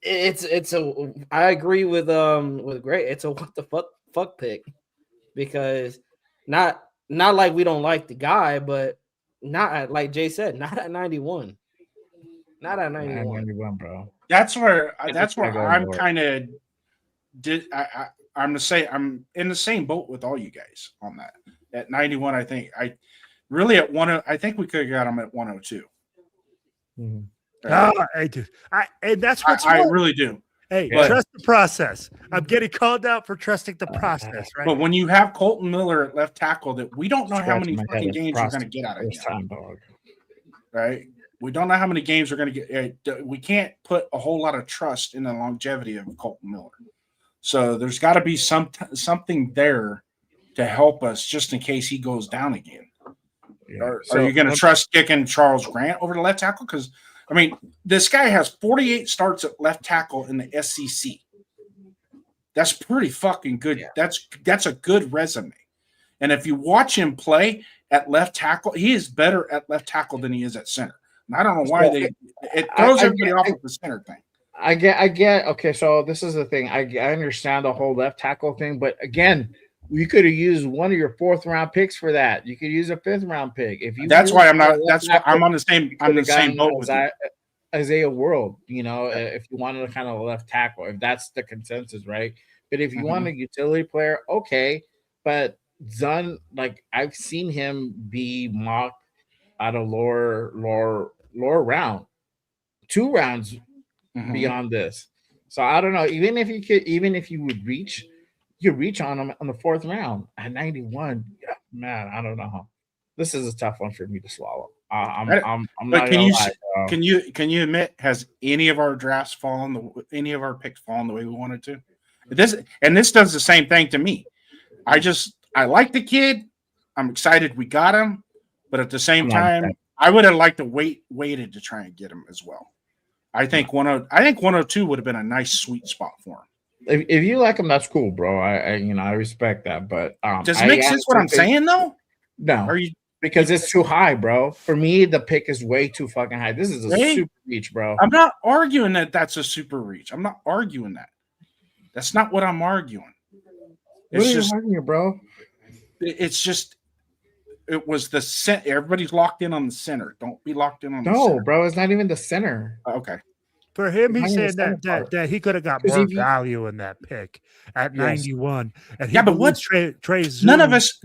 it's a I agree with Gray. It's a what the fuck pick, because not like we don't like the guy, but not at, like Jay said, not at 91. Not at 91. 91, bro. That's where It's I'm kind of I'm in the same boat with all you guys on that. At 91, I think I think we could have got him at 102. Mm-hmm. And that's what I really do. Hey, trust the process. I'm getting called out for trusting the process, right? But when you have Colton Miller at left tackle, that we don't know how many fucking games we're going to get out of him. Right? We don't know how many games we're going to get. We can't put a whole lot of trust in the longevity of Colton Miller. So there's got to be something there to help us just in case he goes down again. Yeah. Are you going to trust kicking Charles Grant over the left tackle? Because I mean, this guy has 48 starts at left tackle in the SEC. That's pretty fucking good. Yeah. That's a good resume. And if you watch him play at left tackle, he is better at left tackle than he is at center. And I don't know why it throws everybody off with the center thing. I get. Okay, so this is the thing. I understand the whole left tackle thing, but again, you could have used one of your 4th round picks for that. You could use a 5th round pick. If you that's why I'm not. That's why I'm on the same. I'm the same boat with Isaiah World. You know, if you wanted a kind of left tackle, if that's the consensus, right? But if you want a utility player, okay. But Zun, like I've seen him be mocked out of lower round, 2 rounds beyond this. So I don't know. Even if you would reach. You reach on him on the 4th round at 91. Yeah, man, I don't know how. This is a tough one for me to swallow. I'm not gonna lie. Can you admit, has any of our drafts any of our picks fallen the way we wanted to? This does the same thing to me. I like the kid. I'm excited we got him, but at the same time, I would have liked to waited to try and get him as well. I think 102 would have been a nice sweet spot for him. If you like him, that's cool, bro. I respect that. But does it make sense what I'm saying though? No, because it's too high, bro. For me, the pick is way too fucking high. This is a super reach, bro. I'm not arguing that that's a super reach. I'm not arguing that. That's not what I'm arguing. What are you arguing, bro? It's just it was the center. Everybody's locked in on the center. Don't be locked in on the center. No, bro, it's not even the center. Okay. For him, he said that he could have got more value in that pick at 91. And but what's Trey Zoom, none of us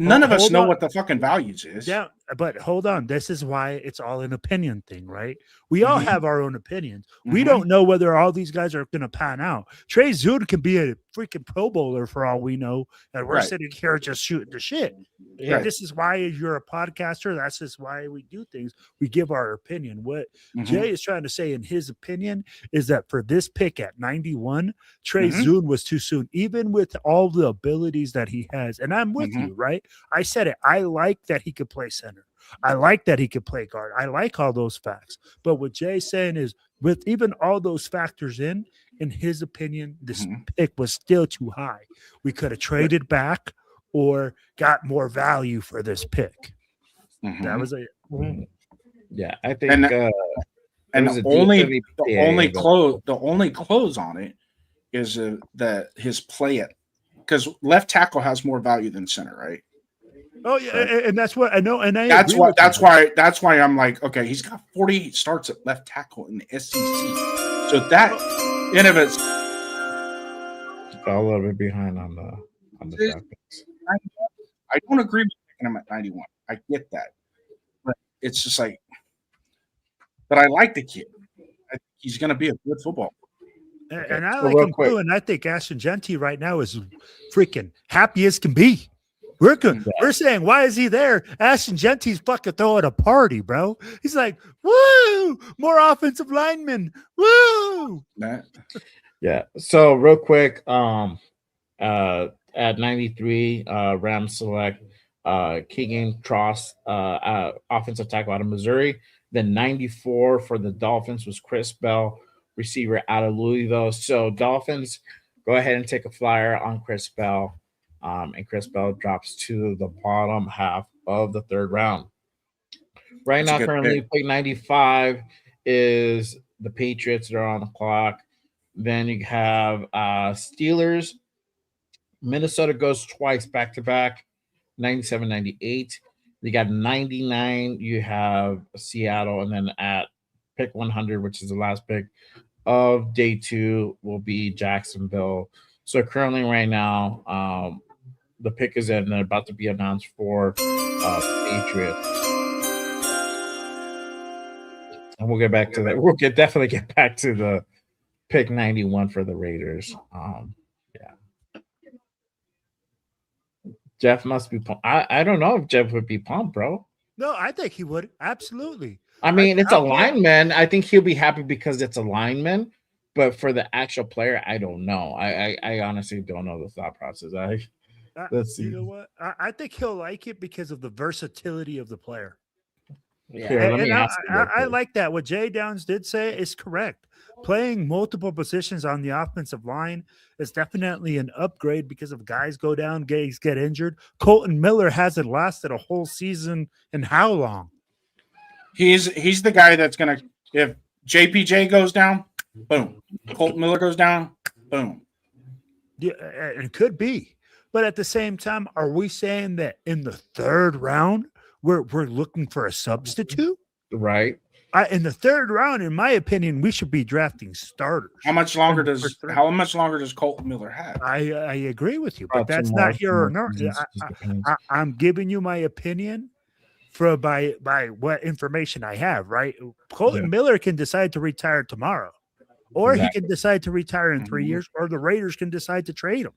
know what the fucking values is. Yeah, but hold on. This is why it's all an opinion thing, right? We all have our own opinions. We don't know whether all these guys are going to pan out. Trey Zoom can be a freaking Pro Bowler for all we know, and we're sitting here just shooting the shit. Yeah. This is why you're a podcaster. That's just why we do things. We give our opinion. What Jay is trying to say in his opinion is that for this pick at 91, Trey Zoom was too soon, even with all the abilities that he has. And I'm with you, right? I said it. I like that he could play center. I like that he could play guard. I like all those facts. But what Jay's saying is, with even all those factors in his opinion, this pick was still too high. We could have traded back or got more value for this pick. That was it. Yeah, I think. And the only close on it is that his play at, because left tackle has more value than center, right? Oh yeah, and that's what I know, and that's why I'm like, okay, he's got 48 starts at left tackle in the SEC, so that in of it's a little bit behind on the Falcons. I don't agree with picking him at 91. I get that, but it's just like, but I like the kid. I think he's going to be a good football player. And I like him too, and I think Ashton Genty right now is freaking happy as can be. We're good. Yeah. We're saying, why is he there? Ashton Genty's fucking throwing a party, bro. He's like, woo, more offensive linemen. Woo. Yeah. So real quick, at 93, Rams select Keegan Tross, offensive tackle out of Missouri. Then 94 for the Dolphins was Chris Bell, receiver out of Louisville. So Dolphins go ahead and take a flyer on Chris Bell. And Chris Bell drops to the bottom half of the third round. Right That's a now, good currently, pick. pick 95 is the Patriots. They're on the clock. Then you have Steelers. Minnesota goes twice back to back, 97, 98. You got 99. You have Seattle. And then at pick 100, which is the last pick of day 2, will be Jacksonville. So currently, right now, the pick is in and about to be announced for Patriots. And we'll get back to that. We'll definitely get back to the pick 91 for the Raiders. Yeah. Jeff must be pumped. I don't know if Jeff would be pumped, bro. No, I think he would. Absolutely. I mean, it's a lineman. I think he'll be happy because it's a lineman. But for the actual player, I don't know. I honestly don't know the thought process. Let's see. You know what? I think he'll like it because of the versatility of the player. Yeah. Here, let me ask you I like that. What Jay Downs did say is correct. Playing multiple positions on the offensive line is definitely an upgrade because if guys go down, guys get injured. Colton Miller hasn't lasted a whole season in how long? He's the guy that's gonna, if JPJ goes down, boom. Colton Miller goes down, boom. Yeah, it could be. But at the same time, are we saying that in the third round we're looking for a substitute? Right. In the third round, in my opinion, we should be drafting starters. How much longer does Colton Miller have? I agree with you, but that's not here or not. I'm giving you my opinion by what information I have. Right, Colton Miller can decide to retire tomorrow, or he can decide to retire in 3 years, or the Raiders can decide to trade him.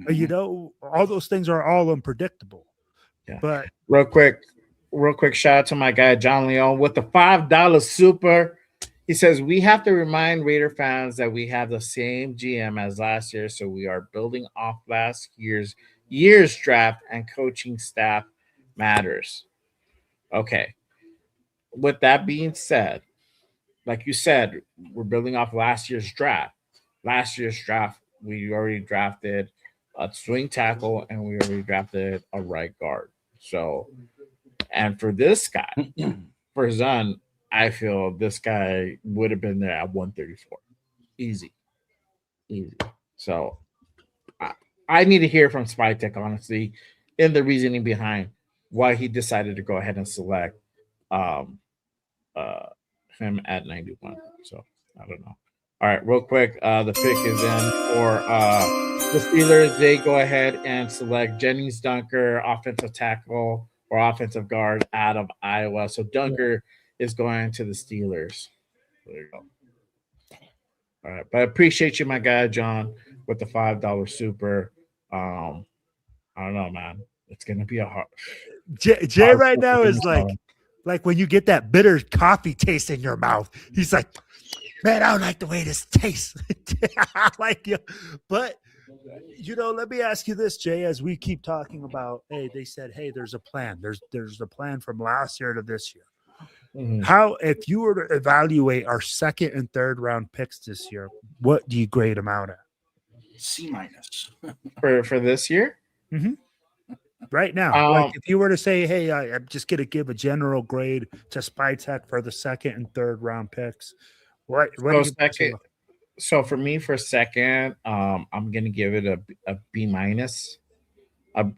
You know, all those things are all unpredictable. Yeah. But real quick, shout out to my guy John Leon with the $5 super. He says we have to remind Raider fans that we have the same GM as last year, so we are building off last year's draft, and coaching staff matters. Okay. With that being said, like you said, we're building off last year's draft. Last year's draft, we already drafted a swing tackle and we already drafted a right guard. So, and for this guy, for Zun, I feel this guy would have been there at 134. Easy. So, I need to hear from Spytek, honestly, in the reasoning behind why he decided to go ahead and select him at 91. So, I don't know. All right, real quick, the pick is in for the Steelers. They go ahead and select Jennings Dunker, offensive tackle or offensive guard out of Iowa. So Dunker is going to the Steelers. There you go. All right, but I appreciate you, my guy John, with the $5 super. I don't know, man. It's gonna be a hard. Jay right now is like when you get that bitter coffee taste in your mouth. He's like, man, I don't like the way this tastes. I like you. But, you know, let me ask you this, Jay, as we keep talking about, hey, they said, hey, there's a plan. There's a plan from last year to this year. Mm-hmm. How, if you were to evaluate our second and third round picks this year, what do you grade them out at? C- for this year? Mm-hmm. Right now, like if you were to say, hey, I'm just going to give a general grade to Spytek for the second and third round picks. What so for me, for second, I'm gonna give it a B minus. I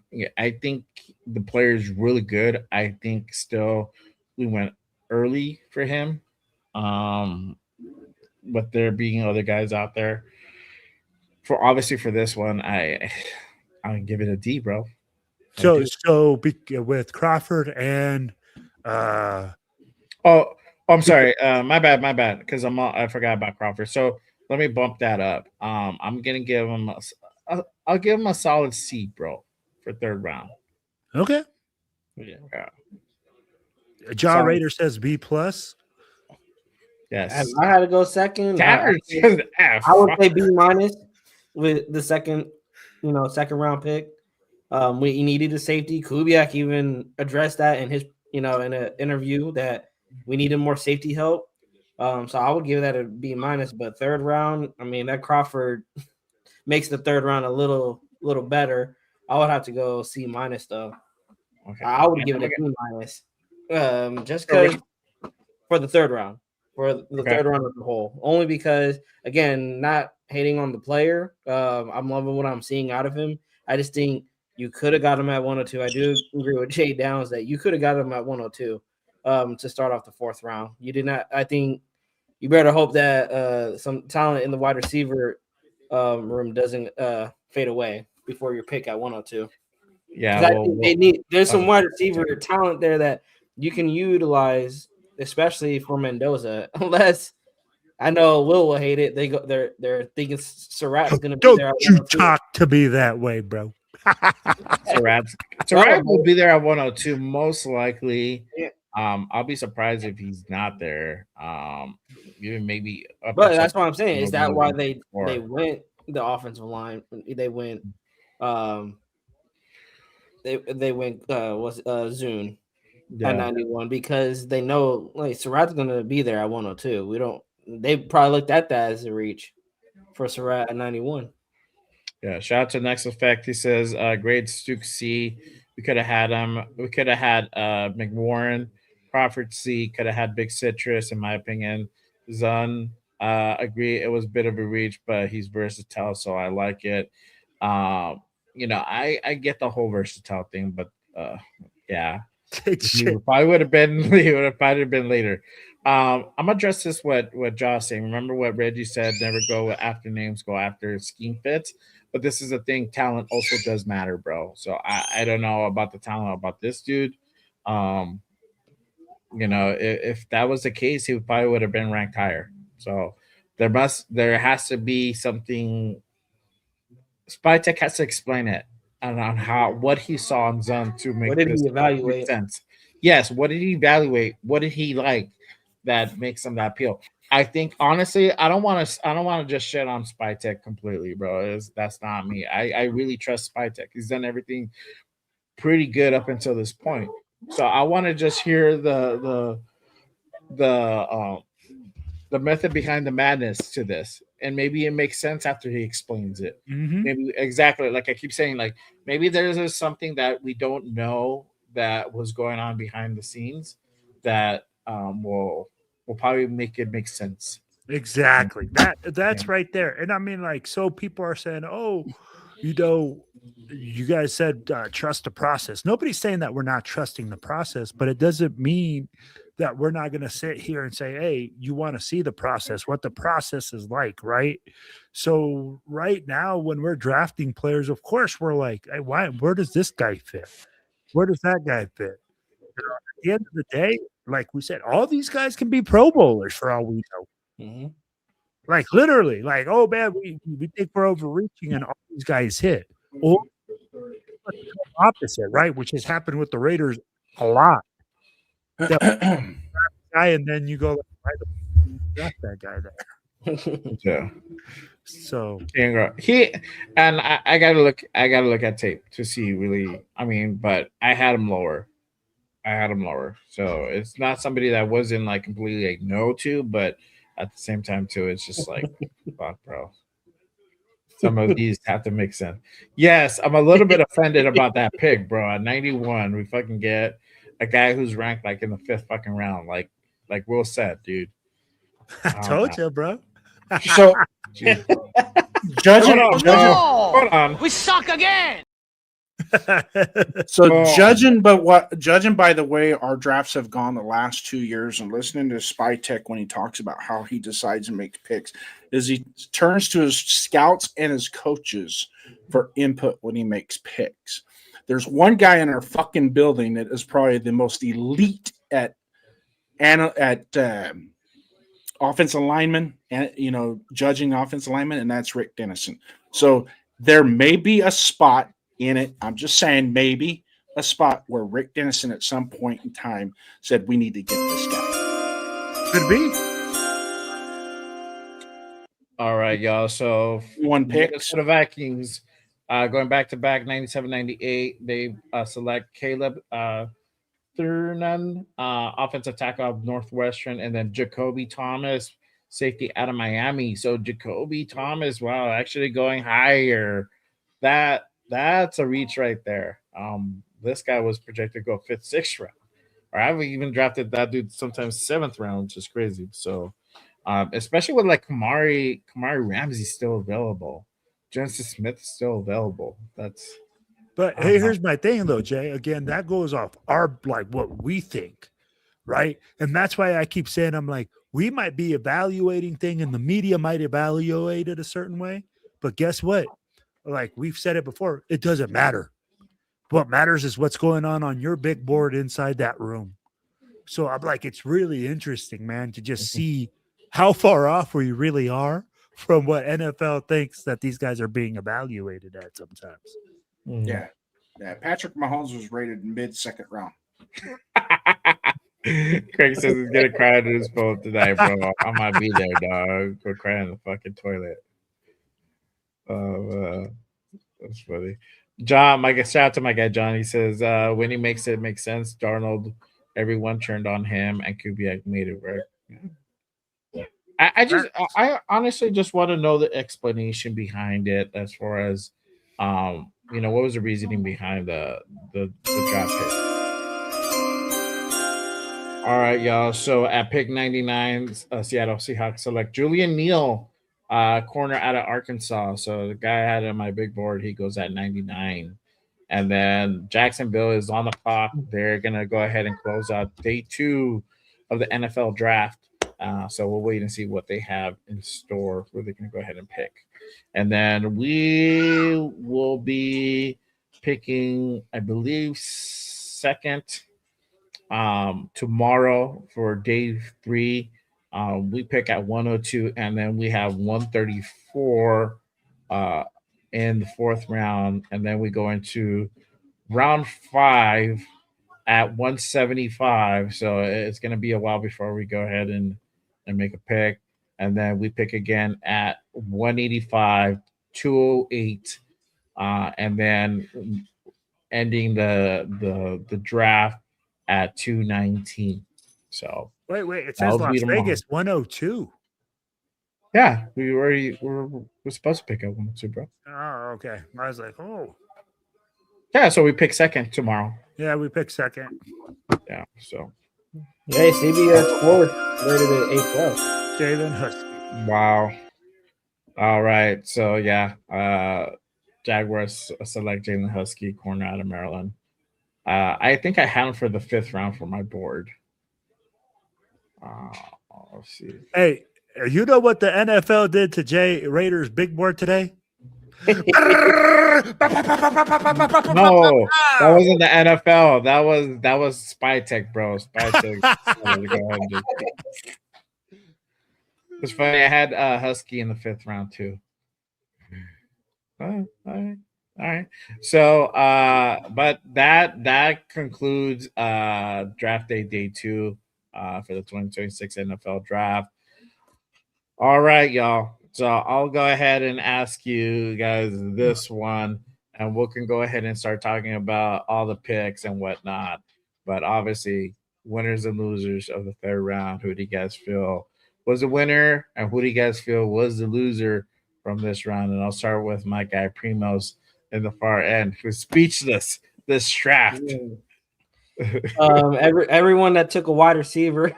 think the player is really good. I think still we went early for him, but there being other guys out there. For this one, I'll give it a D, bro. So with Crawford and I'm sorry. My bad. Because I forgot about Crawford. So let me bump that up. I'm gonna give him I'll give him a solid C, bro, for third round. Okay. Yeah. John Raider says B plus. Yes. If I had to go second, I would say B minus with the second round pick. We needed a safety. Kubiak even addressed that in his, in an interview that we needed more safety help. So I would give that a B minus. But third round, I mean, that Crawford, makes the third round a little better. I would have to go C- though. Okay. I would give it a B-, just because for the third round, third round as a whole. Only because, again, not hating on the player. I'm loving what I'm seeing out of him. I just think you could have got him at 102. I do agree with Jay Downs that you could have got him at 102 to start off the fourth round. You did not. I think you better hope that some talent in the wide receiver room doesn't fade away before your pick at 102. Yeah, there's some wide receiver talent there that you can utilize, especially for Mendoza. Unless I know will hate it. They're thinking Surratt's going to be there. Don't you talk to me that way, bro. Surratt will be there at 102 most likely. Yeah. I'll be surprised if he's not there. Even maybe. But that's what I'm saying. Is that why they went the offensive line? They went. They went Zune at 91 because they know like Surratt's gonna be there at 102. They probably looked at that as a reach for Surratt at 91. Yeah, shout out to Next Effect. He says grade Stokes C. We could have had him. We could have had McWarren. Crawford C. Could have had Big Citrus, in my opinion. Zun, agree, it was a bit of a reach, but he's versatile, so I like it. I get the whole versatile thing, but yeah, he probably would have been. He would have probably been later. I'm gonna address this what Josh saying. Remember what Reggie said: never go after names, go after scheme fits. But this is the thing: talent also does matter, bro. So I don't know about the talent about this dude. If that was the case, he probably would have been ranked higher. So there has to be something. Spytek has to explain it on what he saw in Zun to make this make sense. Yes, what did he evaluate? What did he like that makes him that appeal? I think honestly, I don't want to just shit on Spytek completely, bro. That's not me. I really trust Spytek. He's done everything pretty good up until this point. So I want to just hear the method behind the madness to this, and maybe it makes sense after he explains it. Mm-hmm. Maybe exactly like I keep saying, like maybe there's something that we don't know that was going on behind the scenes that will probably make it make sense. Exactly. That's right there. And I mean, like, so people are saying, oh, you guys said trust the process. Nobody's saying that we're not trusting the process, but it doesn't mean that we're not going to sit here and say, hey, you want to see the process, what the process is like, right? So right now, when we're drafting players, of course, we're like, hey, where does this guy fit? Where does that guy fit? At the end of the day, like we said, all these guys can be Pro Bowlers for all we know. Mm-hmm. Like literally, like, oh man, we think we're overreaching and all these guys hit. Or opposite, right? Which has happened with the Raiders a lot. Guy, and then you go, that's that guy there. Yeah. So I gotta look at tape to see really. I mean, but I had him lower. So it's not somebody that wasn't like completely like no to, but at the same time too, it's just like fuck, bro. Some of these have to make sense. Yes, I'm a little bit offended about that pick, bro. At 91, we fucking get a guy who's ranked like in the 5th fucking round, like Will said, dude. I told you, bro. So judging on. We suck again. So judging by the way our drafts have gone the last 2 years, and listening to Spytek when he talks about how he decides and makes picks, is he turns to his scouts and his coaches for input when he makes picks. There's one guy in our fucking building that is probably the most elite at offensive lineman and judging offensive lineman, and that's Rick Dennison. So there may be a spot in it. I'm just saying, maybe a spot where Rick Dennison at some point in time said, we need to get this guy. Could be. All right, y'all. So one pick for the Vikings, going back to back 97-98, they select Caleb Thurman, offensive tackle of Northwestern, and then Jacoby Thomas, safety out of Miami. So Jacoby Thomas, wow, actually going higher. That's a reach right there. This guy was projected to go fifth, sixth round, or I've even drafted that dude sometimes seventh round, which is crazy. So, especially with like Kamari Ramsey still available, Jensen Smith still available. That's But hey, here's my thing though, Jay. Again, that goes off our like what we think, right? And that's why I keep saying I'm like, we might be evaluating thing and the media might evaluate it a certain way. But guess what? Like we've said it before, it doesn't matter. What matters is what's going on your big board inside that room. So I'm like, it's really interesting, man, to just see how far off we really are from what NFL thinks that these guys are being evaluated at sometimes. Yeah. Patrick Mahomes was rated mid-second round. Craig says he's gonna cry into his phone tonight, bro. I might be there, dog. Go cry in the fucking toilet. That's funny. John, shout out to my guy John. He says when he makes it make sense. Darnold, everyone turned on him, and Kubiak made it work. Yeah. I honestly just want to know the explanation behind it, as far as what was the reasoning behind the draft pick. All right, y'all. So at pick 99, Seattle Seahawks select Julian Neal, corner out of Arkansas. So the guy I had on my big board, he goes at 99. And then Jacksonville is on the clock. They're going to go ahead and close out day 2 of the NFL draft. So we'll wait and see what they have in store, where they're going to go ahead and pick. And then we will be picking, I believe, second tomorrow for day 3. We pick at 102, and then we have 134 in the 4th round, and then we go into round 5 at 175. So it's going to be a while before we go ahead and make a pick, and then we pick again at 185, 208, and then ending the draft at 219. So wait, it says Las Vegas 102. Yeah, we're supposed to pick up 102, bro. Oh, okay. I was like, oh. Yeah, so we pick second tomorrow. Yeah, we pick second. Yeah, so. Hey, CBS Sports rated at A+. Jalen Husky. Wow. All right, so yeah, Jaguars select Jalen Husky, corner out of Maryland. I think I had him for the 5th round for my board. Let's see. Hey, you know what the NFL did to Jay Rader's big board today? No, that wasn't the NFL. That was Spytek, bro. Spytek. It's funny. I had Husky in the 5th round too. All right. So, but that concludes draft day 2 for the 2026 NFL draft. All right, y'all. So I'll go ahead and ask you guys this one, and we can go ahead and start talking about all the picks and whatnot. But obviously, winners and losers of the 3rd round. Who do you guys feel was the winner, and who do you guys feel was the loser from this round? And I'll start with my guy Primos in the far end, who's speechless this draft. Everyone that took a wide receiver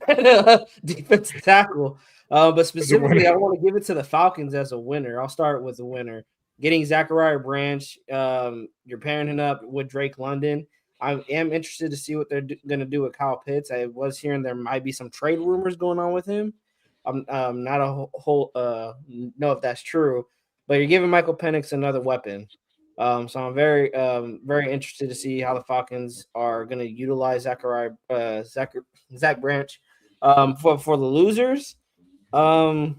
and a defensive tackle. But specifically, I want to give it to the Falcons as a winner. I'll start with the winner. Getting Zachariah Branch, you're pairing him up with Drake London. I am interested to see what they're going to do with Kyle Pitts. I was hearing there might be some trade rumors going on with him. I'm not a whole know if that's true, but you're giving Michael Penix another weapon. So I'm very interested to see how the Falcons are going to utilize Zach Branch. For the losers, like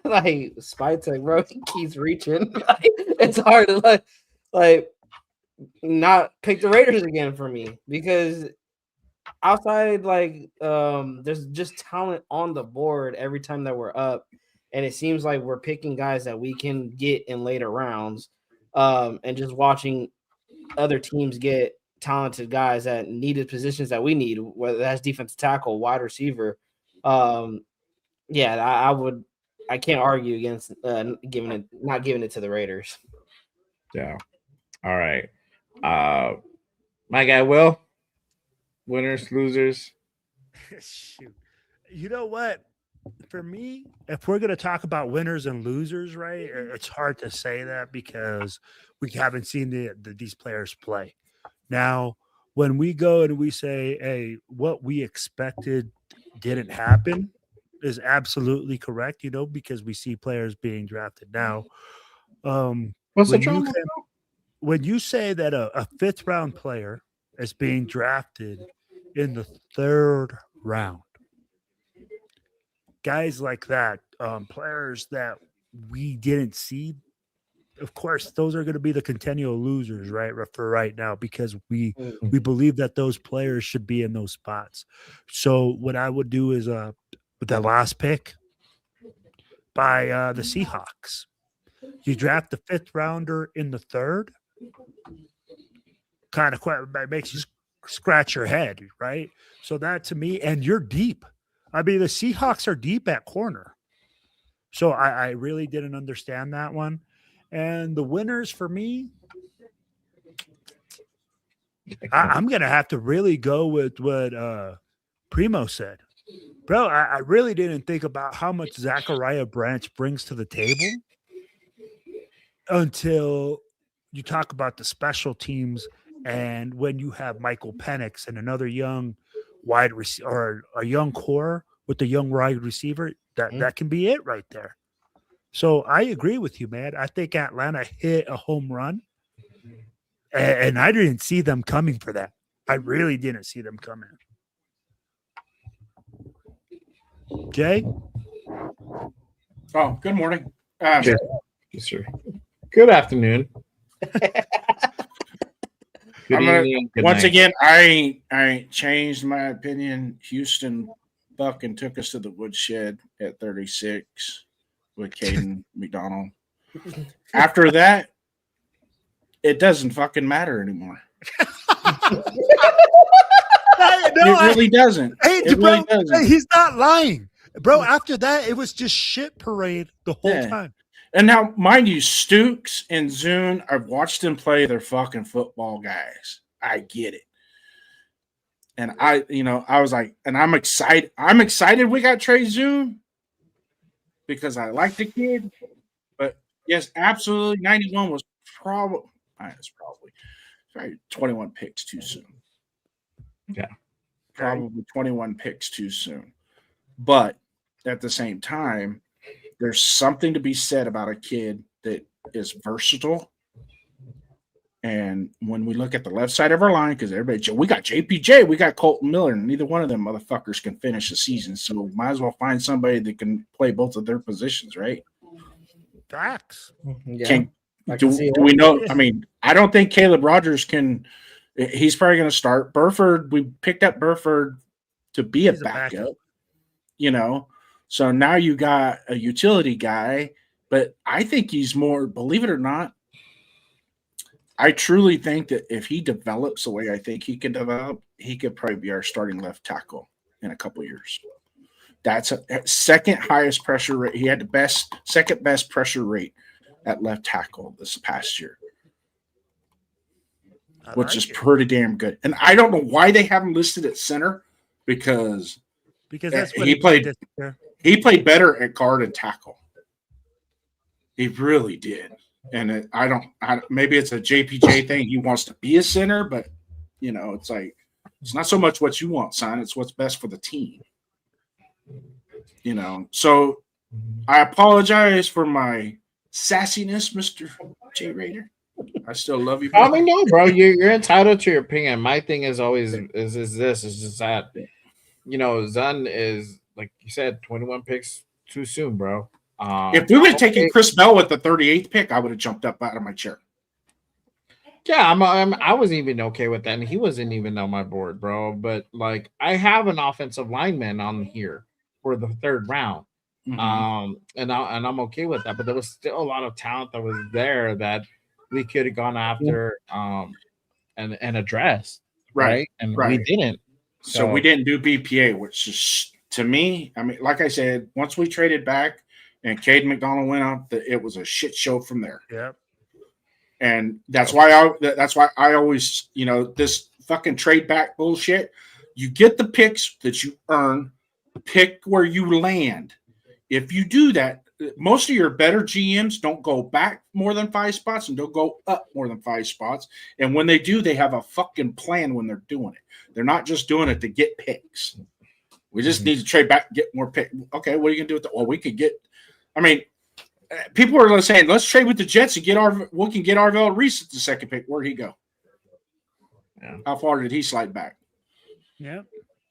Spytek, bro, he keeps reaching. It's hard to like not pick the Raiders again for me, because outside there's just talent on the board every time that we're up, and it seems like we're picking guys that we can get in later rounds, and just watching other teams get talented guys that needed positions that we need, whether that's defensive tackle, wide receiver. Yeah, I would. I can't argue against not giving it to the Raiders. Yeah. All right. My guy Will. Winners, losers. Shoot. You know what? For me, if we're going to talk about winners and losers, right, it's hard to say that because we haven't seen these players play. Now, when we go and we say, hey, what we expected didn't happen is absolutely correct, because we see players being drafted. Now, What's the drama? When you say that a fifth round player is being drafted in the third round, guys like that, players that we didn't see, of course, those are going to be the continual losers, right? For right now, because we believe that those players should be in those spots. So what I would do is with that last pick by the Seahawks, you draft the fifth rounder in the third, kind of makes you scratch your head, right? So that to me, and you're deep. I mean, the Seahawks are deep at corner. So I really didn't understand that one. And the winners for me, I'm going to have to really go with what Primo said. Bro, I really didn't think about how much Zachariah Branch brings to the table until you talk about the special teams and when you have Michael Penix and another young wide receiver or a young core with a young wide receiver, that can be it right there. So I agree with you, man. I think Atlanta hit a home run, and I didn't see them coming for that. I really didn't see them coming. Jay? Oh, good morning. Yes, sir. Good afternoon. Good evening. Good once night. again, I ain't changed my opinion. Houston fucking took us to the woodshed at 36 with Caden McDonald. After that, it doesn't fucking matter anymore. It really doesn't. Hey, it bro, really doesn't. he's not lying. Bro, after that, it was just shit parade the whole time. And now, mind you, Stokes and Zune, I've watched them play. They're fucking football guys. I get it. And I was like, and I'm excited. I'm excited we got Trey Zune because I like the kid. But yes, absolutely, 91 was probably 21 picks too soon. Yeah. Probably 21 picks too soon. But at the same time, there's something to be said about a kid that is versatile. And when we look at the left side of our line, because we got JPJ, we got Colton Miller, and neither one of them motherfuckers can finish the season. So might as well find somebody that can play both of their positions, right? Facts. Yeah. Do we know? I mean, I don't think Caleb Rogers can. He's probably going to start. Burford, we picked up Burford to be a backup, So now you got a utility guy, but I think he's more, believe it or not, I truly think that if he develops the way I think he can develop, he could probably be our starting left tackle in a couple of years. That's a second highest pressure rate. He had the second best pressure rate at left tackle this past year, which is pretty damn good. And I don't know why they haven't listed at center because that's what he played. He played better at guard and tackle. He really did. And maybe it's a JPJ thing. He wants to be a center, but it's like, it's not so much what you want, son. It's what's best for the team. So I apologize for my sassiness, Mr. J Raider. I still love you. I mean, no, bro, you're entitled to your opinion. My thing is always is just that, Zun is, like you said, 21 picks too soon, bro. If we would have taken Chris Bell with the 38th pick, I would have jumped up out of my chair. Yeah, I wasn't even okay with that, and he wasn't even on my board, bro. But like, I have an offensive lineman on here for the third round, and I'm okay with that. But there was still a lot of talent that was there that we could have gone after, and addressed, right? And we didn't. So we didn't do BPA, which is to me, I mean, like I said, once we traded back and Cade McDonald went out, it was a shit show from there. Yep. And that's why I always, this fucking trade back bullshit. You get the picks that you earn, pick where you land. If you do that, most of your better GMs don't go back more than 5 spots and don't go up more than 5 spots. And when they do, they have a fucking plan when they're doing it. They're not just doing it to get picks. We just need to trade back and get more picks. Okay, what are you going to do with that? Well, we could get – I mean, people are saying, let's trade with the Jets and we can get Arvell Reese at the second pick. Where'd he go? Yeah. How far did he slide back? Yeah.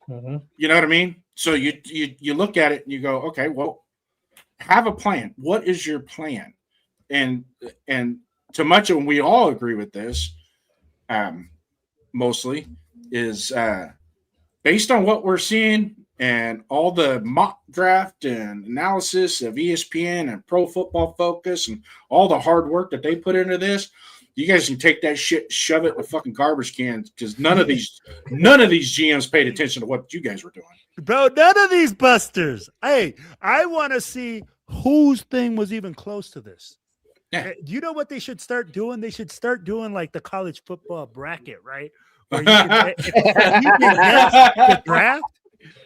Mm-hmm. You know what I mean? So you look at it and you go, okay, well, have a plan. What is your plan? And to much of, and we all agree with this, mostly, is based on what we're seeing and all the mock draft and analysis of ESPN and Pro Football Focus and all the hard work that they put into this. You guys can take that shit, shove it in the fucking garbage cans, because none of these GMs paid attention to what you guys were doing. Bro, none of these busters. Hey, I want to see whose thing was even close to this. Yeah. Do you know what they should start doing? They should start doing like the college football bracket, right? Where you can, if you can guess the draft,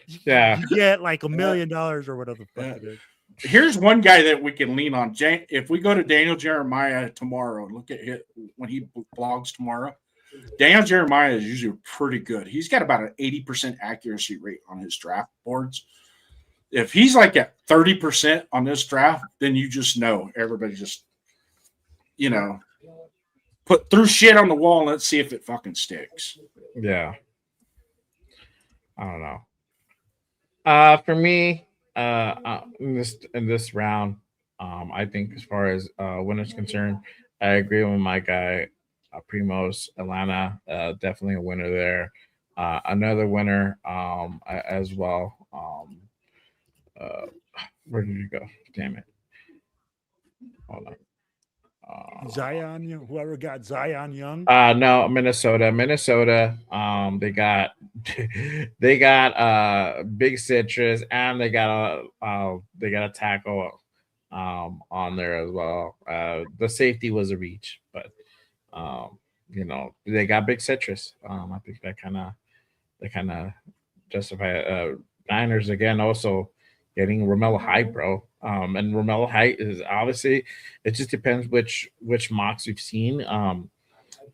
you get like $1 million or whatever the fuck it is. Here's one guy that we can lean on. If we go to Daniel Jeremiah tomorrow, look at it when he blogs tomorrow. Daniel Jeremiah is usually pretty good. He's got about an 80% accuracy rate on his draft boards. If he's like at 30% on this draft, then you just know everybody just, put through shit on the wall and let's see if it fucking sticks. Yeah. I don't know. For me, in this round, I think as far as winners concerned, I agree with my guy Primos. Atlanta, definitely a winner there. Another winner as well. Where did you go? Damn it! Hold on. Zion, whoever got Zion Young. No, Minnesota. They got Big Citrus, and they got a tackle on there as well. The safety was a reach, but they got Big Citrus. I think that kind of justify Niners again also getting Romello Height, bro. And Romello Height is obviously, it just depends which mocks we've seen.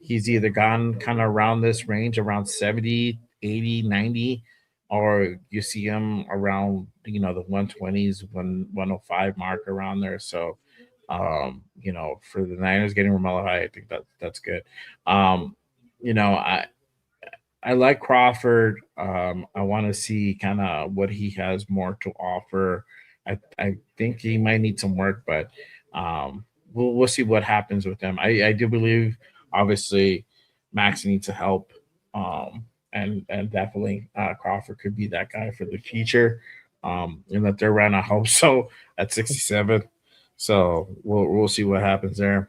He's either gone kind of around this range, around 70, 80, 90, or you see him around, the 120s, 105 mark around there. So, for the Niners getting Romello Height, I think that's good. I like Crawford. I want to see kind of what he has more to offer. I think he might need some work, but we'll see what happens with him. I do believe, obviously, Max needs help, and definitely Crawford could be that guy for the future. In the third round, I hope so at 67. So we'll see what happens there.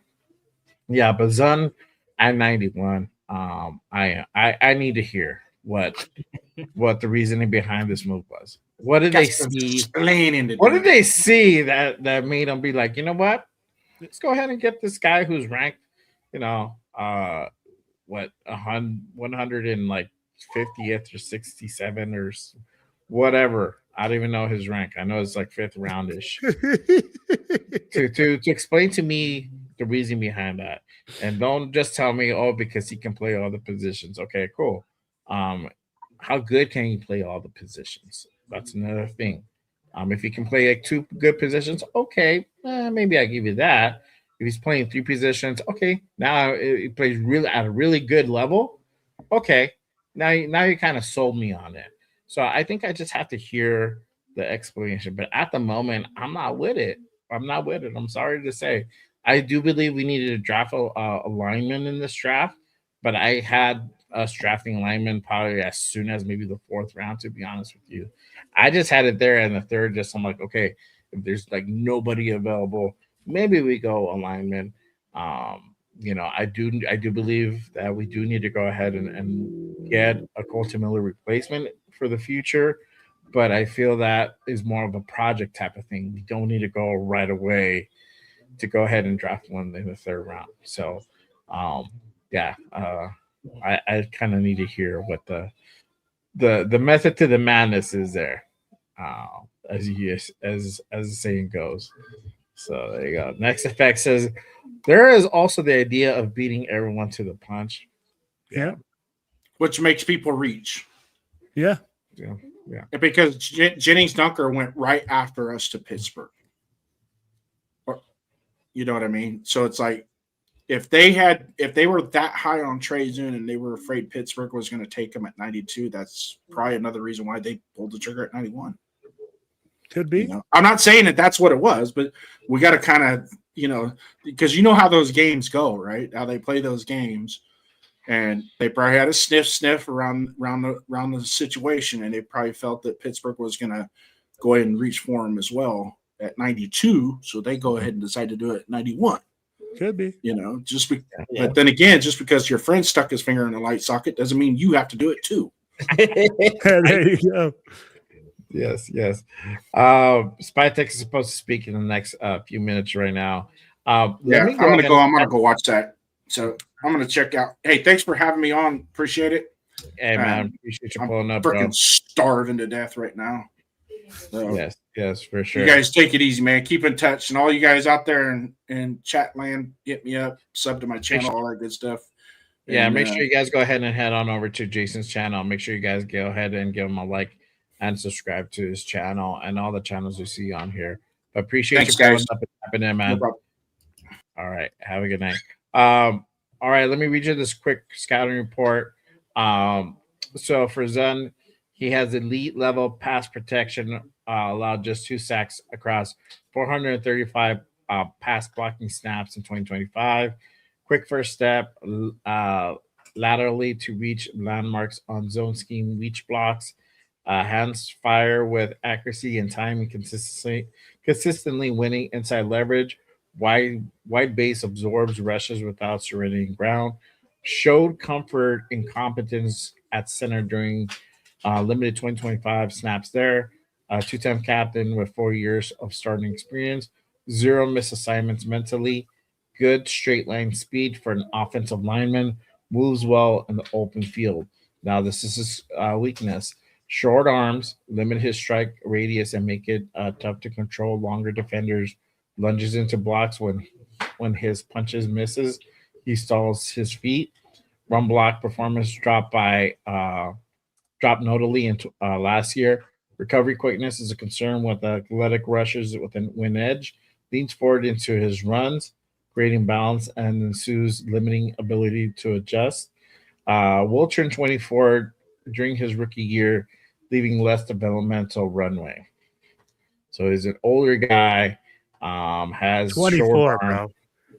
Yeah, but Zun at 91. I need to hear what the reasoning behind this move was. What did they see? What did they see that made them be like, you know what? Let's go ahead and get this guy who's ranked, 150th or 67 or whatever. I don't even know his rank. I know it's like 5th roundish. to explain to me the reason behind that, and don't just tell me, because he can play all the positions. Okay, cool. How good can he play all the positions? That's another thing. If he can play like 2 good positions, okay, maybe I give you that. If he's playing 3 positions, okay, now he plays really at a really good level. Okay, now you kind of sold me on it. So I think I just have to hear the explanation. But at the moment, I'm not with it. I'm sorry to say. I do believe we needed to draft a lineman in this draft, but I had us drafting linemen probably as soon as maybe the 4th round, to be honest with you. I just had it there in the 3rd, I'm like, okay, if there's like nobody available, maybe we go a lineman. I do believe that we do need to go ahead and get a Colton Miller replacement for the future. but I feel that is more of a project type of thing. We don't need to go right away to go ahead and draft one in the third round. So, um, yeah, I kind of need to hear what the method to the madness is there, as the saying goes. So there you go. Next effect says there is also the idea of beating everyone to the punch. Yeah. Which makes people reach. Yeah. Yeah. Yeah. Because Jennings Dunker went right after us to Pittsburgh. You know what I mean? So it's like if they were that high on Tradian and they were afraid Pittsburgh was going to take them at 92, that's probably another reason why they pulled the trigger at 91. Could be. You know? I'm not saying that that's what it was, but we got to kind of, because you know how those games go, right? How they play those games, and they probably had a sniff around the situation, and they probably felt that Pittsburgh was going to go ahead and reach for them as well at 92, so they go ahead and decide to do it at 91. Could be. But then again, just because your friend stuck his finger in a light socket doesn't mean you have to do it too. There you go. Yes. Spytek is supposed to speak in the next few minutes right now. I'm gonna go watch that. So I'm gonna check out. Hey, thanks for having me on. Appreciate it. Hey man, appreciate you pulling up. Freaking starving to death right now. So, yes, for sure. You guys take it easy, man. Keep in touch, and all you guys out there in chat land, hit me up, sub to my channel, all that good stuff. Yeah, make sure you guys go ahead and head on over to Jason's channel. Make sure you guys go ahead and give him a like and subscribe to his channel and all the channels we see on here. But appreciate you pulling up and tapping in, man. No all right, have a good night. All right, let me read you this quick scouting report. So for Zen, he has elite level pass protection, allowed just 2 sacks across 435 pass blocking snaps in 2025. Quick first step, laterally to reach landmarks on zone scheme reach blocks. Hands fire with accuracy and time, and consistently winning inside leverage. Wide base absorbs rushes without surrendering ground. Showed comfort and competence at center during limited 2025 snaps there. Two-time captain with 4 years of starting experience. 0 misassignments mentally. Good straight line speed for an offensive lineman. Moves well in the open field. Now this is his weakness. Short arms, limit his strike radius and make it tough to control longer defenders. Lunges into blocks when his punches misses. He stalls his feet. Run block performance dropped notably into last year. Recovery quickness is a concern with athletic rushes with an win edge. Leans forward into his runs, creating balance and ensues limiting ability to adjust. Will turn 24 during his rookie year, leaving less developmental runway. So he's an older guy. Has 24, bro.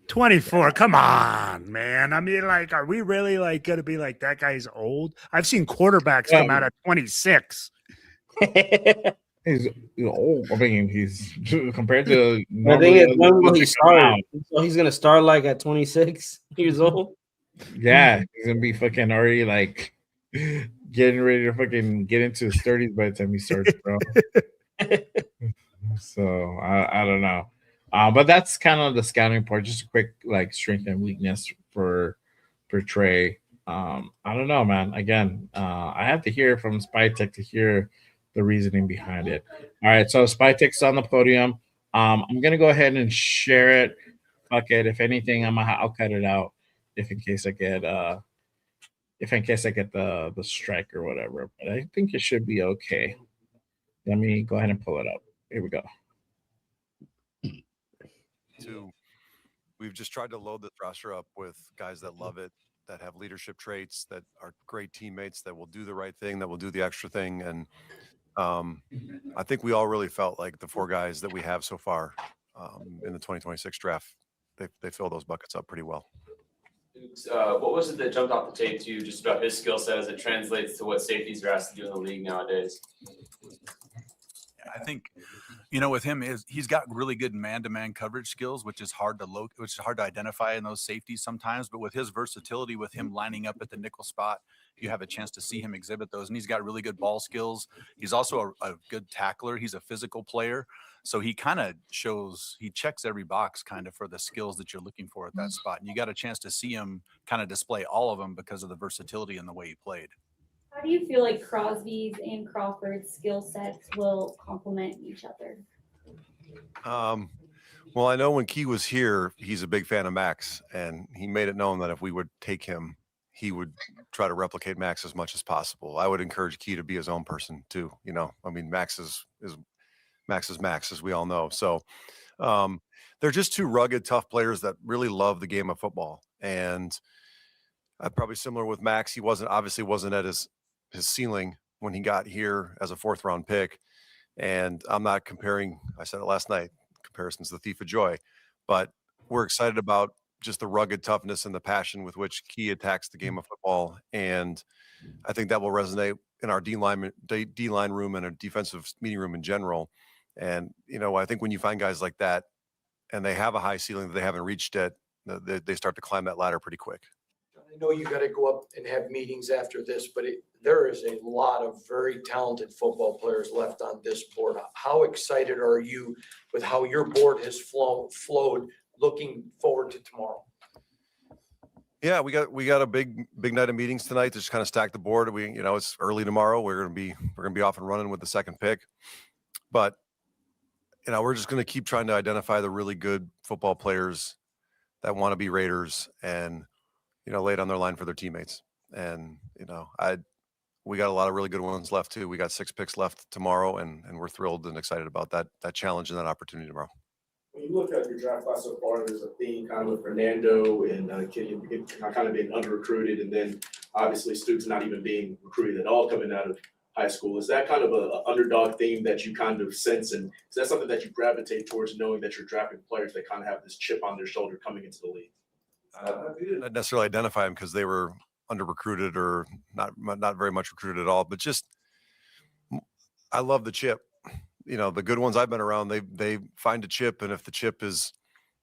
24. Come on, man. I mean, like, are we really like gonna be like that guy's old? I've seen quarterbacks come out at 26. He's old. I mean, he's compared to. I think it's when he started. So he's gonna start like at 26 years old. Yeah, he's gonna be fucking already like getting ready to fucking get into his 30s by the time he starts, bro. So I don't know, but that's kind of the scouting report. Just a quick like strength and weakness for Trey. I don't know, man. Again, I have to hear from Spytek to hear the reasoning behind it. All right, so Spytek's on the podium. I'm gonna go ahead and share it. Fuck it. If anything, I'll cut it out if in case I get the strike or whatever. But I think it should be okay. Let me go ahead and pull it up. Here we go. We've just tried to load this roster up with guys that love it, that have leadership traits, that are great teammates, that will do the right thing, that will do the extra thing. And I think we all really felt like the 4 guys that we have so far in the 2026 draft, they fill those buckets up pretty well. What was it that jumped off the tape to you just about his skill set as it translates to what safeties are asked to do in the league nowadays? I think You know, with him he's got really good man-to-man coverage skills, which is hard to identify in those safeties sometimes. But with his versatility, with him lining up at the nickel spot, you have a chance to see him exhibit those. And he's got really good ball skills. He's also a good tackler. He's a physical player. So he kind of he checks every box kind of for the skills that you're looking for at that spot. And you got a chance to see him kind of display all of them because of the versatility and the way he played. How do you feel like Crosby's and Crawford's skill sets will complement each other? Well, I know when Key was here, he's a big fan of Max, and he made it known that if we would take him, he would try to replicate Max as much as possible. I would encourage Key to be his own person too. You know, I mean, Max is Max, as we all know. So they're just two rugged, tough players that really love the game of football. And probably similar with Max, he obviously wasn't at his ceiling when he got here as a 4th round pick. And I'm not comparing, I said it last night, comparison's the thief of joy, but we're excited about just the rugged toughness and the passion with which Key attacks the game of football. And I think that will resonate in our D-line room and a defensive meeting room in general. And, you know, I think when you find guys like that and they have a high ceiling that they haven't reached yet, they start to climb that ladder pretty quick. I know you got to go up and have meetings after this, but there is a lot of very talented football players left on this board. How excited are you with how your board has flowed looking forward to tomorrow? Yeah, we got a big night of meetings tonight to just kind of stack the board. It's early tomorrow. We're gonna be off and running with the 2nd pick, but we're just gonna keep trying to identify the really good football players that want to be Raiders and lay it on their line for their teammates. And we got a lot of really good ones left too. We got 6 picks left tomorrow, and we're thrilled and excited about that challenge and that opportunity tomorrow. When you look at your draft class so far, there's a theme kind of with Fernando and kind of being under-recruited, and then obviously Stokes not even being recruited at all coming out of high school. Is that kind of an underdog theme that you kind of sense, and is that something that you gravitate towards, knowing that you're drafting players that kind of have this chip on their shoulder coming into the league? We didn't necessarily identify them because they were under-recruited or not very much recruited at all, but just I love the chip. The good ones I've been around, they find a chip, and if the chip is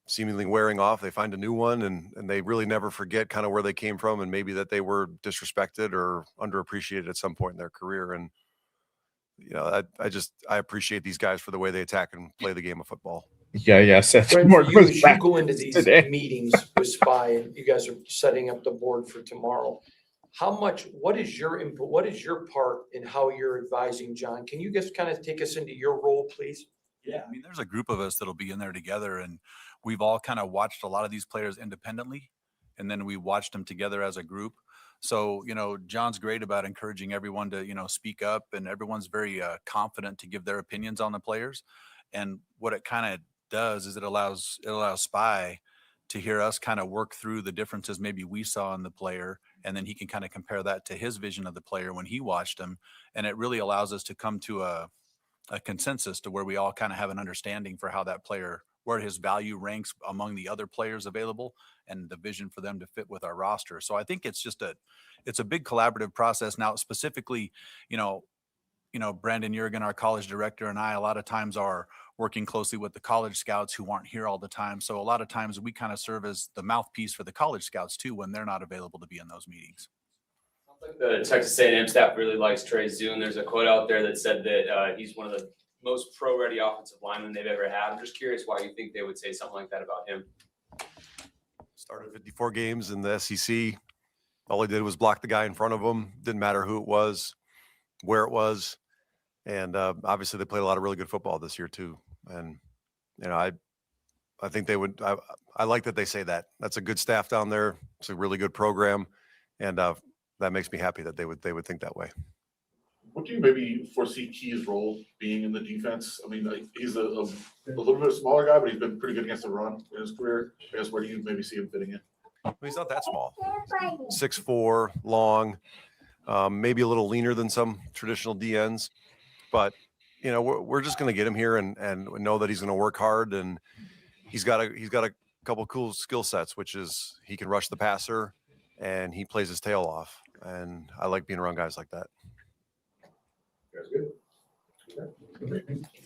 seemingly wearing off, they find a new one, and they really never forget kind of where they came from and maybe that they were disrespected or underappreciated at some point in their career. And I appreciate these guys for the way they attack and play the game of football. Yeah. Seth, Brent, for you, as you go into these meetings with Spy, and you guys are setting up the board for tomorrow, what is your input? What is your part in how you're advising John? Can you just kind of take us into your role, please? Yeah, I mean, there's a group of us that'll be in there together, and we've all kind of watched a lot of these players independently, and then we watched them together as a group. So, John's great about encouraging everyone to, speak up, and everyone's very confident to give their opinions on the players. And what it kind of does is it allows Spy to hear us kind of work through the differences maybe we saw in the player, and then he can kind of compare that to his vision of the player when he watched him. And it really allows us to come to a consensus to where we all kind of have an understanding for how that player, where his value ranks among the other players available, and the vision for them to fit with our roster. So I think it's a big collaborative process. Now, specifically, Brandon Jurgen, our college director, and I a lot of times are working closely with the college scouts who aren't here all the time. So a lot of times we kind of serve as the mouthpiece for the college scouts too, when they're not available to be in those meetings. The Texas A&M staff really likes Trey Zune. There's a quote out there that said that he's one of the most pro-ready offensive linemen they've ever had. I'm just curious why you think they would say something like that about him. Started 54 games in the SEC. All he did was block the guy in front of him. Didn't matter who it was, where it was. And obviously they played a lot of really good football this year too. And, I think they would, I like that they say that. That's a good staff down there. It's a really good program. And that makes me happy that they would think that way. What do you maybe foresee Key's role being in the defense? I mean, he's a little bit smaller guy, but he's been pretty good against the run in his career. I guess where do you maybe see him fitting in? Well, he's not that small. 6'4", long, maybe a little leaner than some traditional DNs, but we're just going to get him here and know that he's going to work hard, and he's got a couple cool skill sets, which is he can rush the passer and he plays his tail off, and I like being around guys like that. That's good.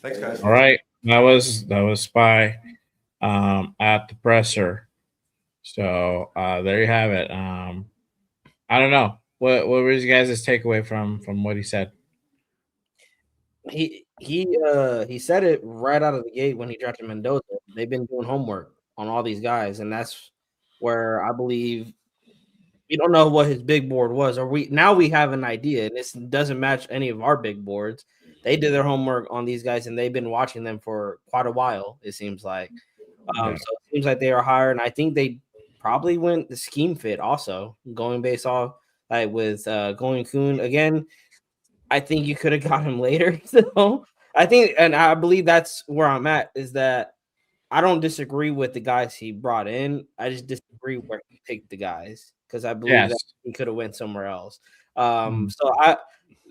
Thanks, guys. All right. That was Spy at the presser. So there you have it. I don't know. What was you guys' takeaway from what he said? He said it right out of the gate when he drafted Mendoza. They've been doing homework on all these guys, and that's where I believe we don't know what his big board was, or we have an idea, and this doesn't match any of our big boards. They did their homework on these guys, and they've been watching them for quite a while. It seems like, so it seems like they are higher, and I think they probably went the scheme fit also, going based off like with going Kuhn again. I think you could have got him later. So I think, and I believe that's where I'm at, is that I don't disagree with the guys he brought in. I just disagree where he picked the guys because I believe that he could have went somewhere else. So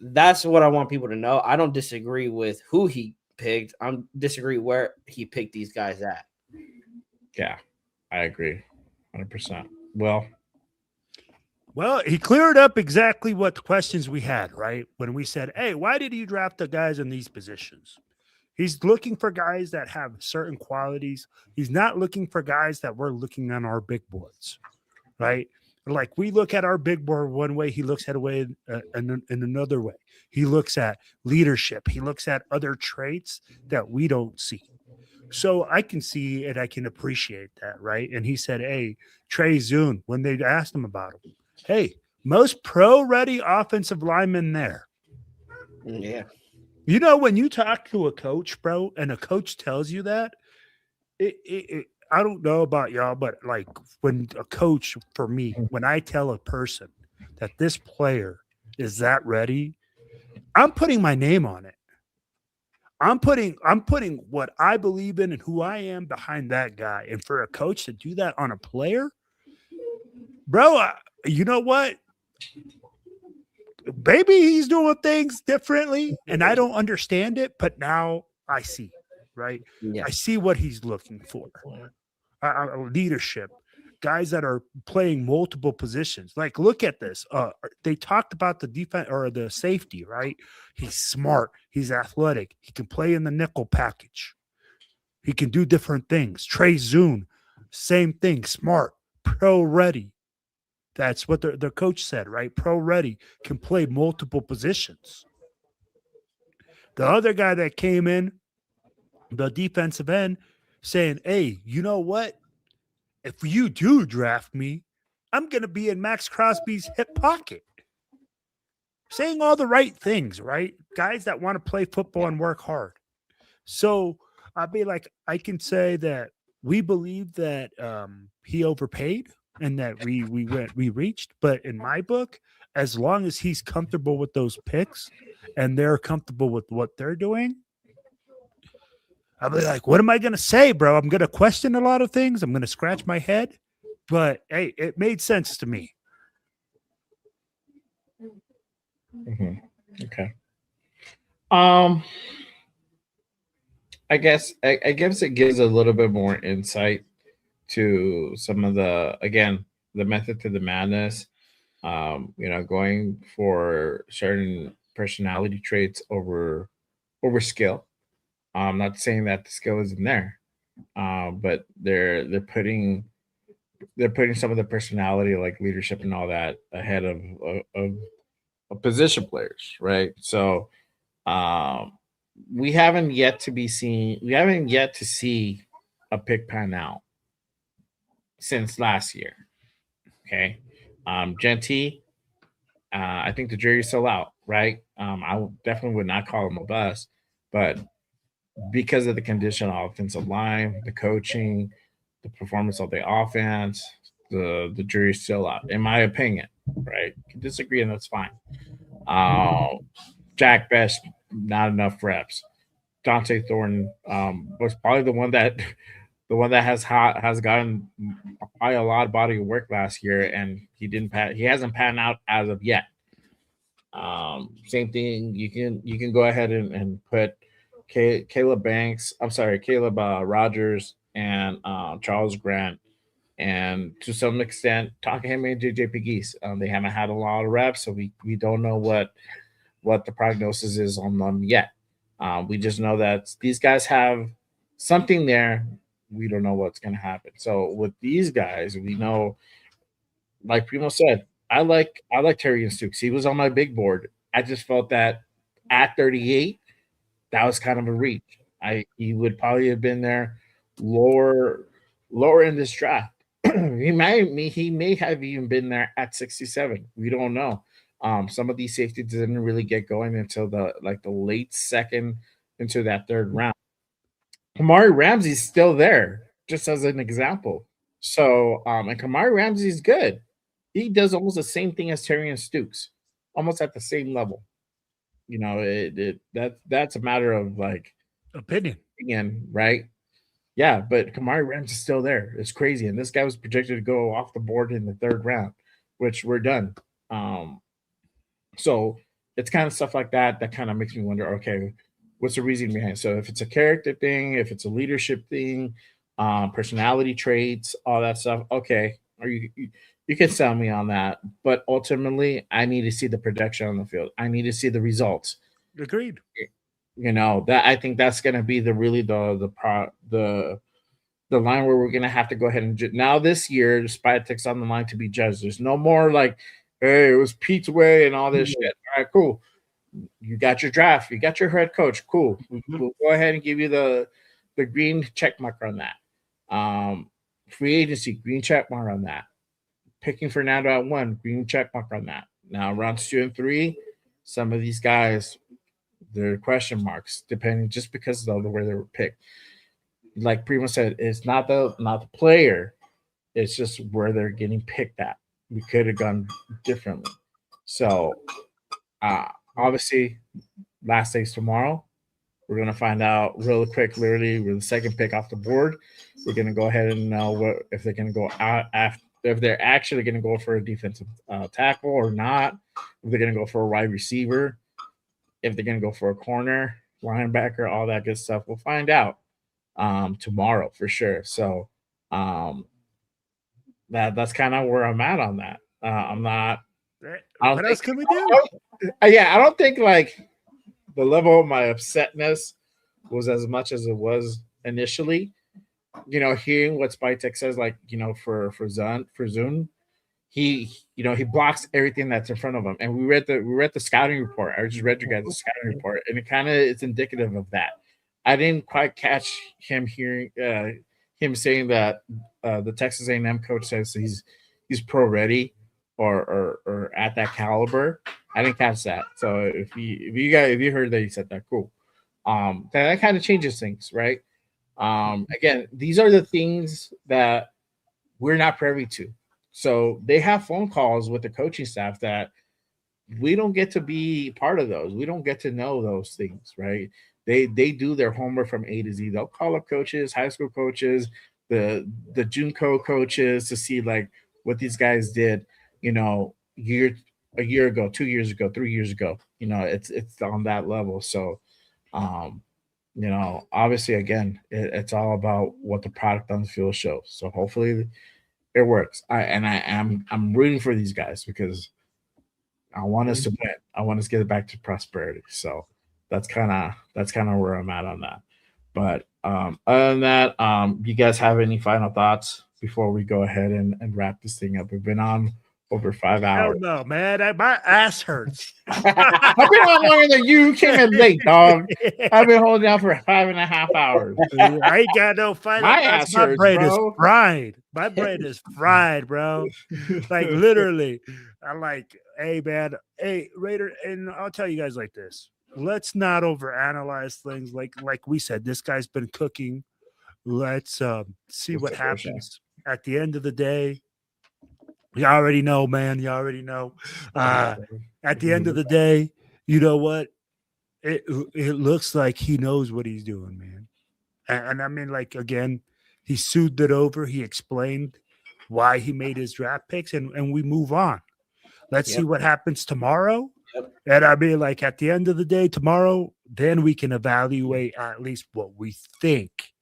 that's what I want people to know. I don't disagree with who he picked. I disagree where he picked these guys at. Yeah, I agree, 100%. Well, he cleared up exactly what the questions we had, right? When we said, hey, why did you draft the guys in these positions? He's looking for guys that have certain qualities. He's not looking for guys that we're looking on our big boards, right? Like we look at our big board one way, he looks at a way in another way. He looks at leadership. He looks at other traits that we don't see. So I can see and I can appreciate that, right? And he said, hey, Trey Zune, when they asked him about him, hey, most pro-ready offensive lineman there. Yeah. You know, when you talk to a coach, bro, and a coach tells you that, I don't know about y'all, but like when a coach, for me, when I tell a person that this player is that ready, I'm putting my name on it. I'm putting what I believe in and who I am behind that guy. And for a coach to do that on a player, bro, you know what? Maybe he's doing things differently and I don't understand it, but now I see, right? Yeah. I see what he's looking for. Leadership, guys that are playing multiple positions. Like, look at this. They talked about the defense or the safety, right? He's smart. He's athletic. He can play in the nickel package. He can do different things. Trey Zune, same thing. Smart, pro ready. That's what the coach said, right? Pro ready, can play multiple positions. The other guy that came in, the defensive end, saying, hey, you know what? If you do draft me, I'm going to be in Max Crosby's hip pocket. Saying all the right things, right? Guys that want to play football and work hard. So I'd be like, I can say that we believe that he overpaid and that we reached. But in my book, as long as he's comfortable with those picks and they're comfortable with what they're doing, I'll be like, what am I going to say, bro? I'm going to question a lot of things. I'm going to scratch my head. But, hey, it made sense to me. Mm-hmm. Okay. I guess it gives a little bit more insight to some of the method to the madness. Going for certain personality traits over skill. I'm not saying that the skill isn't there, but they're putting some of the personality, like leadership and all that, ahead of position players, right? So we haven't yet to see a pick pan out since last year. Okay. Genty, I think the jury's still out, right? I definitely would not call him a bust, but because of the condition of offensive line, the coaching, the performance of the offense, the jury's still out, in my opinion, right? You can disagree, and that's fine. Jack Best, not enough reps. Dante Thornton was probably the one that has gotten probably a lot of body of work last year, and he hasn't panned out as of yet. Same thing. You can go ahead and put Caleb Rogers and Charles Grant, and to some extent Takahime and JJ Pegues. They haven't had a lot of reps, so we don't know what the prognosis is on them yet. We just know that these guys have something there. We don't know what's going to happen. So with these guys, we know, like Primo said, I like Tradian Stokes. He was on my big board. I just felt that at 38, that was kind of a reach. He would probably have been there lower in this draft. He may have even been there at 67. We don't know. Some of these safeties didn't really get going until the late second into that third round. Kamari Ramsey's still there, just as an example. So, and Kamari Ramsey's good. He does almost the same thing as Terry and Stokes, almost at the same level. You know, that's a matter of like opinion, right? Yeah, but Kamari Ramsey's still there. It's crazy, and this guy was projected to go off the board in the third round, which we're done. So it's kind of stuff like that that kind of makes me wonder, okay, what's the reason behind it? So if it's a character thing, if it's a leadership thing, personality traits, all that stuff, okay, or you can sell me on that. But ultimately, I need to see the production on the field. I need to see the results. Agreed. You know, that I think that's going to be the line where we're going to have to go ahead and now this year, Spytek's on the line to be judged. There's no more like, hey, it was Pete's way and all this shit. All right, cool. You got your draft. You got your head coach. Cool. We'll go ahead and give you the green check mark on that. Free agency, green check mark on that. Picking Fernando at 1, green check mark on that. Now rounds 2 and 3, some of these guys, they're question marks depending just because of the way they were picked. Like Primo said, it's not the player, it's just where they're getting picked at. We could have gone differently. So obviously, last day's tomorrow. We're going to find out really quick. Literally, we're the second pick off the board. We're going to go ahead and know if they're going to go out after, if they're actually going to go for a defensive tackle or not. If they're going to go for a wide receiver, if they're going to go for a corner, linebacker, all that good stuff. We'll find out tomorrow for sure. So that's kind of where I'm at on that. I'm not. What else can we do? I don't think like the level of my upsetness was as much as it was initially. You know, hearing what Spytek says, like, you know, for Zune, he blocks everything that's in front of him. And we read the scouting report. I just read you guys the scouting report, and it's indicative of that. I didn't quite catch him saying that the Texas A&M coach says he's pro ready or at that caliber. I didn't catch that. So if you heard that he said that, cool. That kind of changes things, right? Again, these are the things that we're not privy to. So they have phone calls with the coaching staff that we don't get to be part of those. We don't get to know those things, right? They do their homework from A to Z. They'll call up coaches, high school coaches, the JUNCO coaches to see like what these guys did, you know, a year ago, 2 years ago, 3 years ago. You know, it's on that level. So you know, obviously, again, it's all about what the product on the field shows. So hopefully it works. I'm rooting for these guys because I want us to win. I want us to get it back to prosperity. So that's kind of where I'm at on that. But other than that, you guys have any final thoughts before we go ahead and wrap this thing up? We've been on over 5 hours. No, man, my ass hurts. I've been on longer than you. Came in late, dog. I've been holding down for 5.5 hours. I ain't got no final thoughts. My brain is fried. My brain is fried, bro. Like literally, I'm like, hey, man, hey, Raider, and I'll tell you guys like this. Let's not overanalyze things. Like we said, this guy's been cooking. Let's see what happens at the end of the day. You already know, man. You already know. At the end of the day, you know what? It looks like he knows what he's doing, man. And I mean, like, again, he soothed it over. He explained why he made his draft picks, and we move on. Let's see what happens tomorrow. And I mean, like, at the end of the day, tomorrow, then we can evaluate at least what we think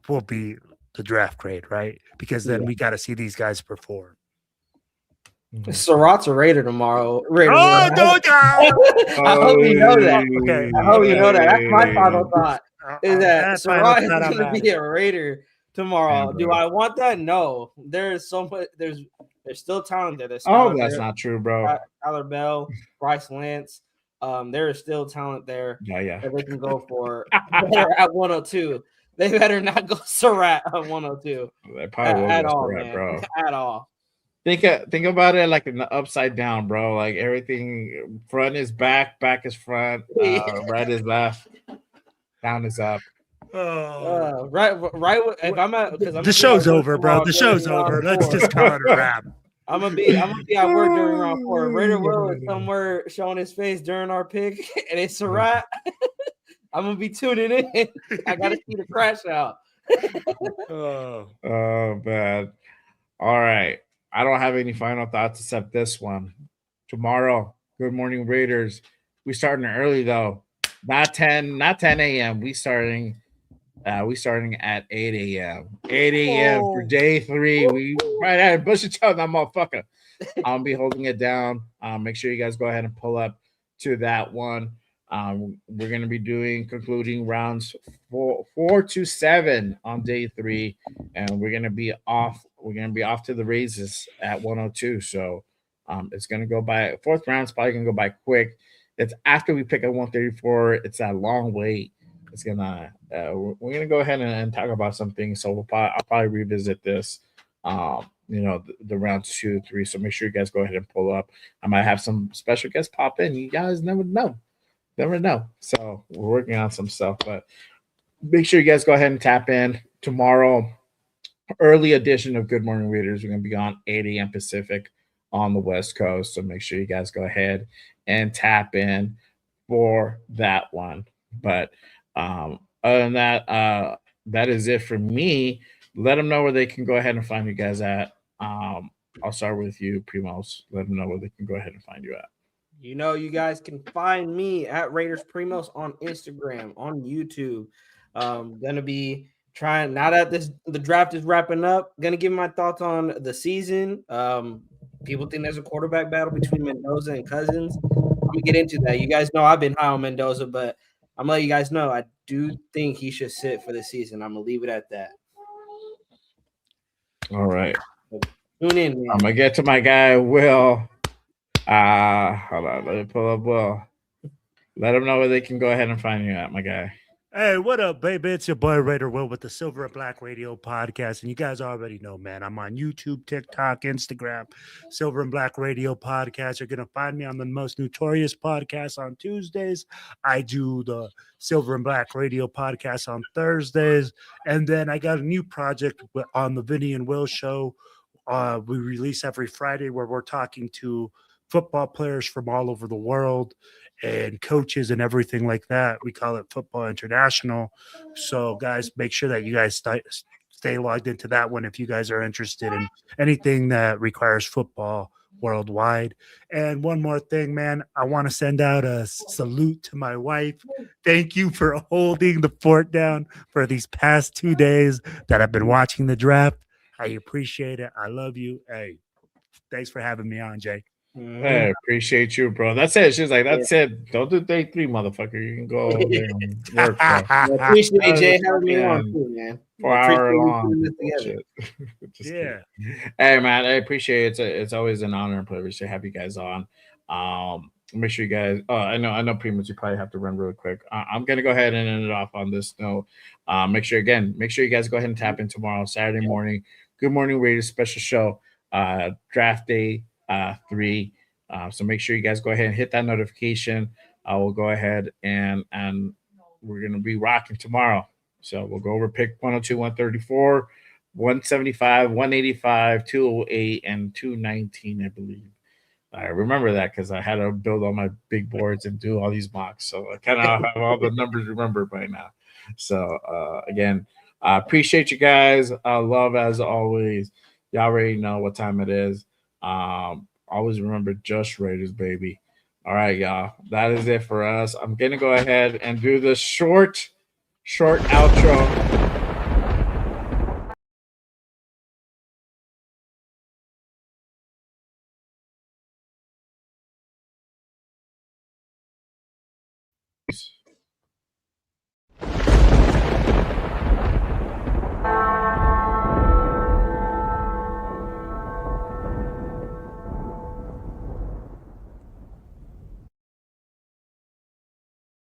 will be the draft grade, right? Because then we got to see these guys perform. Surratt's a Raider tomorrow. Raider. Oh, don't I hope you know that. Okay. I hope you know that. That's my final thought. Is that That Surratt is final thought, I'm going to at be it. a Raider tomorrow? Yeah, Do bro. I want that? No. There's so much. There's still talent there. There's Oh, Skylar that's Bell- not true, bro. Tyler Bell, Bryce Lance. There is still talent there Yeah. that they can go for. Better at 102. They better not go Surratt at 102 They probably will at go all, Surratt, man. bro. At all. Think about it like in the upside down, bro. Like everything, front is back is front, right is left, down is up. Right. If I'm at, because The show's over, bro. The show's over. Let's just call it a wrap. I'm gonna be at work during round 4. Raider Will is somewhere showing his face during our pick, and it's Surratt. I'm gonna be tuning in. I gotta see the crash out. Oh man. All right. I don't have any final thoughts except this one. Tomorrow, Good Morning Raiders. We starting early though. Not 10 a.m. We starting at 8 a.m. 8 a.m. for day 3. We right at Bush and Chow, that motherfucker. I'll be holding it down. Make sure you guys go ahead and pull up to that one. We're going to be concluding rounds 4 to 7 on day 3, and we're going to be off. We're going to be off to the races at 102. So it's going to go by. 4th round's probably going to go by quick. It's after we pick at 134. It's that long wait. It's gonna. We're gonna go ahead and talk about some things. So I'll probably revisit this. The rounds 2, 3. So make sure you guys go ahead and pull up. I might have some special guests pop in. You guys never know. So we're working on some stuff, but make sure you guys go ahead and tap in tomorrow. Early edition of Good Morning Raiders. We're gonna be on 8 a.m. Pacific on the West Coast. So make sure you guys go ahead and tap in for that one. But other than that, that is it for me. Let them know where they can go ahead and find you guys at. I'll start with you, Primos. Let them know where they can go ahead and find you at. You know, you guys can find me at Raiders Primos on Instagram, on YouTube. Gonna be trying, now that the draft is wrapping up, gonna give my thoughts on the season. People think there's a quarterback battle between Mendoza and Cousins. I'm gonna get into that. You guys know I've been high on Mendoza, but I'm gonna let you guys know I do think he should sit for the season. I'm gonna leave it at that. All right. Tune in, man. I'm gonna get to my guy Will. Hold on, let me pull up Will. Let him know where they can go ahead and find you at, my guy. Hey, what up, baby? It's your boy Raider Will with the Silver and Black Radio Podcast. And you guys already know, man, I'm on YouTube, TikTok, Instagram, Silver and Black Radio Podcast. You're going to find me on the Most Notorious Podcast on Tuesdays. I do the Silver and Black Radio Podcast on Thursdays. And then I got a new project on the Vinny and Will Show. We release every Friday where we're talking to football players from all over the world and coaches and everything like that. We call it Football International. So, guys, make sure that you guys stay logged into that one if you guys are interested in anything that requires football worldwide. And one more thing, man, I want to send out a salute to my wife. Thank you for holding the fort down for these past 2 days that I've been watching the draft. I appreciate it. I love you. Hey, thanks for having me on, Jay. Hey, appreciate you, bro. That's it. She's like, that's it. Don't do day 3, motherfucker. You can go over there and work, bro. I appreciate Jay having me on too, man. 4 hour long. Yeah. Hey, man, I appreciate it. It's always an honor and privilege to have you guys on. Make sure you guys. I know, Primus. You probably have to run really quick. I'm gonna go ahead and end it off on this note. Make sure you guys go ahead and tap in tomorrow, Saturday morning. Good Morning Raiders special show. Draft day 3. So make sure you guys go ahead and hit that notification. I will go ahead and we're gonna be rocking tomorrow. So we'll go over pick 102, 134, 175, 185, 208, and 219, I believe. I remember that because I had to build all my big boards and do all these mocks. So I kind of have all the numbers remembered by now. So again, I appreciate you guys. Love as always. Y'all already know what time it is. Always remember Just Raiders, baby. All right, y'all. That is it for us. I'm gonna go ahead and do the short outro.